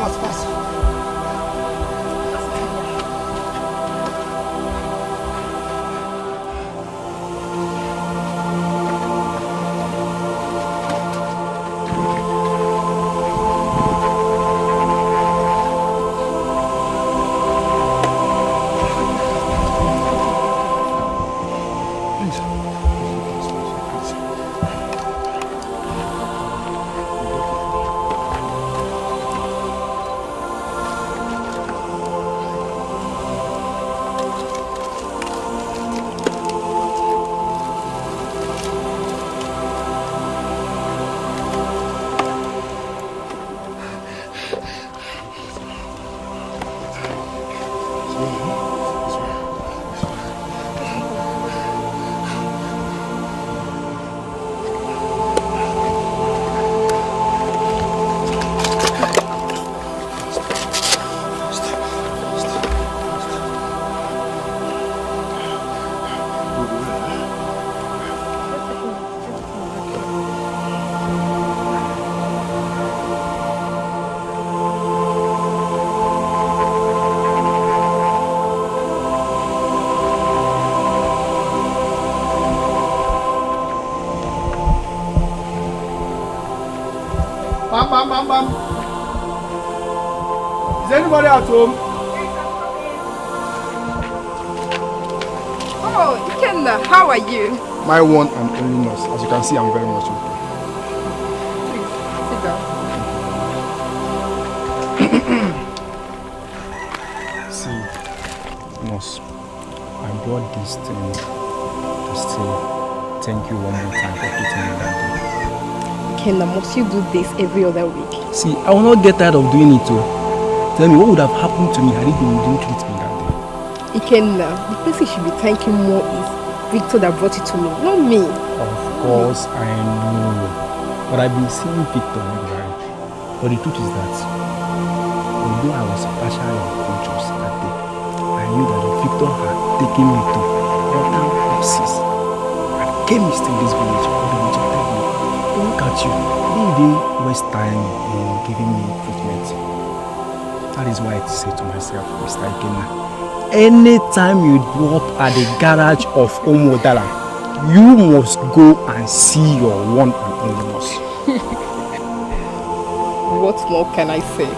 Bam Bam. Is anybody at home? Oh, Ikenna, how are you? My one and only nurse. As you can see, I'm very much okay. Please, sit down. See, nurse, I brought this thing to say thank you one more time for treating me that day. Ikenna, must you do this every other week? See, I will not get tired of doing it too. Tell me, what would have happened to me had it been didn't treat me that day? Ikenna, the person you should be thanking more is Victor that brought it to me, not me. Of course, I know. But I've been seeing Victor everywhere. But the truth is that, although I was partially unconscious that day, I knew that Victor had taken me to other houses and chemists in this village who rejected me. Look at you. They didn't waste time in giving me treatment. That is why I say to myself, Mr. Ikenna, anytime you drop at the garage of Omodala, you must go and see your one and only nurse. What more can I say?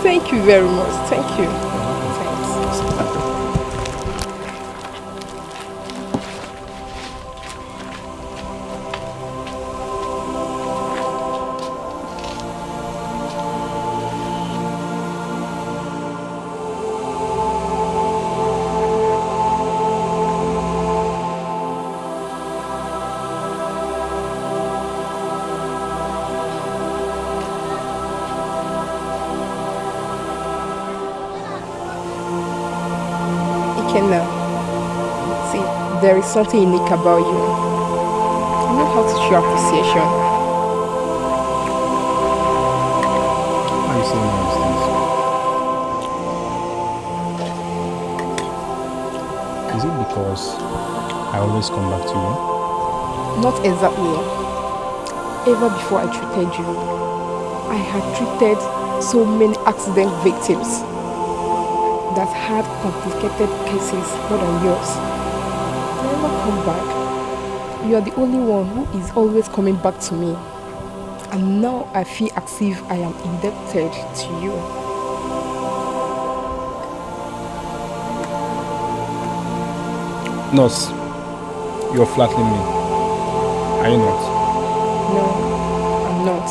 Thank you very much. Thank you. Thanks. Ikenna, see, there is something unique about you. You know how to show appreciation. Why are you saying all these things? Is it because I always come back to you? Not exactly. Ever before I treated you, I had treated so many accident victims that had complicated cases more than yours. Never come back. You are the only one who is always coming back to me. And now I feel as if I am indebted to you. Nurse, you're flattering me. Are you not? No, I'm not.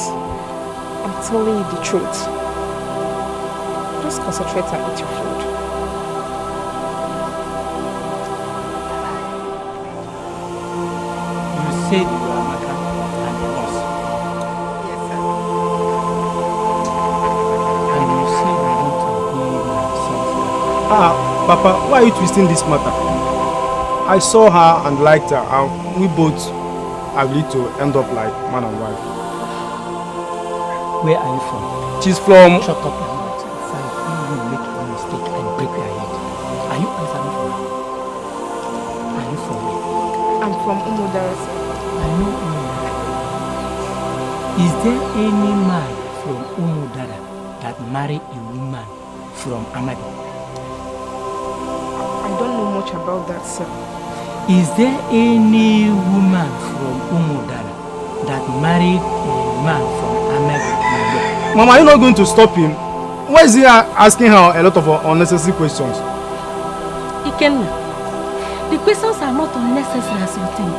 I'm telling you the truth. Just concentrate and eat your food. You said you were Amaka and a nurse. Yes, sir. And you said you want to be my son's wife. Papa, why are you twisting this matter? I saw her and liked her, and we both agreed to end up like man and wife. Where are you from? She's from... Shut up your mouth. If I even make a mistake, I break your head. Are you answering for me? Are you from me? I'm from Umudara. I know Umudara. Is there any man from Umudara that married a woman from Emodi? I don't know much about that, sir. Is there any woman from Umudara that married a man from Emodi? Mama, are you not going to stop him? Why is he asking her a lot of unnecessary questions? Ikenna, the questions are not unnecessary as you think.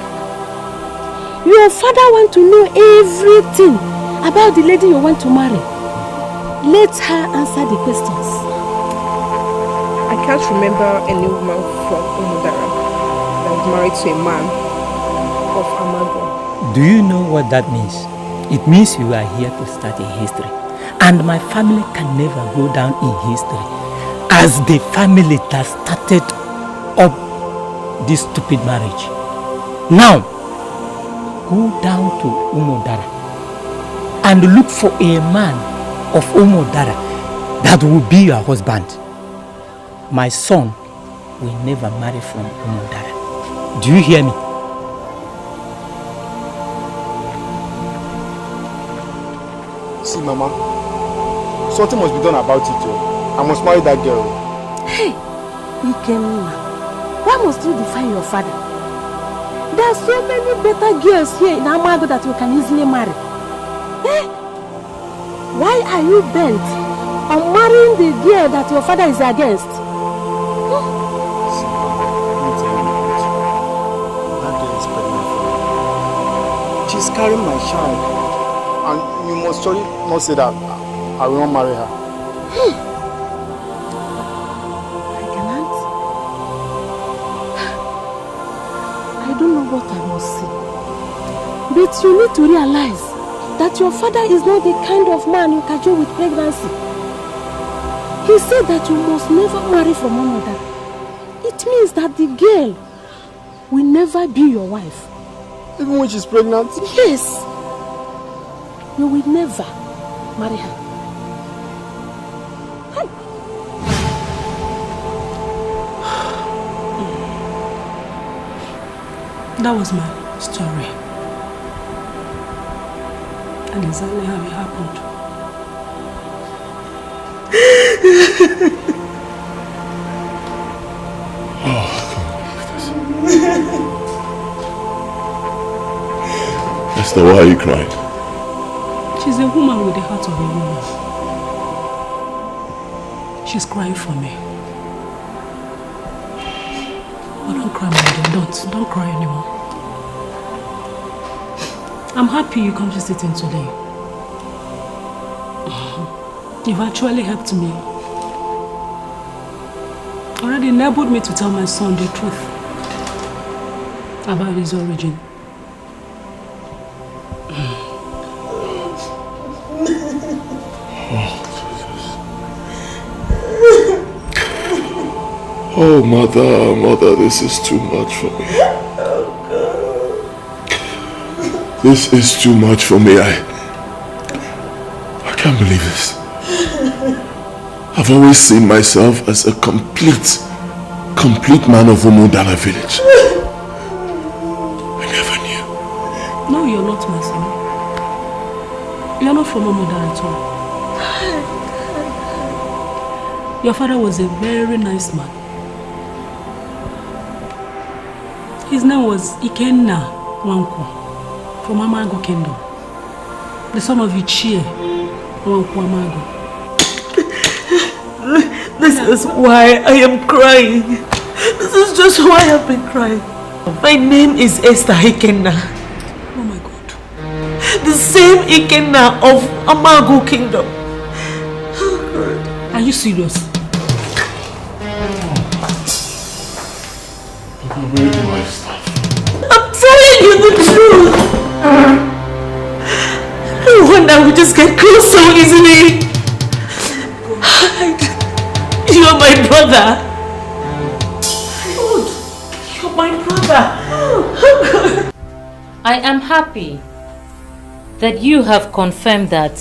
Your father wants to know everything about the lady you want to marry. Let her answer the questions. I can't remember any woman from Umudara that was married to a man of Amago. Do you know what that means? It means you are here to start a history. And my family can never go down in history as the family that started up this stupid marriage. Now, go down to Umudara and look for a man of Umudara that will be your husband. My son will never marry from Umudara. Do you hear me? See, Mama, something must be done about it, yo. I must marry that girl. Hey, Ikenna, why must you defy your father? There are so many better girls here in Amago that you can easily marry. Eh? Why are you bent on marrying the girl that your father is against? She's carrying my child, and you must surely not say that I will not marry her. I don't know what I must say, but you need to realize that your father is not the kind of man you cajole with pregnancy. He said that you must never marry from another. It means that the girl will never be your wife. Even when she's pregnant? Yes. You will never marry her. That was my story. And exactly how it happened. Oh, Esther, why are you crying? She's a woman with the heart of a woman. She's crying for me. Oh, don't cry, my dear. Don't cry anymore. I'm happy you come visiting today. You've actually helped me. Already enabled me to tell my son the truth about his origin. Oh, mother, this is too much for me. This is too much for me. I can't believe this. I've always seen myself as a complete man of Umudala village. I never knew. No, you're not, my son. You're not from Umudala at all. Your father was a very nice man. His name was Ikenna Wanko from Amago Kingdom, the son of Ichie Wanko Amago. This is why I am crying. This is just why I've been crying. My name is Esther Ikenna. Oh my God. The same Ikenna of Amago Kingdom. Are you serious? Where do I start? I'm telling you the truth. No wonder we just get close so easily. You're my brother. God, you're my brother. I am happy that you have confirmed that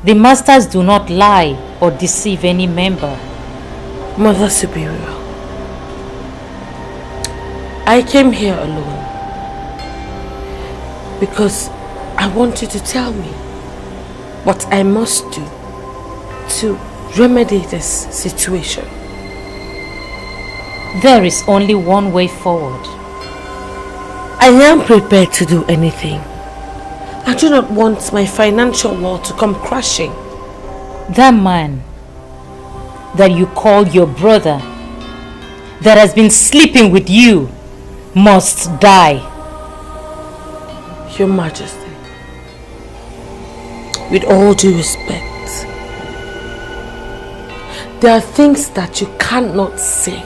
the masters do not lie or deceive any member. Mother Superior, I came here alone because I want you to tell me what I must do to remedy this situation. There is only one way forward. I am prepared to do anything. I do not want my financial world to come crashing. That man that you call your brother, that has been sleeping with you, must die. Your Majesty, with all due respect, there are things that you cannot say.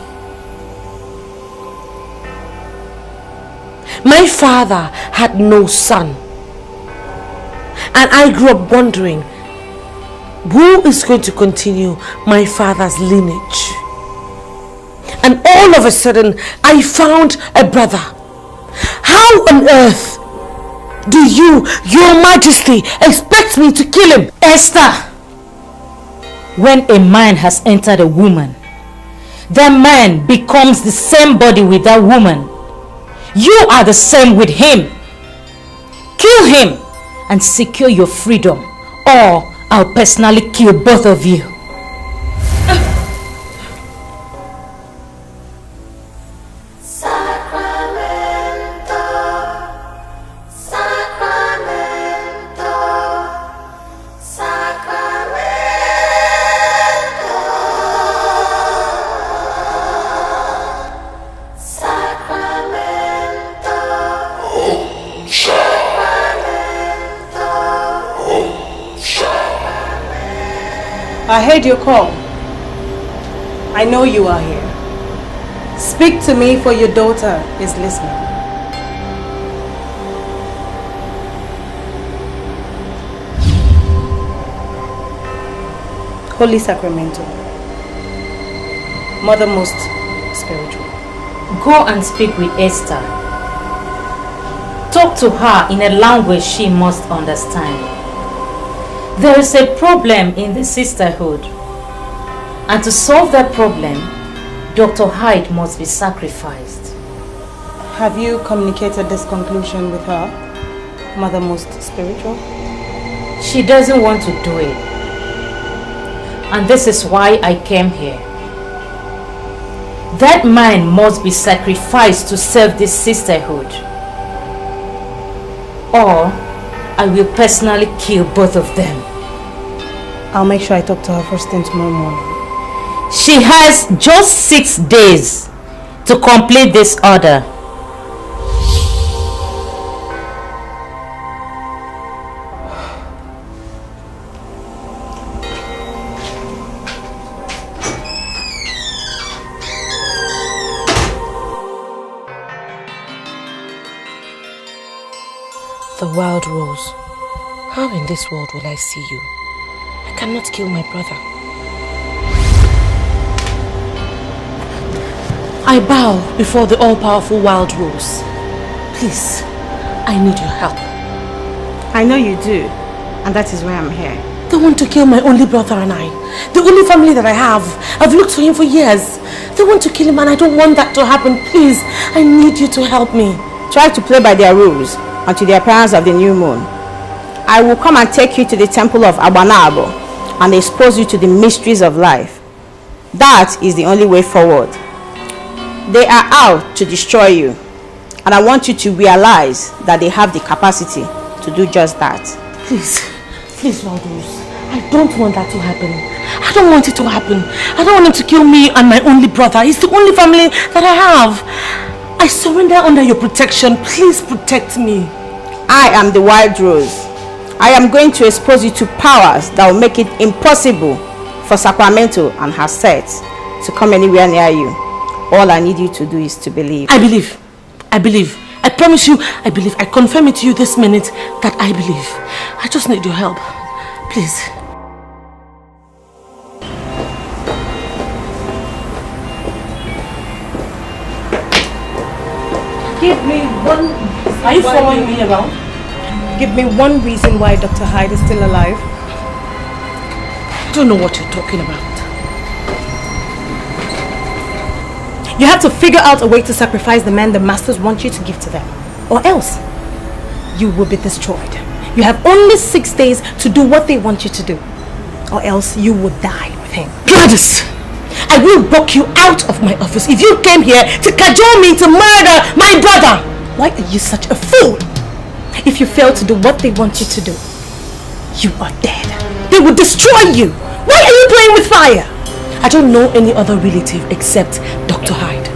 My father had no son, and I grew up wondering who is going to continue my father's lineage. And all of a sudden, I found a brother. How on earth do you, Your Majesty, expect me to kill him? Esther, when a man has entered a woman, that man becomes the same body with that woman. You are the same with him. Kill him and secure your freedom, or I'll personally kill both of you. I heard your call. I know you are here. Speak to me, for your daughter is listening. Holy Sacramento, Mother most spiritual. Go and speak with Esther. Talk to her in a language she must understand. There is a problem in the sisterhood, and to solve that problem, Dr. Hyde must be sacrificed. Have you communicated this conclusion with her, Mother most spiritual? She doesn't want to do it. And this is why I came here. That man must be sacrificed to serve this sisterhood. Or I will personally kill both of them. I'll make sure I talk to her first thing tomorrow morning. She has just 6 days to complete this order. The wild rose. How in this world will I see you? I cannot kill my brother. I bow before the all-powerful wild rose. Please, I need your help. I know you do, and that is why I'm here. They want to kill my only brother and I. The only family that I have. I've looked for him for years. They want to kill him and I don't want that to happen. Please, I need you to help me. Try to play by their rules until the appearance of the new moon. I will come and take you to the temple of Abanabo and expose you to the mysteries of life. That is the only way forward. They are out to destroy you, and I want you to realize that they have the capacity to do just that. Please, please, Wild Rose, I don't want that to happen. I don't want it to happen. I don't want him to kill me and my only brother. He's the only family that I have. I surrender under your protection. Please protect me. I am the Wild Rose. I am going to expose you to powers that will make it impossible for Sacramento and her sets to come anywhere near you. All I need you to do is to believe. I believe. I believe. I promise you, I believe. I confirm it to you this minute that I believe. I just need your help. Please. Give me one... Are you following me around? Give me one reason why Dr. Hyde is still alive. I don't know what you're talking about. You have to figure out a way to sacrifice the man the masters want you to give to them. Or else, you will be destroyed. You have only 6 days to do what they want you to do. Or else you will die with him. Gladys! I will walk you out of my office if you came here to cajole me to murder my brother! Why are you such a fool? If you fail to do what they want you to do, you are dead. They will destroy you! Why are you playing with fire? I don't know any other relative except Dr. Hyde.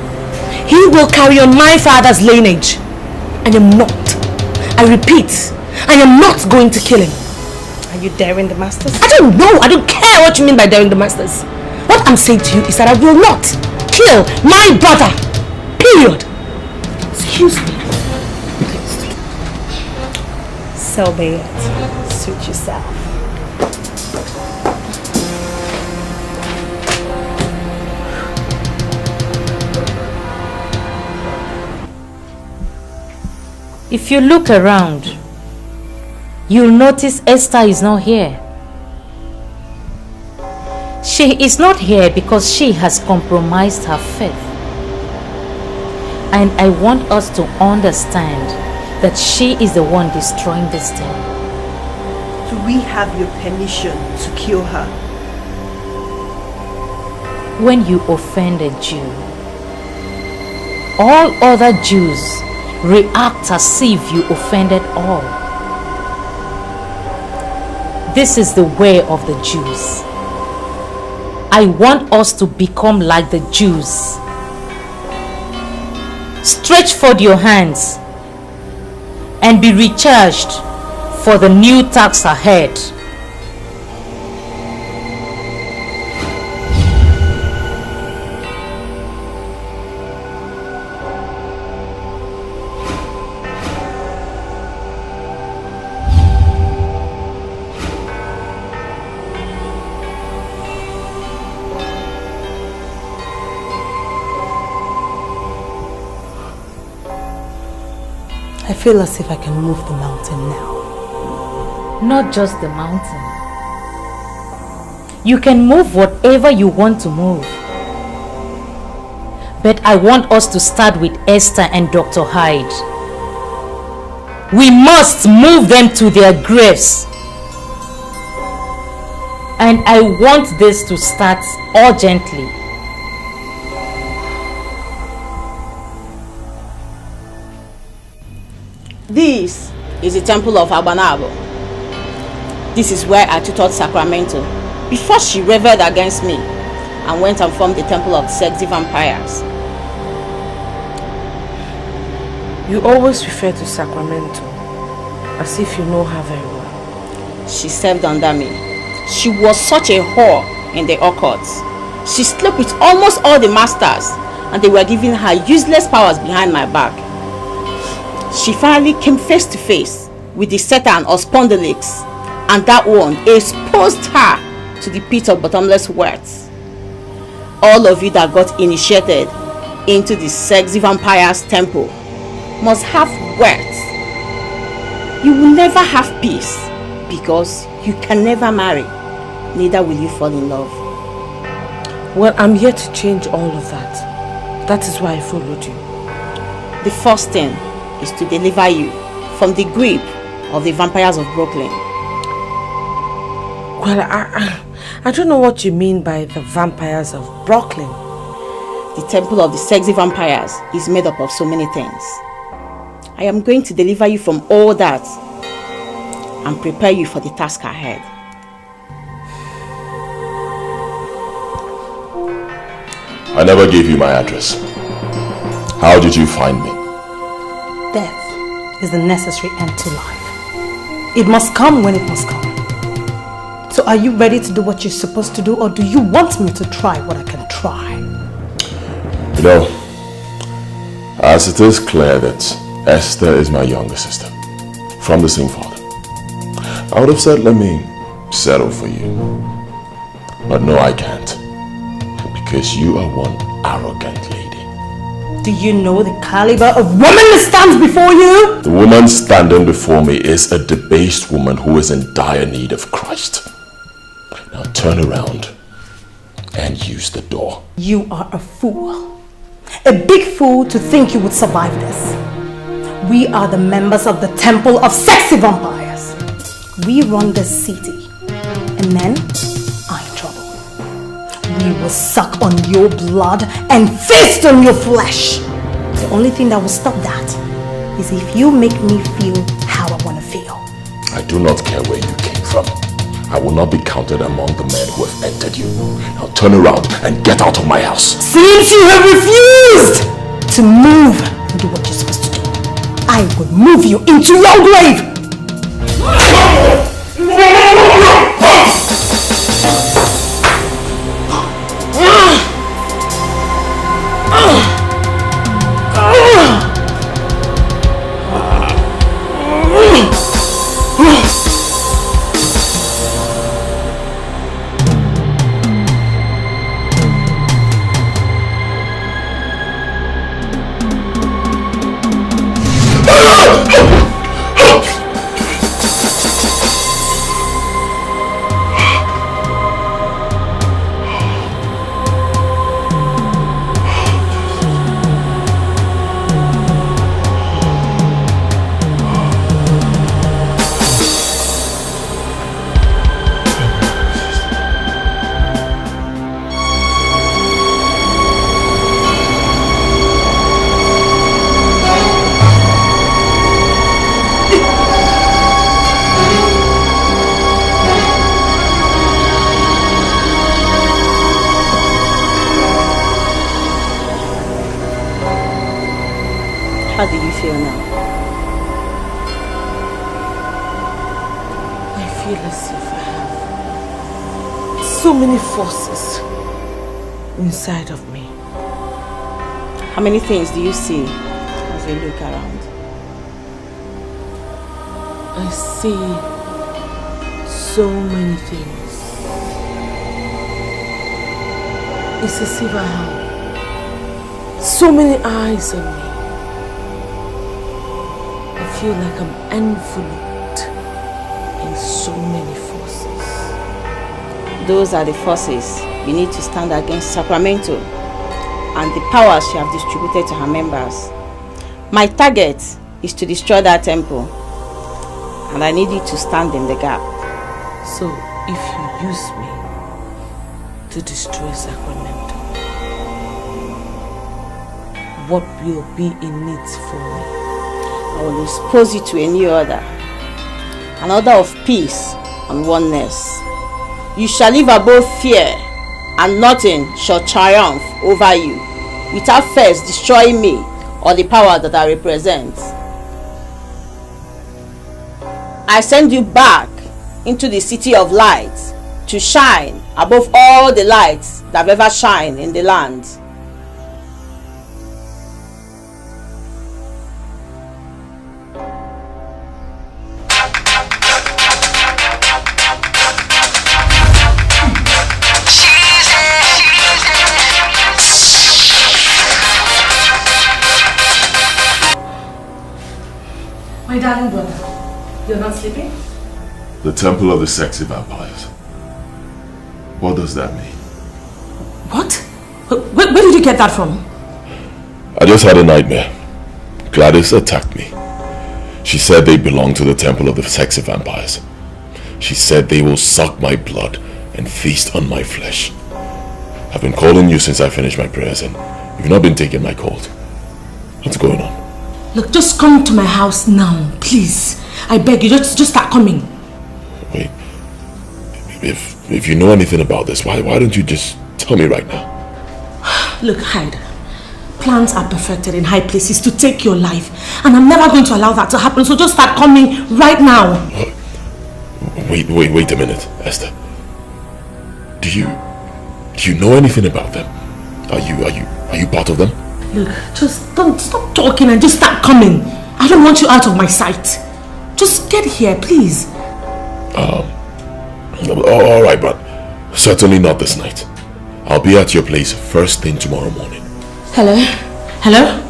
He will carry on my father's lineage. I am not. I repeat, I am not going to kill him. Are you daring the masters? I don't know. I don't care what you mean by daring the masters. What I'm saying to you is that I will not kill my brother. Period. Excuse me. So be it. Suit yourself. If you look around, you'll notice Esther is not here. She is not here because she has compromised her faith. And I want us to understand that she is the one destroying this thing. Do we have your permission to kill her? When you offend a Jew, all other Jews react as if you offended all. This is the way of the Jews. I want us to become like the Jews. Stretch forth your hands and be recharged for the new task ahead. I feel as if I can move the mountain now. Not just the mountain. You can move whatever you want to move. But I want us to start with Esther and Dr. Hyde. We must move them to their graves. And I want this to start urgently. This is the temple of Abanabo. This is where I tutored Sacramento before she rebelled against me and went and formed the temple of sexy vampires. You always refer to Sacramento as if you know her very well. She served under me. She was such a whore in the occults. She slept with almost all the masters and they were giving her useless powers behind my back. She finally came face to face with the Satan or Spondylics, and that one exposed her to the pit of bottomless words. All of you that got initiated into the sexy vampire's temple must have words. You will never have peace because you can never marry, neither will you fall in love. Well, I'm here to change all of that. That is why I followed you. The first thing is to deliver you from the grip of the vampires of Brooklyn. Well, I don't know what you mean by the vampires of Brooklyn. The temple of the sexy vampires is made up of so many things. I am going to deliver you from all that and prepare you for the task ahead. I never gave you my address. How did you find me? Death is the necessary end to life. It must come when it must come. So are you ready to do what you're supposed to do, or do you want me to try what I can try? You know, as it is clear that Esther is my younger sister, from the same father, I would have said, let me settle for you. But no, I can't. Because you are one arrogant lady. Do you know the caliber of woman that stands before you? The woman standing before me is a debased woman who is in dire need of Christ. Now turn around and use the door. You are a fool. A big fool to think you would survive this. We are the members of the Temple of Sexy Vampires. We run this city. And men are in trouble. We will suck on your blood and feast on your flesh. The only thing that will stop that is if you make me feel how I want to feel. I do not care where you came from. I will not be counted among the men who have entered you. Now turn around and get out of my house. Since you have refused to move and do what you're supposed to do, I will move you into your grave. How do you feel now? I feel as if I have so many forces inside of me. How many things do you see as you look around? I see so many things. It's as if I have so many eyes on me. feel like I'm enveloped in so many forces. Those are the forces we need to stand against Sacramento and the powers she have distributed to her members. My target is to destroy that temple, and I need you to stand in the gap. So, if you use me to destroy Sacramento, what will be in it for me? I will expose you to a new order, an order of peace and oneness. You shall live above fear, and nothing shall triumph over you without first destroying me or the power that I represent. I send you back into the city of light to shine above all the lights that have ever shined in the land. My darling brother, you're not sleeping? The temple of the sexy vampires. What does that mean? What? Where did you get that from? I just had a nightmare. Gladys attacked me. She said they belong to the temple of the sexy vampires. She said they will suck my blood and feast on my flesh. I've been calling you since I finished my prayers and you've not been taking my calls. What's going on? Look, just come to my house now, please. I beg you, just start coming. Wait. If you know anything about this, why don't you just tell me right now? Look, Hyde. Plans are perfected in high places to take your life. And I'm never going to allow that to happen, so just start coming right now. Wait a minute, Esther. Do you know anything about them? Are you part of them? Look, just don't stop talking and just start coming. I don't want you out of my sight. Just get here, please. Alright, but certainly not this night. I'll be at your place first thing tomorrow morning. Hello? Hello?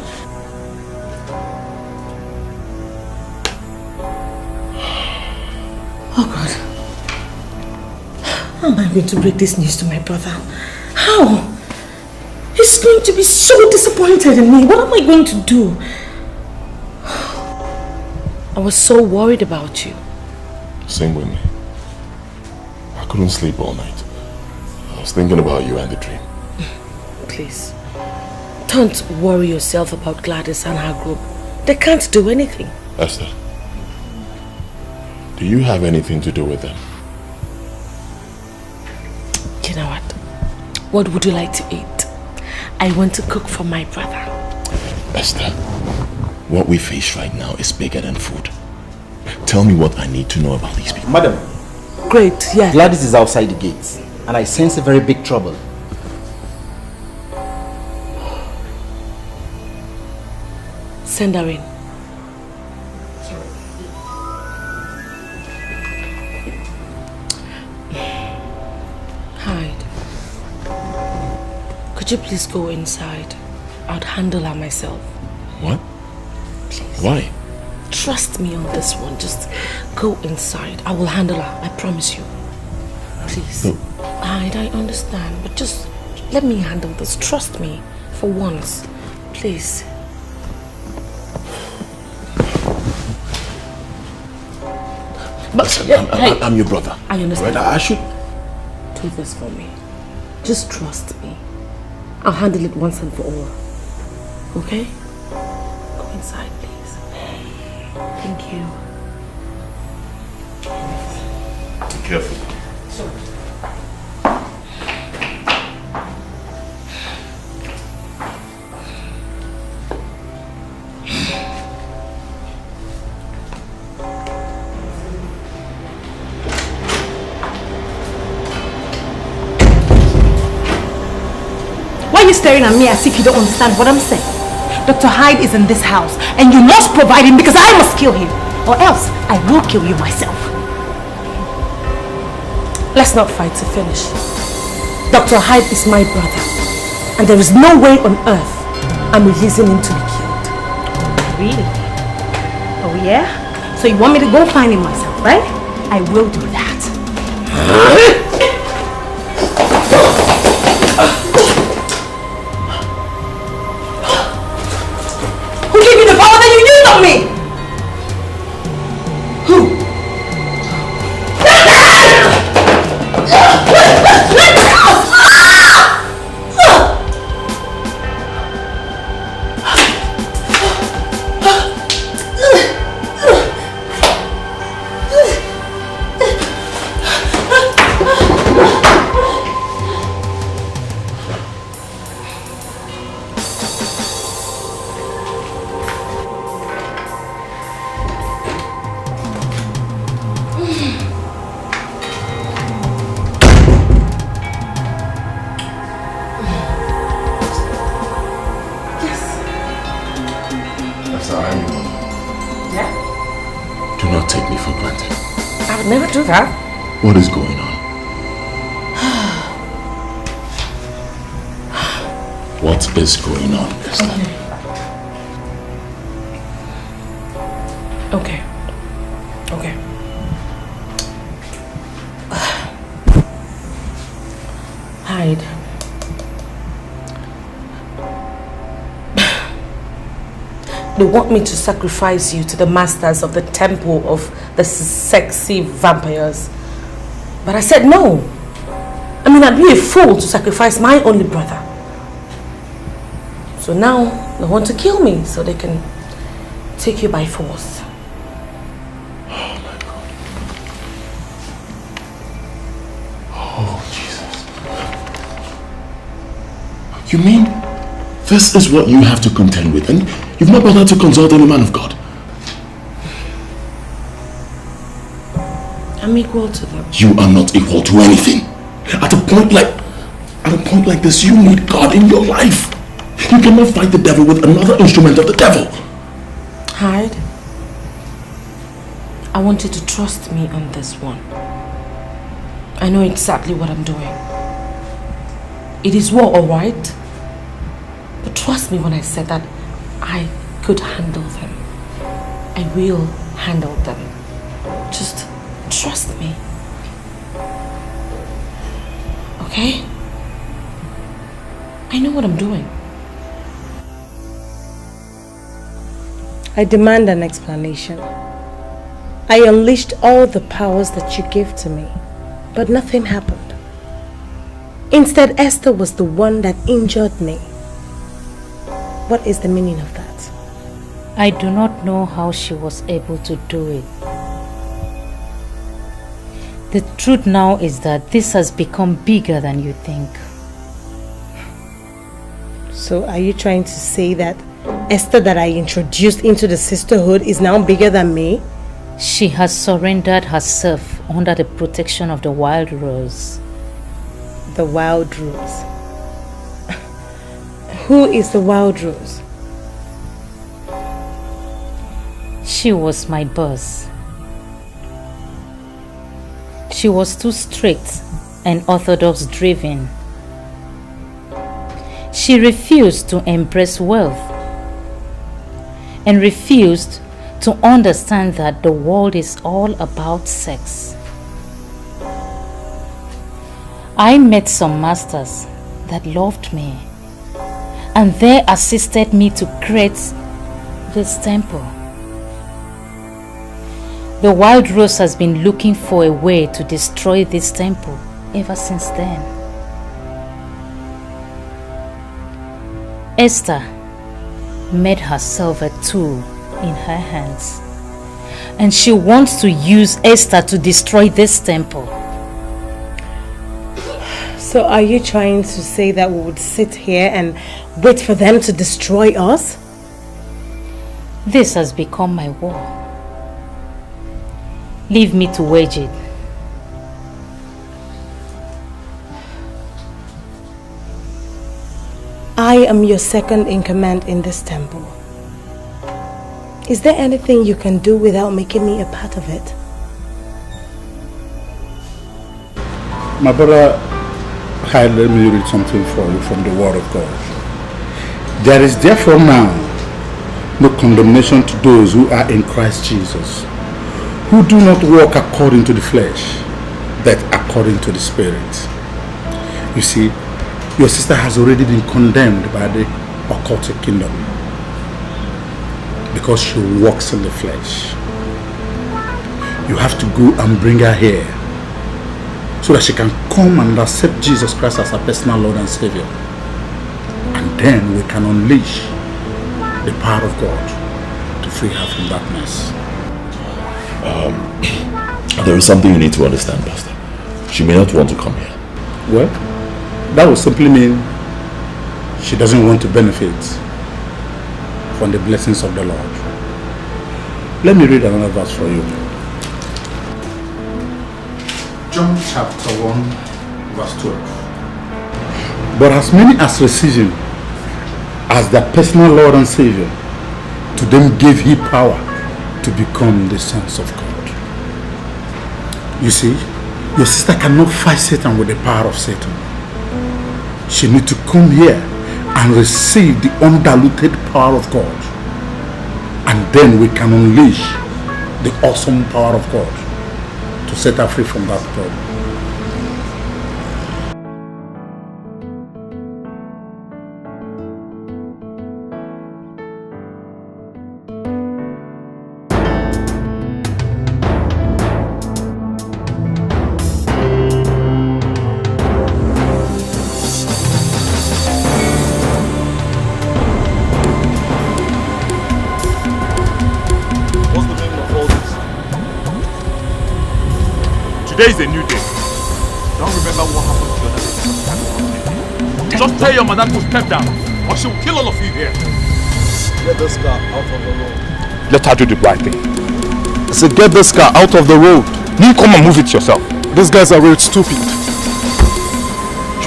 Oh God. How am I going to break this news to my brother? How? He's going to be so disappointed in me. What am I going to do? I was so worried about you. Same with me. I couldn't sleep all night. I was thinking about you and the dream. Please, don't worry yourself about Gladys and her group. They can't do anything. Esther, do you have anything to do with them? You know what? What would you like to eat? I want to cook for my brother. Esther, what we face right now is bigger than food. Tell me what I need to know about these people. Madam. Great, yeah. Gladys is outside the gates, and I sense a very big trouble. Send her in. Hyde. Could you please go inside? I'd handle her myself. What? Please. Why? Trust me on this one. Just go inside. I will handle her. I promise you. Please. No. Hyde, I understand. But just let me handle this. Trust me. For once. Please. Listen, I'm your brother. I understand. Right? I should... Do this for me. Just trust me. I'll handle it once and for all. Okay? Go inside, please. Thank you. Be careful. Sure. Why are you staring at me as if you don't understand what I'm saying? Dr. Hyde is in this house and you must provide him because I must kill him. Or else I will kill you myself. Let's not fight to finish. Dr. Hyde is my brother. And there is no way on earth I'm releasing him to be killed. Really? Oh yeah? So you want me to go find him myself, right? I will do that. Who gave you the power that you used on me? Who? What is going on? What is going on, Esther? Okay. Okay. Hide. They want me to sacrifice you to the masters of the temple of the sexy vampires. But I said no. I mean, I'd be a fool to sacrifice my only brother. So now they want to kill me so they can take you by force. Oh my God. Oh Jesus. You mean this is what you have to contend with, and you've not bothered to consult any man of God? I'm equal to them. You are not equal to anything. At a point like this, you need God in your life. You cannot fight the devil with another instrument of the devil. Hyde, I want you to trust me on this one. I know exactly what I'm doing. It is war, alright? But trust me when I said that I could handle them. I will handle them. Just trust me. Okay? I know what I'm doing. I demand an explanation. I unleashed all the powers that you gave to me, but nothing happened. Instead, Esther was the one that injured me. What is the meaning of that? I do not know how she was able to do it. The truth now is that this has become bigger than you think. So are you trying to say that Esther that I introduced into the sisterhood is now bigger than me? She has surrendered herself under the protection of the Wild Rose. The Wild Rose? Who is the Wild Rose? She was my boss. She was too strict and orthodox driven. She refused to embrace wealth and refused to understand that the world is all about sex. I met some masters that loved me, and they assisted me to create this temple. The Wild Rose has been looking for a way to destroy this temple ever since then. Esther made herself a tool in her hands, and she wants to use Esther to destroy this temple. So are you trying to say that we would sit here and wait for them to destroy us? This has become my war. Leave me to wage it. I am your second in command in this temple. Is there anything you can do without making me a part of it? My brother, let me read something for you from the Word of God. There is therefore now no condemnation to those who are in Christ Jesus, who do not walk according to the flesh, but according to the Spirit. You see, your sister has already been condemned by the occultic kingdom because she walks in the flesh. You have to go and bring her here so that she can come and accept Jesus Christ as her personal Lord and Savior. And then we can unleash the power of God to free her from that mess. There is something you need to understand, Pastor. She may not want to come here. Well, that would simply mean she doesn't want to benefit from the blessings of the Lord. Let me read another verse for you. John chapter 1 verse 12. But as many as receive him as their personal Lord and Savior, to them gave he power to become the sons of God. You see, your sister cannot fight Satan with the power of Satan. She needs to come here and receive the undiluted power of God. And then we can unleash the awesome power of God to set her free from that problem. Today is a new day. Don't remember what happened the other day. Just tell your madam to step down, or she will kill all of you here. Get this car out of the road. Let her do the right thing. I said, get this car out of the road. You come and move it yourself. These guys are really stupid.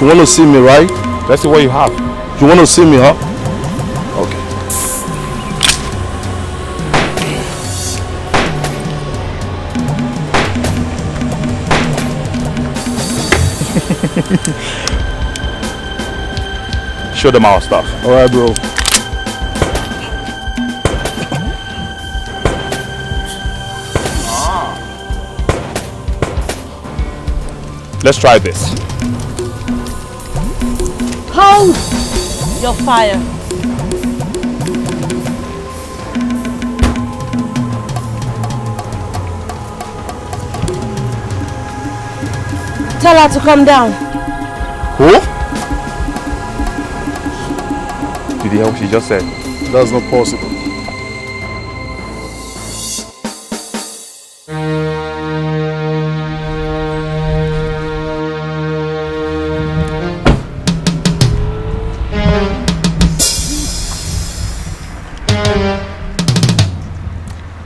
You want to see me, right? Let's see what you have. You want to see me, huh? Okay. Show them our stuff. Alright, bro. Let's try this. Hold your fire. Tell her to come down. Who? Did you hear what she just said? That's not possible.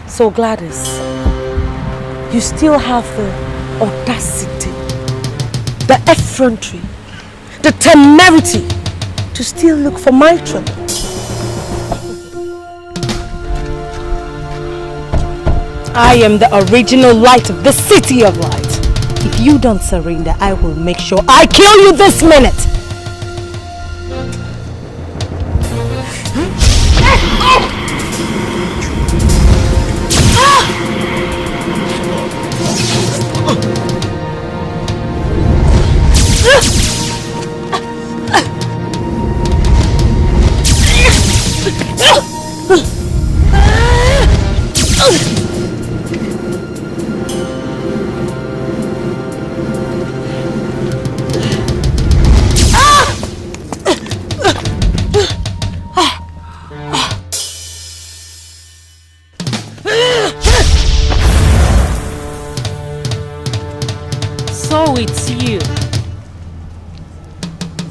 So Gladys, you still have the audacity, the effrontery, the temerity to still look for my trouble. I am the original light of the city of light. If you don't surrender, I will make sure I kill you this minute.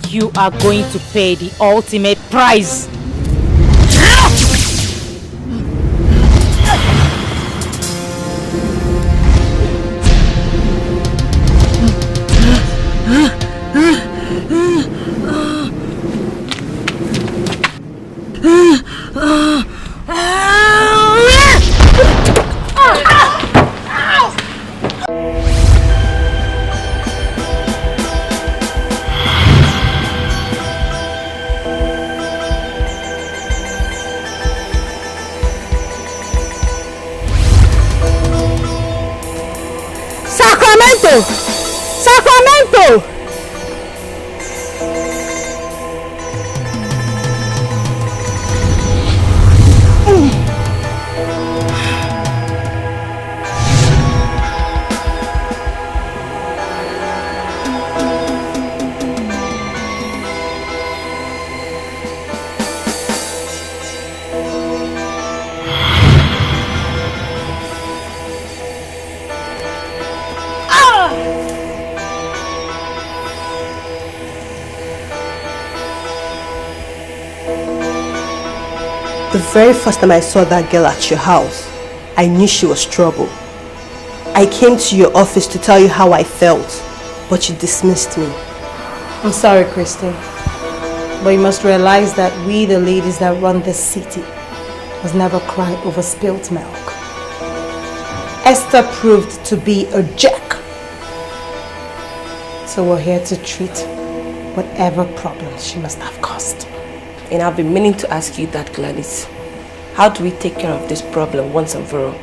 You are going to pay the ultimate price. Sacramento! The very first time I saw that girl at your house, I knew she was trouble. I came to your office to tell you how I felt, but you dismissed me. I'm sorry, Christine. But you must realize that we, the ladies that run this city, must never cry over spilt milk. Esther proved to be a jerk. So we're here to treat whatever problems she must have caused. And I've been meaning to ask you that, Gladys. How do we take care of this problem once and for all?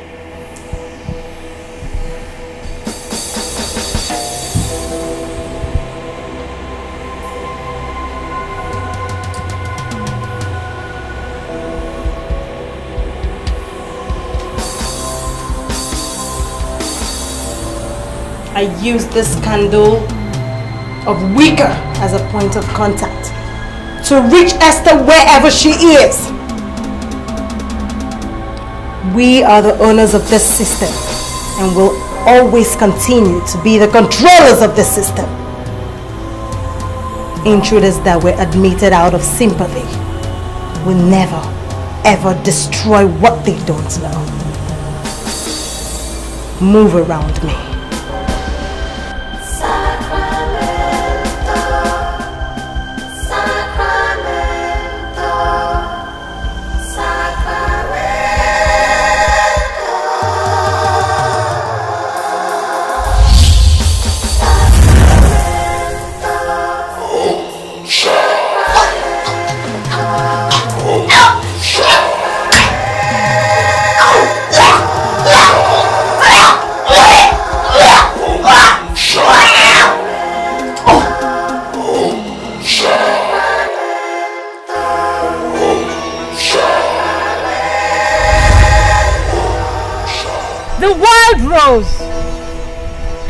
I use this scandal of Wicca as a point of contact to reach Esther wherever she is. We are the owners of this system and will always continue to be the controllers of this system. Intruders that were admitted out of sympathy will never ever destroy what they don't know. Move around me.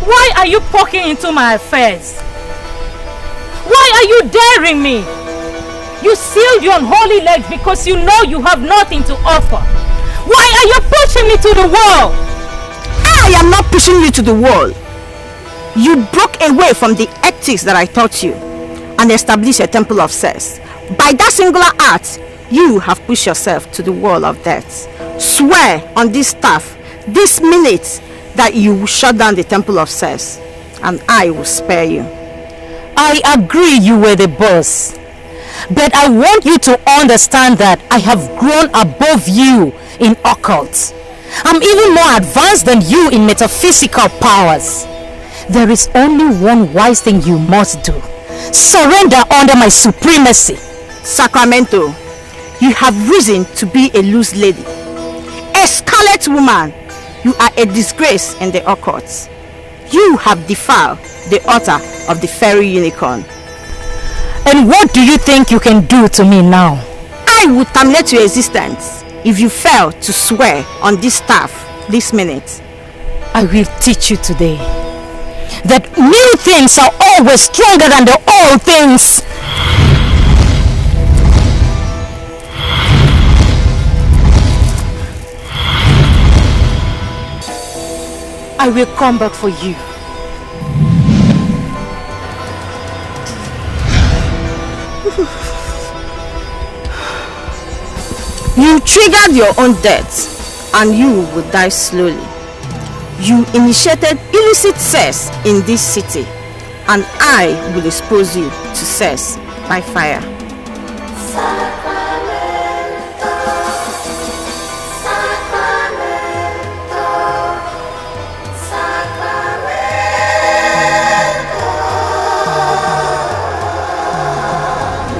Why are you poking into my affairs? Why are you daring me? You sealed your unholy legs because you know you have nothing to offer. Why are you pushing me to the wall? I am not pushing you to the wall. You broke away from the ethics that I taught you and established a temple of sex. By that singular act, you have pushed yourself to the wall of death. Swear on this staff, this minute, that you will shut down the temple of sex, and I will spare you. I agree you were the boss, but I want you to understand that I have grown above you in occult. I'm even more advanced than you in metaphysical powers. There is only one wise thing you must do. Surrender under my supremacy. Sacramento, you have reason to be a loose lady, a scarlet woman. You are a disgrace in the occult. You have defiled the altar of the fairy unicorn. And what do you think you can do to me now? I will terminate your existence if you fail to swear on this staff this minute. I will teach you today that new things are always stronger than the old things. I will come back for you. You triggered your own death and you will die slowly. You initiated illicit sex in this city and I will expose you to sex by fire.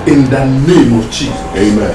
In the name of Jesus. Amen.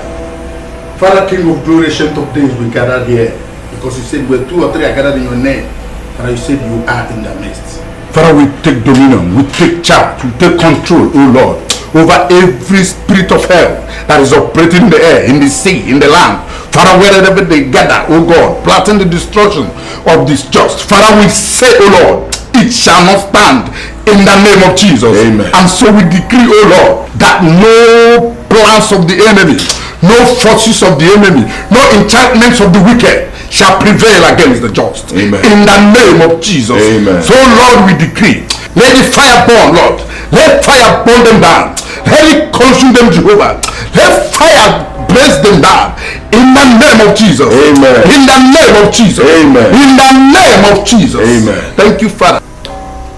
Father, King of glory, ancient of days, we gathered here because you said where two or three are gathered in your name. Father, you said you are in the midst. Father, we take dominion, we take charge, we take control, oh Lord, over every spirit of hell that is operating in the air, in the sea, in the land. Father, wherever they gather, oh God, plotting the destruction of this just. Father, we say, oh Lord, it shall not stand in the name of Jesus. Amen. And so we decree, oh Lord, that no plans of the enemy, no forces of the enemy, no enchantments of the wicked shall prevail against the just. Amen. In the name of Jesus. Amen. So Lord, we decree, let the fire burn, Lord. Let fire burn them down. Let it consume them, Jehovah. Let fire blaze them down. In the name of Jesus. Amen. In the name of Jesus. Amen. In the name of Jesus. Amen. Thank you, Father.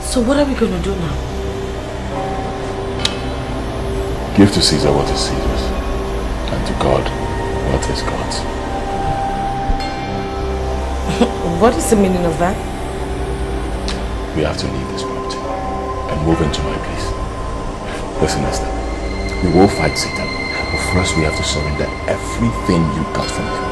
So what are we going to do now? Give to Caesar what is Caesar's, and to God what is God's. What is the meaning of that? We have to leave this property and move into my place. Listen, Esther, we will fight Satan, but first we have to surrender everything you got from him.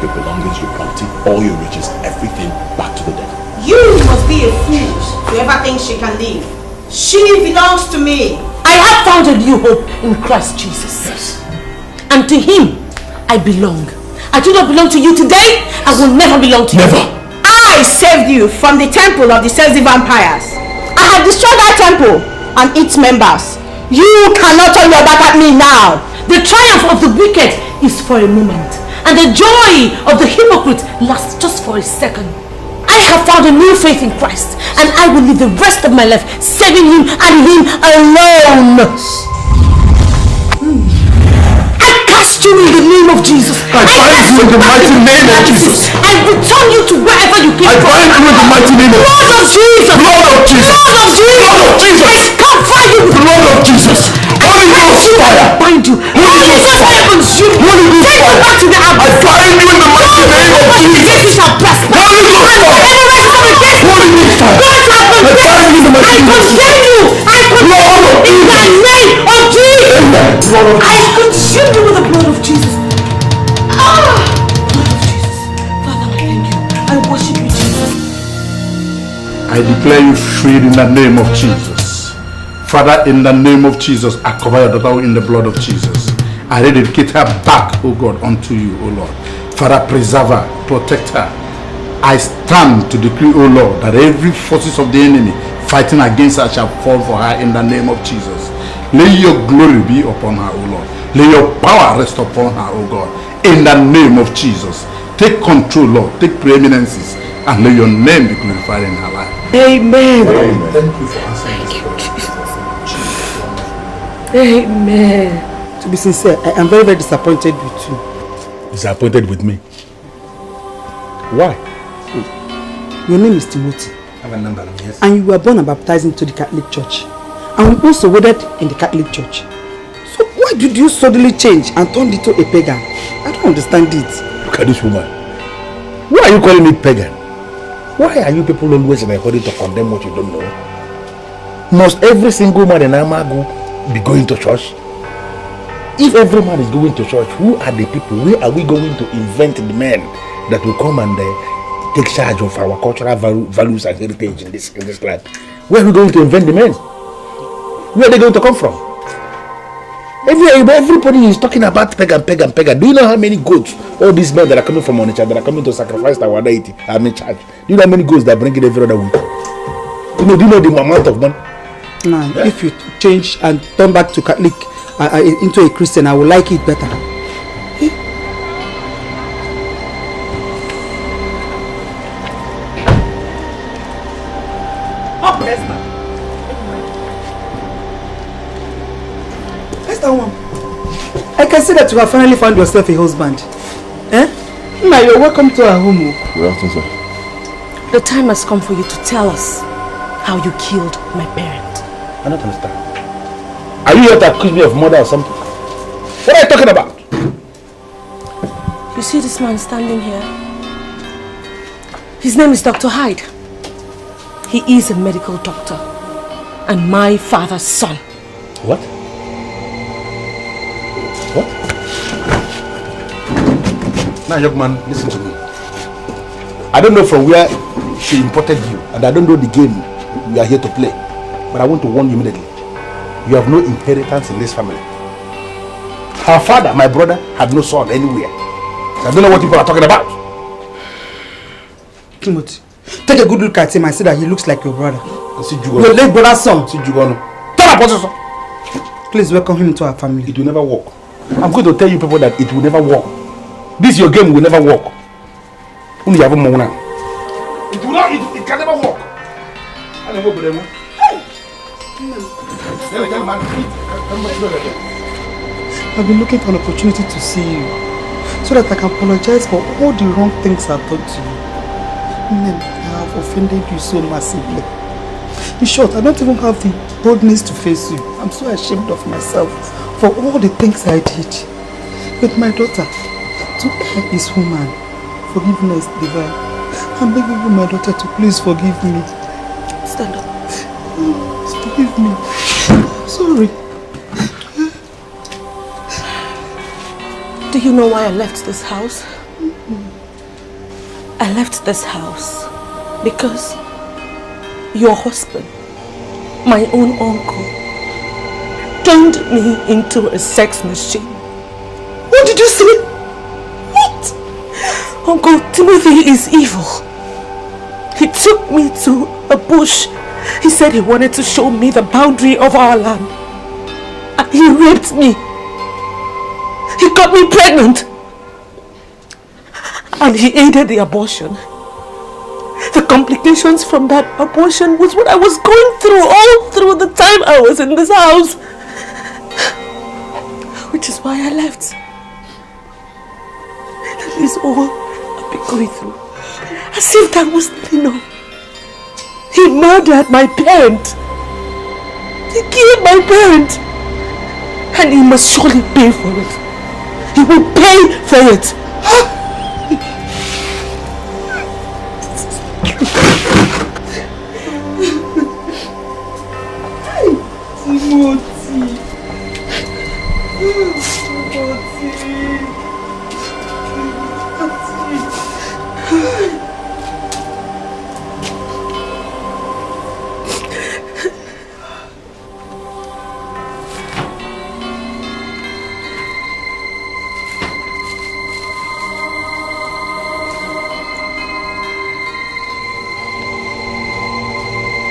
Your belongings, your property, all your riches, everything back to the devil. You must be a fool to ever think she can live. She belongs to me. I have found a new hope in Christ Jesus. Yes. And to him, I belong. I do not belong to you today. I will never belong to you. Never. I saved you from the temple of the sexy vampires. I have destroyed that temple and its members. You cannot turn your back at me now. The triumph of the wicked is for a moment, and the joy of the hypocrite lasts just for a second. I have found a new faith in Christ, and I will live the rest of my life serving him and him alone. I cast you in the name of Jesus. I bind you in the mighty name of Jesus. I return you to wherever you came from. I bind you in the mighty name of Jesus. Blood of Jesus. Blood of Jesus. Blood of Jesus. Blood of Jesus. I cover you. Blood of Jesus. Holy Ghost fire. Bind you. Holy Ghost fire consume you. Holy Ghost Take you back to the abyss. I bind you in the mighty name of Jesus. You shall prosper. Holy Ghost fire. Holy Ghost fire. God shall condemn you. I condemn you. I condemn you in the name of Jesus. I consume you with the blood of Jesus. Blood of Jesus. Father, I thank you. I worship you, Jesus. I declare you freed in the name of Jesus. Father, in the name of Jesus, I cover your daughter in the blood of Jesus. I dedicate her back, oh God, unto you, oh Lord. Father, preserve her, protect her. I stand to decree, oh Lord, that every forces of the enemy fighting against her shall fall for her in the name of Jesus. Let your glory be upon her, oh Lord. Let your power rest upon her, oh God, in the name of Jesus. Take control, Lord. Take preeminences, and let your name be glorified in her life. Amen. Amen. Thank you for answering this prayer. Amen. To be sincere, I am very, very disappointed with you. Disappointed with me? Why? Your name is Timothy. I have a number, yes. And you were born and baptized into the Catholic Church. And we also wedded in the Catholic Church. So why did you suddenly change and turn into a pagan? I don't understand it. Look at this woman. Why are you calling me pagan? Why are you people always in a hurry to condemn what you don't know? Must every single man in Amagu be going to church? If every man is going to church, who are the people? Where are we going to invent the men that will come and take charge of our cultural values and heritage in this land? Where are we going to invent the men? Where are they going to come from? Everybody is talking about pagan. Do you know how many goats all these men that are coming from Onitsha, that are coming to sacrifice our deity, are in charge? Do you know how many goats that bring it every other week? Do you know the amount of money? Now, if you change and turn back to Catholic into a Christian, I will like it better. I can see that you have finally found yourself a husband. Now you're welcome to our home. Good afternoon, sir. The time has come for you to tell us how you killed my parent. I don't understand. Are you here to accuse me of murder or something? What are you talking about? You see this man standing here? His name is Dr. Hyde. He is a medical doctor and my father's son. What? What? Now, young man, listen to me. I don't know from where she imported you, and I don't know the game we are here to play. But I want to warn you immediately. You have no inheritance in this family. Her father, my brother, had no son anywhere. So I don't know what people are talking about. Timothy, take a good look at him and see that he looks like your brother. Your late brother's son. Please welcome him into our family. It will never work. I'm going to tell you people that it will never work. This your game will never work. It will not, it can never work. I've been looking for an opportunity to see you so that I can apologize for all the wrong things I've done to you. I have offended you so massively. In short, I don't even have the boldness to face you. I'm so ashamed of myself for all the things I did. With my daughter, to err is human, forgiveness divine. I'm begging you, my daughter, to please forgive me. Stand up. Forgive me. Sorry. Do you know why I left this house? I left this house because your husband, my own uncle, turned me into a sex machine. What did you say? What? Uncle Timothy is evil. He took me to a bush. He said he wanted to show me the boundary of our land. And he raped me. He got me pregnant. And he aided the abortion. The complications from that abortion was what I was going through all through the time I was in this house. Which is why I left. That is all I've been going through. As if that was not enough. He murdered my parent. He killed my parent. And he must surely pay for it. He will pay for it.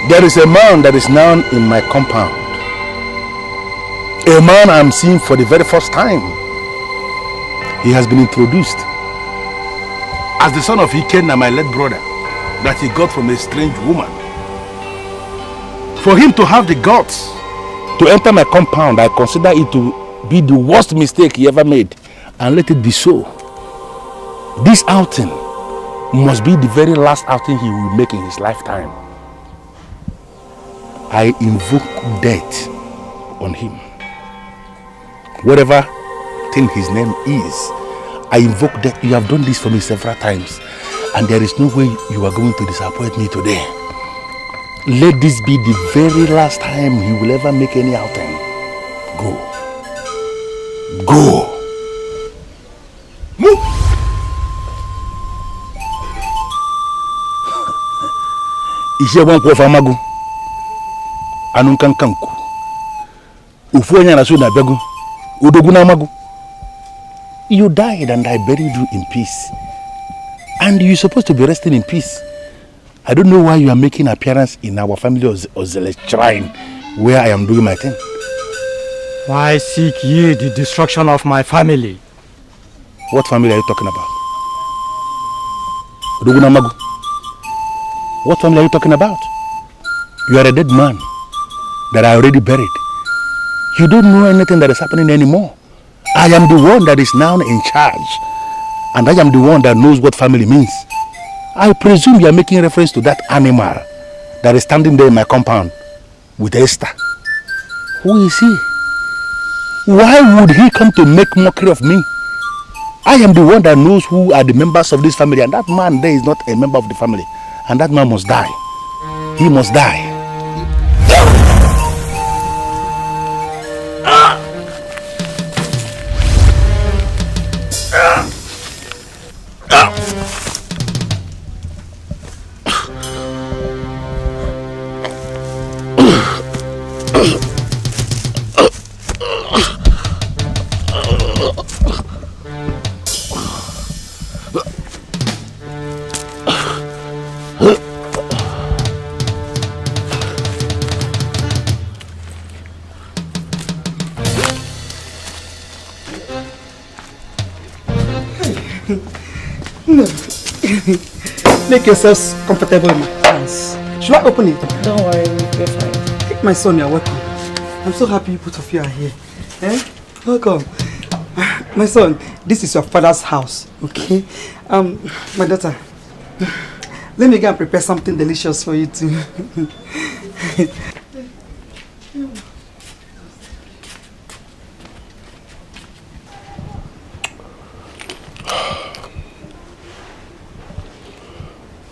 There is a man that is now in my compound. A man I am seeing for the very first time. He has been introduced as the son of Ikenna, my late brother, that he got from a strange woman. For him to have the guts to enter my compound, I consider it to be the worst mistake he ever made, and let it be so. This outing must be the very last outing he will make in his lifetime. I invoke death on him. Whatever thing his name is, I invoke death. You have done this for me several times, and there is no way you are going to disappoint me today. Let this be the very last time he will ever make any outing. Go. Go. Move. Anunkankanku Ufuanya na suna begu Udoguna magu. You died and I buried you in peace. And you're supposed to be resting in peace. I don't know why you are making appearance in our family or the shrine where I am doing my thing. Why seek ye the destruction of my family? What family are you talking about? Udoguna magu. What family are you talking about? You are a dead man that I already buried. You don't know anything that is happening anymore. I am the one that is now in charge. And I am the one that knows what family means. I presume you are making reference to that animal that is standing there in my compound with Esther. Who is he? Why would he come to make mockery of me? I am the one that knows who are the members of this family, and that man there is not a member of the family. And that man must die. He must die. No. Make yourselves comfortable in my house. Should I open it? Don't worry, we're fine. My son, you're welcome. I'm so happy you both of you are here. Eh? Welcome. My son, this is your father's house, okay? My daughter, let me go and prepare something delicious for you too.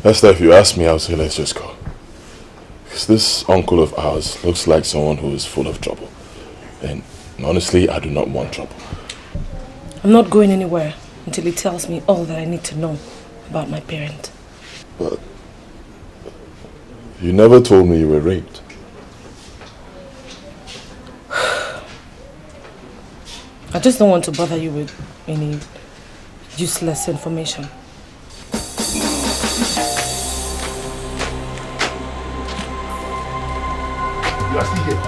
Esther, if you ask me, I'll say let's just go. Because this uncle of ours looks like someone who is full of trouble. And honestly, I do not want trouble. I'm not going anywhere until he tells me all that I need to know about my parent. But you never told me you were raped. I just don't want to bother you with any useless information. You are still here.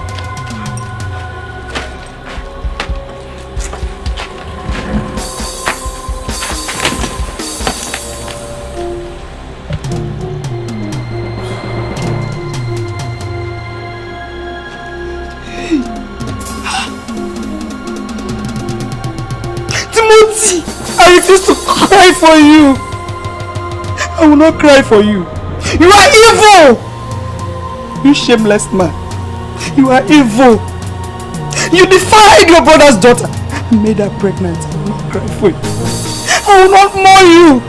Timothy, I refuse to cry for you. I will not cry for you. You are evil. You shameless man. You are evil. You defied your brother's daughter and made her pregnant. I will not cry for you. I will not mourn you.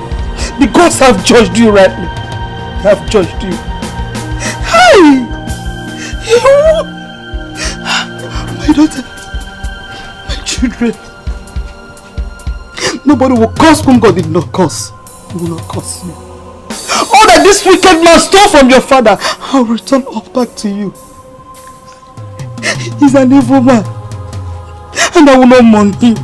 The gods have judged you rightly. They have judged you. Hey! My daughter, my children. Nobody will curse whom God did not curse. He will not curse you. All that this wicked man stole from your father, I'll return all back to you. He's an evil man, and I will not mourn him.